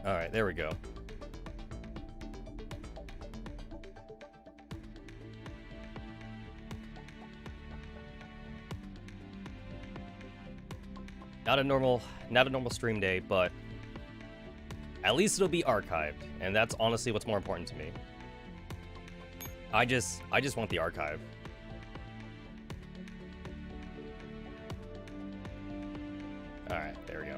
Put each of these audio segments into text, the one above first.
Alright, there we go. Not a normal stream day, but at least it'll be archived, and that's honestly what's more important to me. I just want the archive. Alright, there we go.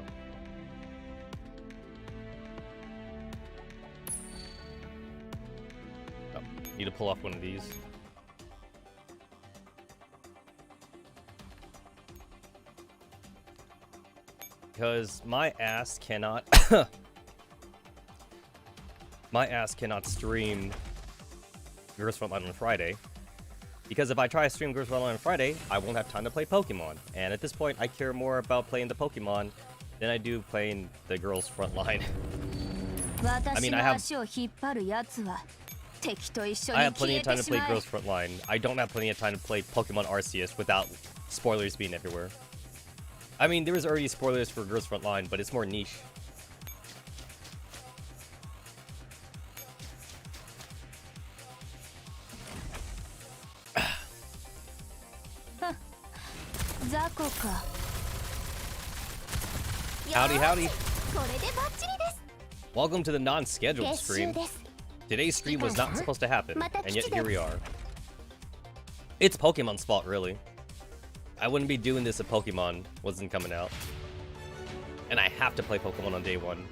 Oh, need to pull off one of these. Because my ass cannot stream Girls Frontline on Friday. Because if I try to stream Girls Frontline on Friday, I won't have time to play Pokemon. And at this point, I care more about playing the Pokemon than I do playing the Girls Frontline. I mean, I have plenty of time to play Girls Frontline. I don't have plenty of time to play Pokemon Arceus without spoilers being everywhere. I mean, there was already spoilers for Girls Frontline, but it's more niche. Howdy, howdy. Welcome to the non-scheduled stream. Today's stream was not supposed to happen, and yet here we are. It's Pokemon's fault, really. I wouldn't be doing this if Pokemon wasn't coming out. And I have to play Pokemon on day one.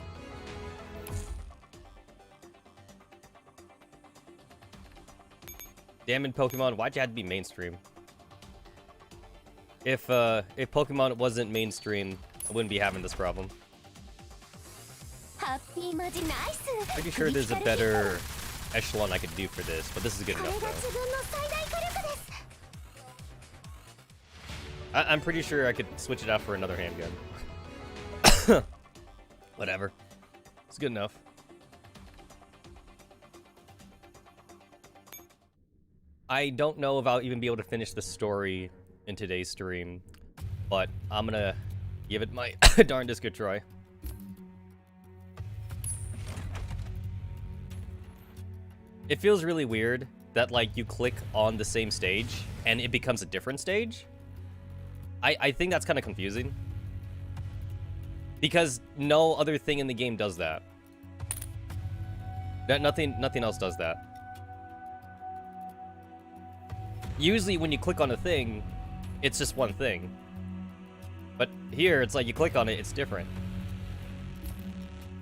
Damn it, Pokemon, why'd you have to be mainstream? If Pokemon wasn't mainstream, I wouldn't be having this problem. Pretty sure there's a better echelon I could do for this, but this is good enough though. I'm pretty sure I could switch it out for another handgun. Whatever. It's good enough. I don't know if I'll even be able to finish the story in today's stream, but I'm gonna give it my darndest good try. It feels really weird that, like, you click on the same stage and it becomes a different stage. I think that's kind of confusing. Because no other thing in the game does that. Nothing else does that. Usually when you click on a thing, it's just one thing. But here, it's like you click on it, it's different.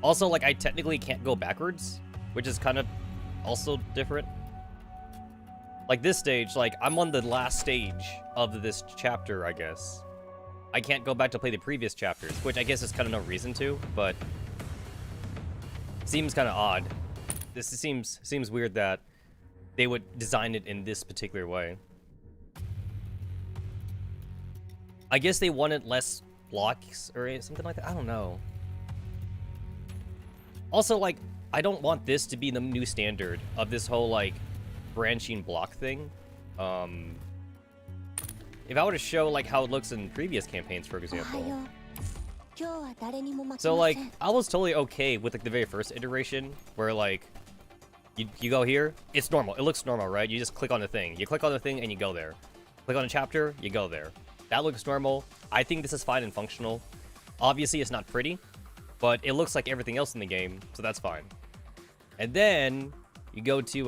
Also, like, I technically can't go backwards, which is kind of also different. Like this stage, like, I'm on the last stage of this chapter, I guess. I can't go back to play the previous chapters, which I guess there's kind of no reason to, but seems kind of odd. This seems weird that they would design it in this particular way. I guess they wanted less blocks or something like that. I don't know. Also, like, I don't want this to be the new standard of this whole, like, branching block thing. If I were to show, like, how it looks in previous campaigns, for example. So, like, I was totally okay with, like, the very first iteration where, like, you go here, it's normal. It looks normal, right? You just click on the thing. You click on the thing and you go there. Click on a chapter, you go there. That looks normal. I think this is fine and functional. Obviously, it's not pretty, but it looks like everything else in the game, so that's fine. And then you go to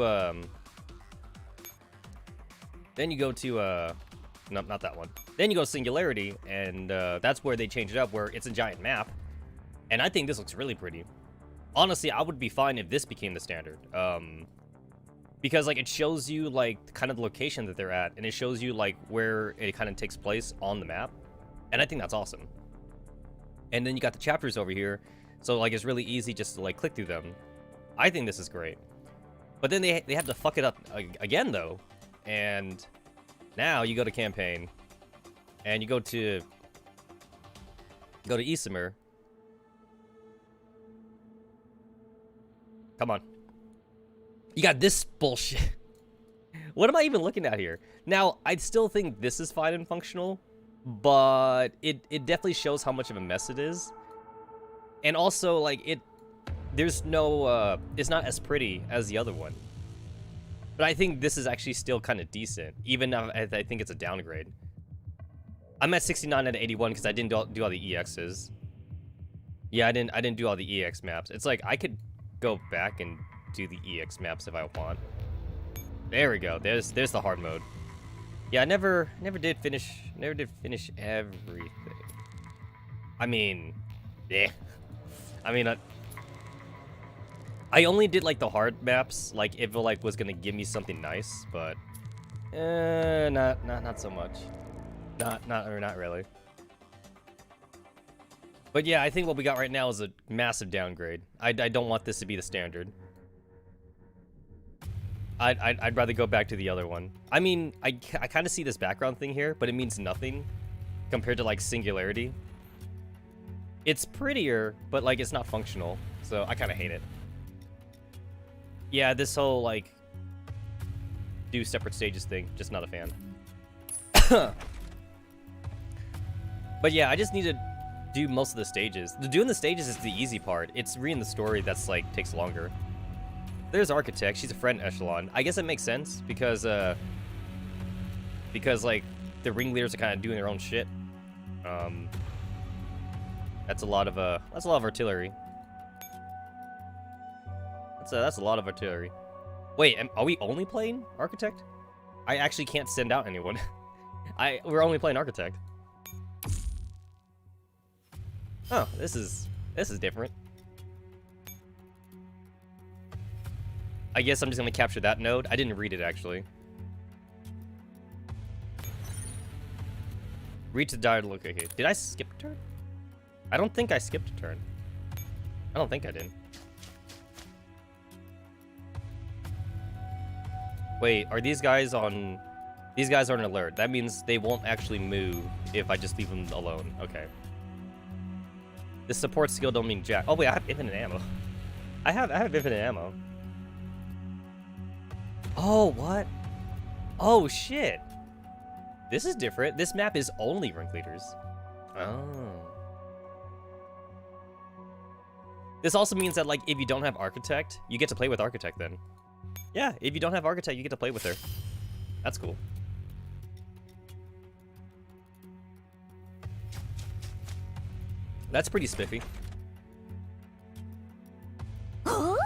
no, not that one. Then you go Singularity, and that's where they change it up, where it's a giant map. And I think this looks really pretty. Honestly, I would be fine if this became the standard. Because, like, it shows you, like, kind of the location that they're at, and it shows you, like, where it kind of takes place on the map. And I think that's awesome. And then you got the chapters over here, so, like, it's really easy just to, like, click through them. I think this is great. But then they have to fuck it up again, though. And now you go to campaign, and you go to Isomer. Come on. You got this bullshit. What am I even looking at here? Now, I still think this is fine and functional, but it definitely shows how much of a mess it is. And also, like, there's no, it's not as pretty as the other one. But I think this is actually still kind of decent, even though I think it's a downgrade. I'm at 69 out of 81 because I didn't do all the EXs. Yeah, I didn't do all the EX maps. It's like, I could go back and do the EX maps if I want. There we go. There's the hard mode. Yeah, I never did finish everything. I mean, yeah. I mean, I only did like the hard maps, like if it like was gonna give me something nice, but not so much. Not really. But yeah, I think what we got right now is a massive downgrade. I don't want this to be the standard. I'd rather go back to the other one. I mean, I kind of see this background thing here, but it means nothing compared to like Singularity. It's prettier, but like it's not functional, so I kind of hate it. Yeah, this whole like do separate stages thing, just not a fan. But yeah, I just need to do most of the stages. Doing the stages is the easy part. It's reading the story that's like takes longer. There's Architect. She's a friend echelon. I guess it makes sense because like the ringleaders are kind of doing their own shit. That's a lot of artillery. That's a lot of artillery. Wait, are we only playing Architect? I actually can't send out anyone. We're only playing Architect. Oh, this is different. I guess I'm just gonna capture that node. I didn't read it actually. Reach the desired location. Did I skip a turn? I don't think I skipped a turn. I don't think I did. Wait, are these guys on... These guys are on alert. That means they won't actually move if I just leave them alone. Okay. This support skill don't mean jack. Oh wait, I have infinite ammo. I have infinite ammo. Oh, what? Oh, shit. This is different. This map is only ringleaders. Oh. This also means that, like, if you don't have Architect, you get to play with Architect then. Yeah, if you don't have Architect, you get to play with her. That's cool. That's pretty spiffy. Oh?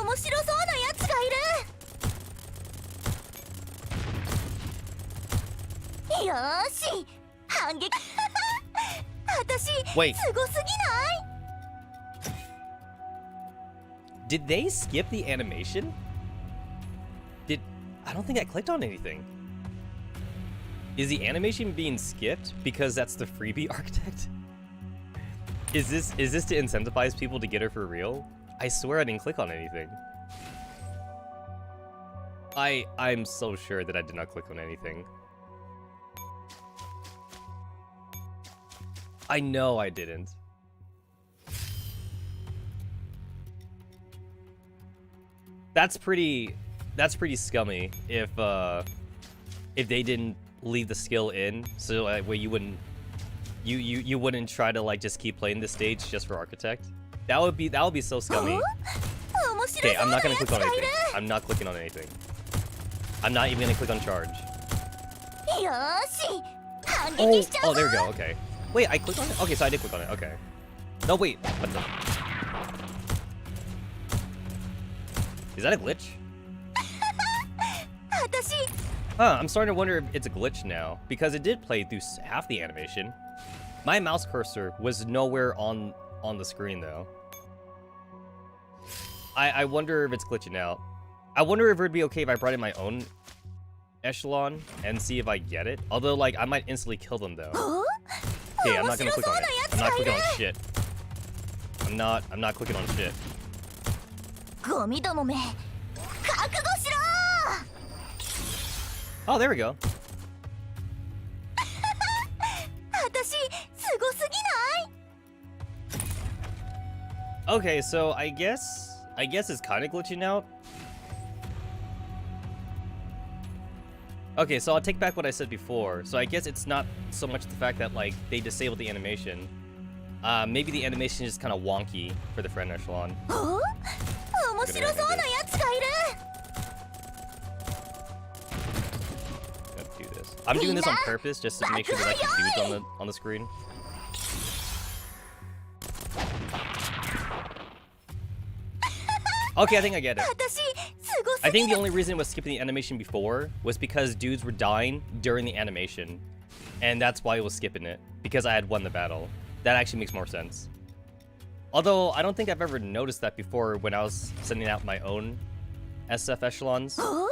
面白そうなやつがいる。よーし、反撃。私、 Wait. すごすぎない？ Did they skip the animation? I don't think I clicked on anything. Is the animation being skipped because that's the freebie Architect? Is this to incentivize people to get her for real? I swear I didn't click on anything. I'm so sure that I did not click on anything. I know I didn't. That's pretty scummy if they didn't leave the skill in, so where you wouldn't try to like just keep playing this stage just for Architect. That would be so scummy. Okay, I'm not gonna click on anything. I'm not clicking on anything. I'm not even gonna click on charge. Oh, there we go. Okay. Wait, I clicked on it? Okay, so I did click on it. Okay. No, wait. What the? Is that a glitch? Huh, I'm starting to wonder if it's a glitch now, because it did play through half the animation. My mouse cursor was nowhere on the screen, though. I wonder if it's glitching out. I wonder if it would be okay if I brought in my own echelon and see if I get it. Although, like, I might instantly kill them, though. Okay, I'm not gonna click on it. I'm not clicking on shit. I'm not clicking on shit. Oh, there we go. Okay, so I guess it's kind of glitching out. Okay, so I'll take back what I said before. So I guess it's not so much the fact that like they disabled the animation. Maybe the animation is kind of wonky for the friend echelon. お面白そうなやつがいる Let's do this. I'm doing this on purpose just to make sure that I can dudes on the screen. Okay, I think I get it. 私すごす I ぎ think the only reason it was skipping the animation before was because dudes were dying during the animation. And that's why it was skipping it. Because I had won the battle. That actually makes more sense. Although, I don't think I've ever noticed that before when I was sending out my own SF echelons. お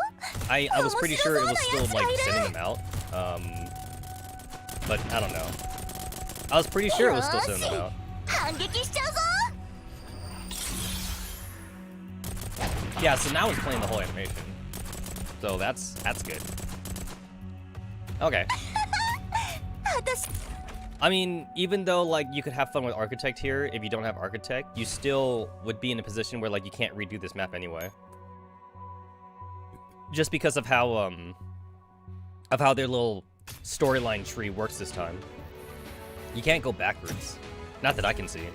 I was pretty sure it was still, like, sending them out. But I don't know. I was pretty sure it was still sending them out. 反撃しちゃうぞ Yeah, so now it's playing the whole animation. So that's good. Okay. 私 I mean, even though like you could have fun with Architect here, if you don't have Architect, you still would be in a position where like you can't redo this map anyway. Just because of how their little storyline tree works this time. You can't go backwards. Not that I can see.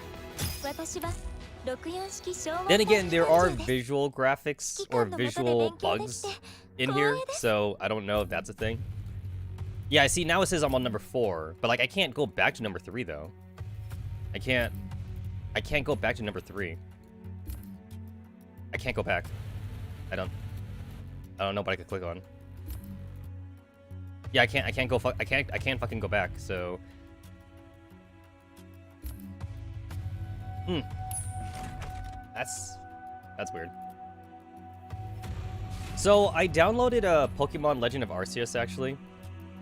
私は64式昭和 Then again, there are 40です visual graphics or visual bugs in here, so I don't know if that's a thing. Yeah, I see now it says I'm on number 4, but like I can't go back to number 3 though. I can't go back to number 3. I can't go back. I don't know what I could click on. Yeah, I can't fucking go back, so That's weird. So I downloaded Pokemon Legend of Arceus actually.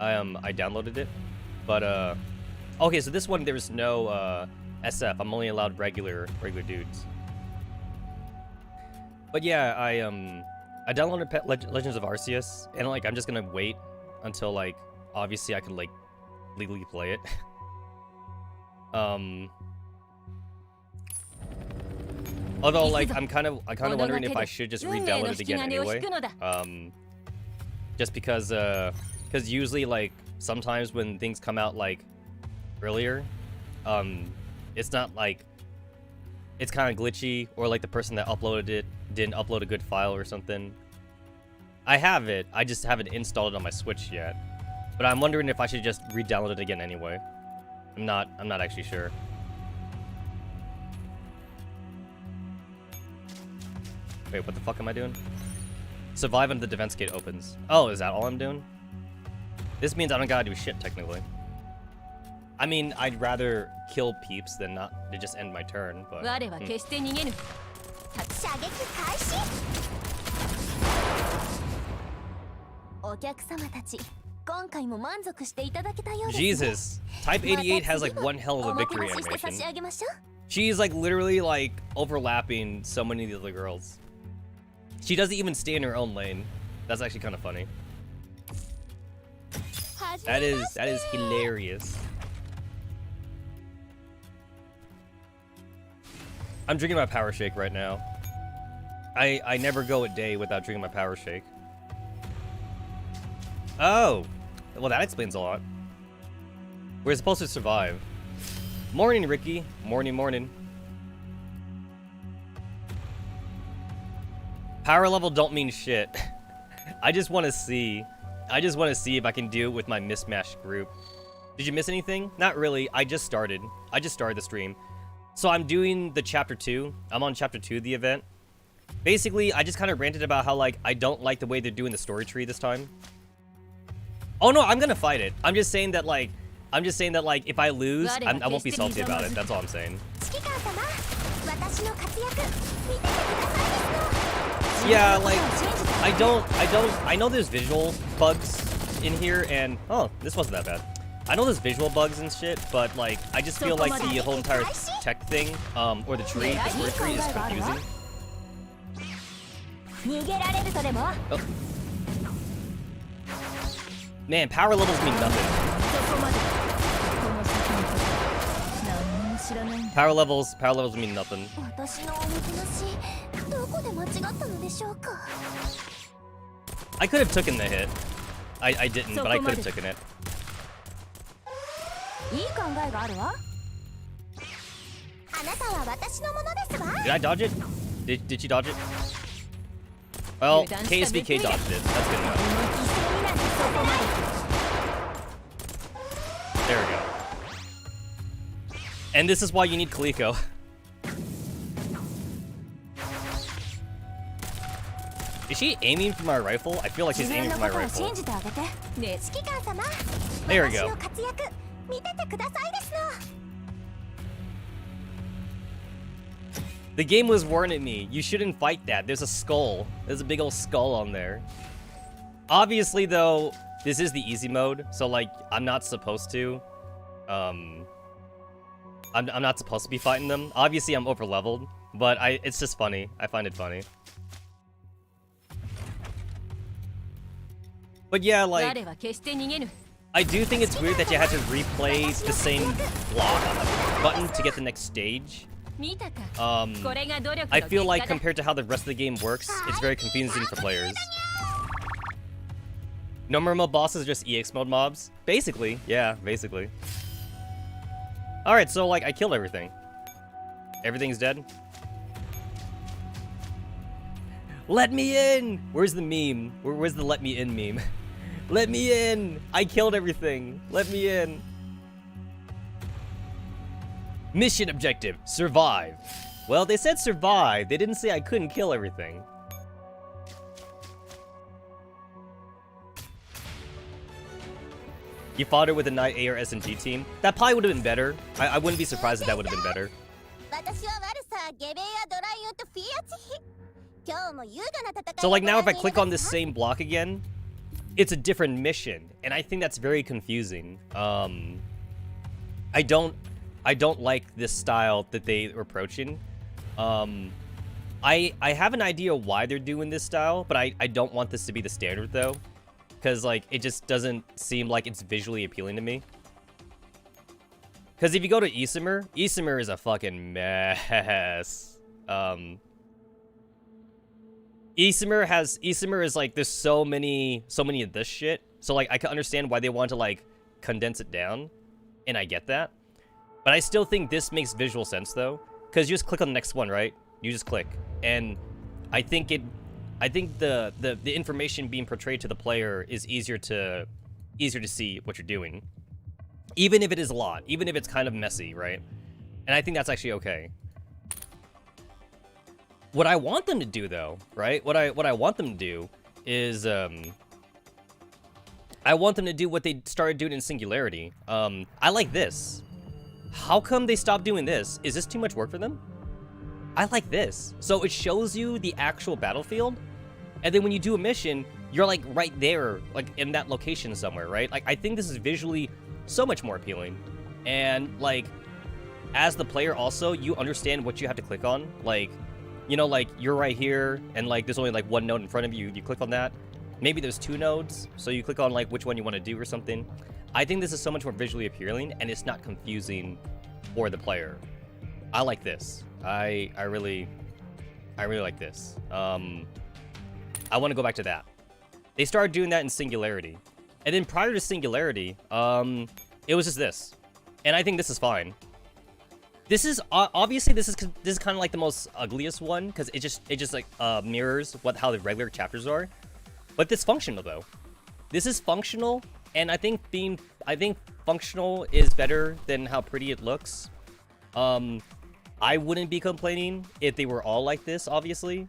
I downloaded it, but okay. So this one there's no SF. I'm only allowed regular dudes. But yeah, I downloaded Legends of Arceus, and like I'm just gonna wait until like obviously I can like legally play it. Although, like, I'm kind of wondering if I should just re-download it again anyway. Just because usually, like, sometimes when things come out, like, earlier, it's not, like, it's kind of glitchy, or, like, the person that uploaded it didn't upload a good file or something. I have it, I just haven't installed it on my Switch yet. But I'm wondering if I should just re-download it again anyway. I'm not actually sure. Wait, what the fuck am I doing? Survive until the defense gate opens. Oh, is that all I'm doing? This means I don't gotta do shit, technically. I mean, I'd rather kill peeps than not to just end my turn, but... 我は決して逃げぬ射撃開始お客様たち今回も満足していただけたようですね Jesus! Type 88 has like one hell of a victory animation. She's like literally like overlapping so many of the other girls. She doesn't even stay in her own lane. That's actually kind of funny. That is hilarious. I'm drinking my power shake right now. I never go a day without drinking my power shake. Oh, well that explains a lot. We're supposed to survive. Morning, Ricky. Morning. Power level don't mean shit. I just want to see if I can do it with my mismatched group. Did you miss anything? Not really. I just started the stream. So I'm doing the chapter 2. I'm on chapter 2 of the event. Basically, I just kind of ranted about how like I don't like the way they're doing the story tree this time. Oh no, I'm gonna fight it. I'm just saying that like if I lose, I won't be salty about it. That's all I'm saying. Yeah, like I know there's visual bugs in here, and oh, this wasn't that bad. I know there's visual bugs and shit, but like I just feel like the whole entire tech thing, or the story tree is confusing. Oh. Man, power levels mean nothing. Power levels mean nothing. I could have taken the hit. I didn't, but I could have taken it. いい考えがあるわ。あなたは私のものですわ。 Did I dodge it? Did she dodge it? Well, KSBK dodged it. That's good enough. There we go. And this is why you need Kaliko. Is she aiming for my rifle? I feel like she's aiming for my rifle. There we go. The game was warning me. You shouldn't fight that. There's a skull. There's a big old skull on there. Obviously, though, this is the easy mode, so like I'm not supposed to. I'm not supposed to be fighting them. Obviously, I'm over leveled, but it's just funny. I find it funny. But yeah, like, I do think it's weird that you had to replay the same block button to get the next stage. I feel like compared to how the rest of the game works, it's very confusing for players. Normal mode bosses are just EX mode mobs? Basically, yeah, basically. Alright, so like, I killed everything. Everything's dead? Let me in! Where's the meme? Where's the let me in meme? Let me in! I killed everything! Let me in! Mission objective, survive. Well, they said survive. They didn't say I couldn't kill everything. You fought her with a Knight AR SNG team? That probably would have been better. I wouldn't be surprised if that would have been better. So like now if I click on this same block again, it's a different mission. And I think that's very confusing. I don't like this style that they are approaching. I have an idea why they're doing this style, but I don't want this to be the standard though. Because like it just doesn't seem like it's visually appealing to me. Because if you go to Isomer, Isomer is a fucking mess. Isomer is like there's so many of this shit. So like I can understand why they want to like condense it down, and I get that. But I still think this makes visual sense though, because you just click on the next one, right? You just click, and I think the information being portrayed to the player is easier to see what you're doing, even if it is a lot, even if it's kind of messy, right? And I think that's actually okay. What I want them to do though, right? What I want them to do is I want them to do what they started doing in Singularity. I like this. How come they stopped doing this? Is this too much work for them? I like this. So it shows you the actual battlefield, and then when you do a mission, you're like right there, like in that location somewhere, right? Like I think this is visually so much more appealing. And like, as the player also, you understand what you have to click on. Like, you know, like you're right here, and like there's only like one node in front of you. You click on that. Maybe there's two nodes, so you click on like which one you want to do or something. I think this is so much more visually appealing, and it's not confusing for the player. I like this. I really like this. I want to go back to that. They started doing that in Singularity, and then prior to Singularity, it was just this, and I think this is fine. This is obviously this is kind of like the most ugliest one because it just like mirrors how the regular chapters are, but it's functional though. This is functional, and I think functional is better than how pretty it looks. I wouldn't be complaining if they were all like this, obviously.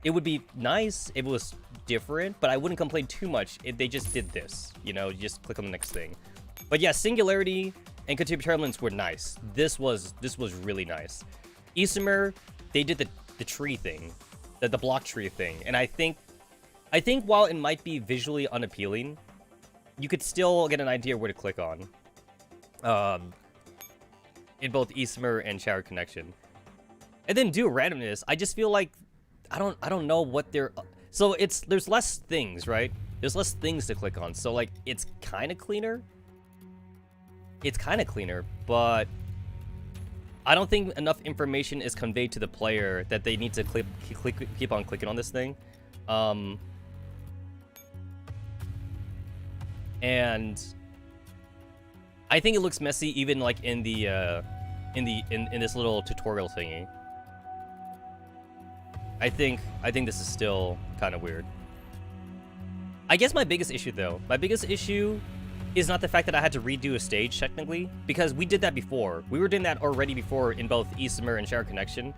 It would be nice if it was different, but I wouldn't complain too much if they just did this. You know, just click on the next thing. But yeah, Singularity and Continuous Turbulence were nice. This was really nice. Isomer, they did the tree thing, the block tree thing, and I think while it might be visually unappealing, you could still get an idea where to click on. In both Isomer and Shower Connection. And then do randomness. I just feel like I don't know what they're so there's less things, right? There's less things to click on. So like it's kind of cleaner. It's kind of cleaner, but I don't think enough information is conveyed to the player that they need to keep on clicking on this thing. And I think it looks messy even like in the in this little tutorial thingy. I think this is still kind of weird. I guess my biggest issue though, is not the fact that I had to redo a stage technically, because we did that before. We were doing that already before in both Isomer and Shared Connection,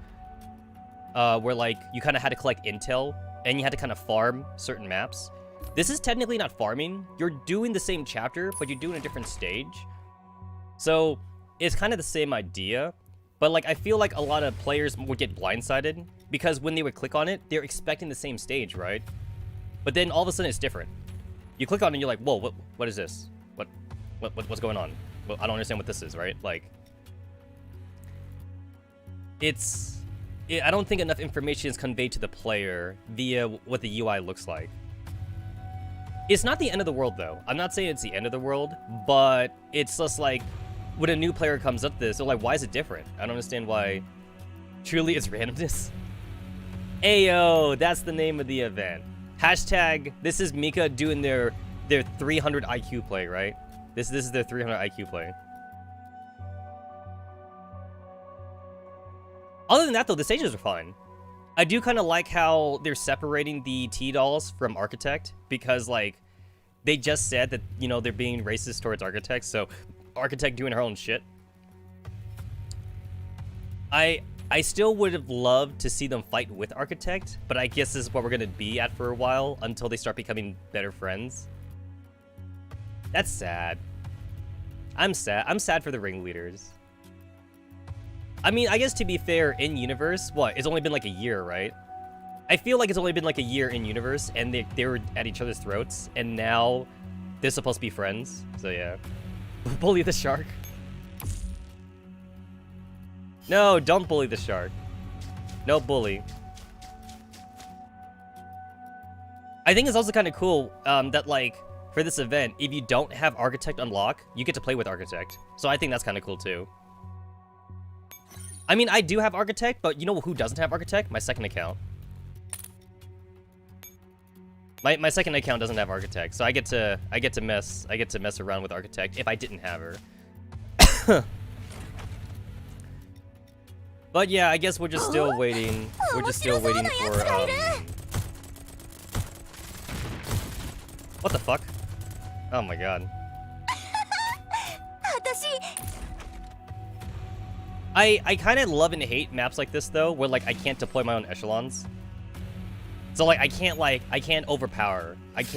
where like you kind of had to collect intel and you had to kind of farm certain maps. This is technically not farming. You're doing the same chapter, but you're doing a different stage. So it's kind of the same idea, but like I feel like a lot of players would get blindsided because when they would click on it, they're expecting the same stage, right? But then all of a sudden it's different. You click on it and you're like, whoa, what is this? What's going on? Well, I don't understand what this is, right? Like, I don't think enough information is conveyed to the player via what the UI looks like. It's not the end of the world, though. I'm not saying it's the end of the world, but it's just like, when a new player comes up this, they're like, why is it different? I don't understand why. Truly, it's randomness. Ayo, that's the name of the event. Hashtag, this is Mika doing their 300 IQ play, right? This is their 300 IQ play. Other than that, though, the stages are fine. I do kind of like how they're separating the T-dolls from Architect, because, like, they just said that, you know, they're being racist towards Architect, so Architect doing her own shit. I still would have loved to see them fight with Architect, but I guess this is what we're going to be at for a while until they start becoming better friends. That's sad. I'm sad. I'm sad for the ringleaders. I mean, I guess to be fair, in universe, what? It's only been like a year, right? I feel like it's only been like a year in universe, and they were at each other's throats, and now they're supposed to be friends. So yeah. Bully the shark. No, don't bully the shark. No bully. I think it's also kind of cool that, like, for this event, if you don't have Architect unlock, you get to play with Architect. So I think that's kind of cool, too. I mean, I do have Architect, but you know who doesn't have Architect? My second account. My second account doesn't have Architect, so I get to mess around with Architect if I didn't have her. But yeah, I guess we're just still waiting. We're just still waiting for What the fuck? Oh my god. I kind of love and hate maps like this though, where like I can't deploy my own echelons. So like I can't overpower. I just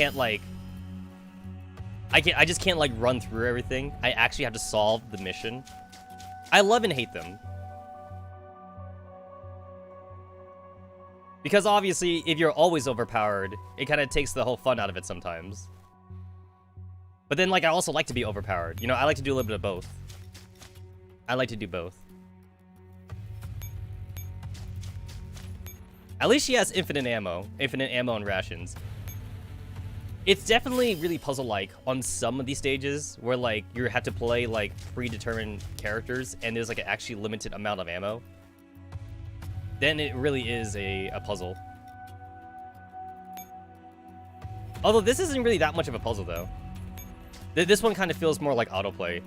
can't like run through everything. I actually have to solve the mission. I love and hate them. Because obviously, if you're always overpowered, it kind of takes the whole fun out of it sometimes. But then, like, I also like to be overpowered. You know, I like to do a little bit of both. I like to do both. At least she has infinite ammo and rations. It's definitely really puzzle-like on some of these stages, where, like, you have to play, like, predetermined characters, and there's, like, an actually limited amount of ammo. Then it really is a puzzle. Although this isn't really that much of a puzzle, though. This one kind of feels more like autoplay.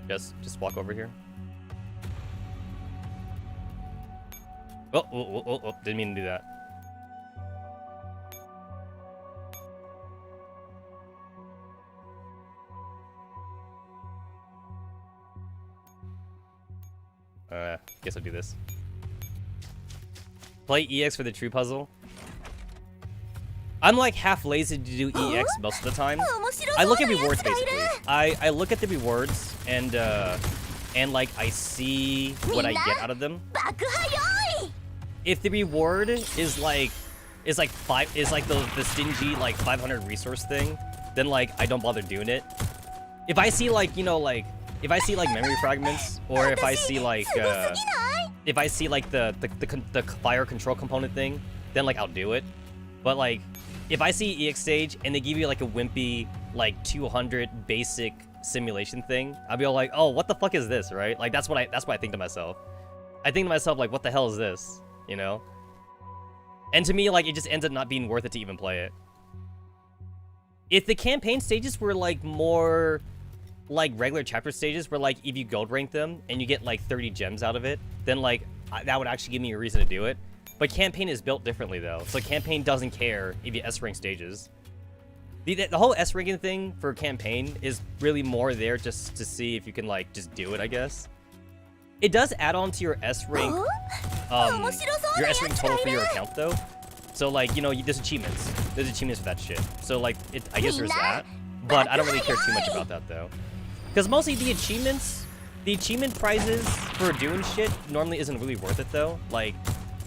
Just walk over here. Oh, didn't mean to do that. Guess I'll do this. Play EX for the true puzzle. I'm like half lazy to do EX most of the time. I look at rewards basically. I look at the rewards and like I see what I get out of them. If the reward is like the stingy like 500 resource thing, then like I don't bother doing it. If I see like, you know, like if I see like memory fragments, or if I see like the fire control component thing, then like I'll do it. But like if I see EX stage and they give you like a wimpy like 200 basic simulation thing, I'll be all like, oh, what the fuck is this, right? Like that's what I think to myself. I think to myself like, what the hell is this, you know? And to me, like, it just ends up not being worth it to even play it. If the campaign stages were, like, more like regular chapter stages where, like, if you gold rank them and you get, like, 30 gems out of it, then, like, that would actually give me a reason to do it. But campaign is built differently, though. So campaign doesn't care if you S-rank stages. The whole S-ranking thing for campaign is really more there just to see if you can, like, just do it, I guess. It does add on to your S-rank, your S-rank total for your account, though. So, like, you know, there's achievements. There's achievements for that shit. So, like, I guess there's that. But I don't really care too much about that, though. Because mostly the achievement prizes for doing shit normally isn't really worth it, though. Like,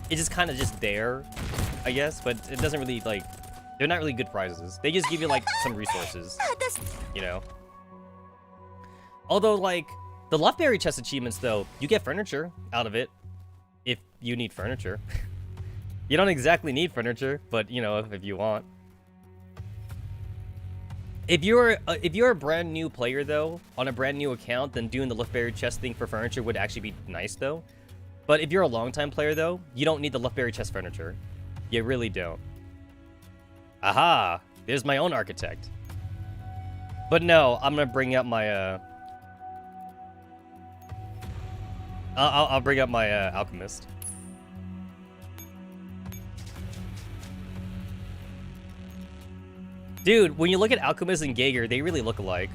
it's just kind of just there, I guess. But it doesn't really, like, they're not really good prizes. They just give you, like, some resources, you know? Although, like, the Luftberry chest achievements, though, you get furniture out of it if you need furniture. You don't exactly need furniture, but, you know, if you want. If you're a brand new player, though, on a brand new account, then doing the Luftberry chest thing for furniture would actually be nice, though. But if you're a long-time player, though, you don't need the Luftberry chest furniture. You really don't. Aha! There's my own architect. But no, I'm gonna bring up my, I'll bring up my, alchemist. Dude, when you look at Alchemist and Geiger, they really look alike.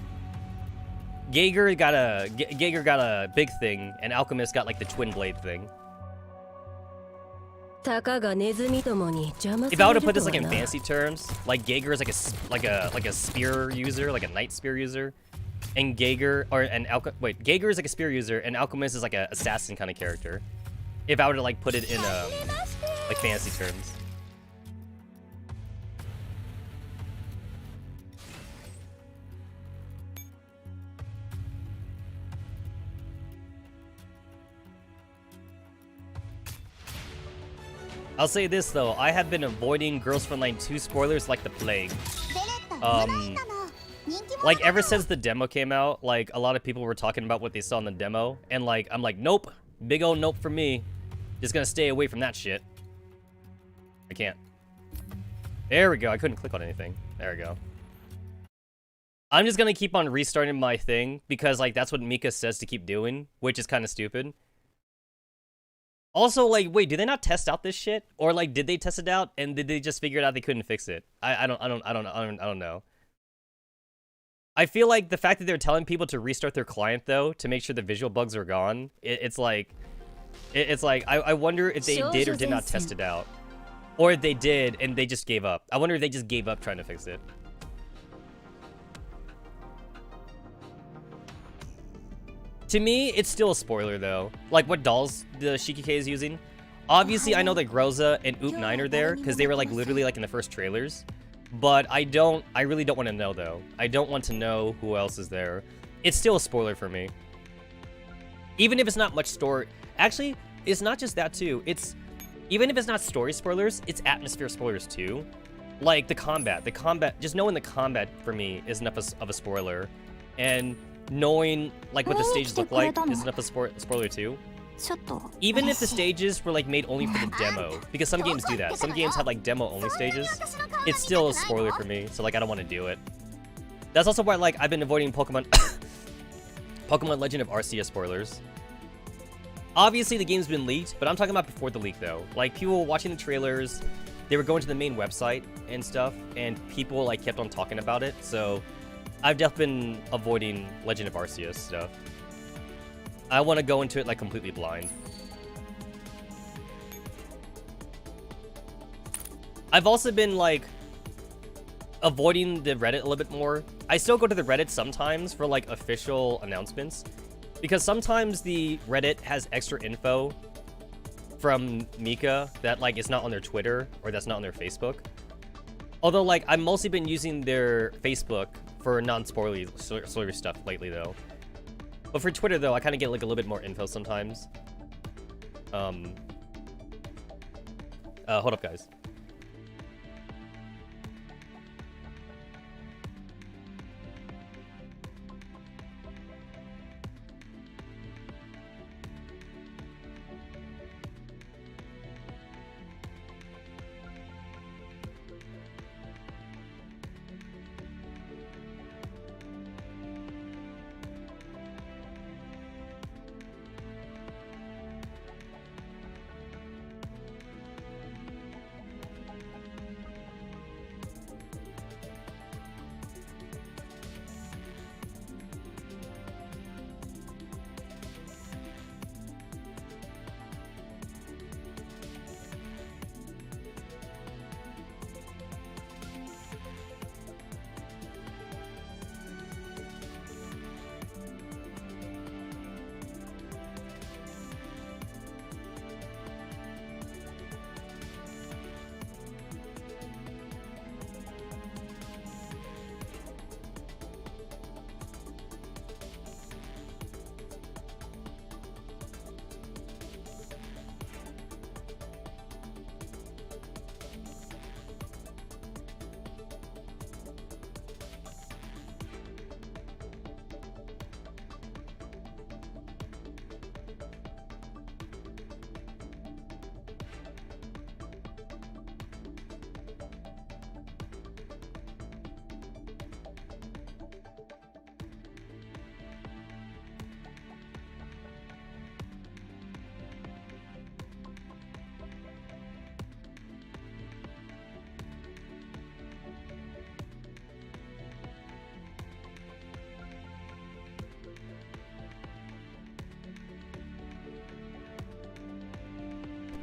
Geiger got a big thing, and Alchemist got like the twin blade thing. If I were to put this like in fancy terms, like Geiger is like a spear user, like a knight spear user, and Geiger Geiger is like a spear user, and Alchemist is like an assassin kind of character. If I were to like put it in like fancy terms. I'll say this though, I have been avoiding Girls Frontline 2 spoilers like the plague. Like ever since the demo came out, like a lot of people were talking about what they saw in the demo, and like I'm like, nope, big ol' nope for me. Just gonna stay away from that shit. I can't. There we go, I couldn't click on anything. There we go. I'm just gonna keep on restarting my thing because like that's what Mika says to keep doing, which is kind of stupid. Also, like, wait, do they not test out this shit? Or like, did they test it out and did they just figure it out they couldn't fix it? I don't know. I feel like the fact that they're telling people to restart their client though to make sure the visual bugs are gone, it's like I wonder if they did or did not test it out, or if they did and they just gave up. I wonder if they just gave up trying to fix it. To me, it's still a spoiler, though. Like, what dolls the Shikike is using. Obviously, I know that Groza and Oop9 are there, because they were, like, literally, like, in the first trailers. But I really don't want to know, though. I don't want to know who else is there. It's still a spoiler for me. Even if it's not much story... Actually, it's not just that, too. Even if it's not story spoilers, it's atmosphere spoilers, too. Like, the combat. Just knowing the combat, for me, is enough of a spoiler. And... knowing like what the stages look like is enough a spoiler too. Even if the stages were like made only for the demo, because some games do that. Some games have like demo only stages. It's still a spoiler for me, so like I don't want to do it. That's also why like I've been avoiding Pokemon Legend of Arceus spoilers. Obviously the game's been leaked, but I'm talking about before the leak though. Like people watching the trailers, they were going to the main website and stuff, and people like kept on talking about it, so I've definitely been avoiding Legend of Arceus stuff. I want to go into it like completely blind. I've also been like avoiding the Reddit a little bit more. I still go to the Reddit sometimes for like official announcements, because sometimes the Reddit has extra info from Mika that like is not on their Twitter or that's not on their Facebook. Although like I've mostly been using their Facebook for non-spoilery stuff lately, though. But for Twitter, though, I kind of get like a little bit more info sometimes. Hold up, guys.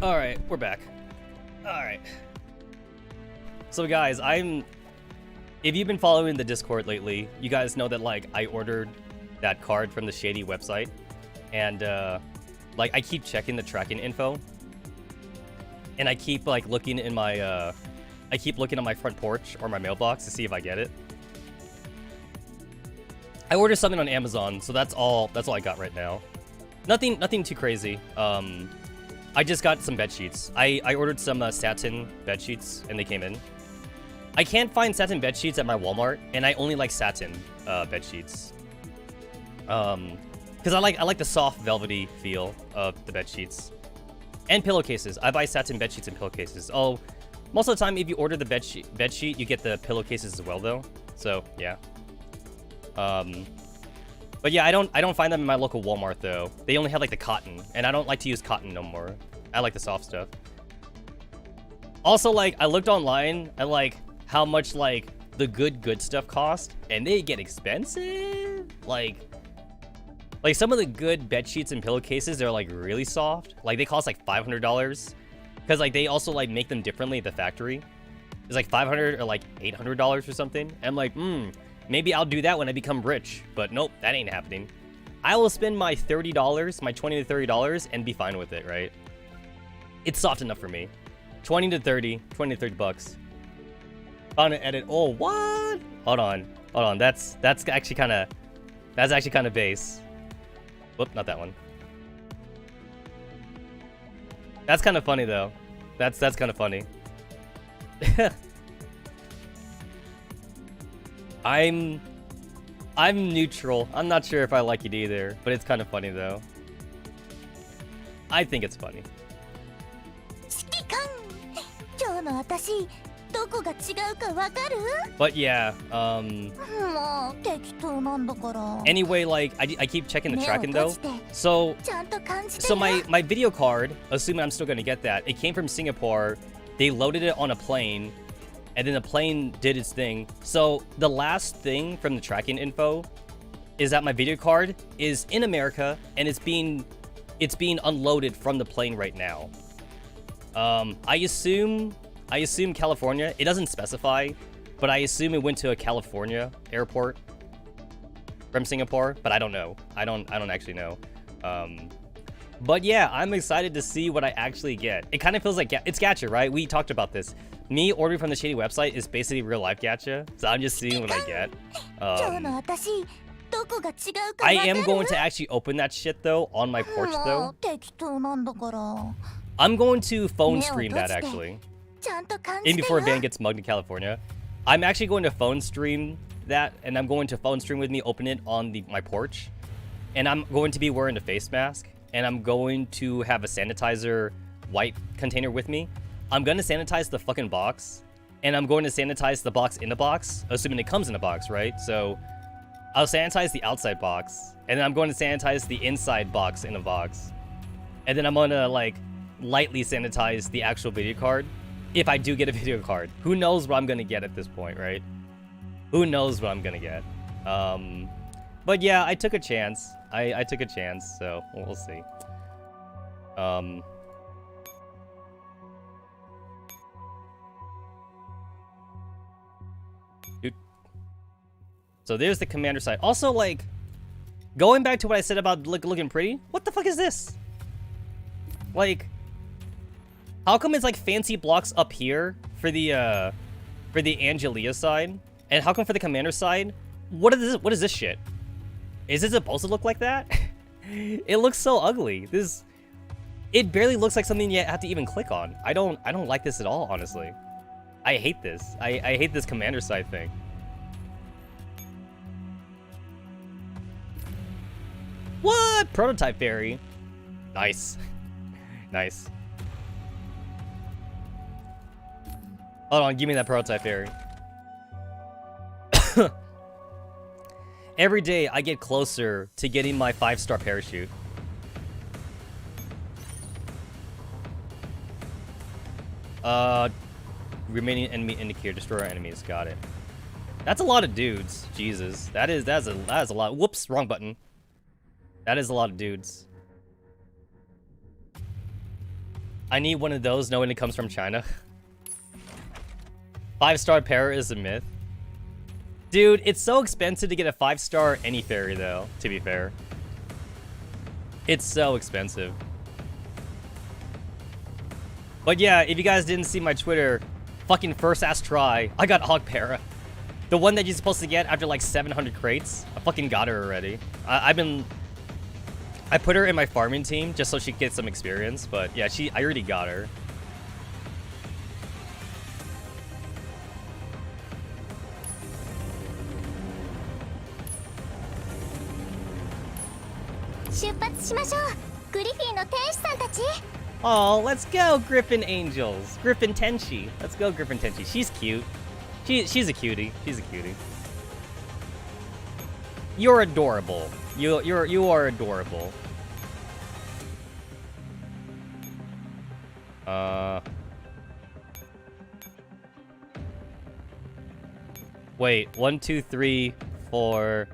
Alright, we're back. Alright. So guys, if you've been following the Discord lately, you guys know that like I ordered that card from the shady website. And like I keep checking the tracking info. And I keep like looking in my I keep looking on my front porch or my mailbox to see if I get it. I ordered something on Amazon, so that's all I got right now. Nothing too crazy. I just got some bed sheets. I ordered some satin bed sheets, and they came in. I can't find satin bed sheets at my Walmart, and I only like satin bed sheets. Because I like the soft velvety feel of the bed sheets. And pillowcases. I buy satin bed sheets and pillowcases. Oh, most of the time, if you order the bed sheet, you get the pillowcases as well, though. So yeah. But yeah, I don't find them in my local Walmart though. They only have like the cotton, and I don't like to use cotton no more. I like the soft stuff. Also, like I looked online at like how much like the good stuff cost, and they get expensive. Like some of the good bed sheets and pillowcases are like really soft. Like they cost like $500, because like they also like make them differently at the factory. It's like $500 or like $800 or something. And I'm like, maybe I'll do that when I become rich, but nope, that ain't happening. I will spend my $30, my $20 to $30, and be fine with it, right? It's soft enough for me. 20 to 30 bucks. Found an edit. Oh, what? Hold on. That's actually kind of base. Whoop, not that one. That's kind of funny though. That's kind of funny. I'm neutral. I'm not sure if I like it either, but it's kind of funny though. I think it's funny. But yeah, anyway, like I keep checking the tracking though. So my video card, assuming I'm still gonna get that, it came from Singapore. They loaded it on a plane, and then the plane did its thing. So the last thing from the tracking info is that my video card is in America, and it's being unloaded from the plane right now. I assume California. It doesn't specify, but I assume it went to a California airport from Singapore, but I don't know. I don't actually know. But yeah, I'm excited to see what I actually get. It kind of feels like it's gacha, right? We talked about this. Me ordering from the shady website is basically real life gacha, so I'm just seeing what I get. I am going to actually open that shit though on my porch though. I'm going to phone stream that actually. Even before Van gets mugged in California. I'm actually going to phone stream that, and I'm going to phone stream with me, open it on my porch. And I'm going to be wearing a face mask, and I'm going to have a sanitizer white container with me. I'm going to sanitize the fucking box, and I'm going to sanitize the box in the box, assuming it comes in a box, right? So I'll sanitize the outside box, and then I'm going to sanitize the inside box in a box. And then I'm going to like lightly sanitize the actual video card. If I do get a video card, who knows what I'm gonna get at this point, right? Who knows what I'm gonna get? But yeah, I took a chance. I took a chance, so we'll see. Dude. So there's the commander side. Also, like, going back to what I said about looking pretty. What the fuck is this? Like, how come it's like fancy blocks up here for the Angelia side, and how come for the commander side? What is this shit? Is it supposed to look like that? It looks so ugly. It barely looks like something you have to even click on. I don't like this at all, honestly. I hate this. I hate this commander side thing. What? Prototype fairy. Nice. Nice. Hold on, give me that prototype fairy. Every day I get closer to getting my 5-star parachute. Remaining enemy indicator, destroy our enemies. Got it. That's a lot of dudes. Jesus, that is a lot. Whoops, wrong button. That is a lot of dudes. I need one of those knowing it comes from China. 5-star para is a myth. Dude, it's so expensive to get a 5-star any fairy though, to be fair. It's so expensive. But yeah, if you guys didn't see my Twitter, fucking first ass try, I got Og Para. The one that you're supposed to get after like 700 crates. I fucking got her already. I put her in my farming team just so she gets some experience, but yeah, I already got her. Oh, let's go, Griffin Angels. Griffin Tenchi. Let's go, Griffin Tenchi. She's cute. She's a cutie. She's a cutie. You're adorable. You are adorable. Wait, 1, 2, 3, 4.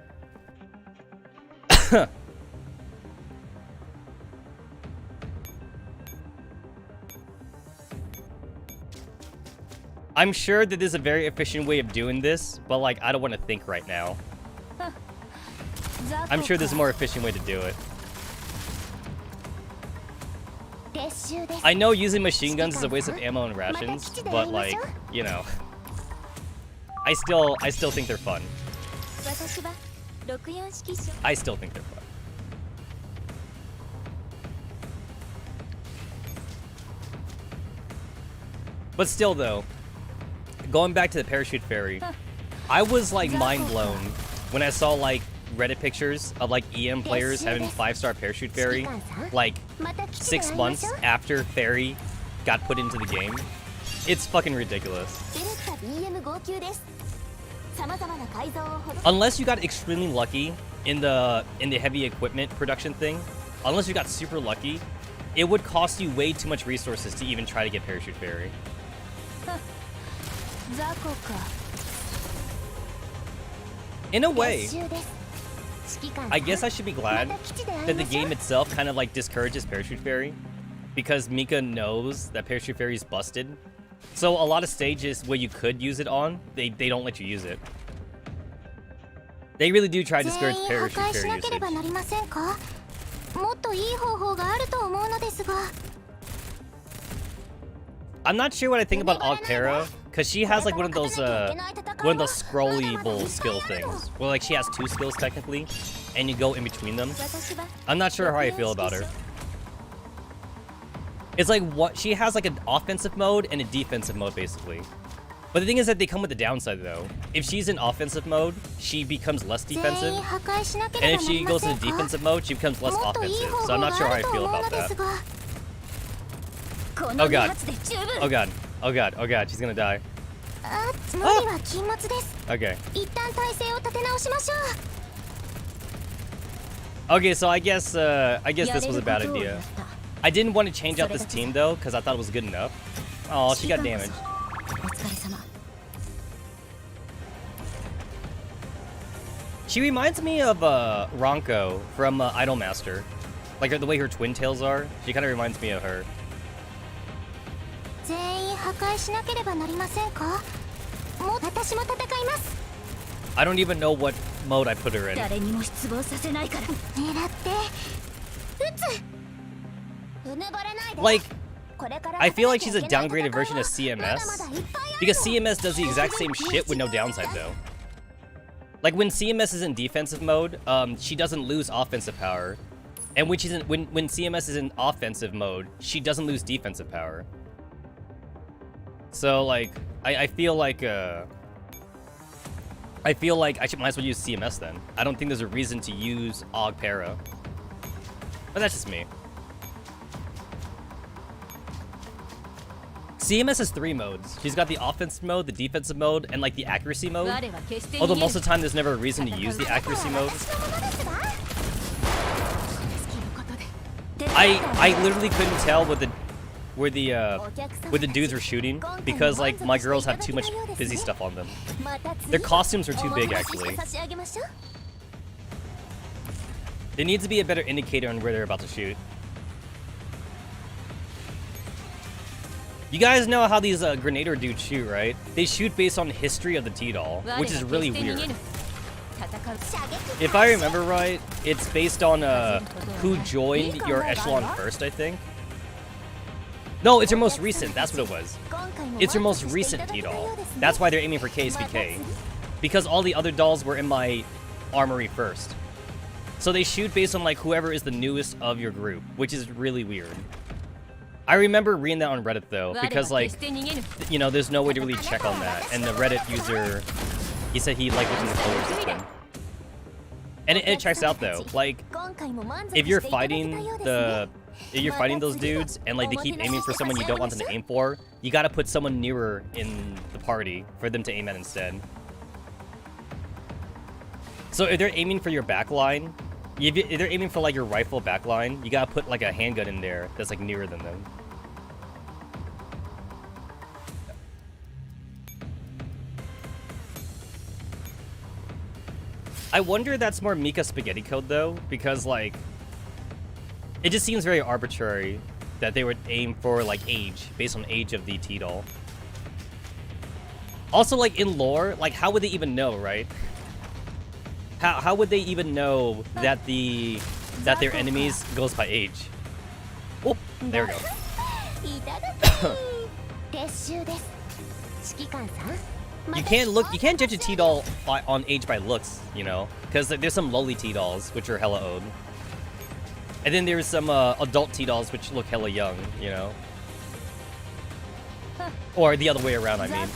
I'm sure that there's a very efficient way of doing this, but like I don't want to think right now. I'm sure there's a more efficient way to do it. I know using machine guns is a waste of ammo and rations, but like, you know, I still think they're fun. I still think they're fun. But still though, going back to the parachute fairy, I was like mind blown when I saw like Reddit pictures of like EM players having 5-star parachute fairy like 6 months after fairy got put into the game. It's fucking ridiculous. Unless you got extremely lucky in the heavy equipment production thing, unless you got super lucky, it would cost you way too much resources to even try to get parachute fairy. In a way, I guess I should be glad that the game itself kind of like discourages parachute fairy, because Mika knows that parachute fairy is busted. So a lot of stages where you could use it on, they don't let you use it. They really do try to discourage parachute fairy usage. I'm not sure what I think about Og Para, because she has like one of those scrollable skill things, where like she has 2 skills technically, and you go in between them. I'm not sure how I feel about her. It's like what she has like an offensive mode and a defensive mode basically. But the thing is that they come with the downside though. If she's in offensive mode, she becomes less defensive, and if she goes into defensive mode, she becomes less offensive. So I'm not sure how I feel about that. Oh god. Oh god. Oh god. Oh god. She's gonna die. Ah! Okay. Okay, so I guess this was a bad idea. I didn't want to change out this team though, because I thought it was good enough. Oh, she got damaged. She reminds me of Ronko from Idolmaster. Like the way her twin tails are. She kind of reminds me of her. I don't even know what mode I put her in. Like, I feel like she's a downgraded version of CMS, because CMS does the exact same shit with no downside though. Like when CMS is in defensive mode, she doesn't lose offensive power, and when CMS is in offensive mode, she doesn't lose defensive power. So like, I feel like I might as well use CMS then. I don't think there's a reason to use Og Para. But that's just me. CMS has 3 modes. She's got the offensive mode, the defensive mode, and like the accuracy mode. Although most of the time there's never a reason to use the accuracy mode. I literally couldn't tell where the dudes were shooting, because like my girls have too much busy stuff on them. Their costumes are too big actually. There needs to be a better indicator on where they're about to shoot. You guys know how these Grenader dudes shoot, right? They shoot based on history of the T-Doll, which is really weird. If I remember right, it's based on who joined your echelon first, I think. No, it's your most recent. That's what it was. It's your most recent T-Doll. That's why they're aiming for KSPK. Because all the other dolls were in my armory first. So they shoot based on like whoever is the newest of your group, which is really weird. I remember reading that on Reddit though, because like, you know, there's no way to really check on that. And the Reddit user, he said he like looked in the color system. And it checks out though. Like, if you're fighting those dudes and like they keep aiming for someone you don't want them to aim for, you gotta put someone nearer in the party for them to aim at instead. So if they're aiming for your back line, if they're aiming for like your rifle back line, you gotta put like a handgun in there that's like nearer than them. I wonder if that's more Mika spaghetti code though, because like, it just seems very arbitrary that they would aim for like age, based on age of the T-Doll. Also like in lore, like how would they even know, right? How would they even know that their enemies goes by age? Oh, there we go. You can't judge a T-Doll on age by looks, you know, because there's some lowly T-Dolls which are hella old, and then there's some adult T-Dolls which look hella young, you know, or the other way around, I mean.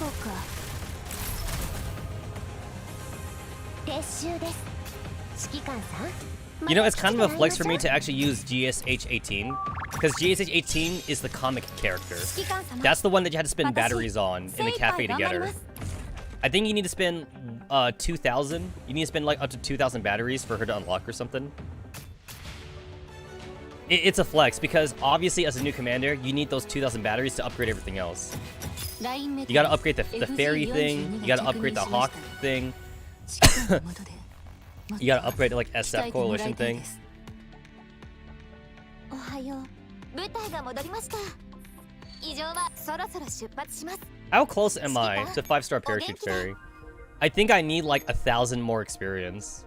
You know, it's kind of a flex for me to actually use GSH-18, because GSH-18 is the comic character. That's the one that you had to spend batteries on in the cafe to get her. I think you need to spend 2,000. You need to spend like up to 2,000 batteries for her to unlock or something. It's a flex, because obviously as a new commander, you need those 2,000 batteries to upgrade everything else. You gotta upgrade the fairy thing, you gotta upgrade the hawk thing. You gotta upgrade the like SF coalition thing. How close am I to 5-star parachute fairy? I think I need like 1,000 more experience.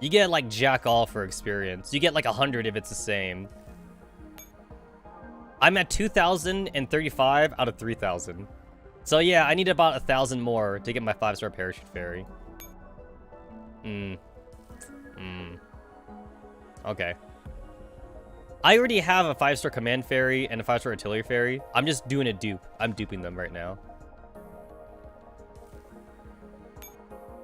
You get like jack all for experience. You get like 100 if it's the same. I'm at 2,035 out of 3,000. So yeah, I need about 1,000 more to get my 5-star parachute fairy. Okay. I already have a 5-star command fairy and a 5-star artillery fairy. I'm just doing a dupe. I'm duping them right now.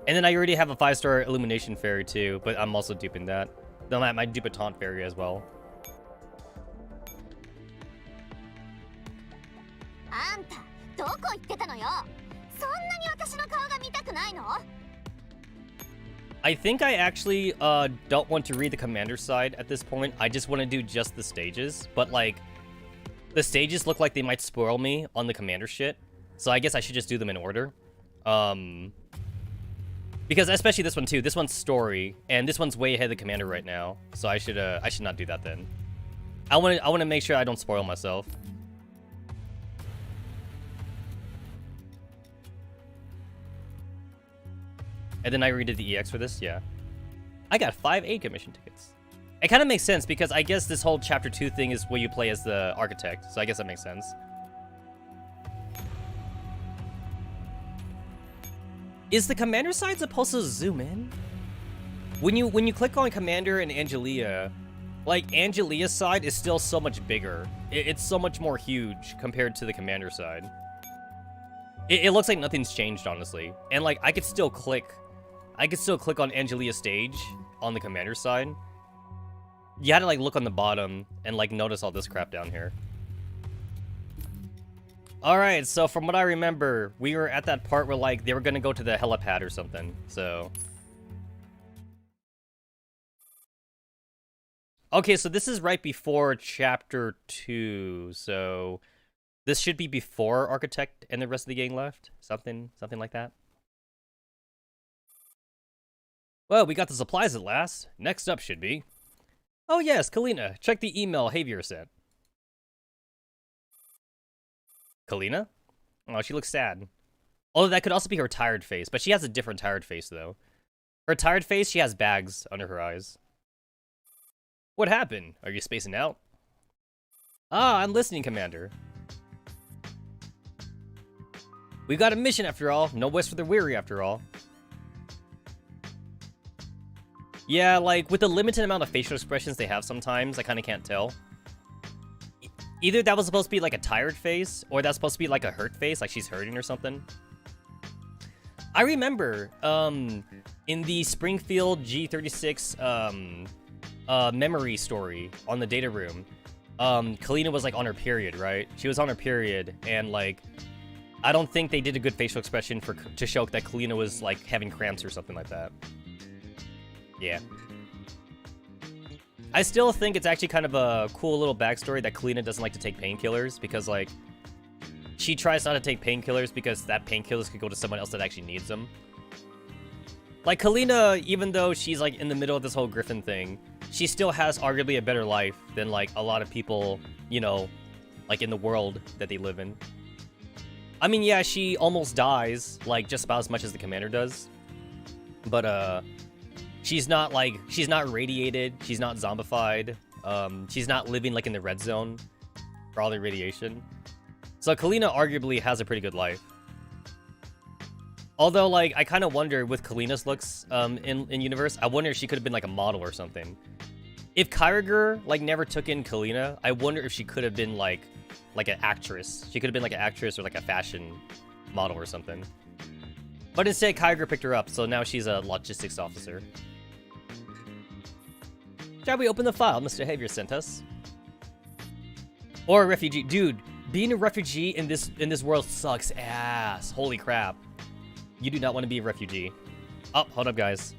And then I already have a 5-star illumination fairy too, but I'm also duping that. Then I might dupe a taunt fairy as well. I think I actually don't want to read the commander side at this point. I just want to do just the stages. But like, the stages look like they might spoil me on the commander shit. So I guess I should just do them in order. Because especially this one too. This one's story, and this one's way ahead of the commander right now. So I should not do that then. I want to make sure I don't spoil myself. And then I redid the EX for this, yeah. I got 5 aid commission tickets. It kind of makes sense, because I guess this whole Chapter 2 thing is where you play as the architect, so I guess that makes sense. Is the commander side supposed to zoom in? When you click on commander and Angelia, like, Angelia's side is still so much bigger. It's so much more huge compared to the commander side. It looks like nothing's changed, honestly. And, like, I could still click on Angelia's stage on the commander side. You had to, like, look on the bottom and, like, notice all this crap down here. Alright, so from what I remember, we were at that part where, like, they were gonna go to the helipad or something, so... Okay, so this is right before Chapter 2, so... This should be before Architect and the rest of the gang left? Something like that? Well, we got the supplies at last. Next up should be... Oh yes, Kalina, check the email Javier sent. Kalina? Oh, she looks sad. Although that could also be her tired face, but she has a different tired face, though. Her tired face, she has bags under her eyes. What happened? Are you spacing out? Ah, I'm listening, Commander. We got a mission after all. No rest for the weary after all. Yeah, like, with the limited amount of facial expressions they have sometimes, I kind of can't tell. Either that was supposed to be like a tired face, or that's supposed to be like a hurt face, like she's hurting or something. I remember, in the Springfield G36, memory story on the data room, Kalina was like on her period, right? She was on her period, and like, I don't think they did a good facial expression to show that Kalina was like having cramps or something like that. Yeah. I still think it's actually kind of a cool little backstory that Kalina doesn't like to take painkillers because, like, she tries not to take painkillers because that painkillers could go to someone else that actually needs them. Like, Kalina, even though she's, like, in the middle of this whole Griffin thing, she still has arguably a better life than, like, a lot of people, you know, like, in the world that they live in. I mean, yeah, she almost dies, like, just about as much as the commander does. But, she's not, like, she's not radiated, she's not zombified, she's not living, like, in the red zone for all the radiation. So Kalina arguably has a pretty good life. Although, like, I kind of wonder, with Kalina's looks, in Universe, I wonder if she could have been, like, a model or something. If Kyriger, like, never took in Kalina, I wonder if she could have been, like an actress. She could have been, like, an actress or, like, a fashion model or something. But instead, Kyriger picked her up, so now she's a logistics officer. Shall we open the file Mr. Havier sent us? Or a refugee. Dude, being a refugee in this world sucks ass. Holy crap. You do not want to be a refugee. Oh, hold up, guys.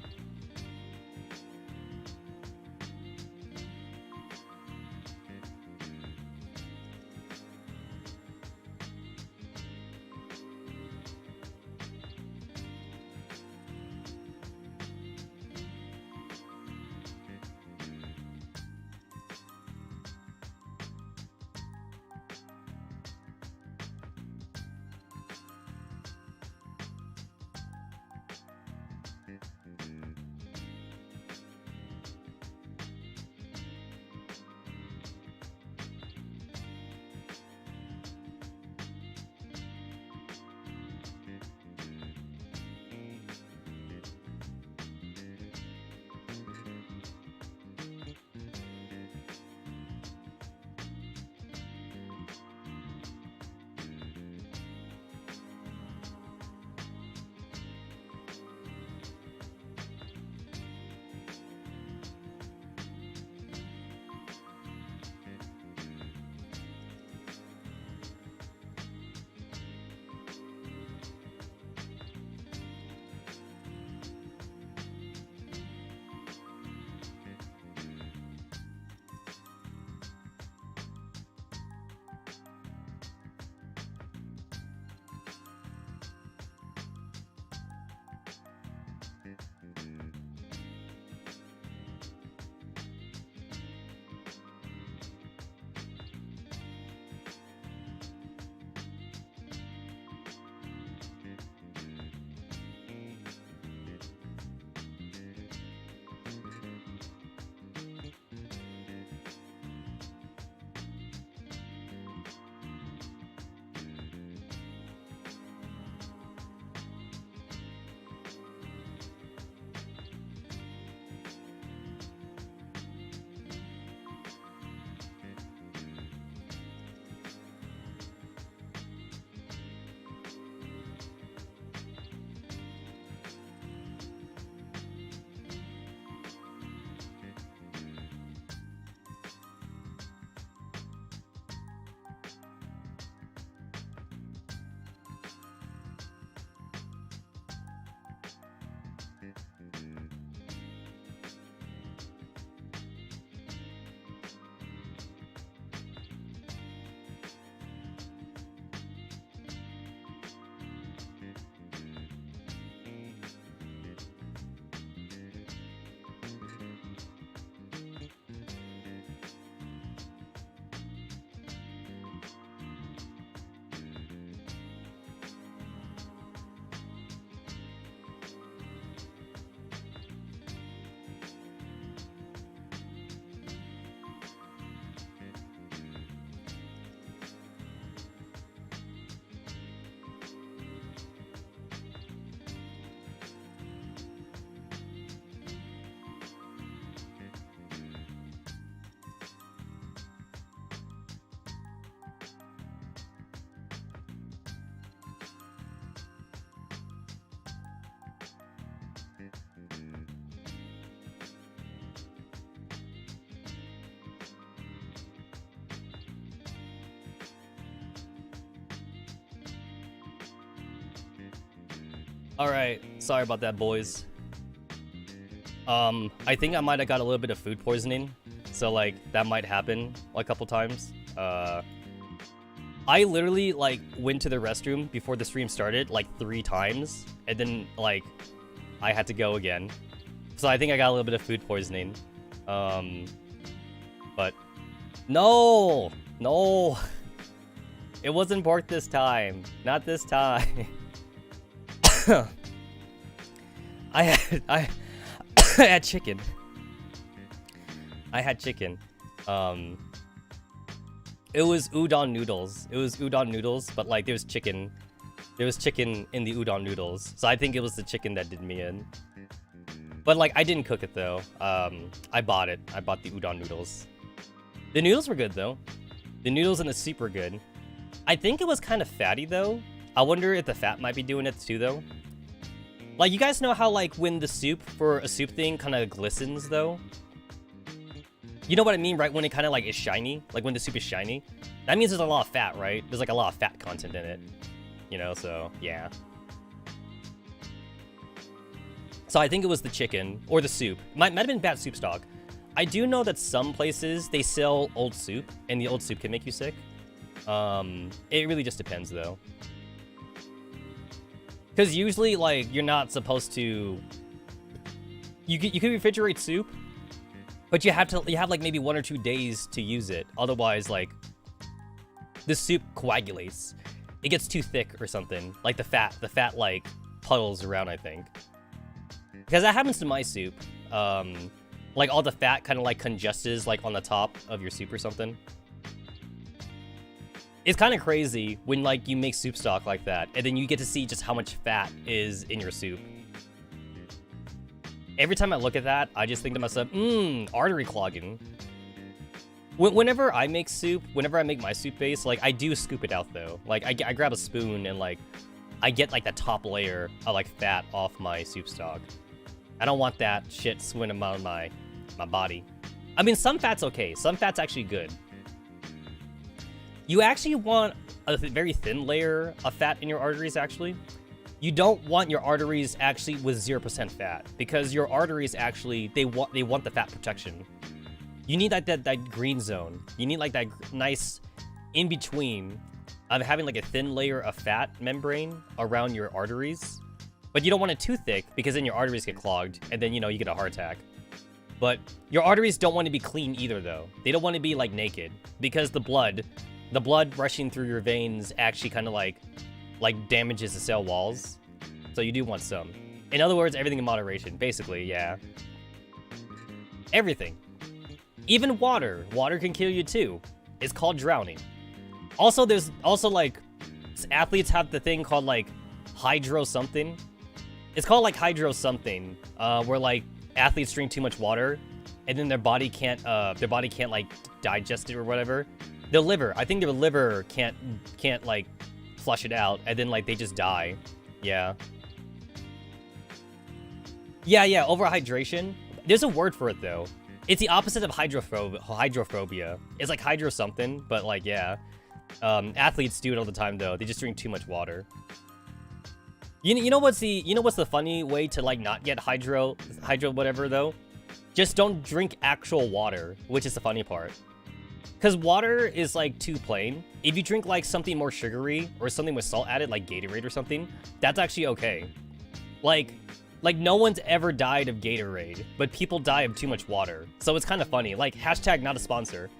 Alright, sorry about that, boys. I think I might have got a little bit of food poisoning. So, like, that might happen a couple times. I literally, like, went to the restroom before the stream started, like, 3 times. And then, like, I had to go again. So I think I got a little bit of food poisoning. But... No! No! It wasn't pork this time. Not this time. I had chicken. I had chicken. It was udon noodles. It was udon noodles, but like there was chicken. There was chicken in the udon noodles. So I think it was the chicken that did me in. But like I didn't cook it though. I bought it. I bought the udon noodles. The noodles were good though. The noodles and the soup were good. I think it was kind of fatty though. I wonder if the fat might be doing it too though. Like you guys know how like when the soup for a soup thing kind of glistens though? You know what I mean, right? When it kind of like is shiny, like when the soup is shiny, that means there's a lot of fat, right? There's like a lot of fat content in it, you know, so yeah. So I think it was the chicken or the soup. Might have been bad soup stock. I do know that some places they sell old soup and the old soup can make you sick. It really just depends though. Because usually like you're not supposed to, you can refrigerate soup, but you have like maybe 1 or 2 days to use it. Otherwise like the soup coagulates. It gets too thick or something. Like the fat like puddles around, I think. Because that happens to my soup. Like all the fat kind of like congests like on the top of your soup or something. It's kind of crazy when like you make soup stock like that and then you get to see just how much fat is in your soup. Every time I look at that, I just think to myself, artery clogging. Whenever I make soup, whenever I make my soup base, like I do scoop it out though. Like I grab a spoon and like I get like the top layer of like fat off my soup stock. I don't want that shit swimming around my body. I mean, some fat's okay. Some fat's actually good. You actually want a very thin layer of fat in your arteries, actually. You don't want your arteries actually with 0% fat, because your arteries actually, they want the fat protection. You need like that green zone. You need like that nice in-between of having like a thin layer of fat membrane around your arteries. But you don't want it too thick, because then your arteries get clogged, and then, you know, you get a heart attack. But your arteries don't want to be clean either, though. They don't want to be, like, naked, because the blood rushing through your veins actually kind of, like damages the cell walls. So you do want some. In other words, everything in moderation, basically, yeah. Everything. Even water. Water can kill you, too. It's called drowning. Also, there's also, like, athletes have the thing called, like, hydro something. It's called like hydro something, where like athletes drink too much water, and then their body can't like digest it or whatever. Their liver, I think their liver can't like flush it out, and then like they just die. Yeah. Yeah, overhydration. There's a word for it though. It's the opposite of hydrophobia. It's like hydro something, but like yeah. Athletes do it all the time though. They just drink too much water. You know what's the funny way to like not get hydro whatever though? Just don't drink actual water, which is the funny part. Cause water is like too plain. If you drink like something more sugary or something with salt added, like Gatorade or something, that's actually okay. Like no one's ever died of Gatorade, but people die of too much water. So it's kind of funny. Like hashtag not a sponsor.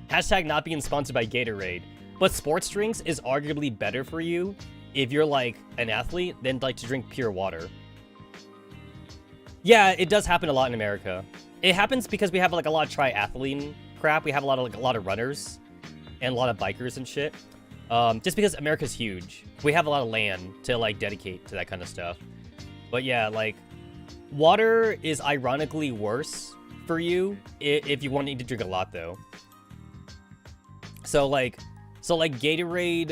Hashtag not being sponsored by Gatorade. But sports drinks is arguably better for you if you're like an athlete than like to drink pure water. Yeah, it does happen a lot in America. It happens because we have like a lot of triathlete crap. We have a lot of runners and a lot of bikers and shit. Just because America's huge, we have a lot of land to like dedicate to that kind of stuff. But yeah, like water is ironically worse for you if you want to drink a lot though. So like Gatorade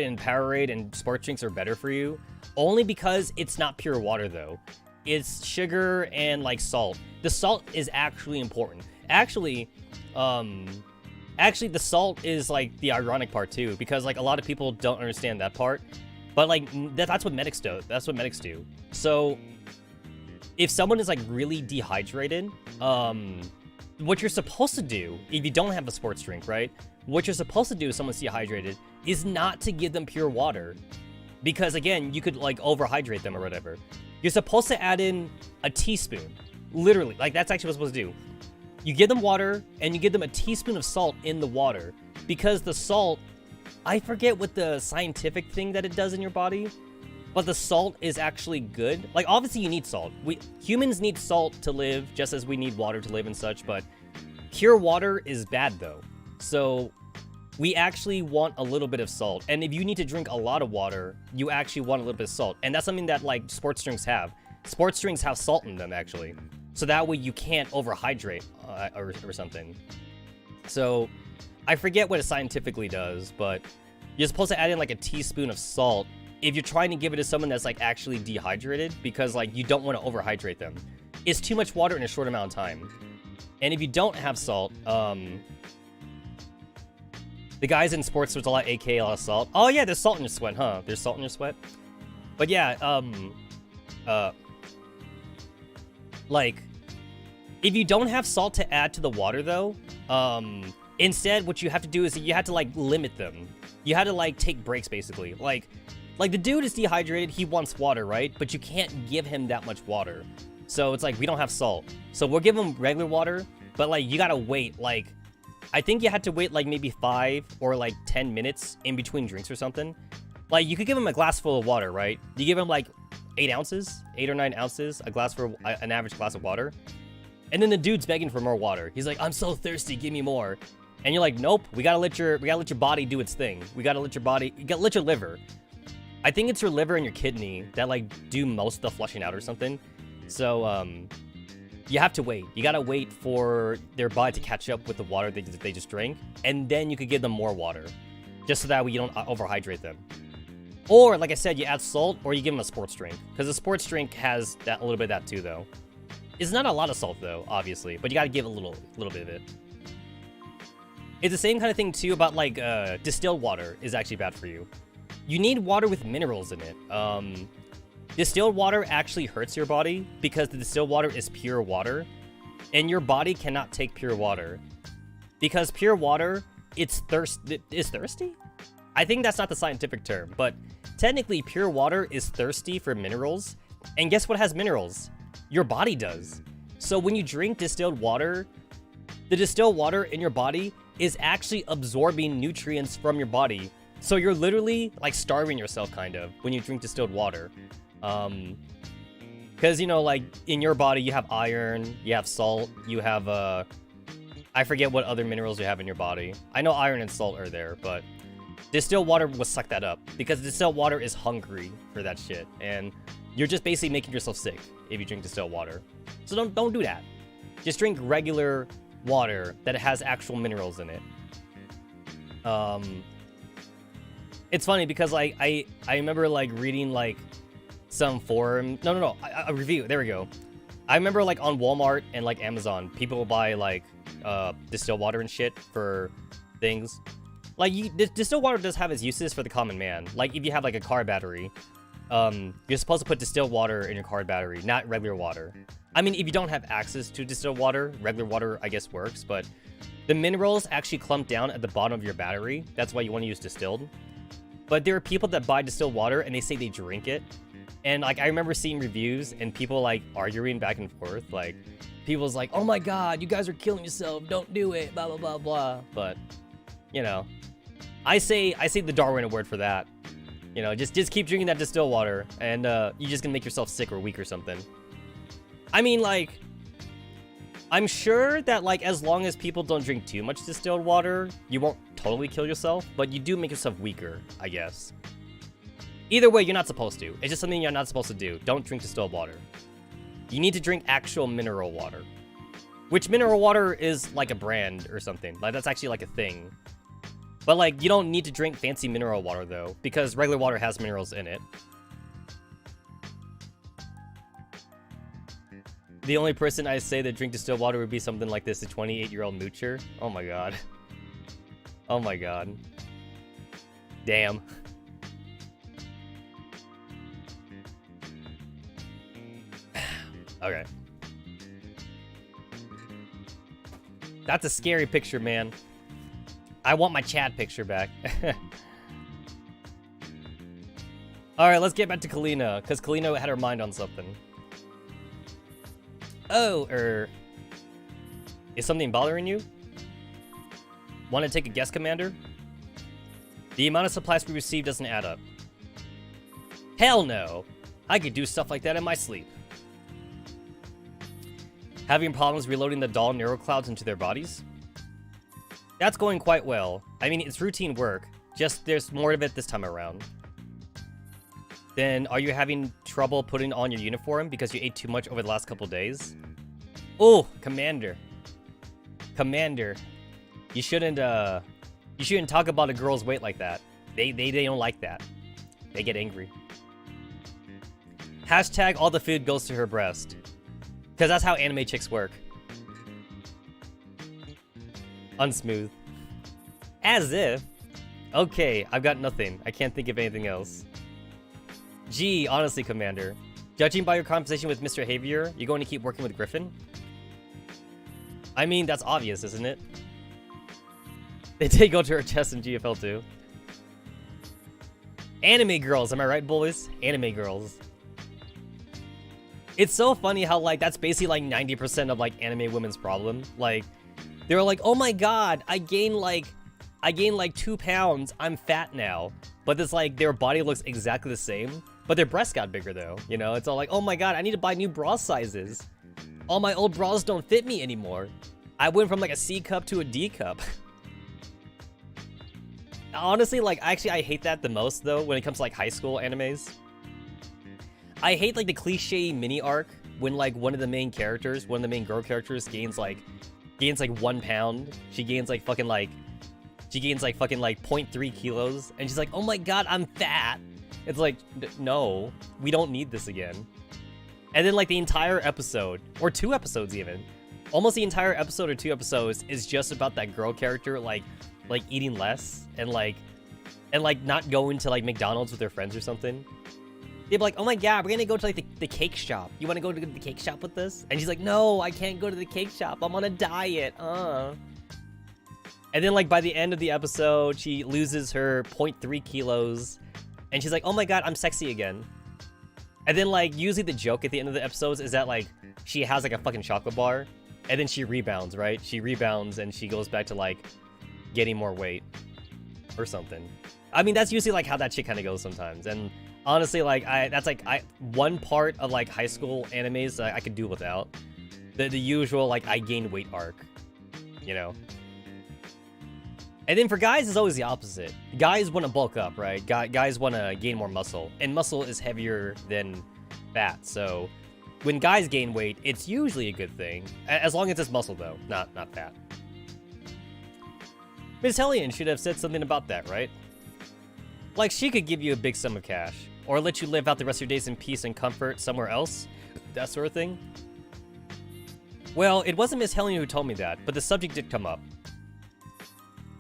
and Powerade and sports drinks are better for you, only because it's not pure water though. It's sugar and like salt. The salt is actually important. Actually, the salt is like the ironic part too, because like a lot of people don't understand that part. But like that's what medics do. That's what medics do. So if someone is like really dehydrated, what you're supposed to do if you don't have a sports drink, right? What you're supposed to do if someone's dehydrated is not to give them pure water, because again, you could like overhydrate them or whatever. You're supposed to add in a teaspoon, literally. Like that's actually what you're supposed to do. You give them water and you give them a teaspoon of salt in the water, because the salt, I forget what the scientific thing that it does in your body, but the salt is actually good. Like obviously you need salt. Humans need salt to live, just as we need water to live and such, but pure water is bad though. So we actually want a little bit of salt. And if you need to drink a lot of water, you actually want a little bit of salt. And that's something that like sports drinks have. Sports drinks have salt in them actually. So that way you can't overhydrate or something. So I forget what it scientifically does, but you're supposed to add in like a teaspoon of salt if you're trying to give it to someone that's like actually dehydrated, because like you don't want to overhydrate them. It's too much water in a short amount of time. And if you don't have salt, the guys in sports, there's a lot of AK, a lot of salt. Oh yeah, there's salt in your sweat, huh? There's salt in your sweat. But yeah, like, if you don't have salt to add to the water though, instead what you have to do is you have to like limit them. You had to like take breaks basically. Like the dude is dehydrated, he wants water, right? But you can't give him that much water. So it's like, we don't have salt. So we'll give him regular water, but like you gotta wait, like, I think you had to wait like maybe 5 or like 10 minutes in between drinks or something. Like you could give him a glass full of water, right? You give him like 8 ounces, 8 or 9 ounces, a glass for an average glass of water. And then the dude's begging for more water. He's like, I'm so thirsty, give me more. And you're like, nope, we gotta let your body do its thing. We gotta let your body, let your liver. I think it's your liver and your kidney that like do most of the flushing out or something. So you have to wait. You gotta wait for their body to catch up with the water they just drank, and then you could give them more water, just so that way you don't overhydrate them. Or like I said, you add salt, or you give them a sports drink, because a sports drink has that a little bit of that too, though. It's not a lot of salt though, obviously, but you gotta give a little bit of it. It's the same kind of thing too about like distilled water is actually bad for you. You need water with minerals in it. Distilled water actually hurts your body because the distilled water is pure water, and your body cannot take pure water. Because pure water, is thirsty? I think that's not the scientific term, but technically pure water is thirsty for minerals, and guess what has minerals? Your body does. So when you drink distilled water, the distilled water in your body is actually absorbing nutrients from your body. So you're literally like starving yourself kind of when you drink distilled water. Because, you know, like in your body, you have iron, you have salt, you have, I forget what other minerals you have in your body. I know iron and salt are there, but distilled water will suck that up because distilled water is hungry for that shit. And you're just basically making yourself sick if you drink distilled water. So don't do that. Just drink regular water that has actual minerals in it. It's funny because like I remember like reading like some forum, a review, there we go. I remember like on Walmart and like Amazon, people will buy like distilled water and shit for things. Like distilled water does have its uses for the common man. Like if you have like a car battery, you're supposed to put distilled water in your car battery, not regular water. I mean, if you don't have access to distilled water, regular water I guess works, but the minerals actually clump down at the bottom of your battery. That's why you want to use distilled. But there are people that buy distilled water and they say they drink it. And like I remember seeing reviews and people like arguing back and forth. Like people's like, "Oh my god, you guys are killing yourself. Don't do it." Blah blah blah blah. But you know, I say the Darwin award for that. You know, just keep drinking that distilled water, and you're just gonna make yourself sick or weak or something. I mean, like, I'm sure that like as long as people don't drink too much distilled water, you won't totally kill yourself, but you do make yourself weaker, I guess. Either way, you're not supposed to. It's just something you're not supposed to do. Don't drink distilled water. You need to drink actual mineral water. Which mineral water is like a brand or something. Like that's actually like a thing. But like you don't need to drink fancy mineral water though, because regular water has minerals in it. The only person I say that drink distilled water would be something like this, a 28-year-old moocher. Oh my god. Oh my god. Damn. Okay. That's a scary picture, man. I want my Chad picture back. Alright, let's get back to Kalina, because Kalina had her mind on something. Oh, is something bothering you? Want to take a guess, Commander? The amount of supplies we received doesn't add up. Hell no! I could do stuff like that in my sleep. Having problems reloading the doll neuroclouds into their bodies? That's going quite well. I mean, it's routine work, just there's more of it this time around. Then, are you having trouble putting on your uniform because you ate too much over the last couple days? Oh, Commander. Commander. You shouldn't talk about a girl's weight like that. They don't like that. They get angry. Hashtag all the food goes to her breast. Because that's how anime chicks work. Unsmooth. As if. Okay, I've got nothing. I can't think of anything else. Gee, honestly, Commander. Judging by your conversation with Mr. Javier, you going to keep working with Griffin? I mean, that's obvious, isn't it? They did go to her chest in GFL too. Anime girls, am I right, boys? Anime girls. It's so funny how, like, that's basically, like, 90% of, like, anime women's problem. Like, they're like, oh my god, I gained, like, 2 pounds. I'm fat now. But it's like, their body looks exactly the same. But their breasts got bigger, though. You know, it's all like, oh my god, I need to buy new bra sizes. All my old bras don't fit me anymore. I went from, like, a C cup to a D cup. Honestly, like, actually, I hate that the most, though, when it comes to, like, high school animes. I hate, like, the cliche mini arc when, like, one of the main girl characters gains, like, 1 pound. She gains, like, fucking, like, 0.3 kilos. And she's like, oh my god, I'm fat. It's like, no, we don't need this again. And then, like, the entire episode, or 2 episodes even, almost the entire episode or 2 episodes is just about that girl character, like eating less and not going to, like, McDonald's with their friends or something. They'd be like, oh my god, we're gonna go to, like, the cake shop. You wanna go to the cake shop with us? And she's like, no, I can't go to the cake shop. I'm on a diet. And then, like, by the end of the episode, she loses her 0.3 kilos. And she's like, oh my god, I'm sexy again. And then, like, usually the joke at the end of the episodes is that, like, she has, like, a fucking chocolate bar. And then she rebounds, right? She rebounds and she goes back to, like, getting more weight. Or something. I mean, that's usually, like, how that shit kind of goes sometimes. And honestly, like, that's, like, one part of, like, high school animes that I could do without. The usual, like, I gain weight arc. You know? And then for guys, it's always the opposite. Guys want to bulk up, right? Guys want to gain more muscle. And muscle is heavier than fat. So when guys gain weight, it's usually a good thing. As long as it's muscle, though. Not fat. Miss Hellion should have said something about that, right? Like, she could give you a big sum of cash. Or let you live out the rest of your days in peace and comfort somewhere else. That sort of thing. Well, it wasn't Miss Hellion who told me that, but the subject did come up.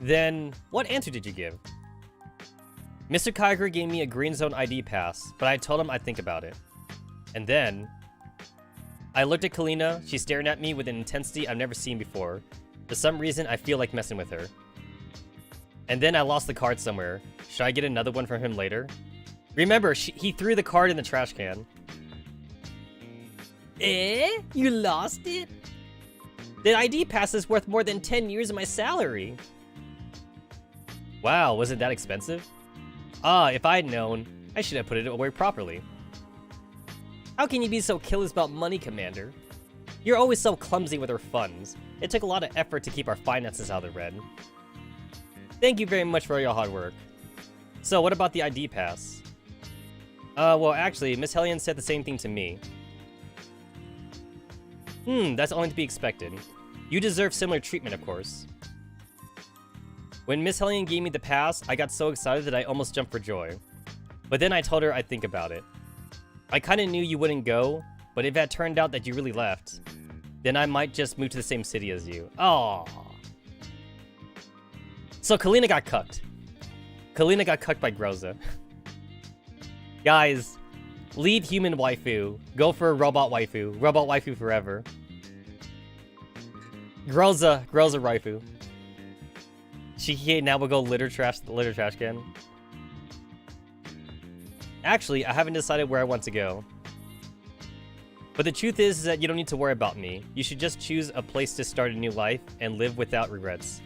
Then, what answer did you give? Mr. Kiger gave me a green zone ID pass, but I told him I'd think about it. And then, I looked at Kalina. She's staring at me with an intensity I've never seen before. For some reason, I feel like messing with her. And then I lost the card somewhere. Should I get another one from him later? Remember, he threw the card in the trash can. You lost it? The ID pass is worth more than 10 years of my salary. Wow, was it that expensive? Ah, if I'd known, I should have put it away properly. How can you be so careless about money, Commander? You're always so clumsy with our funds. It took a lot of effort to keep our finances out of the red. Thank you very much for all your hard work. So, what about the ID pass? Well, actually, Miss Hellion said the same thing to me. That's only to be expected. You deserve similar treatment, of course. When Miss Hellion gave me the pass, I got so excited that I almost jumped for joy. But then I told her I'd think about it. I kinda knew you wouldn't go, but if it turned out that you really left, then I might just move to the same city as you. Aww. So Kalina got cucked. Kalina got cucked by Groza. Guys, Leave human waifu. Go for robot waifu. Robot waifu forever. Girls a waifu. Shikige now will go litter trash can. Actually, I haven't decided where I want to go. But the truth is that you don't need to worry about me. You should just choose a place to start a new life and live without regrets.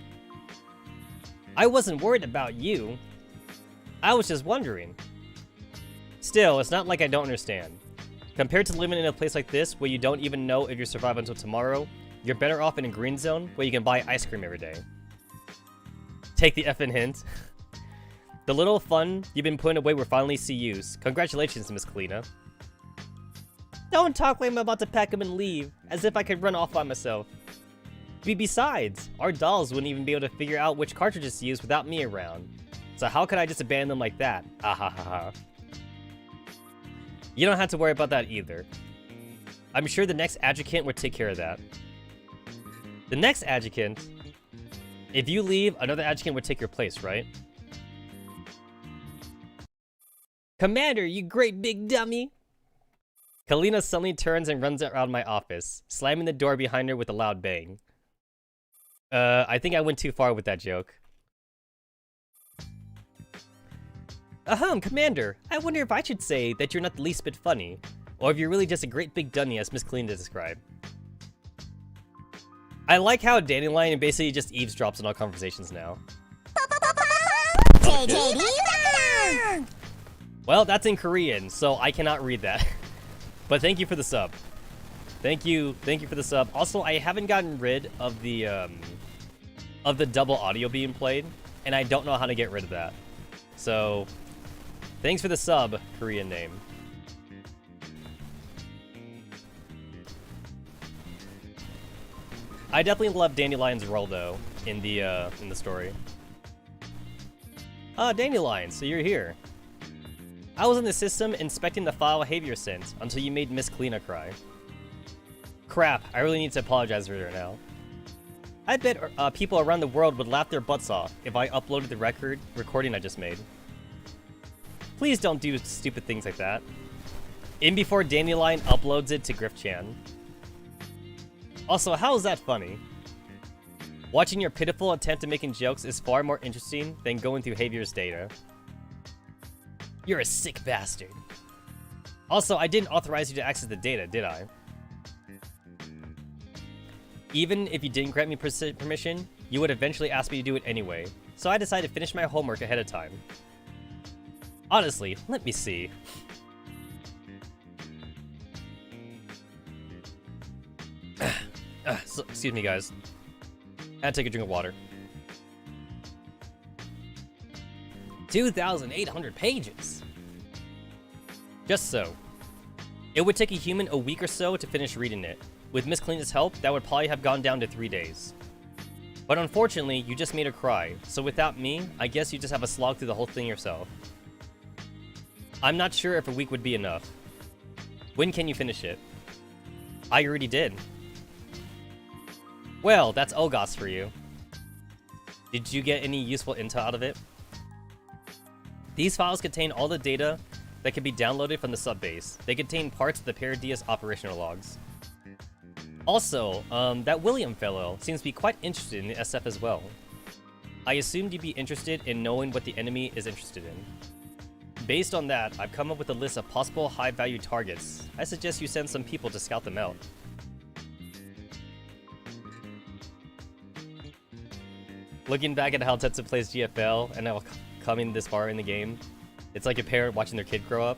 I wasn't worried about you. I was just wondering. Still, it's not like I don't understand. Compared to living in a place like this, where you don't even know if you'll survive until tomorrow, you're better off in a green zone, where you can buy ice cream every day. Take the effing hint. The little fun you've been putting away will finally see use. Congratulations, Miss Kalina. Don't talk like I'm about to pack them and leave, as if I could run off by myself. Besides, our dolls wouldn't even be able to figure out which cartridges to use without me around. So how could I just abandon them like that? Ah ha ha ha. You don't have to worry about that either. I'm sure the next adjuvant would take care of that. The next adjuvant? If you leave, another adjuvant would take your place, right? Commander, you great big dummy! Kalina suddenly turns and runs around my office, slamming the door behind her with a loud bang. I think I went too far with that joke. Ahem, Commander, I wonder if I should say that you're not the least bit funny, or if you're really just a great big dummy as Miss Kalina described. I like how Dandelion basically just eavesdrops on all conversations now. Well, that's in Korean, so I cannot read that. But thank you for the sub. Thank you for the sub. Also, I haven't gotten rid of the double audio being played, and I don't know how to get rid of that. So, thanks for the sub, Korean name. I definitely love Dandelion's role though in the story. Dandelion, so you're here. I was in the system inspecting the file Javier sent until you made Miss Kalina cry. Crap, I really need to apologize to her now. I bet people around the world would laugh their butts off if I uploaded the recording I just made. Please don't do stupid things like that. In before Dandelion uploads it to Griff-chan. Also, how is that funny? Watching your pitiful attempt at making jokes is far more interesting than going through Javier's data. You're a sick bastard. Also, I didn't authorize you to access the data, did I? Even if you didn't grant me permission, you would eventually ask me to do it anyway, so I decided to finish my homework ahead of time. Honestly, let me see. Excuse me, guys. I had to take a drink of water. 2,800 pages! Just so. It would take a human a week or so to finish reading it. With Miss Kalina's help, that would probably have gone down to 3 days. But unfortunately, you just made her cry, so without me, I guess you just have to slog through the whole thing yourself. I'm not sure if a week would be enough. When can you finish it? I already did. Well, that's Olgos for you. Did you get any useful intel out of it? These files contain all the data that can be downloaded from the subbase. They contain parts of the Paradias operational logs. Also, that William fellow seems to be quite interested in the SF as well. I assumed you'd be interested in knowing what the enemy is interested in. Based on that, I've come up with a list of possible high-value targets. I suggest you send some people to scout them out. Looking back at how Tetsu plays GFL and how coming this far in the game, it's like a parent watching their kid grow up.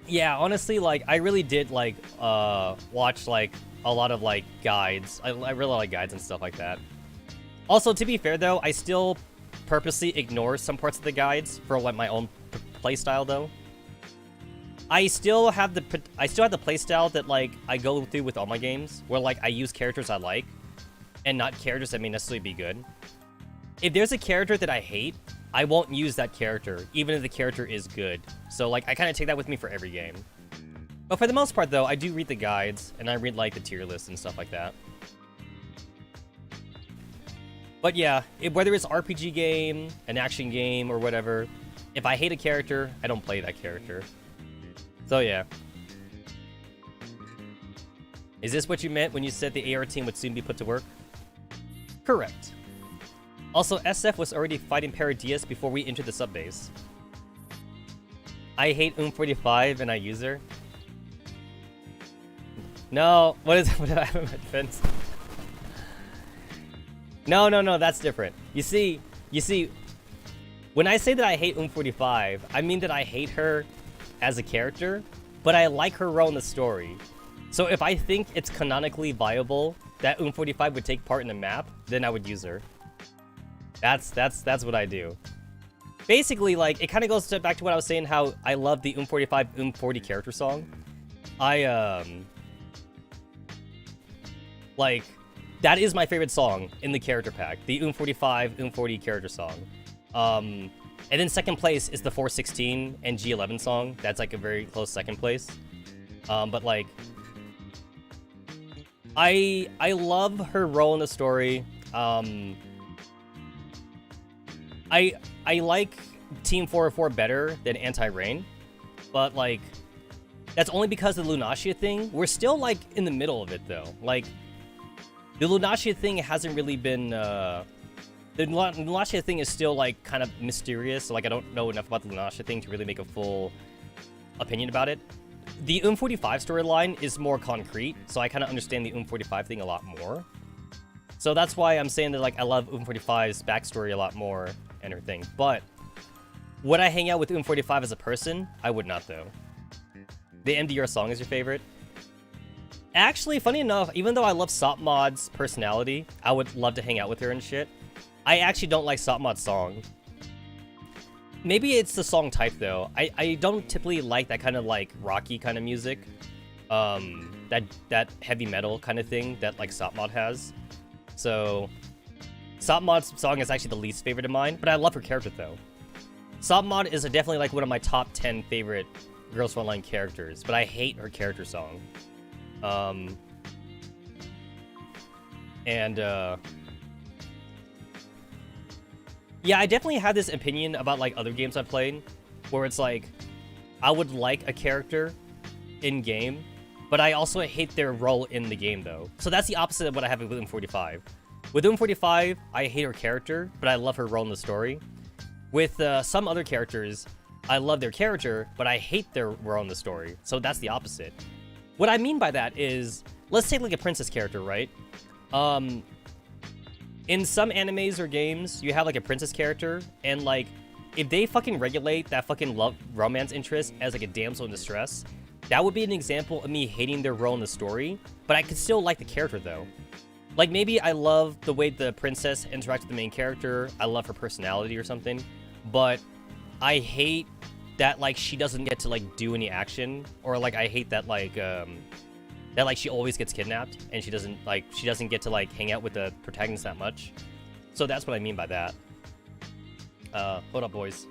Yeah, honestly, like, I really did, like, watch, like, a lot of, like, guides. I really like guides and stuff like that. Also, to be fair, though, I still purposely ignore some parts of the guides for, like, my own playstyle, though. I still have the playstyle that, like, I go through with all my games, where, like, I use characters I like, and not characters that may necessarily be good. If there's a character that I hate, I won't use that character, even if the character is good. So, like, I kind of take that with me for every game. But for the most part, though, I do read the guides, and I read, like, the tier lists and stuff like that. But yeah, whether it's RPG game, an action game, or whatever, If I hate a character, I don't play that character. So yeah. Is this what you meant when you said the AR team would soon be put to work? Correct. Also, SF was already fighting Paradias before we entered the subbase. I hate 45 and I use her. No, what did I have in my defense? No, that's different. You see, when I say that I hate 45, I mean that I hate her as a character, but I like her role in the story. So if I think it's canonically viable that 45 would take part in the map, then I would use her. That's what I do. Basically, like, it kind of goes back to what I was saying, how I love the 45 40 character song. Like, that is my favorite song in the character pack, the 45 40 character song. And then second place is the 416 and G11 song. That's like a very close second place. But like, I love her role in the story. I like Team 404 better than Anti-Rain, but like, that's only because of the Lunatia thing. We're still like in the middle of it though. Like, the Lunatia thing hasn't really been, the Lunatia thing is still like kind of mysterious. So like, I don't know enough about the Lunatia thing to really make a full opinion about it. The 45 storyline is more concrete, so I kind of understand the 45 thing a lot more. So that's why I'm saying that like I love 45's backstory a lot more and everything. But would I hang out with 45 as a person? I would not though. The MDR song is your favorite? Actually, funny enough, even though I love Sopmod's personality, I would love to hang out with her and shit. I actually don't like Sopmod's song. Maybe it's the song type though. I don't typically like that kind of like rocky kind of music. That heavy metal kind of thing that like Sopmod has. So Sopmod's song is actually the least favorite of mine, but I love her character though. Sopmod is definitely like one of my top 10 favorite Girls Frontline characters, but I hate her character song. Yeah, I definitely had this opinion about like other games I've played, where it's like, I would like a character in game, but I also hate their role in the game though. So that's the opposite of what I have with 45. With 45, I hate her character, but I love her role in the story. With some other characters, I love their character, but I hate their role in the story. So that's the opposite. What I mean by that is, let's take like a princess character, right? In some animes or games, you have like a princess character, and like, if they fucking regulate that fucking love romance interest as like a damsel in distress, that would be an example of me hating their role in the story, but I could still like the character though. Like maybe I love the way the princess interacts with the main character, I love her personality or something, but I hate that like she doesn't get to like do any action, or like I hate that like she always gets kidnapped and she doesn't get to like hang out with the protagonist that much. So that's what I mean by that. Hold up, boys.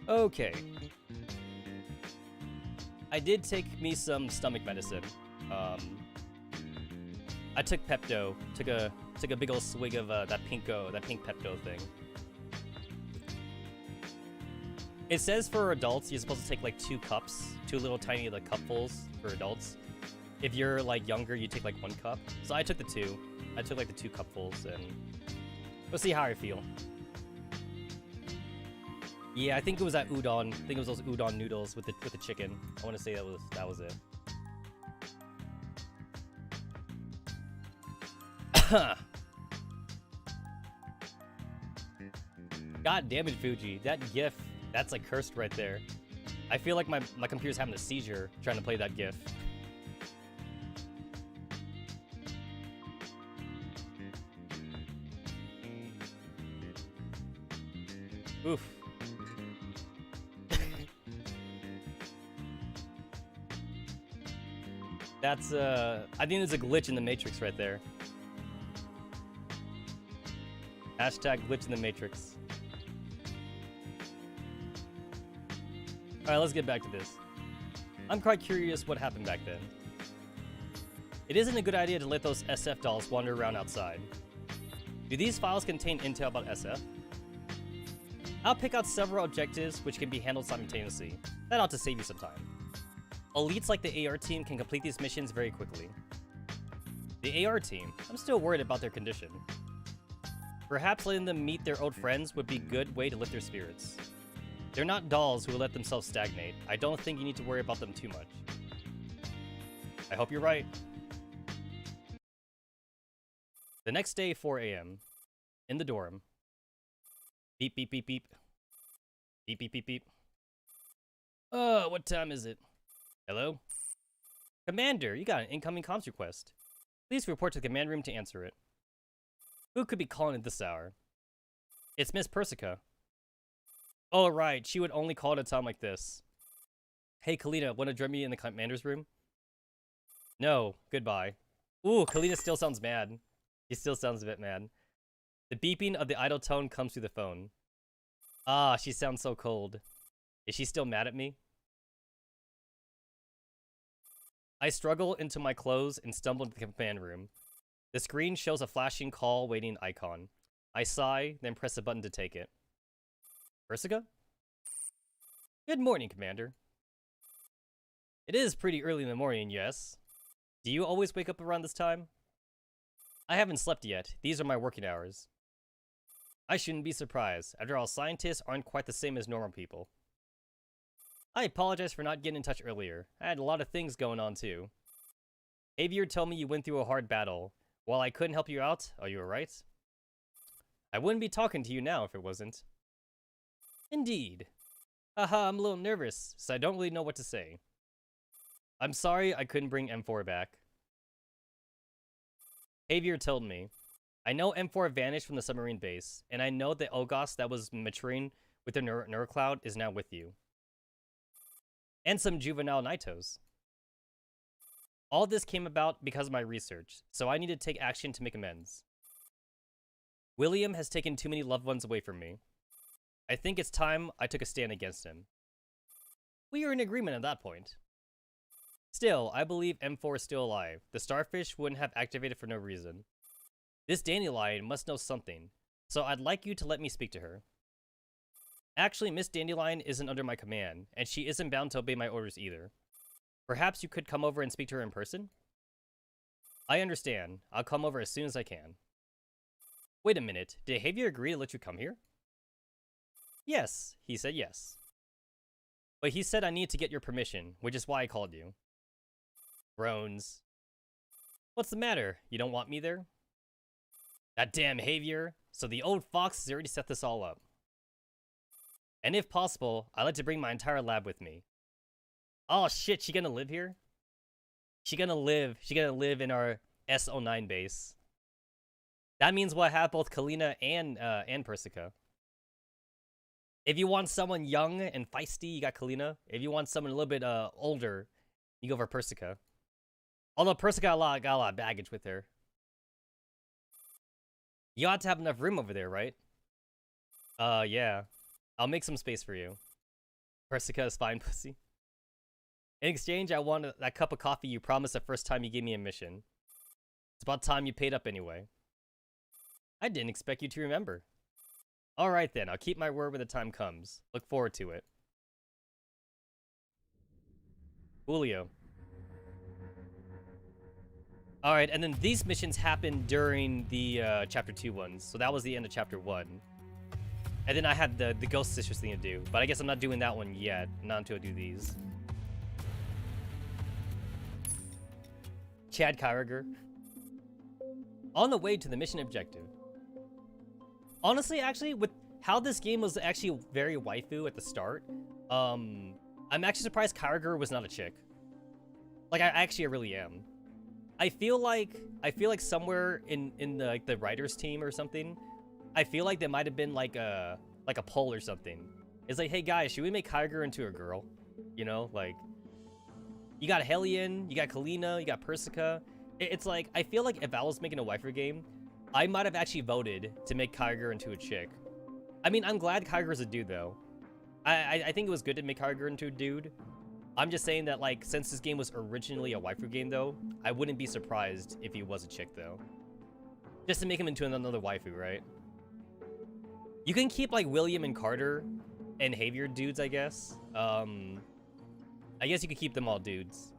Okay. I did take me some stomach medicine. I took Pepto. Took a big old swig of that pink Pepto thing. It says for adults you're supposed to take like 2 cups, 2 little tiny like cupfuls for adults. If you're like younger, you take like 1 cup. So I took the 2. I took like the 2 cupfuls, and we'll see how I feel. Yeah, I think it was that udon. I think it was those udon noodles with the chicken. I want to say that was it. God damn it, Fuji. That GIF, that's like cursed right there. I feel like my computer's having a seizure trying to play that GIF. Oof. That's, I think there's a glitch in the Matrix right there. Hashtag glitch in the Matrix. Alright, let's get back to this. I'm quite curious what happened back then. It isn't a good idea to let those SF dolls wander around outside. Do these files contain intel about SF? I'll pick out several objectives which can be handled simultaneously. That ought to save you some time. Elites like the AR team can complete these missions very quickly. The AR team, I'm still worried about their condition. Perhaps letting them meet their old friends would be a good way to lift their spirits. They're not dolls who will let themselves stagnate. I don't think you need to worry about them too much. I hope you're right. The next day, 4 a.m. In the dorm. Beep, beep, beep, beep. Beep, beep, beep, beep. Oh, what time is it? Hello? Commander, you got an incoming comms request. Please report to the command room to answer it. Who could be calling at this hour? It's Miss Persica. Oh, right. She would only call at a time like this. Hey, Kalina, want to join me in the commander's room? No. Goodbye. Ooh, Kalina still sounds mad. She still sounds a bit mad. The beeping of the idle tone comes through the phone. Ah, she sounds so cold. Is she still mad at me? I struggle into my clothes and stumble into the command room. The screen shows a flashing call waiting icon. I sigh, then press a button to take it. Persica? Good morning, Commander. It is pretty early in the morning, yes. Do you always wake up around this time? I haven't slept yet. These are my working hours. I shouldn't be surprised. After all, scientists aren't quite the same as normal people. I apologize for not getting in touch earlier. I had a lot of things going on, too. Avier told me you went through a hard battle. While I couldn't help you out, are you alright? I wouldn't be talking to you now if it wasn't. Indeed. Haha, I'm a little nervous, so I don't really know what to say. I'm sorry I couldn't bring M4 back. Avier told me. I know M4 vanished from the submarine base, and I know that Ogos that was maturing with the Neurocloud is now with you. And some juvenile Naitos. All this came about because of my research, so I need to take action to make amends. William has taken too many loved ones away from me. I think it's time I took a stand against him. We are in agreement at that point. Still, I believe M4 is still alive. The starfish wouldn't have activated for no reason. This dandelion must know something, so I'd like you to let me speak to her. Actually, Miss Dandelion isn't under my command, and she isn't bound to obey my orders either. Perhaps you could come over and speak to her in person? I understand. I'll come over as soon as I can. Wait a minute. Did Javier agree to let you come here? Yes, he said yes. But he said I need to get your permission, which is why I called you. Groans. What's the matter? You don't want me there? That damn Javier. So the old fox has already set this all up. And if possible, I'd like to bring my entire lab with me. Oh shit, she gonna live here? She gonna live in our S09 base. That means we'll have both Kalina and Persica. If you want someone young and feisty, you got Kalina. If you want someone a little bit older, you go for Persica. Although Persica got a lot of baggage with her. You ought to have enough room over there, right? Yeah. I'll make some space for you. Persica is fine, pussy. In exchange, I want that cup of coffee you promised the first time you gave me a mission. It's about time you paid up anyway. I didn't expect you to remember. Alright then, I'll keep my word when the time comes. Look forward to it. Julio. Alright, and then these missions happened during the Chapter 2 ones. So that was the end of Chapter 1. And then I had the Ghost Sisters thing to do. But I guess I'm not doing that one yet. Not until I do these. Chad Kyriger. On the way to the mission objective. Honestly, actually, with how this game was actually very waifu at the start, I'm actually surprised Kyriger was not a chick. Like, I really am. I feel like somewhere in the the writers team or something, I feel like there might have been like a poll or something. It's like, hey guys, should we make Kyriger into a girl? You know, like, you got Hellion, you got Kalina, you got Persica. It's like, I feel like if I was making a waifu game, I might have actually voted to make Kyriger into a chick. I mean, I'm glad Kyriger's a dude though. I think it was good to make Kyriger into a dude. I'm just saying that, like, since this game was originally a waifu game though, I wouldn't be surprised if he was a chick though. Just to make him into another waifu, right? You can keep like William and Carter and Javier dudes, I guess. I guess you could keep them all dudes.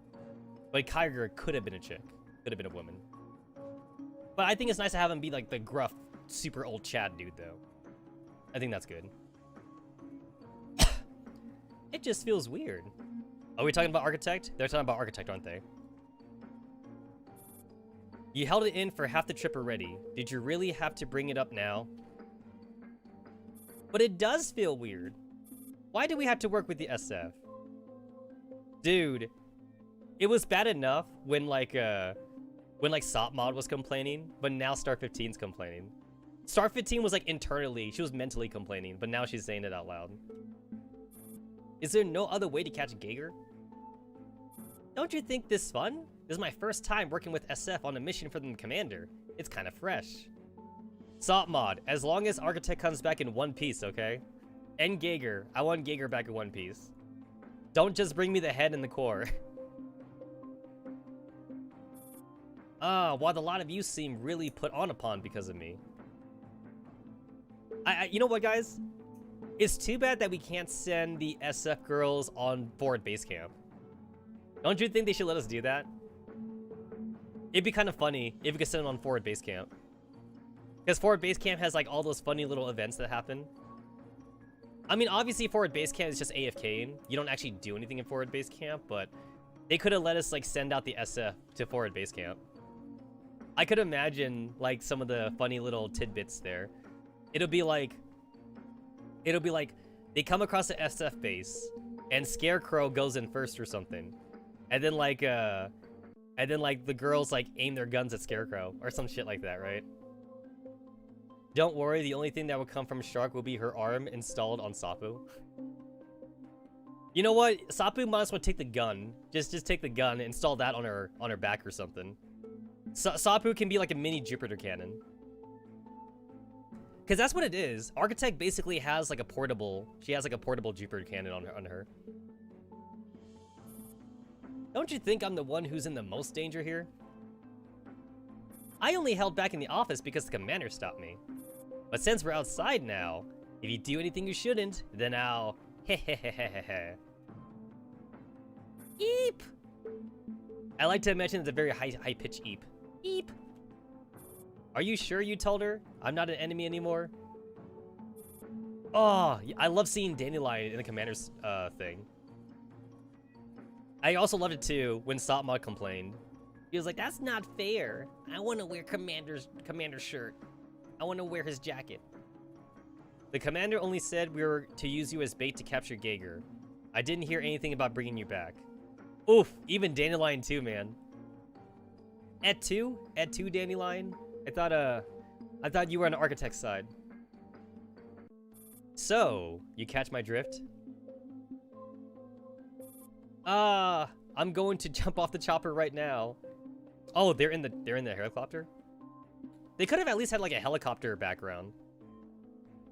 But Kyriger could have been a chick. Could have been a woman. But I think it's nice to have him be like the gruff, super old Chad dude though. I think that's good. It just feels weird. Are we talking about Architect? They're talking about Architect, aren't they? You held it in for half the trip already. Did you really have to bring it up now? But it does feel weird. Why do we have to work with the SF? Dude, it was bad enough when Sopmod was complaining, but now Star 15's complaining. Star 15 was like internally, she was mentally complaining, but now she's saying it out loud. Is there no other way to catch Geiger? Don't you think this fun? This is my first time working with SF on a mission for the commander. It's kind of fresh. Sopmod, as long as Architect comes back in one piece, okay? And Geiger, I want Geiger back in one piece. Don't just bring me the head and the core. While a lot of you seem really put on upon because of me. You know what, guys? It's too bad that we can't send the SF girls on forward base camp. Don't you think they should let us do that? It'd be kind of funny if we could send them on forward base camp. Because forward base camp has like all those funny little events that happen. I mean, obviously forward base camp is just AFKing. You don't actually do anything in forward base camp, but they could have let us like send out the SF to forward base camp. I could imagine like some of the funny little tidbits there. It'll be like they come across the SF base and Scarecrow goes in first or something. And then like the girls like aim their guns at Scarecrow or some shit like that, right? Don't worry, the only thing that will come from Shark will be her arm installed on Sapu. You know what? Sapu might as well take the gun. Just take the gun and install that on her back or something. Sapu can be like a mini Jupiter cannon. Because that's what it is. Architect basically has like a portable... She has like a portable Jupiter cannon on her. Don't you think I'm the one who's in the most danger here? I only held back in the office because the commander stopped me. But since we're outside now, if you do anything you shouldn't, then I'll... Hehehehehe. Eep! I like to mention it's a very high-pitched eep. Eep! Are you sure you told her I'm not an enemy anymore? Oh, I love seeing Dandelion in the commander's thing. I also loved it too when Sopmod complained. He was like, that's not fair. I want to wear commander's shirt. I want to wear his jacket. The commander only said we were to use you as bait to capture Geiger. I didn't hear anything about bringing you back. Oof, even Dandelion too, man. Et tu, Dandelion? I thought you were on the Architect's side. So, you catch my drift? I'm going to jump off the chopper right now. Oh, they're in the helicopter? They could have at least had like a helicopter background.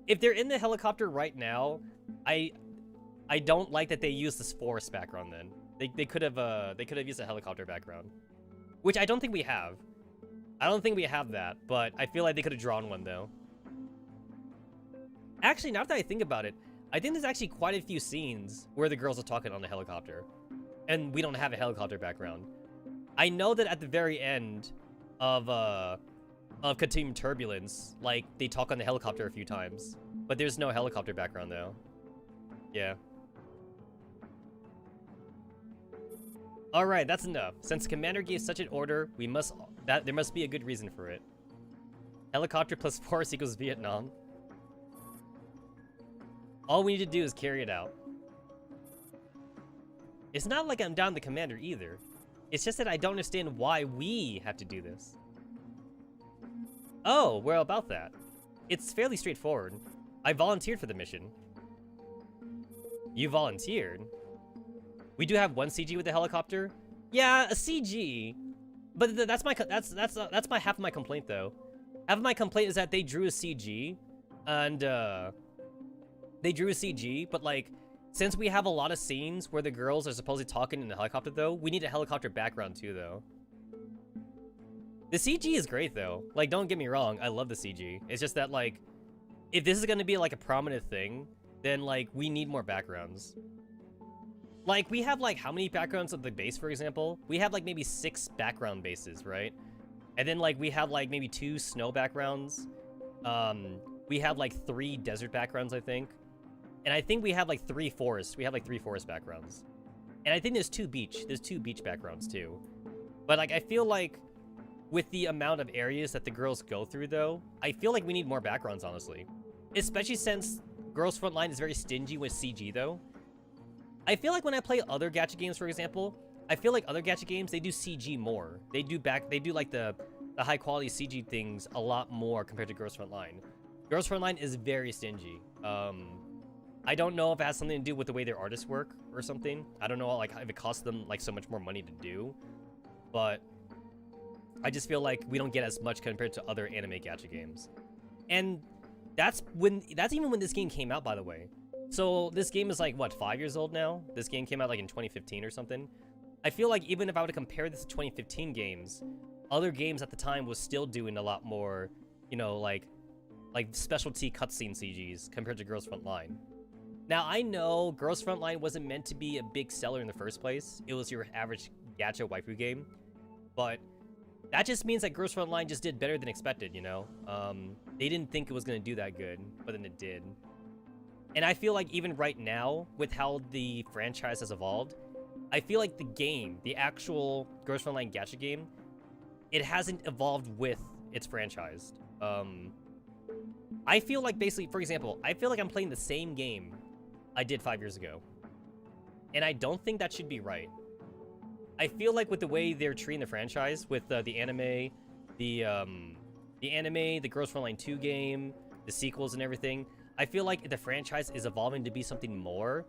if they're in the helicopter right now, I don't like that they use this forest background. Then they could have used a helicopter background, which I don't think we have. I don't think we have that, but I feel like they could have drawn one though. Actually, now that I think about it, I think there's actually quite a few scenes where the girls are talking on the helicopter, and we don't have a helicopter background. I know that at the very end of Continuum Turbulence, like, they talk on the helicopter a few times, but there's no helicopter background though. Yeah. Alright, that's enough. Since Commander gave such an order, there must be a good reason for it. Helicopter plus force equals Vietnam. All we need to do is carry it out. It's not like I'm down the commander either. It's just that I don't understand why we have to do this. Oh, well, about that. It's fairly straightforward. I volunteered for the mission. You volunteered? We do have one CG with the helicopter? Yeah, a CG. But that's my half of my complaint though. Half of my complaint is that they drew a CG, and but like, since we have a lot of scenes where the girls are supposedly talking in the helicopter though, we need a helicopter background too though. The CG is great though. Like, don't get me wrong, I love the CG. It's just that, like, if this is gonna be like a prominent thing, then like, we need more backgrounds. Like, we have like, how many backgrounds of the base, for example? We have like maybe 6 background bases, right? And then like, we have like maybe 2 snow backgrounds. We have like 3 desert backgrounds, I think. And I think we have like 3 forests. We have like 3 forest backgrounds. And I think there's 2 beach. There's 2 beach backgrounds too. But like, I feel like with the amount of areas that the girls go through though, I feel like we need more backgrounds, honestly. Especially since Girls Frontline is very stingy with CG though. I feel like when I play other gacha games, for example, I feel like other gacha games, they do CG more. They do like the high quality CG things a lot more compared to Girls Frontline. Girls Frontline is very stingy. I don't know if it has something to do with the way their artists work or something. I don't know, like, if it costs them like so much more money to do, but I just feel like we don't get as much compared to other anime gacha games. And that's even when this game came out, by the way. So this game is like, what, 5 years old now? This game came out like in 2015 or something. I feel like even if I were to compare this to 2015 games, other games at the time was still doing a lot more, you know, like specialty cutscene CGs compared to Girls Frontline. Now, I know Girls Frontline wasn't meant to be a big seller in the first place. It was your average gacha waifu game. But that just means that Girls Frontline just did better than expected, you know? They didn't think it was going to do that good, but then it did. And I feel like even right now, with how the franchise has evolved, I feel like the game, the actual Girls Frontline gacha game, it hasn't evolved with its franchise. I feel like basically, for example, I feel like I'm playing the same game I did 5 years ago. And I don't think that should be right. I feel like with the way they're treating the franchise, with the anime, the Girls Frontline 2 game, the sequels and everything, I feel like the franchise is evolving to be something more.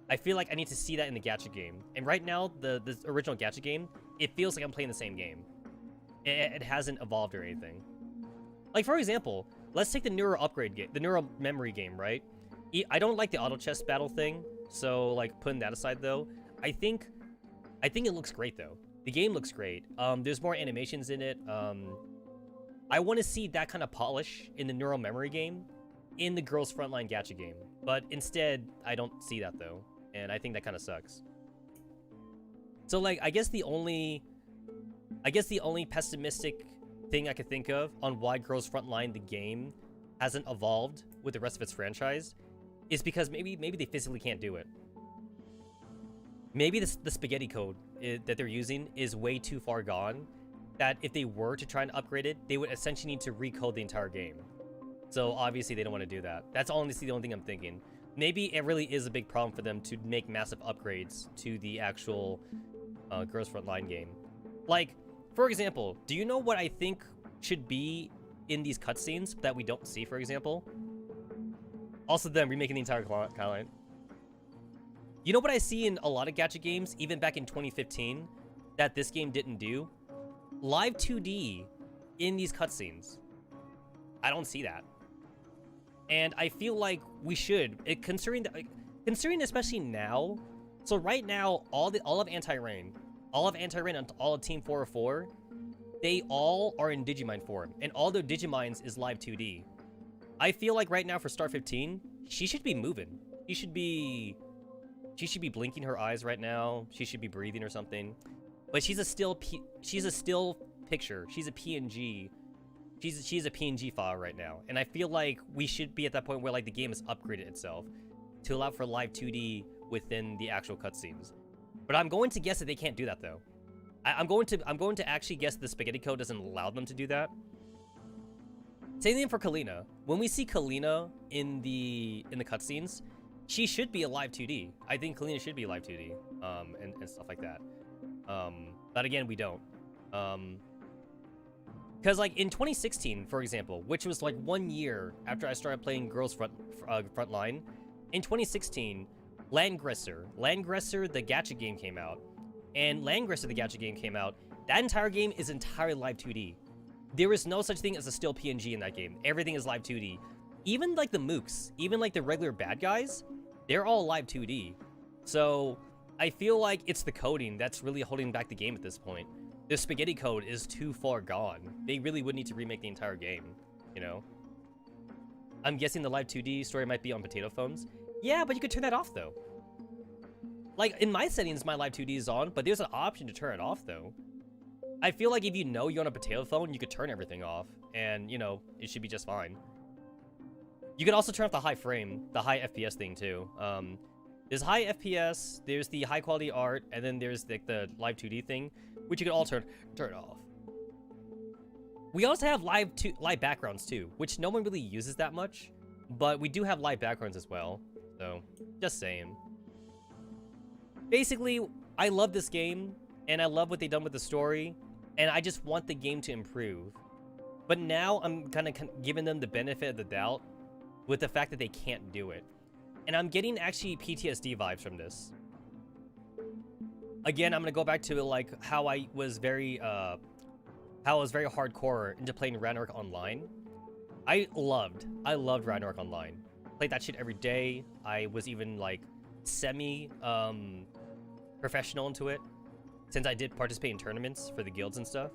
I feel like I need to see that in the gacha game. And right now, the original gacha game, it feels like I'm playing the same game. It hasn't evolved or anything. Like, for example, let's take the neural upgrade game, the neural memory game, right? I don't like the auto chess battle thing, so like, putting that aside though, I think it looks great though. The game looks great. There's more animations in it. I want to see that kind of polish in the neural memory game, in the Girls Frontline gacha game. But instead, I don't see that though, and I think that kind of sucks. So like, I guess the only pessimistic thing I could think of on why Girls Frontline the game hasn't evolved with the rest of its franchise is because maybe they physically can't do it. Maybe the spaghetti code that they're using is way too far gone, that if they were to try and upgrade it, they would essentially need to recode the entire game. So obviously they don't want to do that. That's honestly the only thing I'm thinking. Maybe it really is a big problem for them to make massive upgrades to the actual Girls Frontline game. Like, for example, do you know what I think should be in these cutscenes that we don't see, for example? Also them remaking the entire client. You know what I see in a lot of gacha games, even back in 2015, that this game didn't do? Live 2D in these cutscenes. I don't see that. And I feel like we should, considering especially now. So right now, all of Anti-Rain, and all of Team 404, they all are in Digimon form, and all their Digimons is live 2D. I feel like right now for Star 15, she should be moving. She should be blinking her eyes right now. She should be breathing or something. But she's a still picture. She's a PNG. She's a PNG file right now. And I feel like we should be at that point where like the game has upgraded itself to allow for live 2D within the actual cutscenes. But I'm going to guess that they can't do that though. I'm going to actually guess the spaghetti code doesn't allow them to do that. Same thing for Kalina. When we see Kalina in the cutscenes, she should be a live 2D. I think Kalina should be live 2D, and stuff like that. But again, we don't. Because like in 2016, for example, which was like 1 year after I started playing Girls Frontline, in 2016, Landgresser, the gacha game came out. And Landgresser, the gacha game came out. That entire game is entirely live 2D. There is no such thing as a still PNG in that game. Everything is live 2D. Even like the mooks, even like the regular bad guys, they're all live 2D. So I feel like it's the coding that's really holding back the game at this point. The spaghetti code is too far gone. They really would need to remake the entire game, you know? I'm guessing the live 2D story might be on potato phones. Yeah, but you could turn that off though. Like in my settings, my live 2D is on, but there's an option to turn it off though. I feel like if you know you're on a potato phone, you could turn everything off and, you know, it should be just fine. You could also turn off the high frame, the high FPS thing too. There's high FPS, there's the high quality art, and then there's the live 2D thing, which you could all turn off. We also have live backgrounds too, which no one really uses that much, but we do have live backgrounds as well. So, just saying. Basically, I love this game, and I love what they've done with the story, and I just want the game to improve. But now I'm kind of giving them the benefit of the doubt with the fact that they can't do it. And I'm getting actually PTSD vibes from this. Again, I'm gonna go back to like how I was very hardcore into playing Ragnarok Online. I loved Ragnarok Online. Played that shit every day. I was even like semi professional into it, since I did participate in tournaments for the guilds and stuff.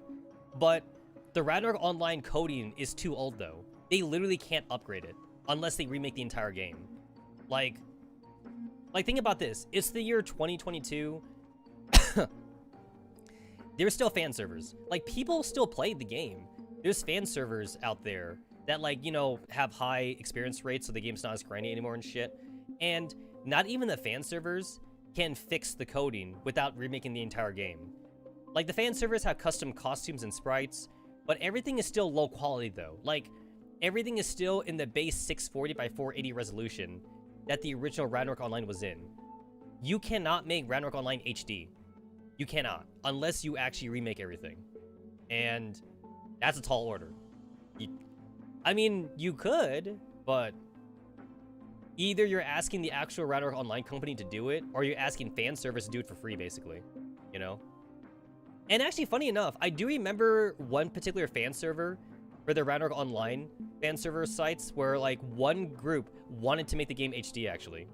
But the Ragnarok Online coding is too old though. They literally can't upgrade it unless they remake the entire game. Like think about this. It's the year 2022. There's still fan servers. Like, people still play the game. There's fan servers out there that, like, you know, have high experience rates so the game's not as grindy anymore and shit. And not even the fan servers can fix the coding without remaking the entire game. Like, the fan servers have custom costumes and sprites, but everything is still low quality though. Like, everything is still in the base 640 by 480 resolution that the original Ragnarok Online was in. You cannot make Ragnarok Online HD. You cannot, unless you actually remake everything. And that's a tall order. I mean, you could, but either you're asking the actual Ragnarok Online company to do it, or you're asking fan service to do it for free, basically, you know? And actually, funny enough, I do remember one particular fan server for the Ragnarok Online fan server sites where, like, one group wanted to make the game HD, actually.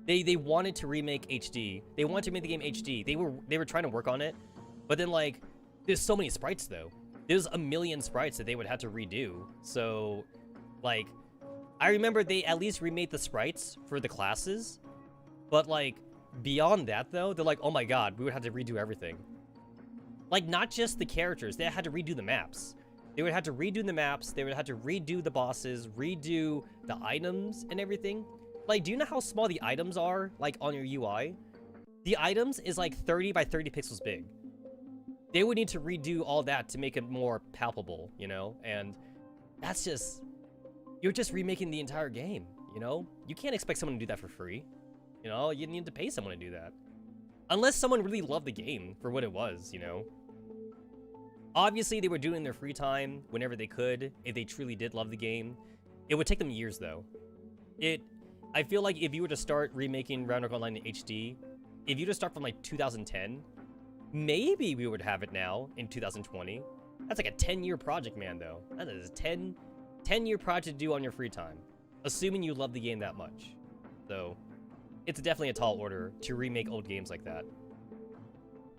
They wanted to remake HD. They wanted to make the game HD. They were trying to work on it, but then, like, there's so many sprites, though. There's a million sprites that they would have to redo. So, like, I remember they at least remade the sprites for the classes, but, like, beyond that, though, they're like, oh my god, we would have to redo everything. Like, not just the characters, they had to redo the maps. They would have to redo the maps, they would have to redo the bosses, redo the items and everything. Like, do you know how small the items are, like, on your UI? The items is, like, 30 by 30 pixels big. They would need to redo all that to make it more palpable, you know? And that's just... You're just remaking the entire game, you know? You can't expect someone to do that for free. You know, you need to pay someone to do that. Unless someone really loved the game for what it was, you know? Obviously, they were doing it in their free time, whenever they could, if they truly did love the game. It would take them years, though. I feel like if you were to start remaking Ragnarok Online in HD, if you were to start from, like, 2010, maybe we would have it now in 2020. That's like a 10-year project, man, though. That is 10 10-year project to do on your free time, assuming you love the game that much. So it's definitely a tall order to remake old games like that.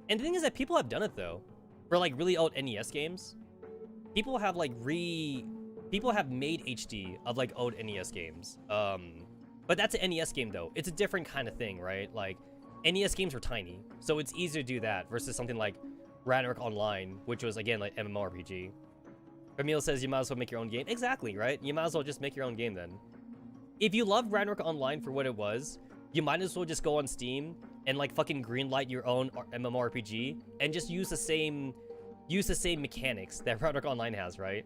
And the thing is that people have done it though. For like really old NES games, people have like made HD of like old NES games. But that's an NES game though. It's a different kind of thing, right? Like NES games were tiny, so it's easier to do that versus something like Ragnarok Online, which was again like MMORPG. Emil says you might as well make your own game. Exactly, right? You might as well just make your own game then. If you love Ragnarok Online for what it was, you might as well just go on Steam and like fucking greenlight your own MMORPG and just use the same mechanics that Ragnarok Online has, right?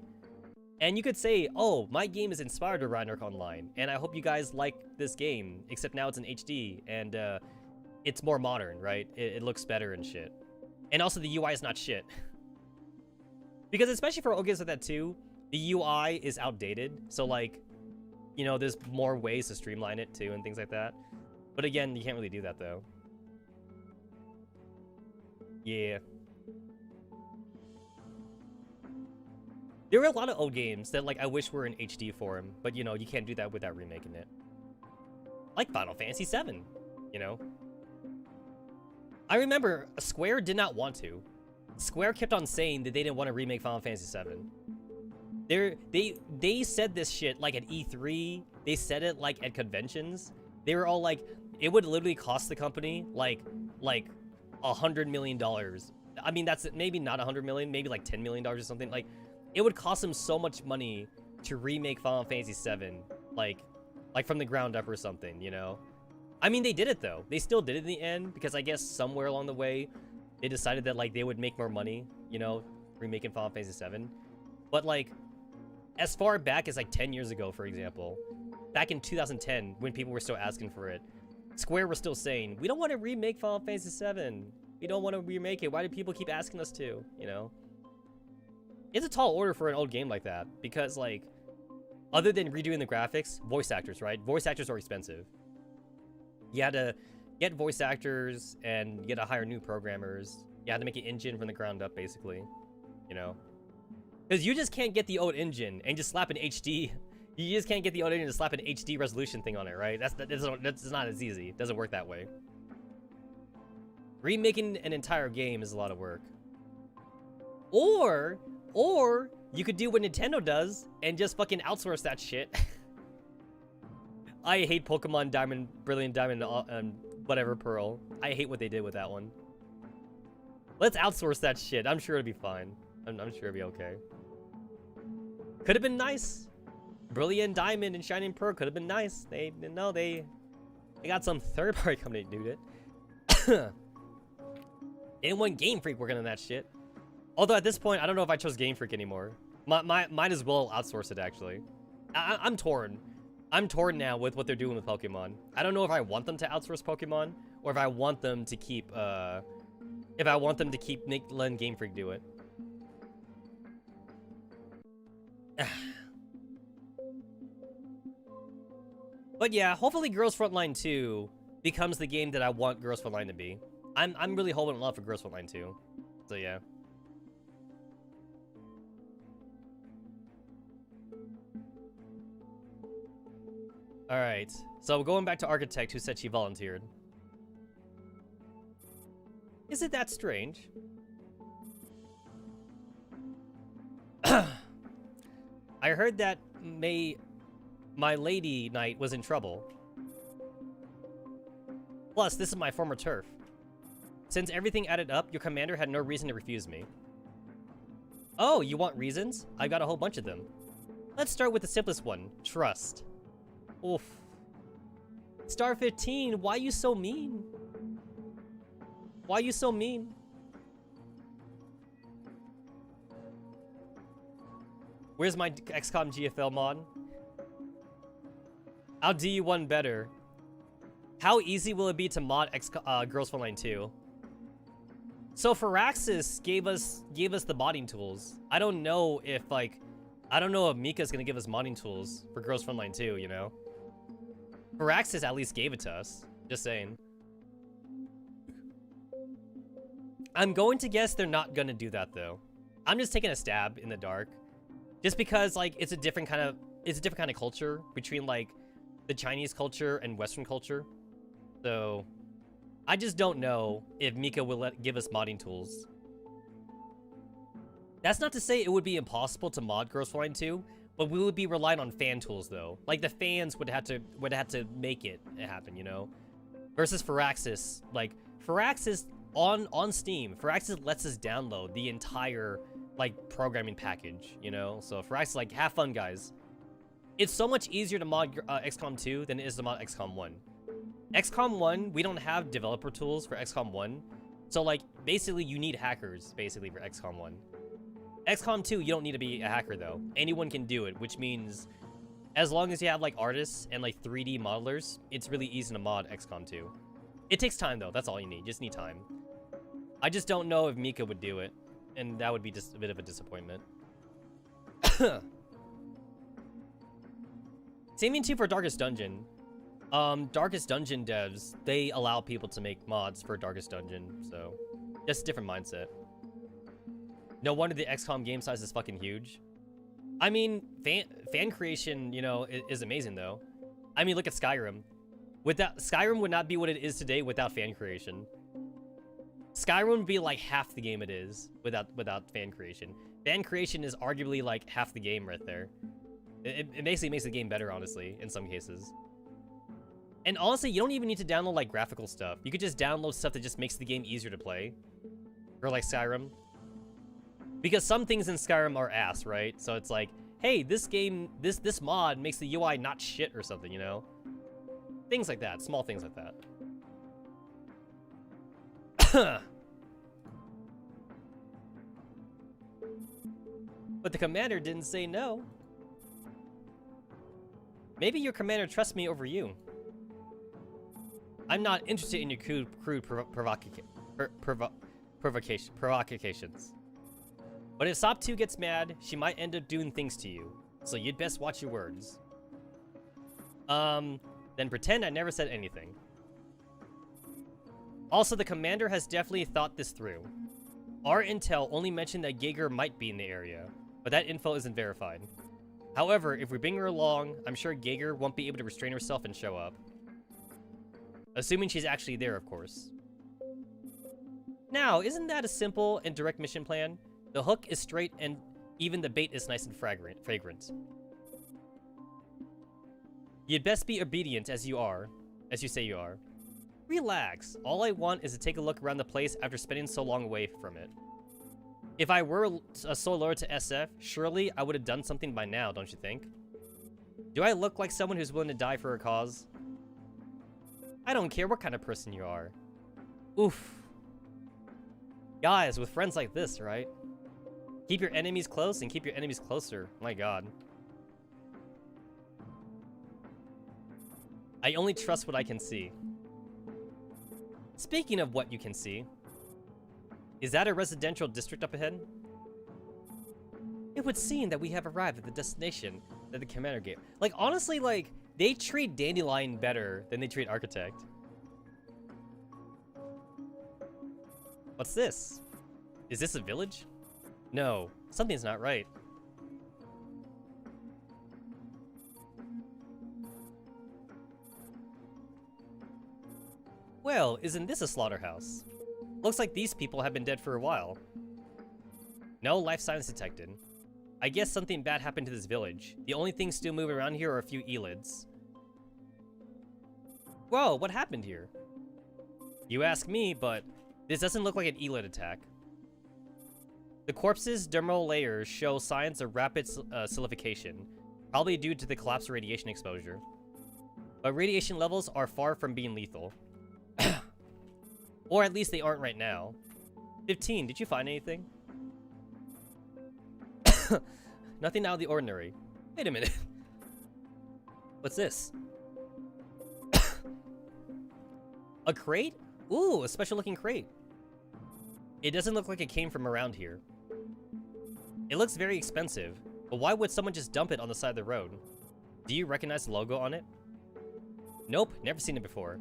And you could say, oh, my game is inspired by Ragnarok Online, and I hope you guys like this game, except now it's in HD, and it's more modern, right? It looks better and shit. And also the UI is not shit. Because especially for old games like that too, the UI is outdated, so like, you know, there's more ways to streamline it too and things like that. But again, you can't really do that though. Yeah. There were a lot of old games that like I wish were in HD form, but you know, you can't do that without remaking it. Like Final Fantasy VII, you know? I remember Square did not want to. Square kept on saying that they didn't want to remake Final Fantasy VII. They said this shit like at E3. They said it like at conventions. They were all like, it would literally cost the company like $100 million. I mean, that's maybe not 100 million, maybe like $10 million or something. Like, it would cost them so much money to remake Final Fantasy VII, like from the ground up or something, you know? I mean, they did it though. They still did it in the end because I guess somewhere along the way, they decided that like they would make more money, you know, remaking Final Fantasy VII. But like, as far back as like 10 years ago, for example, back in 2010, when people were still asking for it, Square was still saying, we don't want to remake Final Fantasy VII. We don't want to remake it. Why do people keep asking us to, you know? It's a tall order for an old game like that because like, other than redoing the graphics, voice actors, right? Voice actors are expensive. You had to get voice actors and you had to hire new programmers. You had to make an engine from the ground up, basically, you know? Because you just can't get the old engine and just slap an HD. You just can't get the old engine and slap an HD resolution thing on it, right? That's not as easy. It doesn't work that way. Remaking an entire game is a lot of work. Or you could do what Nintendo does and just fucking outsource that shit. I hate Pokemon Diamond, Brilliant Diamond, and whatever Pearl. I hate what they did with that one. Let's outsource that shit. I'm sure it'll be fine. I'm sure it'll be okay. Could have been nice. Brilliant Diamond and Shining Pearl could have been nice. They got some third-party company to do it. They didn't want Game Freak working on that shit. Although at this point, I don't know if I chose Game Freak anymore. Might as well outsource it, actually. I'm torn. I'm torn now with what they're doing with Pokemon. I don't know if I want them to outsource Pokemon or if I want them to keep letting Game Freak do it. But yeah, hopefully Girls Frontline 2 becomes the game that I want Girls Frontline to be. I'm really hoping a lot for Girls Frontline 2. So yeah. Alright, so going back to Architect, who said she volunteered. Is it that strange? I heard that my lady knight was in trouble. Plus, this is my former turf. Since everything added up, your commander had no reason to refuse me. Oh, you want reasons? I got a whole bunch of them. Let's start with the simplest one, trust. Oof. Star 15, why you so mean? Why you so mean? Where's my XCOM GFL mod? I'll do you one better. How easy will it be to mod Girls Frontline 2? So Firaxis gave us the modding tools. I don't know if Mika's gonna give us modding tools for Girls Frontline 2, you know? Firaxis at least gave it to us. Just saying. I'm going to guess they're not gonna do that though. I'm just taking a stab in the dark. Just because like it's a different kind of culture between like the Chinese culture and Western culture. So I just don't know if Mika will give us modding tools. That's not to say it would be impossible to mod Girls Flying 2, but we would be relying on fan tools though. Like the fans would have to make it happen, you know? Versus Firaxis, like Firaxis on Steam, Firaxis lets us download the entire like programming package, you know? So Firaxis, like, have fun, guys. It's so much easier to mod XCOM 2 than it is to mod XCOM 1. XCOM 1, we don't have developer tools for XCOM 1. So, like, basically, you need hackers, basically, for XCOM 1. XCOM 2, you don't need to be a hacker, though. Anyone can do it, which means as long as you have, like, artists and, like, 3D modelers, it's really easy to mod XCOM 2. It takes time, though. That's all you need. You just need time. I just don't know if Mika would do it, and that would be just a bit of a disappointment. Same thing, too, for Darkest Dungeon. Darkest Dungeon devs, they allow people to make mods for Darkest Dungeon, so just a different mindset. No wonder the XCOM game size is fucking huge. I mean, fan creation, you know, is amazing, though. I mean, look at Skyrim. Skyrim would not be what it is today without fan creation. Skyrim would be like half the game it is without fan creation. Fan creation is arguably like half the game right there. It basically makes the game better, honestly, in some cases. And honestly, you don't even need to download, like, graphical stuff. You could just download stuff that just makes the game easier to play. Or, like, Skyrim. Because some things in Skyrim are ass, right? So it's like, hey, this game, this mod makes the UI not shit or something, you know? Things like that. Small things like that. But the commander didn't say no. Maybe your commander trusts me over you. I'm not interested in your crude provocations. But if Sop 2 gets mad, she might end up doing things to you. So you'd best watch your words. Then pretend I never said anything. Also, the commander has definitely thought this through. Our intel only mentioned that Jaeger might be in the area, but that info isn't verified. However, if we bring her along, I'm sure Jaeger won't be able to restrain herself and show up. Assuming she's actually there, of course. Now, isn't that a simple and direct mission plan? The hook is straight and even the bait is nice and fragrant. You'd best be obedient as you say you are. Relax. All I want is to take a look around the place after spending so long away from it. If I were so loyal to SF, surely I would have done something by now, don't you think? Do I look like someone who's willing to die for a cause? I don't care what kind of person you are. Oof. Guys, with friends like this, right? Keep your enemies close and keep your enemies closer. My god. I only trust what I can see. Speaking of what you can see, is that a residential district up ahead? It would seem that we have arrived at the destination that the commander gave. Like, honestly, like, they treat Dandelion better than they treat Architect. What's this? Is this a village? No, something's not right. Well, isn't this a slaughterhouse? Looks like these people have been dead for a while. No life signs detected. I guess something bad happened to this village. The only things still moving around here are a few elids. Whoa, what happened here? You ask me, but this doesn't look like an elid attack. The corpse's dermal layers show signs of rapid solidification, probably due to the collapsed radiation exposure. But radiation levels are far from being lethal. Or at least they aren't right now. 15, did you find anything? Nothing out of the ordinary. Wait a minute. What's this? A crate? Ooh, a special looking crate. It doesn't look like it came from around here. It looks very expensive, but why would someone just dump it on the side of the road? Do you recognize the logo on it? Nope, never seen it before.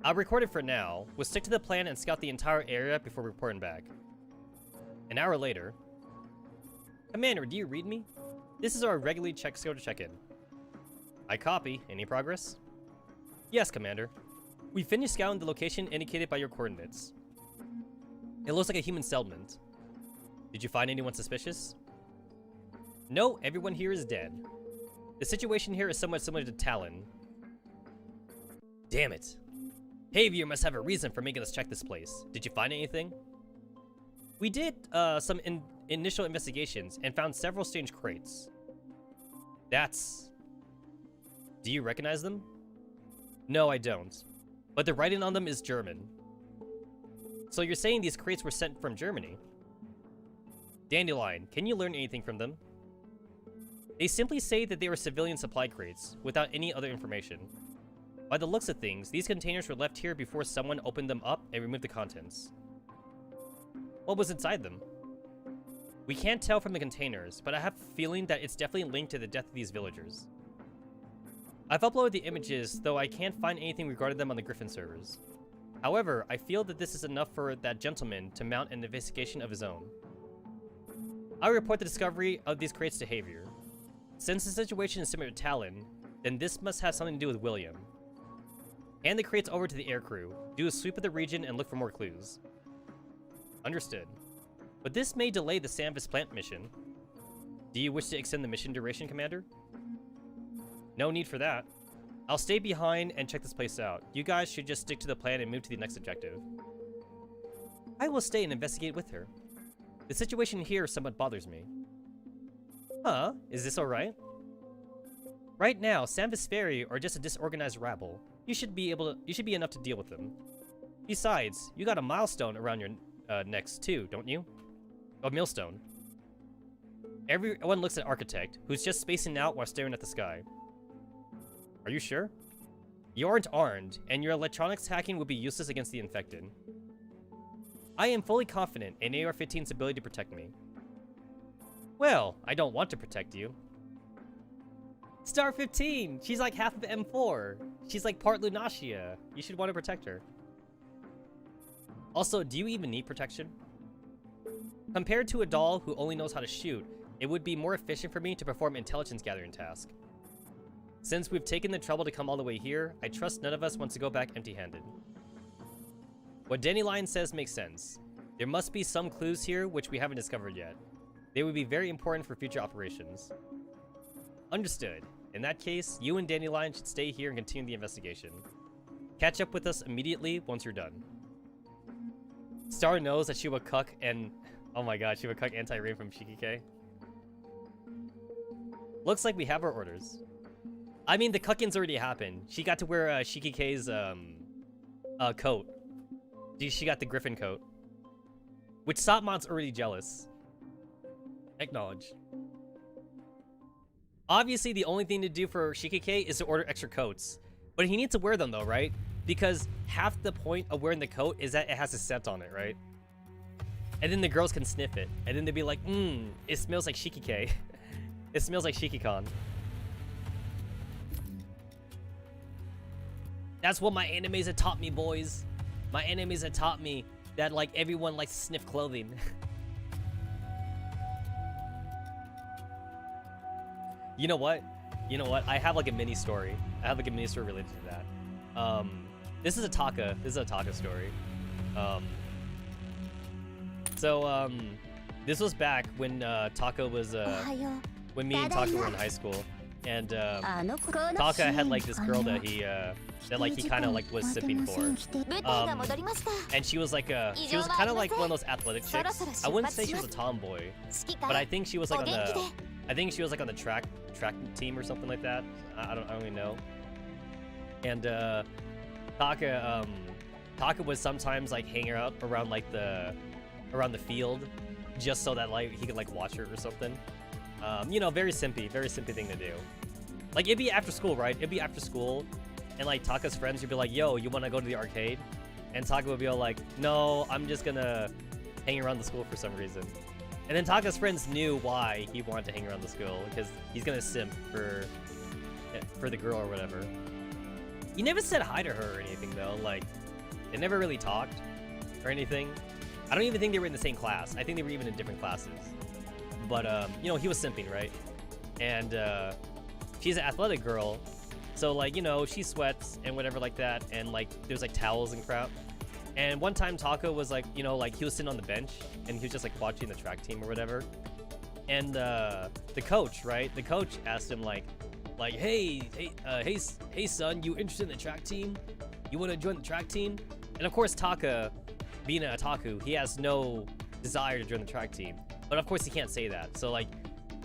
I'll record it for now. We'll stick to the plan and scout the entire area before reporting back. An hour later. Commander, do you read me? This is our regularly scheduled check-in. I copy. Any progress? Yes, Commander. We finished scouting the location indicated by your coordinates. It looks like a human settlement. Did you find anyone suspicious? No, everyone here is dead. The situation here is somewhat similar to Talon. Damn it. Javier must have a reason for making us check this place. Did you find anything? We did some initial investigations and found several strange crates. Do you recognize them? No, I don't. But the writing on them is German. So you're saying these crates were sent from Germany? Dandelion, can you learn anything from them? They simply say that they were civilian supply crates, without any other information. By the looks of things, these containers were left here before someone opened them up and removed the contents. What was inside them? We can't tell from the containers, but I have a feeling that it's definitely linked to the death of these villagers. I've uploaded the images, though I can't find anything regarding them on the Griffin servers. However, I feel that this is enough for that gentleman to mount an investigation of his own. I'll report the discovery of these crates to Javier. Since the situation is similar to Talon, then this must have something to do with William. Hand the crates over to the aircrew, do a sweep of the region, and look for more clues. Understood. But this may delay the Sanvis plant mission. Do you wish to extend the mission duration, Commander? No need for that. I'll stay behind and check this place out. You guys should just stick to the plan and move to the next objective. I will stay and investigate with her. The situation here somewhat bothers me. Huh? Is this alright? Right now, Sanvis Ferry are just a disorganized rabble. You should be enough to deal with them. Besides, you got a milestone around your necks too, don't you? A millstone. Everyone looks at Architect, who's just spacing out while staring at the sky. Are you sure? You aren't armed, and your electronics hacking would be useless against the infected. I am fully confident in AR-15's ability to protect me. Well, I don't want to protect you. Star 15! She's like half of M4. She's like part Lunatia. You should want to protect her. Also, do you even need protection? Compared to a doll who only knows how to shoot, it would be more efficient for me to perform intelligence gathering task. Since we've taken the trouble to come all the way here, I trust none of us wants to go back empty-handed. What Dandelion says makes sense. There must be some clues here which we haven't discovered yet. They would be very important for future operations. Understood. In that case, you and Dandelion should stay here and continue the investigation. Catch up with us immediately once you're done. Star knows that she will cuck and... Oh my god, she will cuck anti-rape from Shikike. Looks like we have our orders. I mean, the cucking's already happened. She got to wear Shikike's coat. She got the Griffin coat. Which Satmon's already jealous. Acknowledge. Obviously, the only thing to do for Shikike is to order extra coats. But he needs to wear them though, right? Because half the point of wearing the coat is that it has a scent on it, right? And then the girls can sniff it. And then they'd be like, it smells like Shikike. It smells like Shikikon. That's what my animes have taught me, boys. My animes have taught me that, like, everyone likes to sniff clothing. You know what? You know what? I have, like, a mini story. I have, like, a mini story related to that. This is a Taka. This is a Taka story. This was back when Taka was, when me and Taka were in high school. And, Taka had, like, this girl that he kind of, like, was sipping for. And she was, like, she was kind of like one of those athletic chicks. I wouldn't say she was a tomboy, but I think she was, like, on the track team or something like that. I don't really know. And, Taka would sometimes, like, hang out around, like, around the field, just so that, like, he could, like, watch her or something. You know, very simpy thing to do. Like, it'd be after school, right? It'd be after school, and, like, Taka's friends would be like, yo, you want to go to the arcade? And Taka would be all like, no, I'm just gonna hang around the school for some reason. And then Taka's friends knew why he wanted to hang around the school, because he's gonna simp for the girl or whatever. He never said hi to her or anything, though. Like, they never really talked or anything. I don't even think they were in the same class. I think they were even in different classes. but you know, he was simping, right? And she's an athletic girl, so like, you know, she sweats and whatever like that, and like there's like towels and crap. And one time Taka was like, you know, like he was sitting on the bench and he was just like watching the track team or whatever. And the coach, right? The coach asked him like, hey son, you interested in the track team? You want to join the track team? And of course Taka, being an otaku, he has no desire to join the track team. But of course he can't say that. So like,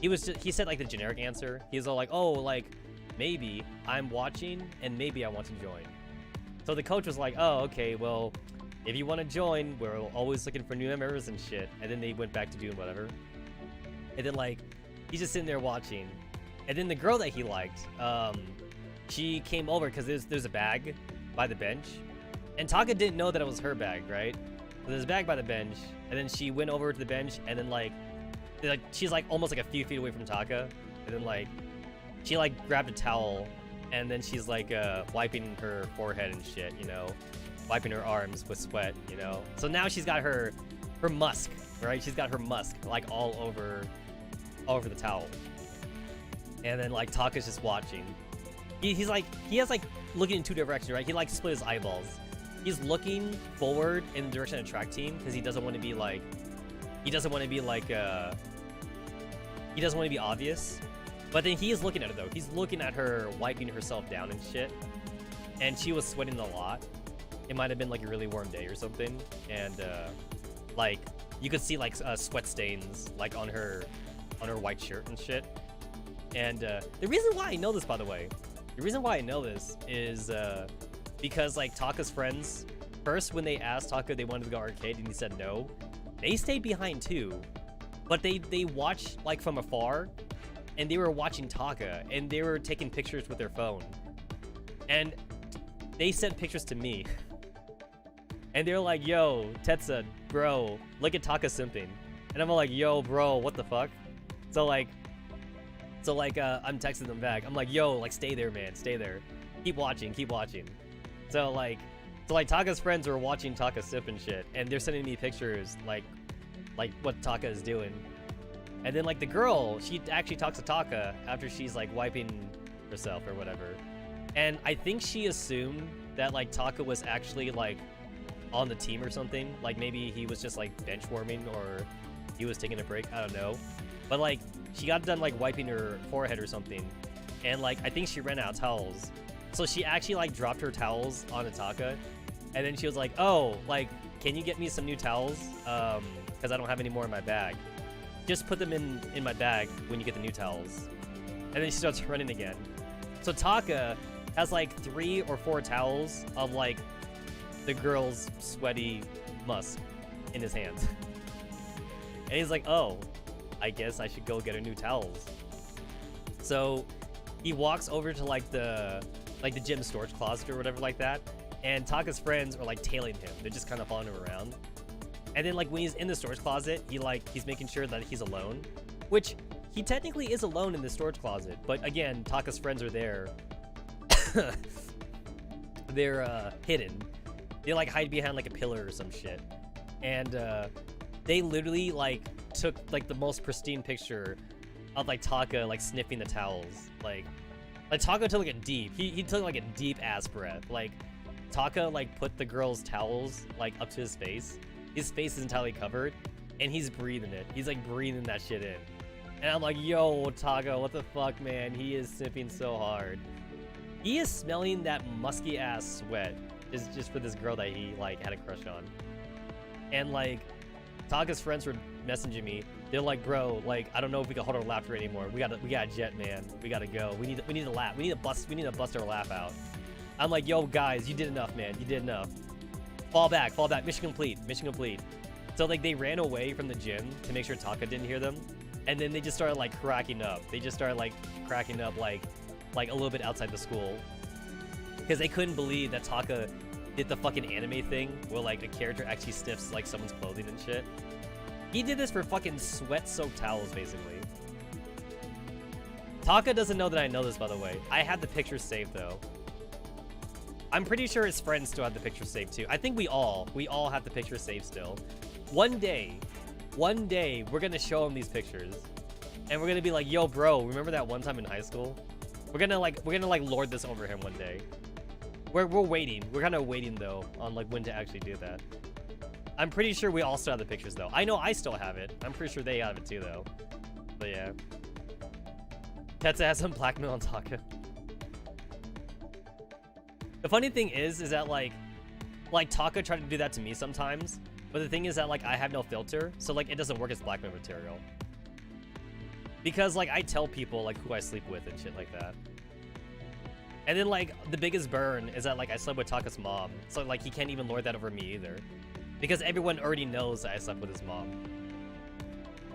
he said like the generic answer. He's all like, oh, like maybe I'm watching and maybe I want to join. So the coach was like, oh, okay, well, if you want to join, we're always looking for new members and shit. And then they went back to doing whatever. And then like, he's just sitting there watching. And then the girl that he liked, she came over because there's a bag by the bench. And Taka didn't know that it was her bag, right? So there's a bag by the bench, and then she went over to the bench, and then like she's like almost like a few feet away from Taka, and then like she like grabbed a towel, and then she's like wiping her forehead and shit, you know, wiping her arms with sweat, you know. So now she's got her musk, right? She's got her musk like all over the towel, and then like Taka's just watching. He has like looking in two directions, right? He like split his eyeballs. He's looking forward in the direction of the track team because he doesn't want to be obvious. But then he is looking at her though. He's looking at her wiping herself down and shit. And she was sweating a lot. It might have been like a really warm day or something. And like you could see like sweat stains like on her white shirt and shit. And the reason why I know this, by the way, is because like Taka's friends, first when they asked Taka they wanted to go arcade and he said no, they stayed behind too, but they watched like from afar, and they were watching Taka and they were taking pictures with their phone, and they sent pictures to me, and they're like, yo, Tetsa, bro, look at Taka simping, and I'm like, yo, bro, what the fuck? So I'm texting them back. I'm like, yo, like stay there, man, stay there, keep watching. So like Taka's friends were watching Taka sip and shit, and they're sending me pictures like what Taka is doing. And then like the girl, she actually talks to Taka after she's like wiping herself or whatever. And I think she assumed that like Taka was actually like on the team or something. Like maybe he was just like bench warming or he was taking a break, I don't know. But like she got done like wiping her forehead or something, and like I think she ran out of towels. So she actually like dropped her towels on Taka, and then she was like, oh, like, can you get me some new towels? Because I don't have any more in my bag. Just put them in my bag when you get the new towels. And then she starts running again. So Taka has like 3 or 4 towels of like the girl's sweaty musk in his hands. And he's like, oh, I guess I should go get her new towels. So he walks over to like the gym storage closet or whatever like that, and Taka's friends are like tailing him. They're just kind of following him around. And then like when he's in the storage closet, he's making sure that he's alone, which he technically is alone in the storage closet. But again, Taka's friends are there. They're hidden. They like hide behind like a pillar or some shit. And they literally like took like the most pristine picture of like Taka like sniffing the towels. Like Taka took like a deep, he took like a deep ass breath. Like Taka like put the girl's towels like up to his face. His face is entirely covered, and he's breathing it. He's like breathing that shit in. And I'm like, yo, Taka, what the fuck, man? He is sipping so hard. He is smelling that musky ass sweat just for this girl that he like had a crush on. And like Taka's friends were messaging me. They're like, bro, like I don't know if we can hold our laughter anymore. We got a jet, man. We gotta go. We need to laugh. We need to bust our laugh out. I'm like, yo, guys, you did enough, man. You did enough. Fall back. Mission complete. So like they ran away from the gym to make sure Taka didn't hear them, and then they just started like cracking up. They just started like cracking up like a little bit outside the school, because they couldn't believe that Taka did the fucking anime thing where like a character actually sniffs like someone's clothing and shit. He did this for fucking sweat-soaked towels, basically. Taka doesn't know that I know this, by the way. I had the picture saved though. I'm pretty sure his friends still have the picture saved too. I think we all have the picture saved still. One day, we're gonna show him these pictures. And we're gonna be like, yo, bro, remember that one time in high school? We're gonna lord this over him one day. We're waiting. We're kind of waiting though on like when to actually do that. I'm pretty sure we all still have the pictures though. I know I still have it. I'm pretty sure they have it too though. But yeah. Tetsa has some blackmail on Taka. The funny thing is that like Taka tried to do that to me sometimes. But the thing is that like I have no filter, so like it doesn't work as blackmail material. Because like I tell people like who I sleep with and shit like that. And then like the biggest burn is that like I slept with Taka's mom, so like he can't even lord that over me either. Because everyone already knows that I slept with his mom.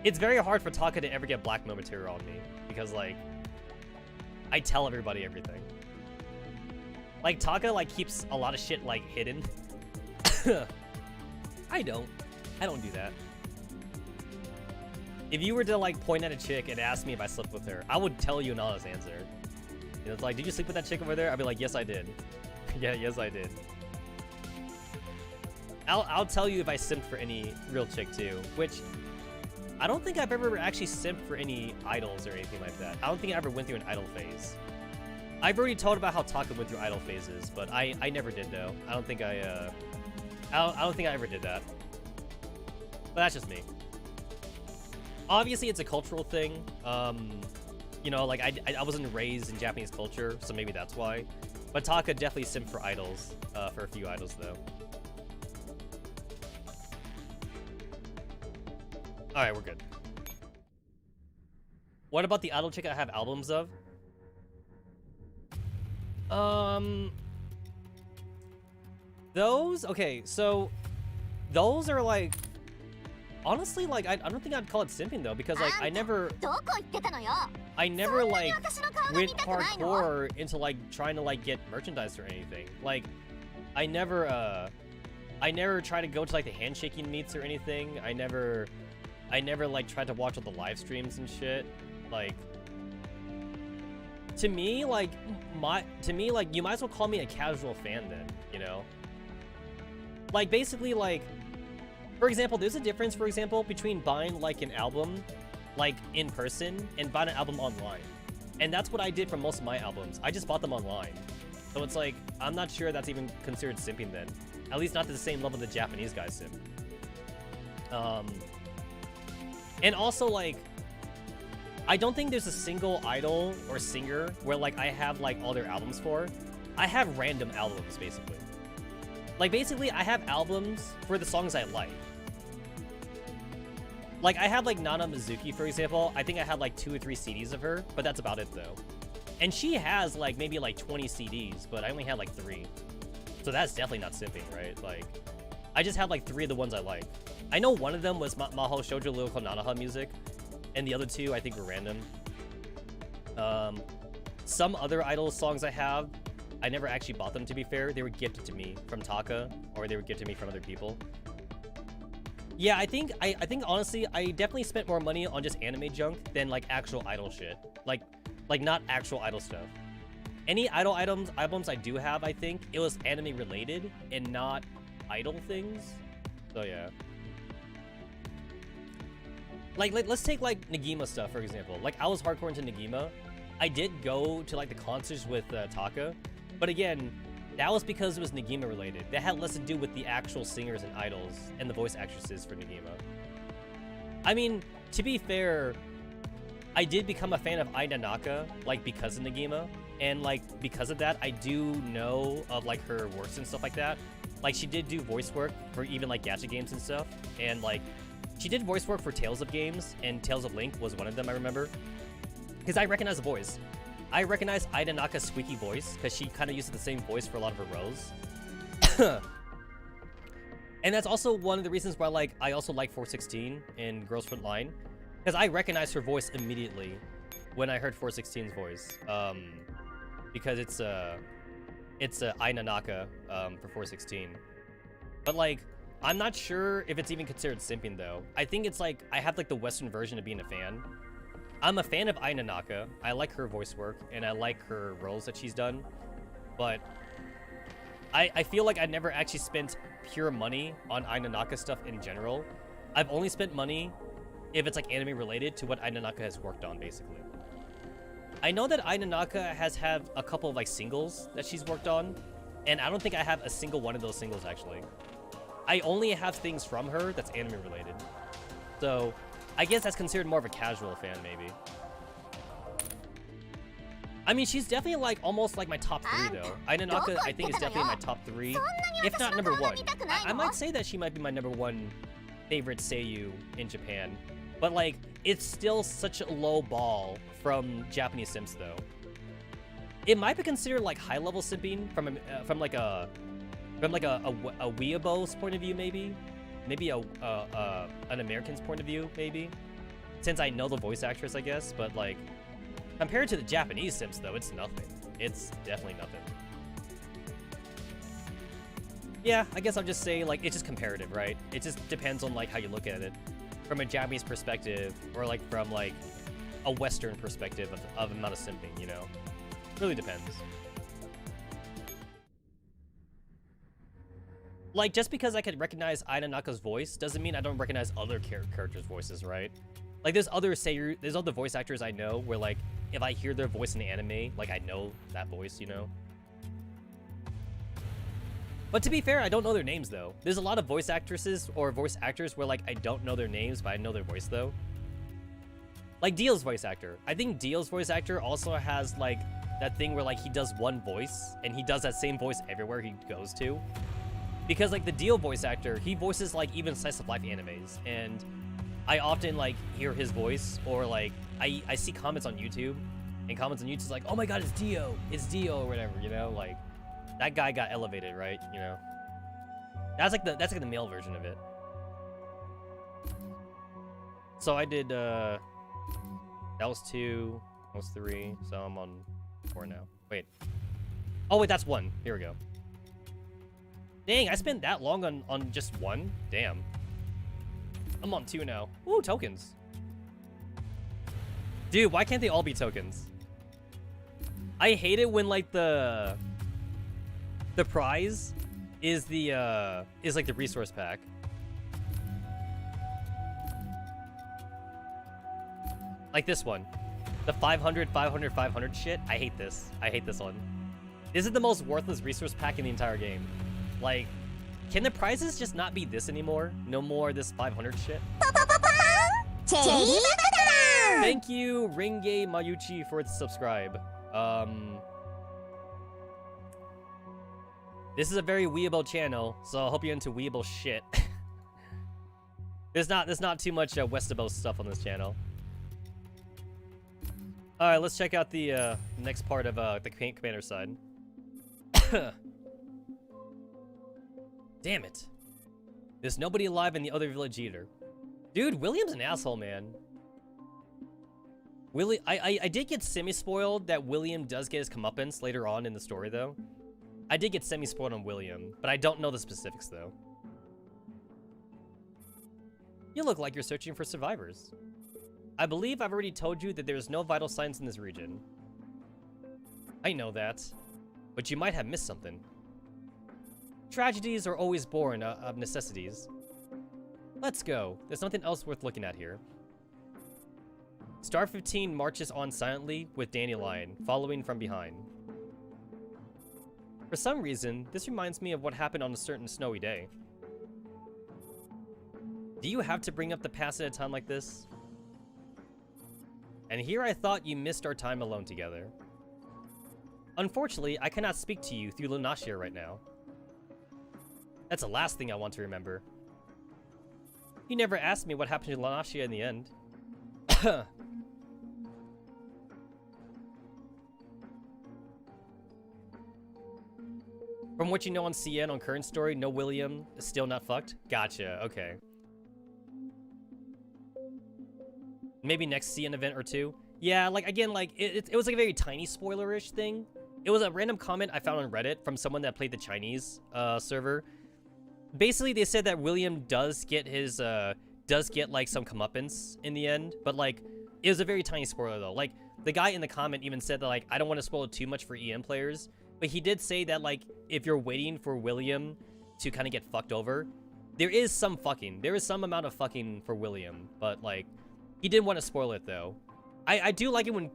It's very hard for Taka to ever get blackmail material on me because like I tell everybody everything. Like Taka like keeps a lot of shit like hidden. I don't do that. If you were to like point at a chick and ask me if I slept with her, I would tell you an honest answer. You know, it's like, did you sleep with that chick over there? I'd be like, yes, I did. Yeah, yes, I did. I'll tell you if I simped for any real chick too, which I don't think I've ever actually simped for any idols or anything like that. I don't think I ever went through an idol phase. I've already told about how Taka went through idol phases, but I never did though. I don't think I don't think I ever did that. But that's just me. Obviously, it's a cultural thing. You know, like I wasn't raised in Japanese culture, so maybe that's why. But Taka definitely simped for idols, for a few idols though. All right, we're good. What about the idol chick I have albums of? Those? Okay, so those are like, honestly, like I don't think I'd call it simping though, because like I never like went hardcore into like trying to like get merchandise or anything. Like I never tried to go to like the handshaking meets or anything. I never like tried to watch all the live streams and shit. Like to me like you might as well call me a casual fan then, you know? Like basically like, for example, there's a difference, for example, between buying like an album like in person and buying an album online. And that's what I did for most of my albums. I just bought them online. So it's like, I'm not sure that's even considered simping then. At least not to the same level the Japanese guys simp. And also like, I don't think there's a single idol or singer where like I have like all their albums for. I have random albums basically. Like basically I have albums for the songs I like. Like I have like Nana Mizuki, for example. I think I had like 2 or 3 CDs of her, but that's about it though. And she has like maybe like 20 CDs, but I only had like 3. So that's definitely not simping, right? Like I just had like 3 of the ones I like. I know one of them was Maho Shoujo Lyrical Nanaha music, and the other 2 I think were random. Some other idol songs I have, I never actually bought them, to be fair. They were gifted to me from Taka, or they were gifted to me from other people. Yeah, I think honestly, I definitely spent more money on just anime junk than like actual idol shit. Like not actual idol stuff. Any idol albums I do have, I think it was anime related and not idol things. So yeah. Like let's take like Negima stuff, for example. Like I was hardcore into Negima. I did go to like the concerts with Taka, but again, that was because it was Negima related. That had less to do with the actual singers and idols and the voice actresses for Negima. I mean, to be fair, I did become a fan of Ai Nanaka, like because of Negima, and like because of that, I do know of like her works and stuff like that. Like she did do voice work for even like gacha games and stuff, and like she did voice work for Tales of games, and Tales of Link was one of them, I remember. Because I recognize the voice. I recognize Ai Nanaka's squeaky voice, because she kind of uses the same voice for a lot of her roles. And that's also one of the reasons why like I also like 416 in Girls Frontline, because I recognize her voice immediately when I heard 416's voice. Because it's Ai Nanaka for 416. But like, I'm not sure if it's even considered simping though. I think it's like, I have like the Western version of being a fan. I'm a fan of Ai Nanaka. I like her voice work and I like her roles that she's done. But I feel like I never actually spent pure money on Ai Nanaka stuff in general. I've only spent money if it's like anime related to what Ainanaka has worked on, basically. I know that Ainanaka has had a couple of like singles that she's worked on, and I don't think I have a single one of those singles actually. I only have things from her that's anime related. So I guess that's considered more of a casual fan, maybe. I mean, she's definitely like almost like my top 3 though. Ainanaka, I think, is definitely my top 3, if not number 1. I might say that she might be my number 1 favorite seiyuu in Japan, but like it's still such a low ball from Japanese simps though. It might be considered like high level simping from a weeaboo's point of view, maybe an American's point of view, maybe, since I know the voice actress, I guess. But like compared to the Japanese simps though, it's nothing. It's definitely nothing. Yeah, I guess I'll just say like it's just comparative, right? It just depends on like how you look at it from a Japanese perspective or like from like a Western perspective of amount of simping, you know? Really depends. Like, just because I could recognize Ainanaka's voice doesn't mean I don't recognize other characters' voices, right? Like, there's other voice actors I know where, like, if I hear their voice in the anime, like, I know that voice, you know? But to be fair, I don't know their names, though. There's a lot of voice actresses or voice actors where, like, I don't know their names, but I know their voice, though. Like, Dio's voice actor. I think Dio's voice actor also has, like, that thing where, like, he does one voice, and he does that same voice everywhere he goes to. Because, like, the Dio voice actor, he voices, like, even slice-of-life animes, and I often, like, hear his voice, or, like, I see comments on YouTube, and comments on YouTube's like, oh my god, it's Dio, or whatever, you know? Like, that guy got elevated, right? You know? That's like the male version of it. So I did, that was 2, that was 3, so I'm on 4 now. Wait. Oh, wait, that's 1. Here we go. Dang, I spent that long on just 1? Damn. I'm on 2 now. Ooh, tokens. Dude, why can't they all be tokens? I hate it when, like, the prize is like the resource pack. Like this one. The 500 shit. I hate this. I hate this one. This is the most worthless resource pack in the entire game. Like, can the prizes just not be this anymore? No more this 500 shit? Thank you, Ringe Mayuchi, for its subscribe. This is a very weeable channel, so I hope you're into weeable shit. There's not too much Westabo stuff on this channel. Alright, let's check out the next part of the commander side. Damn it. There's nobody alive in the other village either. Dude, William's an asshole, man. I did get semi-spoiled that William does get his comeuppance later on in the story, though. I did get semi-spoiled on William, but I don't know the specifics, though. You look like you're searching for survivors. I believe I've already told you that there's no vital signs in this region. I know that, but you might have missed something. Tragedies are always born of necessities. Let's go. There's nothing else worth looking at here. Star 15 marches on silently with Dandelion following from behind. For some reason, this reminds me of what happened on a certain snowy day. Do you have to bring up the past at a time like this? And here I thought you missed our time alone together. Unfortunately, I cannot speak to you through Lunashia right now. That's the last thing I want to remember. You never asked me what happened to Lunashia in the end. From what you know on CN on current story, no William is still not fucked? Gotcha, okay. Maybe next CN event or 2. Yeah, like, again, like, it was like a very tiny spoiler-ish thing. It was a random comment I found on Reddit from someone that played the Chinese server. Basically, they said that William does get his, like, some comeuppance in the end, but, like, it was a very tiny spoiler, though. Like, the guy in the comment even said that, like, I don't want to spoil too much for EM players, but he did say that, like, if you're waiting for William to kind of get fucked over, There is some fucking. There is some amount of fucking for William, but like, he didn't want to spoil it though. I do like it when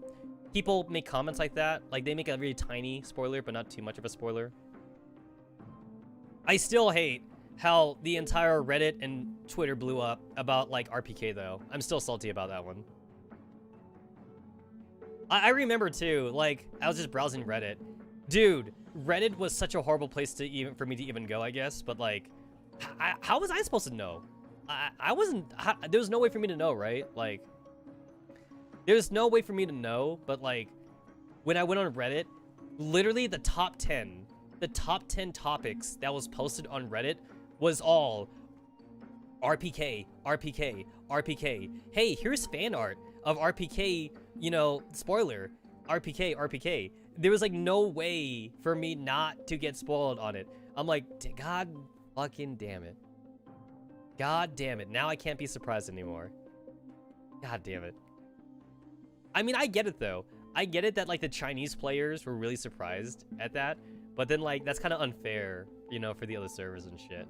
people make comments like that. Like they make a really tiny spoiler, but not too much of a spoiler. I still hate how the entire Reddit and Twitter blew up about like RPK though. I'm still salty about that one. I remember too, like I was just browsing Reddit. Dude, Reddit was such a horrible place to even for me to even go, I guess, but like how was I supposed to know? I wasn't, there was no way for me to know, right? Like, there's no way for me to know, but like, when I went on Reddit, literally the top 10 topics that was posted on Reddit was all RPK, RPK, RPK. Hey, here's fan art of RPK, you know, spoiler, RPK, RPK. There was like no way for me not to get spoiled on it. I'm like, God fucking damn it. God damn it. Now I can't be surprised anymore. God damn it. I mean, I get it though. I get it that like the Chinese players were really surprised at that, but then like that's kind of unfair, you know, for the other servers and shit.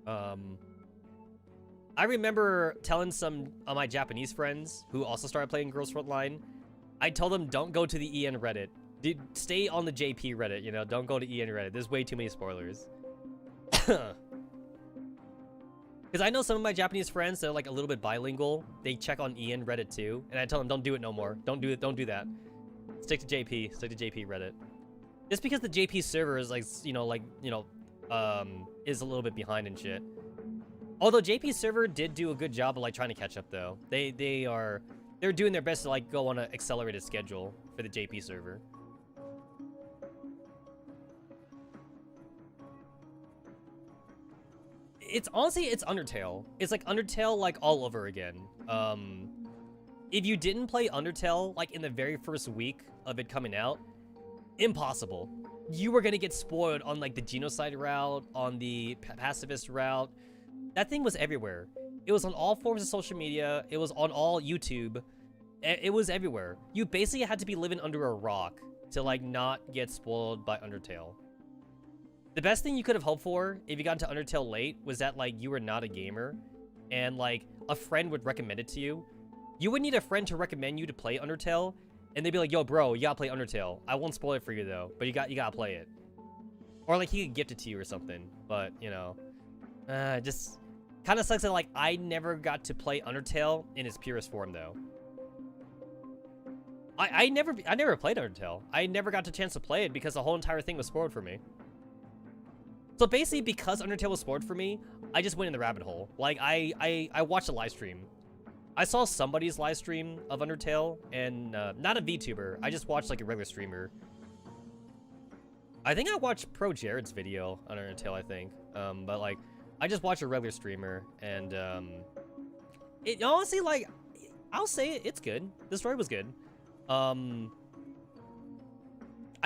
I remember telling some of my Japanese friends who also started playing Girls Frontline, I told them don't go to the EN Reddit. Stay on the JP Reddit, you know, don't go to EN Reddit. There's way too many spoilers. Because I know some of my Japanese friends that are like a little bit bilingual. They check on EN Reddit too, and I tell them don't do it no more. Don't do it. Don't do that. Stick to JP. Stick to JP Reddit. Just because the JP server is like is a little bit behind and shit. Although JP server did do a good job of like trying to catch up though. They're doing their best to like go on an accelerated schedule for the JP server. It's honestly, it's Undertale. It's like Undertale like all over again. If you didn't play Undertale like in the very first week of it coming out, impossible. You were gonna get spoiled on like the genocide route, on the pacifist route. That thing was everywhere. It was on all forms of social media. It was on all YouTube. It was everywhere. You basically had to be living under a rock to like not get spoiled by Undertale. The best thing you could have hoped for if you got into Undertale late was that like you were not a gamer and like a friend would recommend it to you. You would need a friend to recommend you to play Undertale, and they'd be like, yo bro, you gotta play Undertale. I won't spoil it for you though, but you gotta play it. Or like he could gift it to you or something, but you know, just kind of sucks that like I never got to play Undertale in its purest form though. I never played Undertale. I never got the chance to play it because the whole entire thing was spoiled for me. So basically, because Undertale was spoiled for me, I just went in the rabbit hole. Like, I watched a live stream. I saw somebody's live stream of Undertale, and not a VTuber. I just watched, like, a regular streamer. I think I watched Pro Jared's video on Undertale, I think. But, like, I just watched a regular streamer, and, it honestly, like, I'll say it, it's good. The story was good. I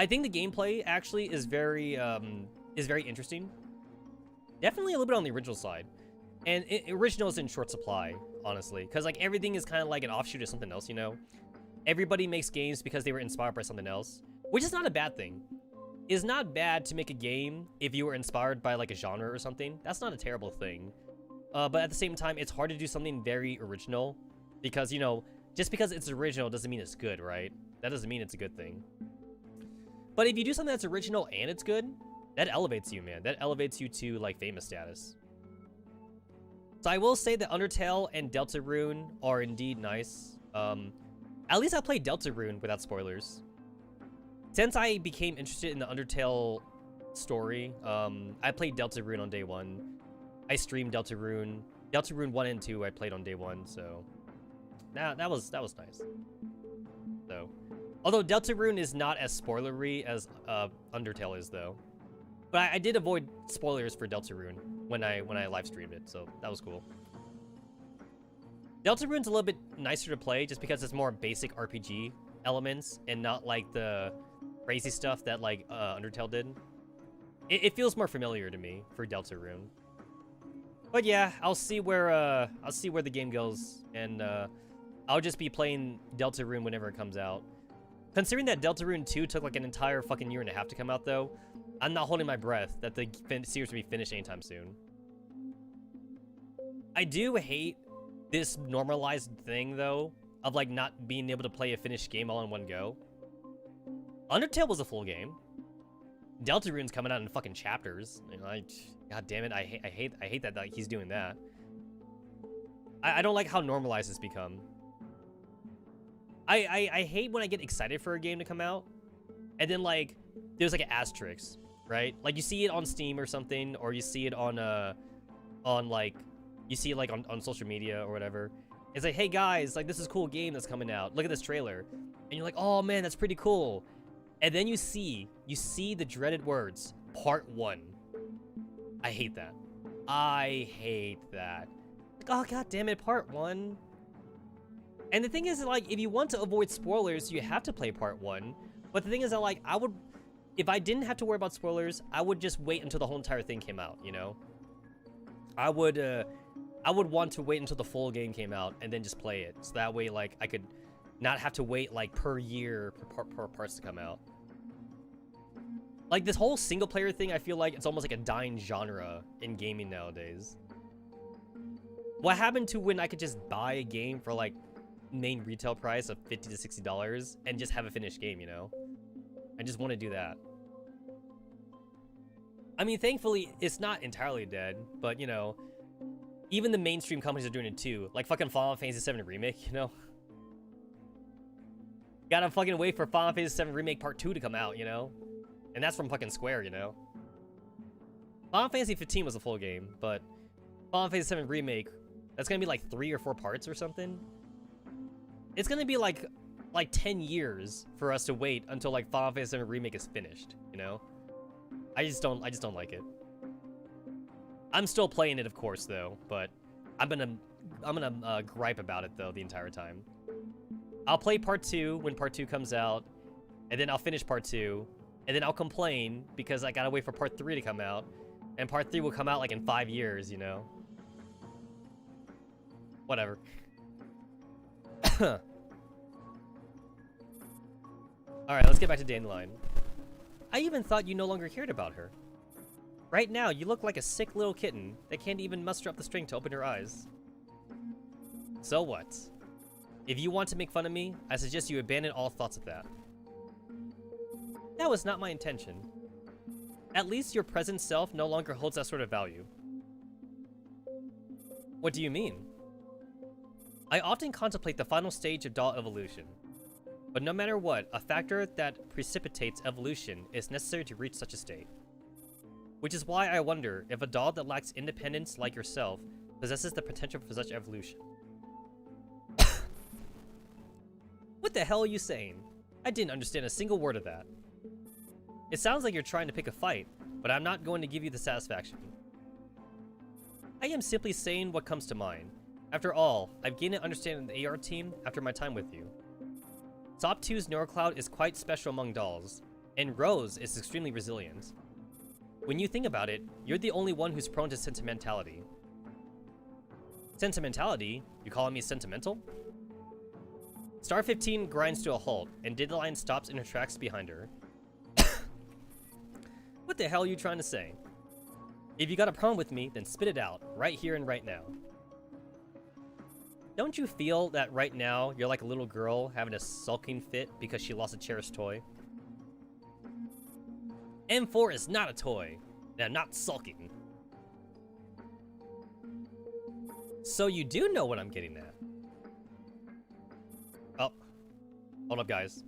think the gameplay, actually, is very interesting. Definitely a little bit on the original side. And original is in short supply, honestly. Because, like, everything is kind of like an offshoot of something else, you know? Everybody makes games because they were inspired by something else. Which is not a bad thing. It's not bad to make a game if you were inspired by, like, a genre or something. That's not a terrible thing. But at the same time, it's hard to do something very original. Because, you know, just because it's original doesn't mean it's good, right? That doesn't mean it's a good thing. But if you do something that's original and it's good, that elevates you, man. That elevates you to, like, famous status. So I will say that Undertale and Deltarune are indeed nice. At least I played Deltarune without spoilers. Since I became interested in the Undertale story, I played Deltarune on day one. I streamed Deltarune. Deltarune 1 and 2 I played on day one, so... that was nice. So... Although Deltarune is not as spoilery as Undertale is, though. But I did avoid spoilers for Deltarune when I live streamed it, so that was cool. Deltarune's a little bit nicer to play just because it's more basic RPG elements and not like the crazy stuff that like Undertale did. It feels more familiar to me for Deltarune. But yeah, I'll see where the game goes, and I'll just be playing Deltarune whenever it comes out. Considering that Deltarune 2 took like an entire fucking year and a half to come out, though, I'm not holding my breath that the series will be finished anytime soon. I do hate this normalized thing, though, of, like, not being able to play a finished game all in one go. Undertale was a full game. Deltarune's coming out in fucking chapters. You know, God damn it, I hate that like, he's doing that. I don't like how normalized it's become. I hate when I get excited for a game to come out, and then, like, there's, like, an asterisk, right? Like, you see it on Steam or something, or you see it on like, you see it, like, on social media or whatever. It's like, hey, guys, like, this is a cool game that's coming out. Look at this trailer. And you're like, oh, man, that's pretty cool. And then you see the dreaded words, Part 1. I hate that. I hate that. Like, oh, god damn it, Part 1. And the thing is, like, if you want to avoid spoilers, you have to play Part 1. But the thing is that, like, if I didn't have to worry about spoilers, I would just wait until the whole entire thing came out, you know? I would want to wait until the full game came out and then just play it. So that way, like, I could not have to wait, like, per year per parts to come out. Like, this whole single-player thing, I feel like it's almost like a dying genre in gaming nowadays. What happened to when I could just buy a game for, like, main retail price of $50 to $60 and just have a finished game, you know? I just want to do that. I mean, thankfully, it's not entirely dead, but, you know, even the mainstream companies are doing it too. Like fucking Final Fantasy VII Remake, you know? Gotta fucking wait for Final Fantasy VII Remake Part 2 to come out, you know? And that's from fucking Square, you know? Final Fantasy 15 was a full game, but Final Fantasy VII Remake, that's gonna be like 3 or 4 parts or something. It's gonna be like 10 years for us to wait until like Final Fantasy VII Remake is finished, you know? I just don't like it. I'm still playing it, of course, though, but I'm gonna gripe about it though the entire time. I'll play Part 2 when Part 2 comes out, and then I'll finish Part 2, and then I'll complain because I gotta wait for Part 3 to come out, and Part 3 will come out like in 5 years, you know? Whatever. Alright, let's get back to Dandelion. I even thought you no longer cared about her. Right now, you look like a sick little kitten that can't even muster up the strength to open her eyes. So what? If you want to make fun of me, I suggest you abandon all thoughts of that. That was not my intention. At least your present self no longer holds that sort of value. What do you mean? I often contemplate the final stage of doll evolution. But no matter what, a factor that precipitates evolution is necessary to reach such a state. Which is why I wonder if a doll that lacks independence like yourself possesses the potential for such evolution. What the hell are you saying? I didn't understand a single word of that. It sounds like you're trying to pick a fight, but I'm not going to give you the satisfaction. I am simply saying what comes to mind. After all, I've gained an understanding of the AR team after my time with you. Sop 2's Neurocloud is quite special among dolls, and Rose is extremely resilient. When you think about it, you're the only one who's prone to sentimentality. Sentimentality? You calling me sentimental? Star 15 grinds to a halt, and Dandelion stops in her tracks behind her. What the hell are you trying to say? If you got a problem with me, then spit it out, right here and right now. Don't you feel that right now you're like a little girl having a sulking fit because she lost a cherished toy? M4 is not a toy, and I'm not sulking. So you do know what I'm getting at. Oh, hold up, guys.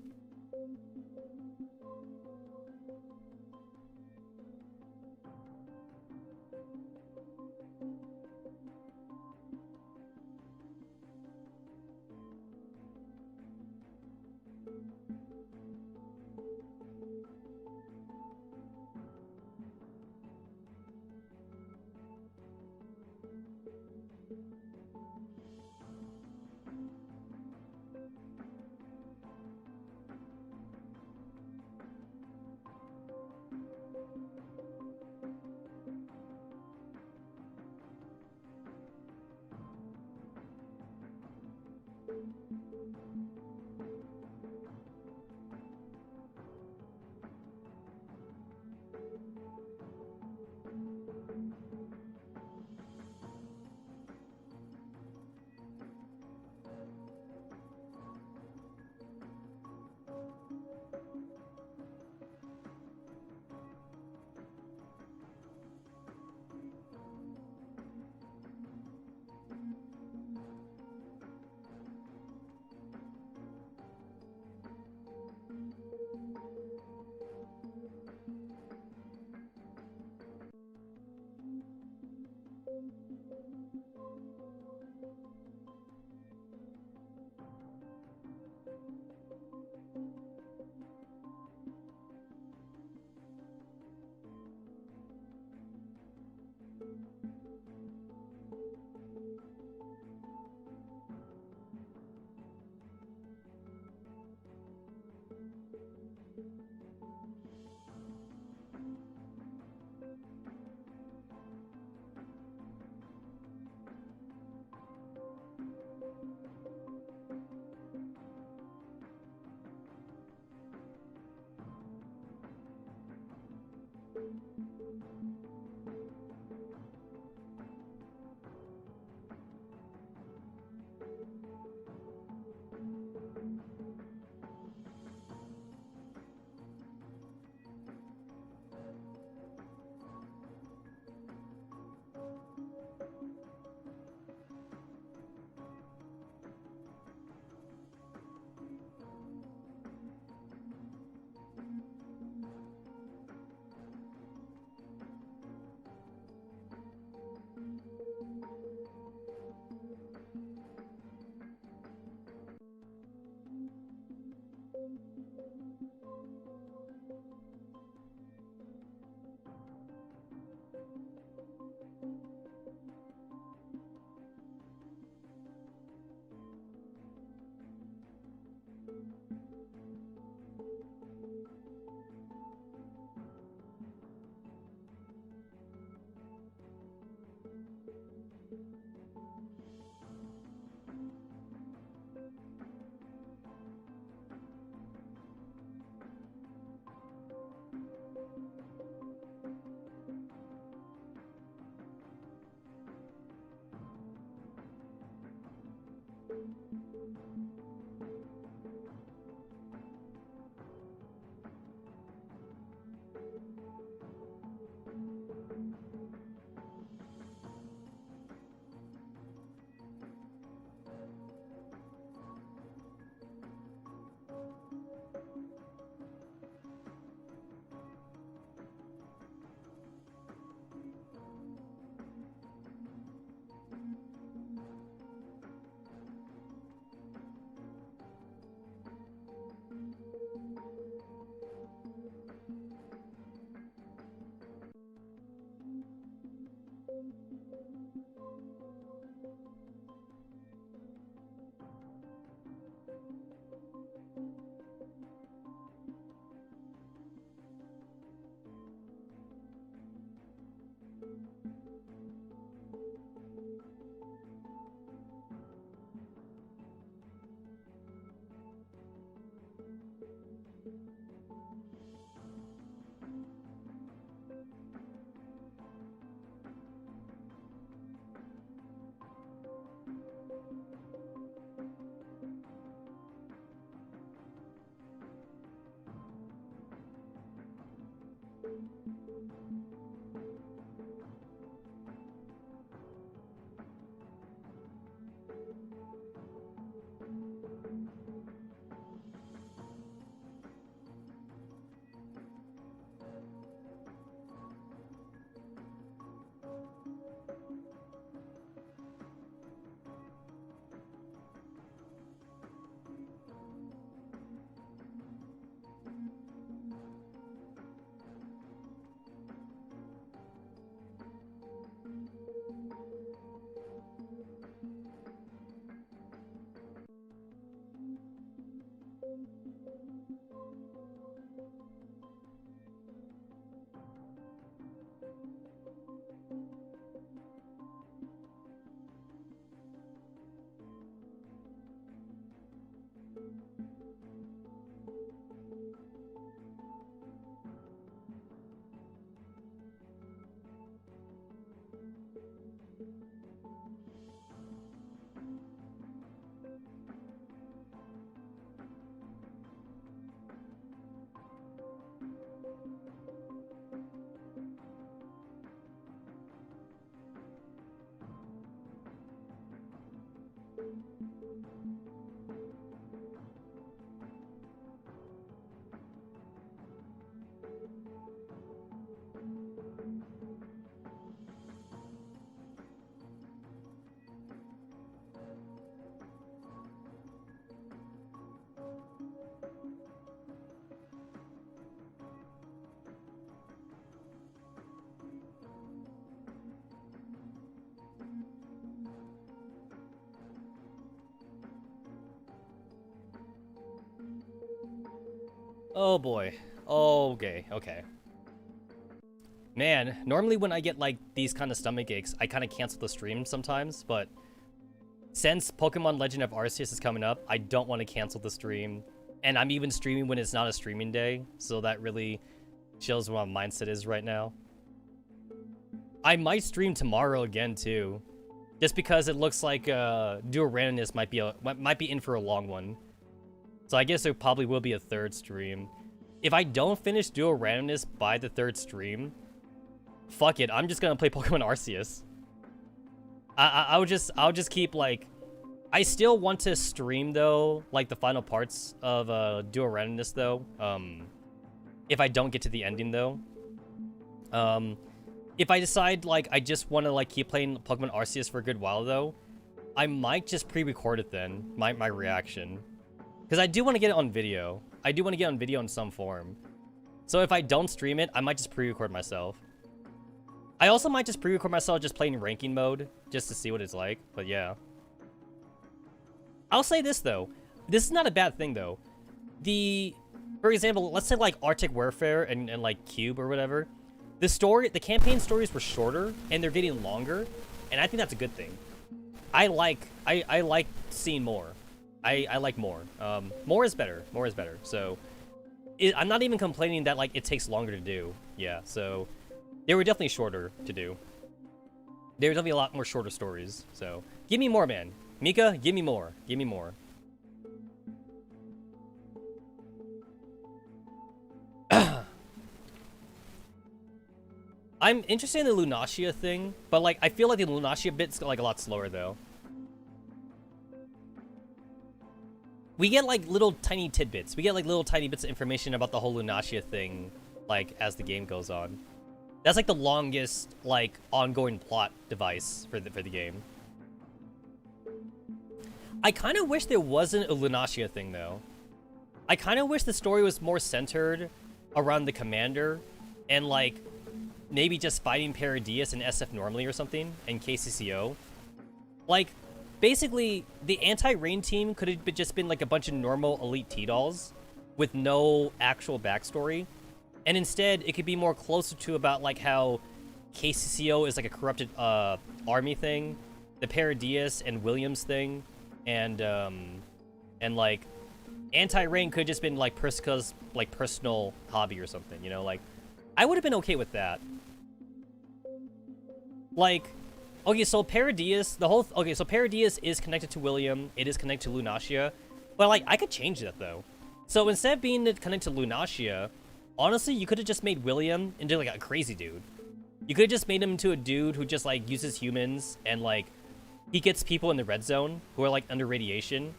Oh boy. Okay, okay. Man, normally when I get like these kind of stomach aches, I kind of cancel the stream sometimes, but since Pokemon Legend of Arceus is coming up, I don't want to cancel the stream. And I'm even streaming when it's not a streaming day, so that really shows what my mindset is right now. I might stream tomorrow again too, just because it looks like Dual Randomness might be in for a long one. So I guess there probably will be a third stream. If I don't finish Dual Randomness by the third stream, fuck it, I'm just gonna play Pokemon Arceus. I'll just keep like, I still want to stream though, like the final parts of Dual Randomness though. If I don't get to the ending though. If I decide like I just want to like keep playing Pokemon Arceus for a good while though, I might just pre-record it then, my reaction. Because I do want to get it on video. I do want to get it on video in some form. So if I don't stream it, I might just pre-record myself. I also might just pre-record myself just playing ranking mode, just to see what it's like, but yeah. I'll say this though. This is not a bad thing though. For example, let's say like Arctic Warfare and like Cube or whatever. The campaign stories were shorter and they're getting longer. and I think that's a good thing. I like seeing more. I like more. More is better. More is better. So I'm not even complaining that like it takes longer to do. Yeah. So they were definitely shorter to do. There were definitely a lot more shorter stories. So give me more, man. Mika, give me more. Give me more. I'm interested in the Lunacia thing, but like I feel like the Lunacia bit's like a lot slower though. We get like little tiny tidbits. We get like little tiny bits of information about the whole Lunacia thing, like as the game goes on. That's like the longest like ongoing plot device for the game. I kind of wish there wasn't a Lunacia thing though. I kind of wish the story was more centered around the commander and like maybe just fighting Paradius and SF normally or something and KCCO. Like basically the anti-rain team could have just been like a bunch of normal elite T-dolls with no actual backstory. And instead it could be more closer to about like how KCCO is like a corrupted army thing, the Paradius and Williams thing, and like anti-rain could have just been like Persica's like personal hobby or something, you know, like I would have been okay with that. Like, okay, so Paradius, so Paradius is connected to William, it is connected to Lunacia, but like I could change that though. So instead of being connected to Lunacia, honestly, you could have just made William into like a crazy dude. You could have just made him into a dude who just like uses humans and like he gets people in the red zone who are like under radiation,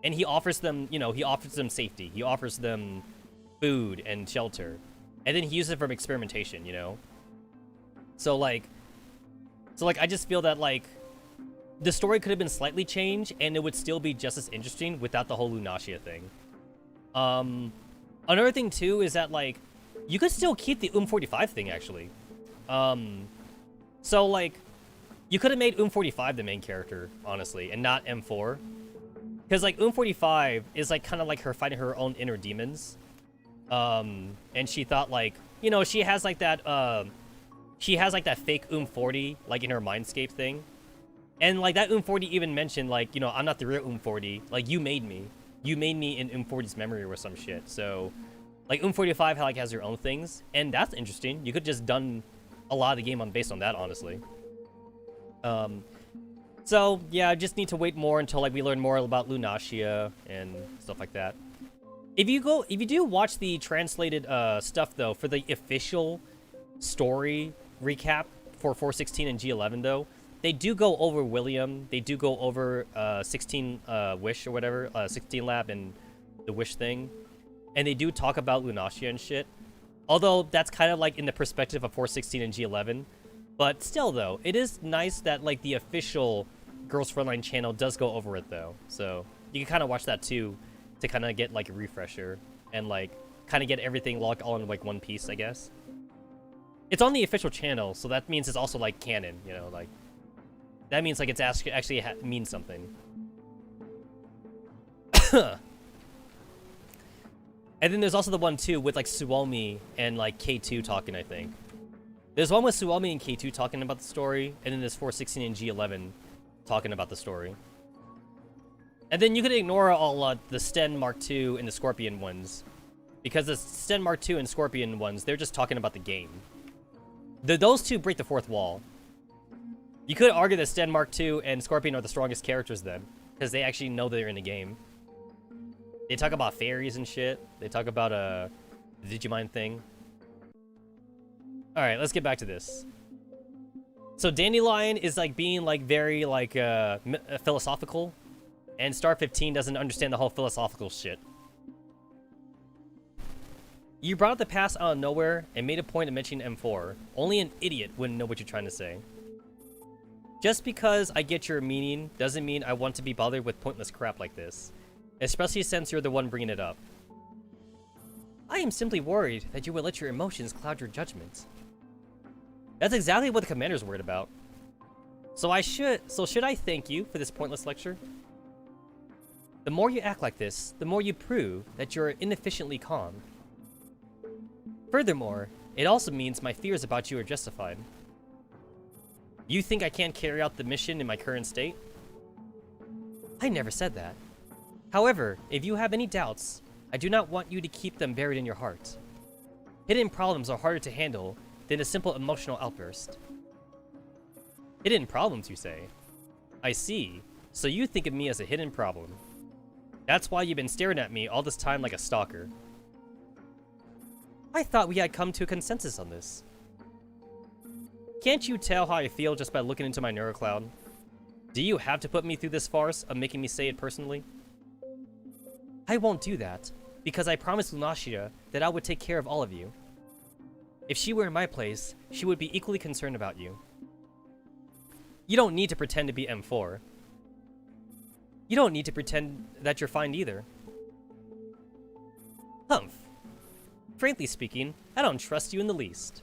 and he offers them, you know, he offers them safety, he offers them food and shelter, and then he uses it for experimentation, you know. So like I just feel that like the story could have been slightly changed and it would still be just as interesting without the whole Lunacia thing. Another thing too is that like you could still keep the 45 thing actually. So like you could have made 45 the main character, honestly, and not M4. Because like 45 is like kind of like her fighting her own inner demons. And she thought like, you know, she has like that fake 40 like in her mindscape thing. And like that 40 even mentioned like, you know, I'm not the real 40, like you made me. You made me in 40's memory or some shit. So like 45 like has her own things, and that's interesting. You could just done a lot of the game based on that, honestly. So yeah, I just need to wait more until like we learn more about Lunacia and stuff like that. If you do watch the translated stuff though for the official story recap for 416 and G11 though, they do go over William. They do go over 16 Wish or whatever, 16 Lab and the Wish thing, and they do talk about Lunacia and shit. Although that's kind of like in the perspective of 416 and G11. But still, though, it is nice that, like, the official Girls Frontline channel does go over it, though. So you can kind of watch that, too, to kind of get, like, a refresher and, like, kind of get everything locked all in, like, one piece, I guess. It's on the official channel, so that means it's also, like, canon, you know, like... That means, like, it's actually means something. And then there's also the one, too, with, like, Suomi and, like, K2 talking, I think. There's one with Suomi and K2 talking about the story, and then there's 416 and G11 talking about the story. And then you could ignore all the Sten Mark II and the Scorpion ones, because the Sten Mark II and Scorpion ones, they're just talking about the game. Those two break the fourth wall. You could argue that Sten Mark II and Scorpion are the strongest characters then, because they actually know they're in the game. They talk about fairies and shit. They talk about the Digimon thing. Alright, let's get back to this. So Dandelion is like being like very like philosophical, and Star 15 doesn't understand the whole philosophical shit. You brought up the past out of nowhere and made a point of mentioning M4. Only an idiot wouldn't know what you're trying to say. Just because I get your meaning doesn't mean I want to be bothered with pointless crap like this, especially since you're the one bringing it up. I am simply worried that you will let your emotions cloud your judgment. That's exactly what the commander's worried about. So should I thank you for this pointless lecture? The more you act like this, the more you prove that you're inefficiently calm. Furthermore, it also means my fears about you are justified. You think I can't carry out the mission in my current state? I never said that. However, if you have any doubts, I do not want you to keep them buried in your heart. Hidden problems are harder to handle than a simple emotional outburst. Hidden problems, you say? I see. So you think of me as a hidden problem. That's why you've been staring at me all this time like a stalker. I thought we had come to a consensus on this. Can't you tell how I feel just by looking into my neurocloud? Do you have to put me through this farce of making me say it personally? I won't do that, because I promised Lunashia that I would take care of all of you. If she were in my place, she would be equally concerned about you. You don't need to pretend to be M4. You don't need to pretend that you're fine either. Humph. Frankly speaking, I don't trust you in the least.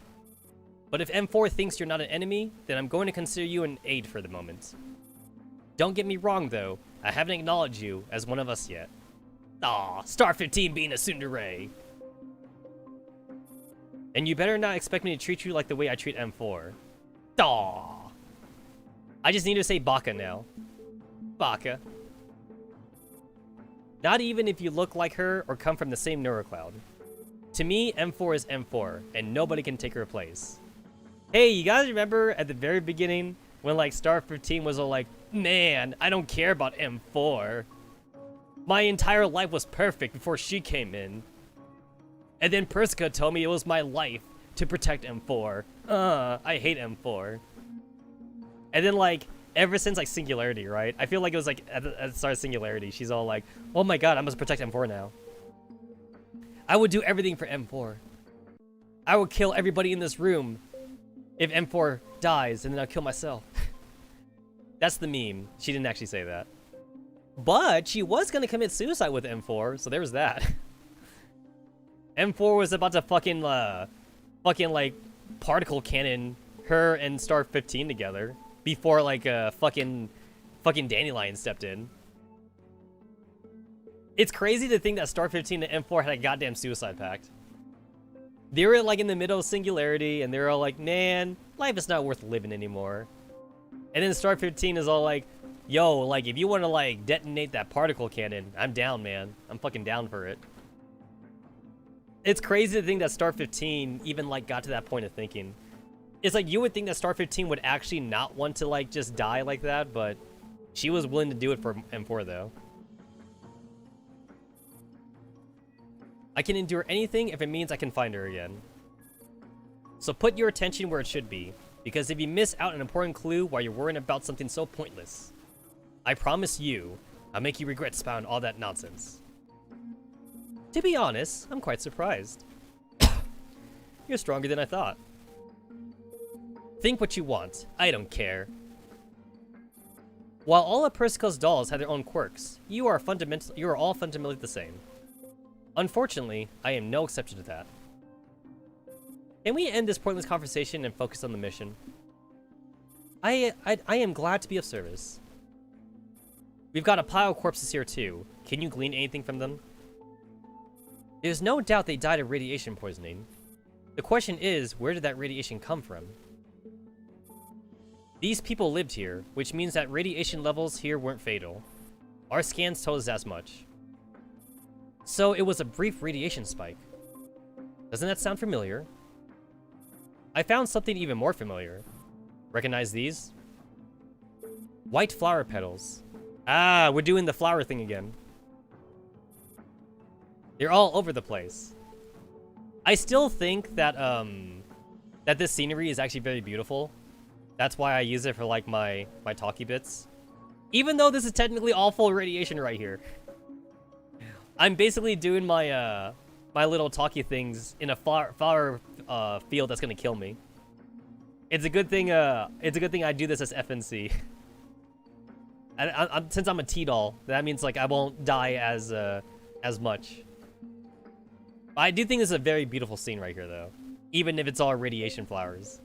But if M4 thinks you're not an enemy, then I'm going to consider you an aide for the moment. Don't get me wrong though, I haven't acknowledged you as one of us yet. Aw, Star 15 being a tsundere. And you better not expect me to treat you like the way I treat M4. Aw. I just need to say Baka now. Baka. Not even if you look like her or come from the same neurocloud. To me, M4 is M4, and nobody can take her place. Hey, you guys remember at the very beginning when like Star 15 was all like, man, I don't care about M4. My entire life was perfect before she came in. And then Persica told me it was my life to protect M4. I hate M4. And then like, ever since like Singularity, right? I feel like it was like at the start of Singularity, she's all like, oh my god, I must protect M4 now. I would do everything for M4. I would kill everybody in this room if M4 dies, and then I'll kill myself. That's the meme. She didn't actually say that. But she was gonna commit suicide with M4, so there was that. M4 was about to fucking like particle cannon her and Star 15 together before like fucking Dandelion stepped in. It's crazy to think that Star 15 and M4 had a goddamn suicide pact. They were like in the middle of Singularity, and they were all like, man, life is not worth living anymore. And then Star 15 is all like, yo, like, if you want to like detonate that particle cannon, I'm down, man. I'm fucking down for it. It's crazy to think that Star 15 even like got to that point of thinking. It's like you would think that Star 15 would actually not want to like just die like that, but she was willing to do it for M4 though. I can endure anything if it means I can find her again. So put your attention where it should be, because if you miss out an important clue while you're worrying about something so pointless, I promise you, I'll make you regret spouting all that nonsense. To be honest, I'm quite surprised. You're stronger than I thought. Think what you want, I don't care. While all of Persica's dolls have their own quirks, you are all fundamentally the same. Unfortunately, I am no exception to that. Can we end this pointless conversation and focus on the mission? I am glad to be of service. We've got a pile of corpses here too. Can you glean anything from them? There's no doubt they died of radiation poisoning. The question is, where did that radiation come from? These people lived here, which means that radiation levels here weren't fatal. Our scans told us as much. So it was a brief radiation spike. Doesn't that sound familiar? I found something even more familiar. Recognize these? White flower petals. Ah, we're doing the flower thing again. They're all over the place. I still think that that this scenery is actually very beautiful. That's why I use it for like my talkie bits. Even though this is technically all full radiation right here. I'm basically doing my my little talkie things in a flower field that's gonna kill me. It's a good thing. It's a good thing I do this as FNC. Since I'm a T-doll, that means like I won't die as much. I do think this is a very beautiful scene right here, though, even if it's all radiation flowers.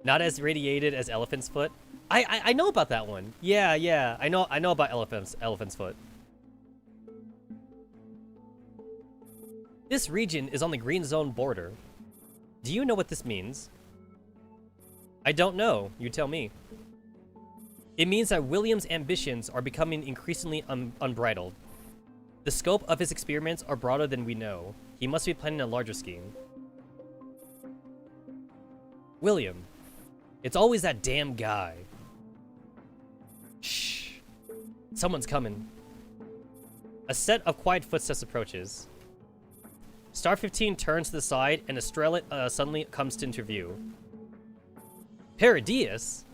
Not as radiated as Elephant's Foot. I know about that one. Yeah. I know about Elephant's Foot. This region is on the green zone border. Do you know what this means? I don't know. You tell me. It means that William's ambitions are becoming increasingly unbridled. The scope of his experiments are broader than we know. He must be planning a larger scheme. William. It's always that damn guy. Shh. Someone's coming. A set of quiet footsteps approaches. Star 15 turns to the side and Estrella suddenly comes into view. Paradius?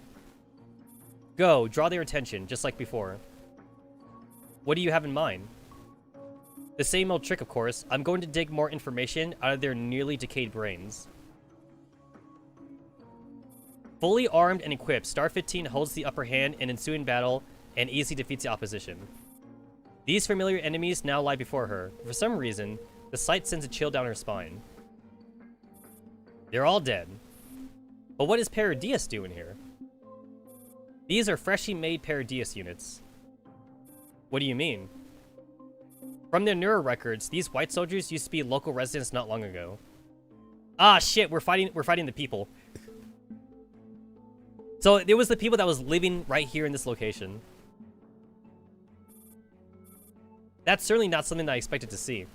Go, draw their attention, just like before. What do you have in mind? The same old trick, of course. I'm going to dig more information out of their nearly decayed brains. Fully armed and equipped, Star 15 holds the upper hand in ensuing battle and easily defeats the opposition. These familiar enemies now lie before her. For some reason, the sight sends a chill down her spine. They're all dead. But what is Paradius doing here? These are freshly made Paradius units. What do you mean? From their neuro records, these white soldiers used to be local residents not long ago. Ah, shit, we're fighting the people. So it was the people that was living right here in this location. That's certainly not something I expected to see.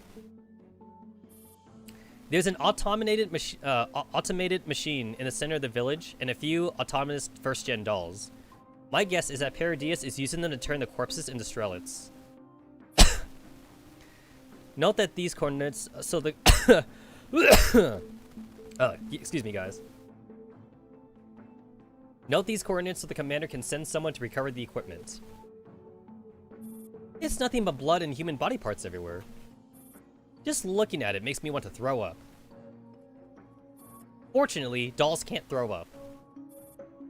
There's an automated machine in the center of the village and a few autonomous first-gen dolls. My guess is that Paradius is using them to turn the corpses into Strelets. Note that these coordinates, so the... excuse me, guys. Note these coordinates so the commander can send someone to recover the equipment. It's nothing but blood and human body parts everywhere. Just looking at it makes me want to throw up. Fortunately, dolls can't throw up.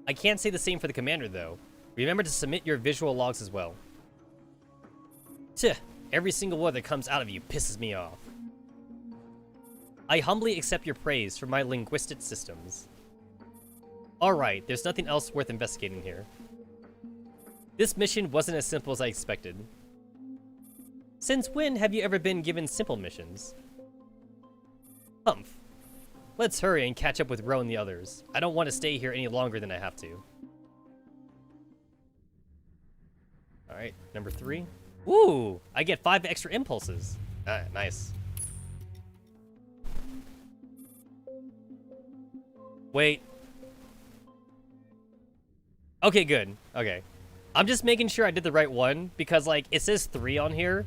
I can't say the same for the commander, though. Remember to submit your visual logs as well. Tch, every single word that comes out of you pisses me off. I humbly accept your praise for my linguistic systems. Alright, there's nothing else worth investigating here. This mission wasn't as simple as I expected. Since when have you ever been given simple missions? Humph. Let's hurry and catch up with Ro and the others. I don't want to stay here any longer than I have to. Alright, number 3. Ooh, I get 5 extra impulses. Nice. Wait. Okay, good. Okay. I'm just making sure I did the right one because, like, it says 3 on here,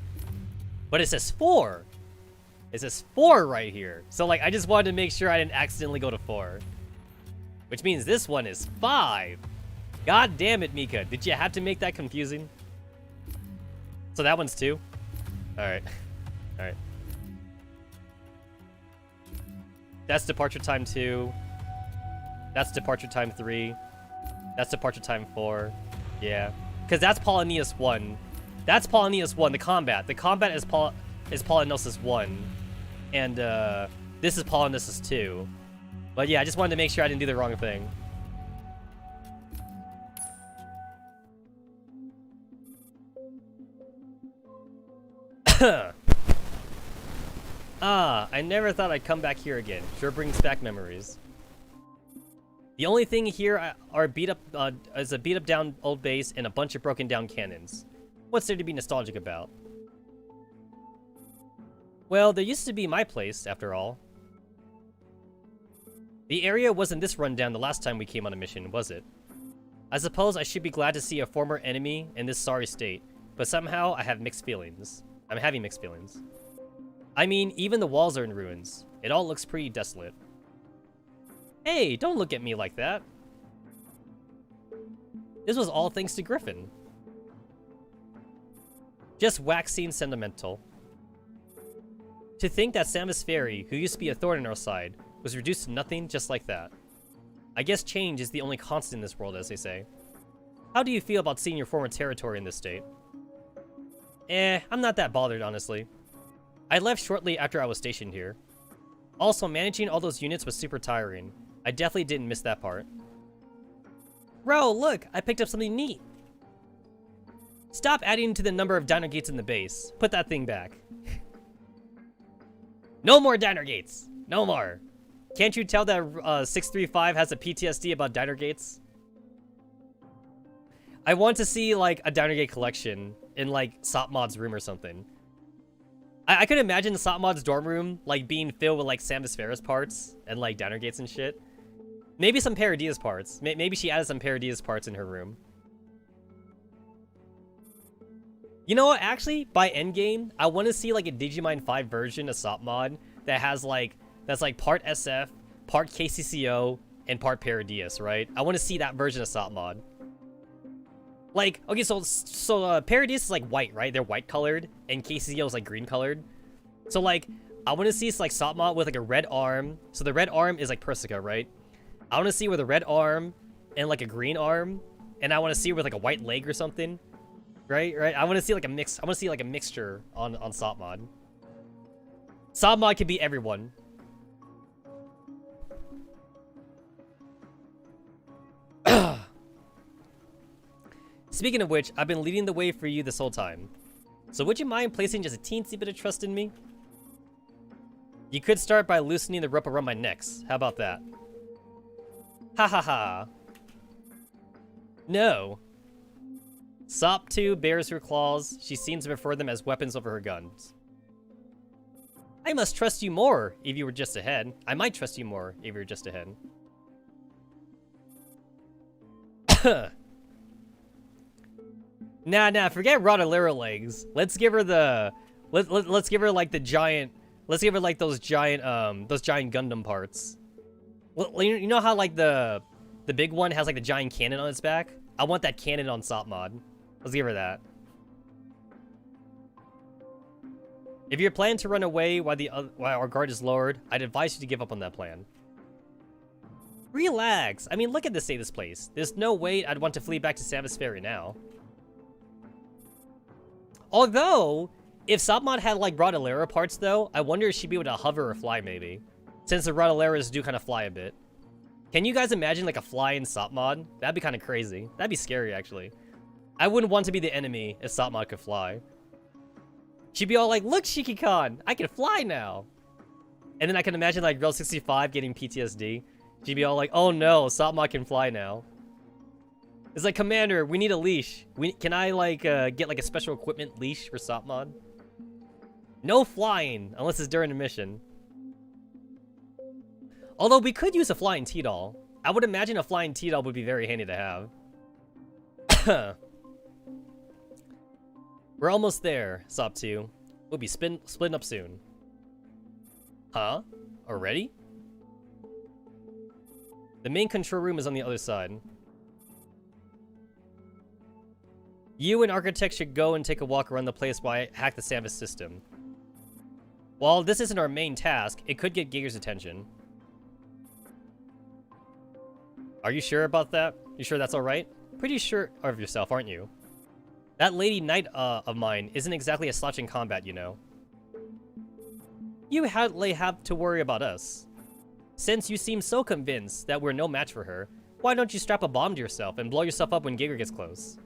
but it says 4. It says 4 right here. So, like, I just wanted to make sure I didn't accidentally go to 4. Which means this one is 5. God damn it, Mika. Did you have to make that confusing? So that one's 2? Alright. Alright. That's departure time 2. That's departure time 3. That's departure time 4. Yeah. Because that's Polonius 1. That's Polonius 1, the combat. The combat is Polonius 1. And this is Polonius 2. But yeah, I just wanted to make sure I didn't do the wrong thing. I never thought I'd come back here again. Sure brings back memories. The only thing here are is a beat up down old base and a bunch of broken down cannons. What's there to be nostalgic about? Well, there used to be my place, after all. The area wasn't this rundown the last time we came on a mission, was it? I suppose I should be glad to see a former enemy in this sorry state, but somehow I have mixed feelings. I'm having mixed feelings. I mean, even the walls are in ruins. It all looks pretty desolate. Hey, don't look at me like that. This was all thanks to Griffin. Just waxing sentimental. To think that Samus Fairy, who used to be a thorn in our side, was reduced to nothing just like that. I guess change is the only constant in this world, as they say. How do you feel about seeing your former territory in this state? I'm not that bothered, honestly. I left shortly after I was stationed here. Also, managing all those units was super tiring. I definitely didn't miss that part. Bro, look! I picked up something neat! Stop adding to the number of dino gates in the base. Put that thing back. No more diner gates. No more. Can't you tell that 635 has a PTSD about diner gates? I want to see like a diner gate collection in like Sopmod's room or something. I could imagine Sopmod's dorm room like being filled with like Samus Ferris parts and like diner gates and shit. Maybe some Paradias parts. Maybe she added some Paradias parts in her room. You know what? Actually, by endgame, I want to see like a Digimon 5 version of Sopmod that has like that's like part SF, part KCCO, and part Paradias, right? I want to see that version of Sopmod. Like, okay, so Paradias is like white, right? They're white colored, and KCCO is like green colored. So like, I want to see like Sopmod with like a red arm. So the red arm is like Persica, right? I want to see with a red arm and like a green arm, and I want to see with like a white leg or something. Right? I want to see like a mix. I want to see like a mixture on Sopmod. Sopmod can be everyone. Speaking of which, I've been leading the way for you this whole time. So would you mind placing just a teensy bit of trust in me? You could start by loosening the rope around my necks. How about that? Ha ha ha. No. Sop 2 bares her claws. She seems to prefer them as weapons over her guns. I must trust you more if you were just ahead. I might trust you more if you were just ahead. Nah, forget Rodolera legs. Let's give her the let's give her like the giant, let's give her like those giant Gundam parts. Well, you know how like the big one has like the giant cannon on its back? I want that cannon on Sopmod. Let's give her that. If you're planning to run away while our guard is lowered, I'd advise you to give up on that plan. Relax. I mean, look at the state of this place. There's no way I'd want to flee back to Samus Ferry now. Although, if Sopmod had like Rodolera parts though, I wonder if she'd be able to hover or fly maybe. Since the Rodoleras do kind of fly a bit. Can you guys imagine like a flying Sopmod? That'd be kind of crazy. That'd be scary actually. I wouldn't want to be the enemy if Sopmod could fly. She'd be all like, look Shiki-Kan, I can fly now. And then I can imagine like Girl 65 getting PTSD. She'd be all like, oh no, Sopmod can fly now. It's like, Commander, we need a leash. Can I like get like a special equipment leash for Sopmod? No flying, unless it's during a mission. Although we could use a flying T-Doll. I would imagine a flying T-Doll would be very handy to have. We're almost there, Sop 2. We'll be splitting up soon. Huh? Already? The main control room is on the other side. You and Architect should go and take a walk around the place while I hack the Samus system. While this isn't our main task, it could get Giger's attention. Are you sure about that? You sure that's alright? Pretty sure of yourself, aren't you? That lady knight of mine isn't exactly a slouch in combat, you know. You hardly have to worry about us. Since you seem so convinced that we're no match for her, why don't you strap a bomb to yourself and blow yourself up when Giger gets close?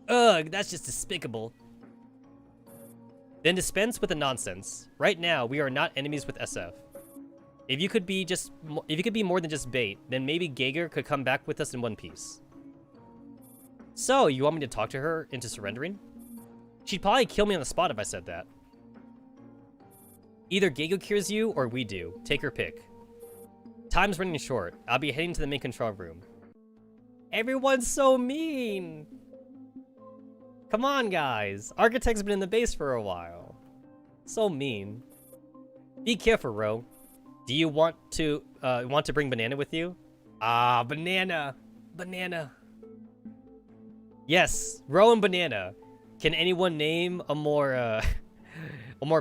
Ugh, that's just despicable. Then dispense with the nonsense. Right now, we are not enemies with SF. If you could be more than just bait, then maybe Giger could come back with us in one piece. So, you want me to talk to her into surrendering? She'd probably kill me on the spot if I said that. Either Giger cures you, or we do. Take her pick. Time's running short. I'll be heading to the main control room. Everyone's so mean! Come on, guys. Architect's been in the base for a while. So mean. Be careful, Ro. Do you want to bring Banana with you? Ah, Banana. Banana. Yes, Ro and Banana. Can anyone name a more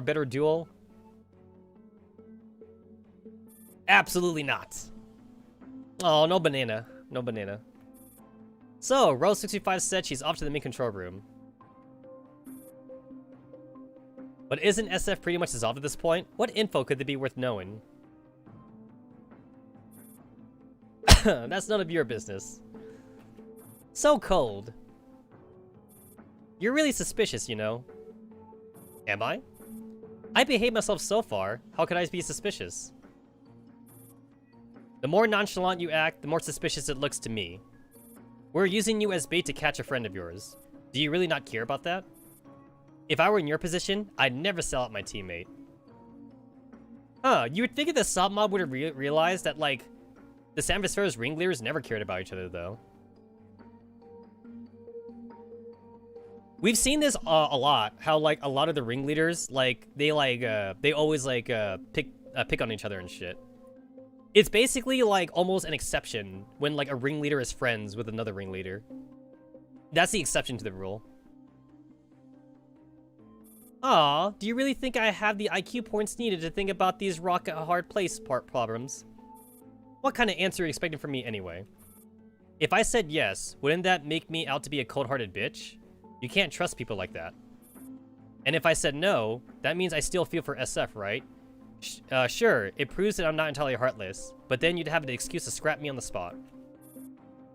better duel? Absolutely not. Oh, no Banana. No Banana. So, Ro 65 said she's off to the main control room. But isn't SF pretty much dissolved at this point? What info could there be worth knowing? That's none of your business. So cold. You're really suspicious, you know. Am I? I behaved myself so far. How could I be suspicious? The more nonchalant you act, the more suspicious it looks to me. We're using you as bait to catch a friend of yours. Do you really not care about that? If I were in your position, I'd never sell out my teammate. Huh, you would think that Sop Mob would have realized that, like, the San Vespero's ringleaders never cared about each other, though. We've seen this a lot, how, like, a lot of the ringleaders, like, they always, like, pick on each other and shit. It's basically, like, almost an exception when, like, a ringleader is friends with another ringleader. That's the exception to the rule. Aw, do you really think I have the IQ points needed to think about these rock-hard place part problems? What kind of answer are you expecting from me anyway? If I said yes, wouldn't that make me out to be a cold-hearted bitch? You can't trust people like that. And if I said no, that means I still feel for SF, right? Sure, it proves that I'm not entirely heartless, but then you'd have an excuse to scrap me on the spot.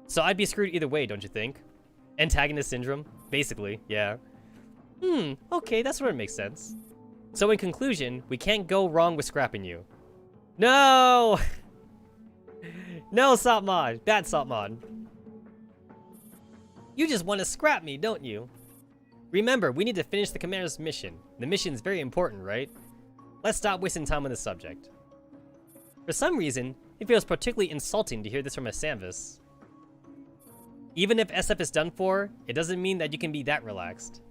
So I'd be screwed either way, don't you think? Antagonist syndrome? Basically, yeah. Okay, that sort of makes sense. So in conclusion, we can't go wrong with scrapping you. No! No, Sopmon! Bad Sopmon. You just want to scrap me, don't you? Remember, we need to finish the commander's mission. The mission's very important, right? Let's stop wasting time on this subject. For some reason, it feels particularly insulting to hear this from a Sanvis. Even if SF is done for, it doesn't mean that you can be that relaxed.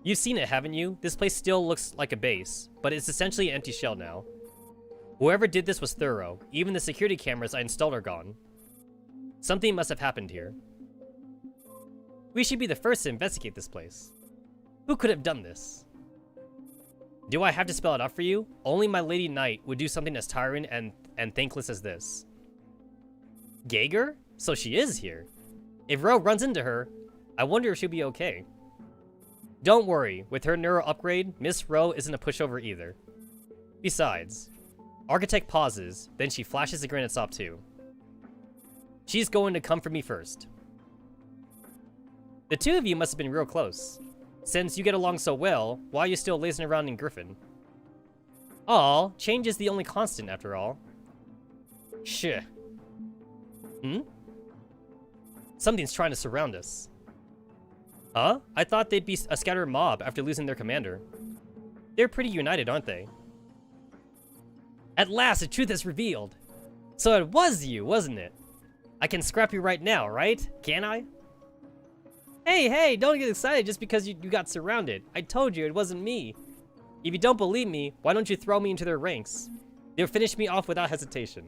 You've seen it, haven't you? This place still looks like a base, but it's essentially an empty shell now. Whoever did this was thorough. Even the security cameras I installed are gone. Something must have happened here. We should be the first to investigate this place. Who could have done this? Do I have to spell it out for you? Only my Lady Knight would do something as tiring and thankless as this. Geiger? So she is here. If Ro runs into her, I wonder if she'll be okay. Don't worry, with her neuro upgrade, Miss Ro isn't a pushover either. Besides, Architect pauses, then she flashes the granite stop too. She's going to come for me first. The two of you must have been real close. Since you get along so well, why are you still lazing around in Griffin? Aw, change is the only constant after all. Shh. Something's trying to surround us. Huh? I thought they'd be a scattered mob after losing their commander. They're pretty united, aren't they? At last, the truth is revealed. So it was you, wasn't it? I can scrap you right now, right? Can I? Hey, don't get excited just because you got surrounded. I told you it wasn't me. If you don't believe me, why don't you throw me into their ranks? They'll finish me off without hesitation.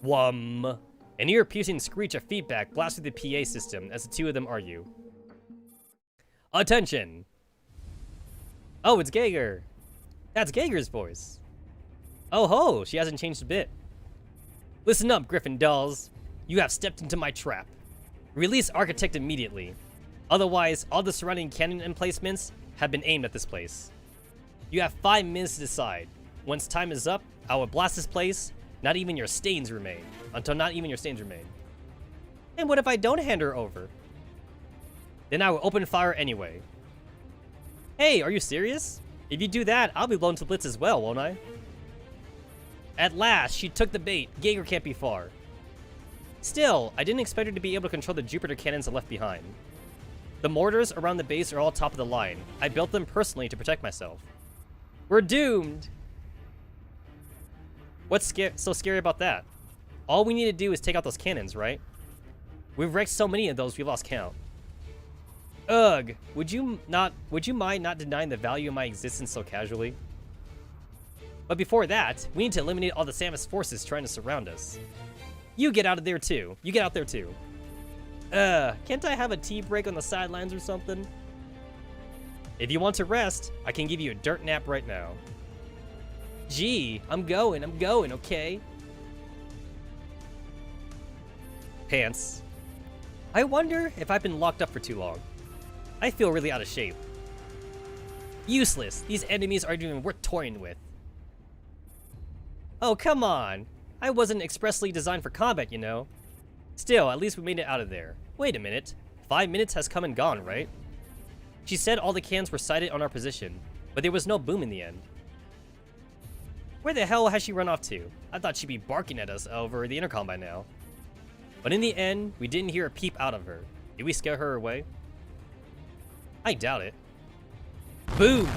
Whum. An ear-piercing screech of feedback blasts through the PA system as the two of them argue. Attention! Oh, it's Geiger. That's Geiger's voice. Oh ho, she hasn't changed a bit. Listen up, Griffin dolls. You have stepped into my trap. Release Architect immediately. Otherwise, all the surrounding cannon emplacements have been aimed at this place. You have 5 minutes to decide. Once time is up, I will blast this place. Not even your stains remain. Until not even your stains remain. And what if I don't hand her over? Then I will open fire anyway. Hey, are you serious? If you do that, I'll be blown to blitz as well, won't I? At last, she took the bait. Geiger can't be far. Still, I didn't expect her to be able to control the Jupiter cannons I left behind. The mortars around the base are all top of the line. I built them personally to protect myself. We're doomed! What's so scary about that? All we need to do is take out those cannons, right? We've wrecked so many of those we lost count. Ugh, would you mind not denying the value of my existence so casually? But before that, we need to eliminate all the Samus forces trying to surround us. You get out of there too. You get out there too. Can't I have a tea break on the sidelines or something? If you want to rest, I can give you a dirt nap right now. Gee, I'm going, okay? Pants. I wonder if I've been locked up for too long. I feel really out of shape. Useless. These enemies aren't even worth toying with. Oh, come on. I wasn't expressly designed for combat, you know. Still, at least we made it out of there. Wait a minute. 5 minutes has come and gone, right? She said all the cannons were sighted on our position. but there was no boom in the end. Where the hell has she run off to? I thought she'd be barking at us over the intercom by now. But in the end, we didn't hear a peep out of her. Did we scare her away? I doubt it. Boom!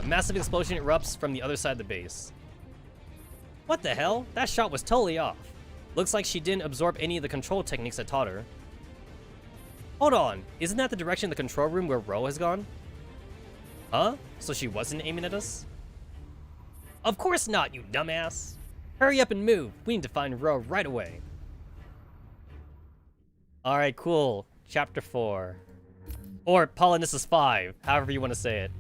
A massive explosion erupts from the other side of the base. What the hell? That shot was totally off. Looks like she didn't absorb any of the control techniques I taught her. Hold on, isn't that the direction of the control room where Ro has gone? Huh? So she wasn't aiming at us? Of course not, you dumbass! Hurry up and move, we need to find Ro right away. Alright, cool. Chapter 4. Or Polynesius 5, however you want to say it.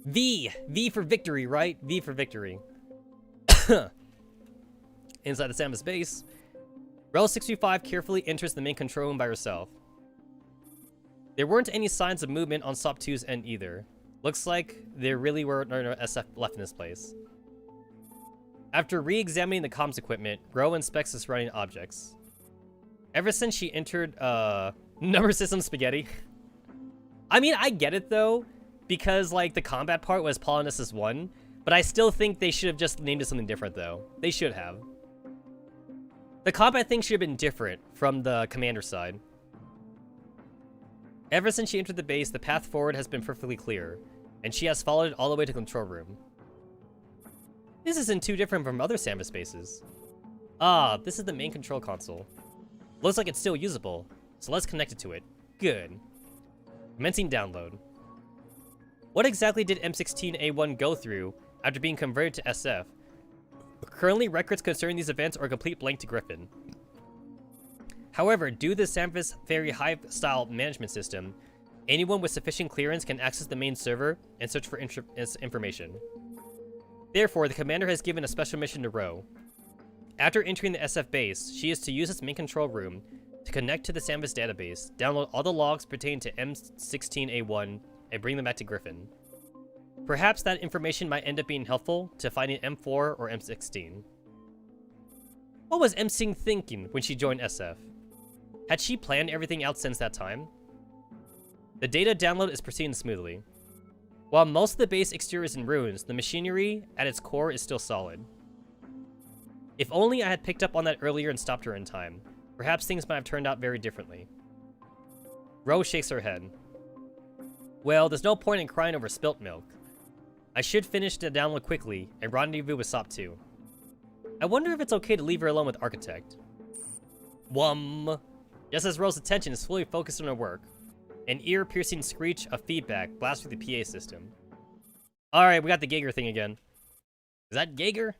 V! V for victory, right? V for victory. Inside the Samus base, Rel 625 carefully enters the main control room by herself. There weren't any signs of movement on SOP 2's end either. Looks like there really were no SF left in this place. After re-examining the comms equipment, Ro inspects the surrounding objects. Ever since she entered, number system spaghetti. I mean, I get it though, because like the combat part was Polynesius 1, but I still think they should have just named it something different though. They should have. The combat thing should have been different from the commander side. Ever since she entered the base, the path forward has been perfectly clear, and she has followed it all the way to the control room. This isn't too different from other Samus bases. Ah, this is the main control console. Looks like it's still usable, so let's connect it to it. Good. Commencing download. What exactly did M16A1 go through after being converted to SF? Currently, records concerning these events are a complete blank to Griffin. However, due to the Samus Fairy Hive-style management system, anyone with sufficient clearance can access the main server and search for information. Therefore, the commander has given a special mission to Ro. After entering the SF base, she is to use its main control room to connect to the Samus database, download all the logs pertaining to M16A1, and bring them back to Griffin. Perhaps that information might end up being helpful to finding M4 or M16. What was M-Sing thinking when she joined SF? Had she planned everything out since that time? The data download is proceeding smoothly. While most of the base exterior is in ruins, the machinery at its core is still solid. If only I had picked up on that earlier and stopped her in time, perhaps things might have turned out very differently. Ro shakes her head. Well, there's no point in crying over spilt milk. I should finish the download quickly and rendezvous with SOP 2. I wonder if it's okay to leave her alone with Architect. Just as Ro's attention is fully focused on her work, an ear-piercing screech of feedback blasts through the PA system. Alright, we got the Geiger thing again. Is that Geiger?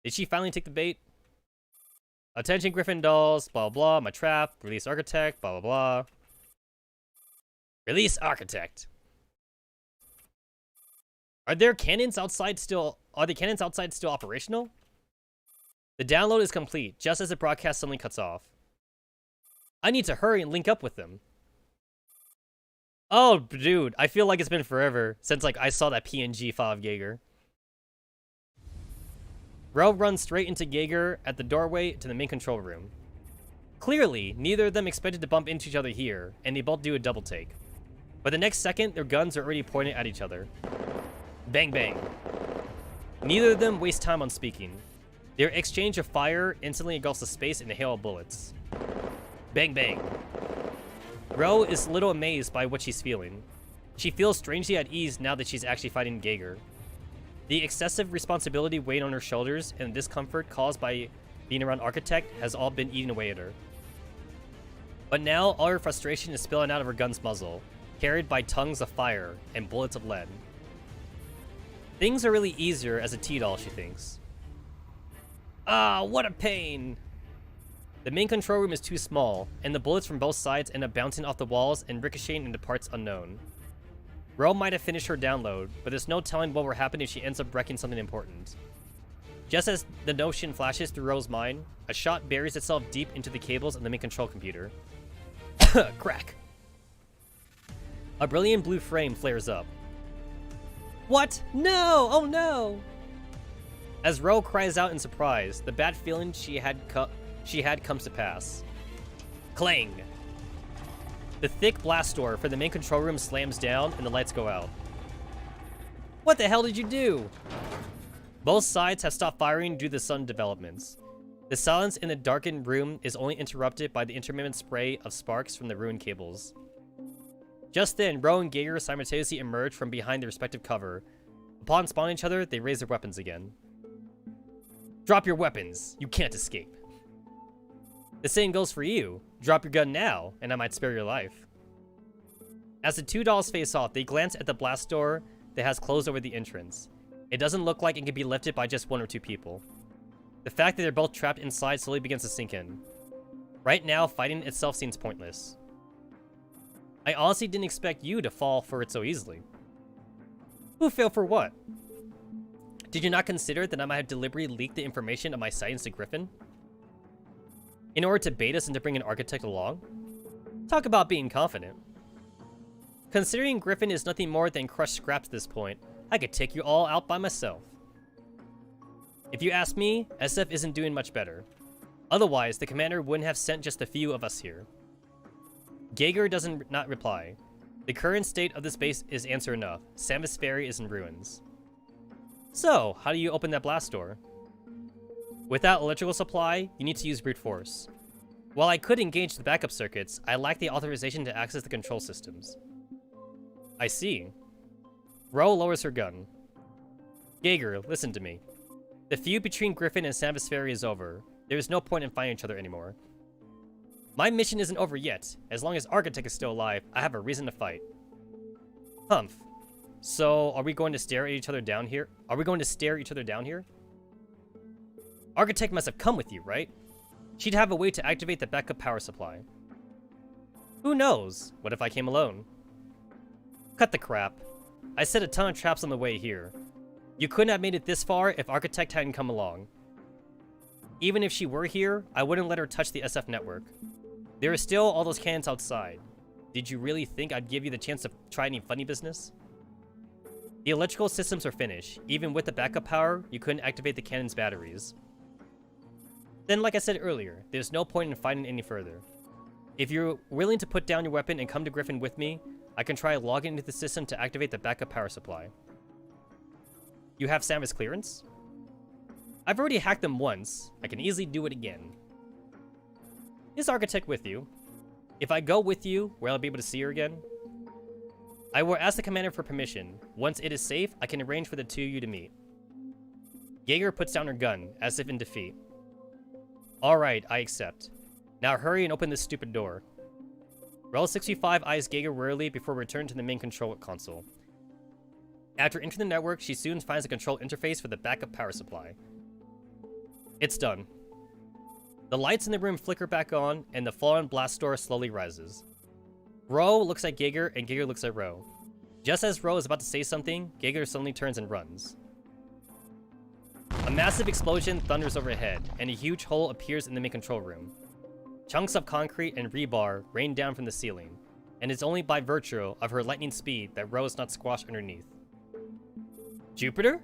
Did she finally take the bait? Attention Griffin dolls, blah blah, my trap, release Architect, blah blah blah. Release Architect. Are the cannons outside still operational? The download is complete, just as the broadcast suddenly cuts off. I need to hurry and link up with them. Oh, dude, I feel like it's been forever since like I saw that PNG file of Geiger. Ro runs straight into Geiger at the doorway to the main control room. Clearly, neither of them expected to bump into each other here, and they both do a double take. But the next second, their guns are already pointed at each other. Bang bang. Neither of them waste time on speaking. Their exchange of fire instantly engulfs the space in a hail of bullets. Bang bang. Ro is a little amazed by what she's feeling. She feels strangely at ease now that she's actually fighting Geiger. The excessive responsibility weighing on her shoulders and the discomfort caused by being around Architect has all been eating away at her. But now all her frustration is spilling out of her gun's muzzle, carried by tongues of fire and bullets of lead. Things are really easier as a T-doll, she thinks. Ah, what a pain! The main control room is too small, and the bullets from both sides end up bouncing off the walls and ricocheting into parts unknown. Ro might have finished her download, but there's no telling what will happen if she ends up wrecking something important. Just as the notion flashes through Ro's mind, a shot buries itself deep into the cables of the main control computer. Crack! A brilliant blue flame flares up. What? No! Oh no! As Ro cries out in surprise, the bad feeling she had comes to pass. Clang! The thick blast door for the main control room slams down and the lights go out. What the hell did you do? Both sides have stopped firing due to the sudden developments. The silence in the darkened room is only interrupted by the intermittent spray of sparks from the ruined cables. Just then, Ro and Geiger simultaneously emerge from behind their respective cover. Upon spawning each other, they raise their weapons again. Drop your weapons. You can't escape. The same goes for you. Drop your gun now, and I might spare your life. As the two dolls face off, they glance at the blast door that has closed over the entrance. It doesn't look like it can be lifted by just one or two people. The fact that they're both trapped inside slowly begins to sink in. Right now, fighting itself seems pointless. I honestly didn't expect you to fall for it so easily. Who failed for what? Did you not consider that I might have deliberately leaked the information of my sightings to Griffin? In order to bait us into bringing an architect along? Talk about being confident. Considering Griffin is nothing more than crushed scraps at this point, I could take you all out by myself. If you ask me, SF isn't doing much better. Otherwise, the commander wouldn't have sent just a few of us here. Geiger doesn't not reply. The current state of this base is answer enough. Samus Ferry is in ruins. So, how do you open that blast door? Without electrical supply, you need to use brute force. While I could engage the backup circuits, I lack the authorization to access the control systems. I see. Ro lowers her gun. Geiger, listen to me. The feud between Griffin and Samus Ferry is over. There is no point in fighting each other anymore. My mission isn't over yet. As long as Architect is still alive, I have a reason to fight. Humph. So, are we going to stare at each other down here? Architect must have come with you, right? She'd have a way to activate the backup power supply. Who knows? What if I came alone? Cut the crap. I set a ton of traps on the way here. You couldn't have made it this far if Architect hadn't come along. Even if she were here, I wouldn't let her touch the SF network. There are still all those cannons outside. Did you really think I'd give you the chance to try any funny business? The electrical systems are finished. Even with the backup power, you couldn't activate the cannon's batteries. Then, like I said earlier, there's no point in fighting any further. If you're willing to put down your weapon and come to Griffin with me, I can try logging into the system to activate the backup power supply. You have Samus clearance? I've already hacked them once. I can easily do it again. Is Architect with you? If I go with you, will I be able to see her again? I will ask the commander for permission. Once it is safe, I can arrange for the two of you to meet. Geiger puts down her gun, as if in defeat. Alright, I accept. Now hurry and open this stupid door. Rel 65 eyes Geiger warily before returning to the main control console. After entering the network, she soon finds a control interface for the backup power supply. It's done. The lights in the room flicker back on, and the fallen blast door slowly rises. Ro looks at Geiger, and Geiger looks at Ro. Just as Ro is about to say something, Geiger suddenly turns and runs. A massive explosion thunders overhead, and a huge hole appears in the main control room. Chunks of concrete and rebar rain down from the ceiling, and it's only by virtue of her lightning speed that Ro is not squashed underneath. Jupiter?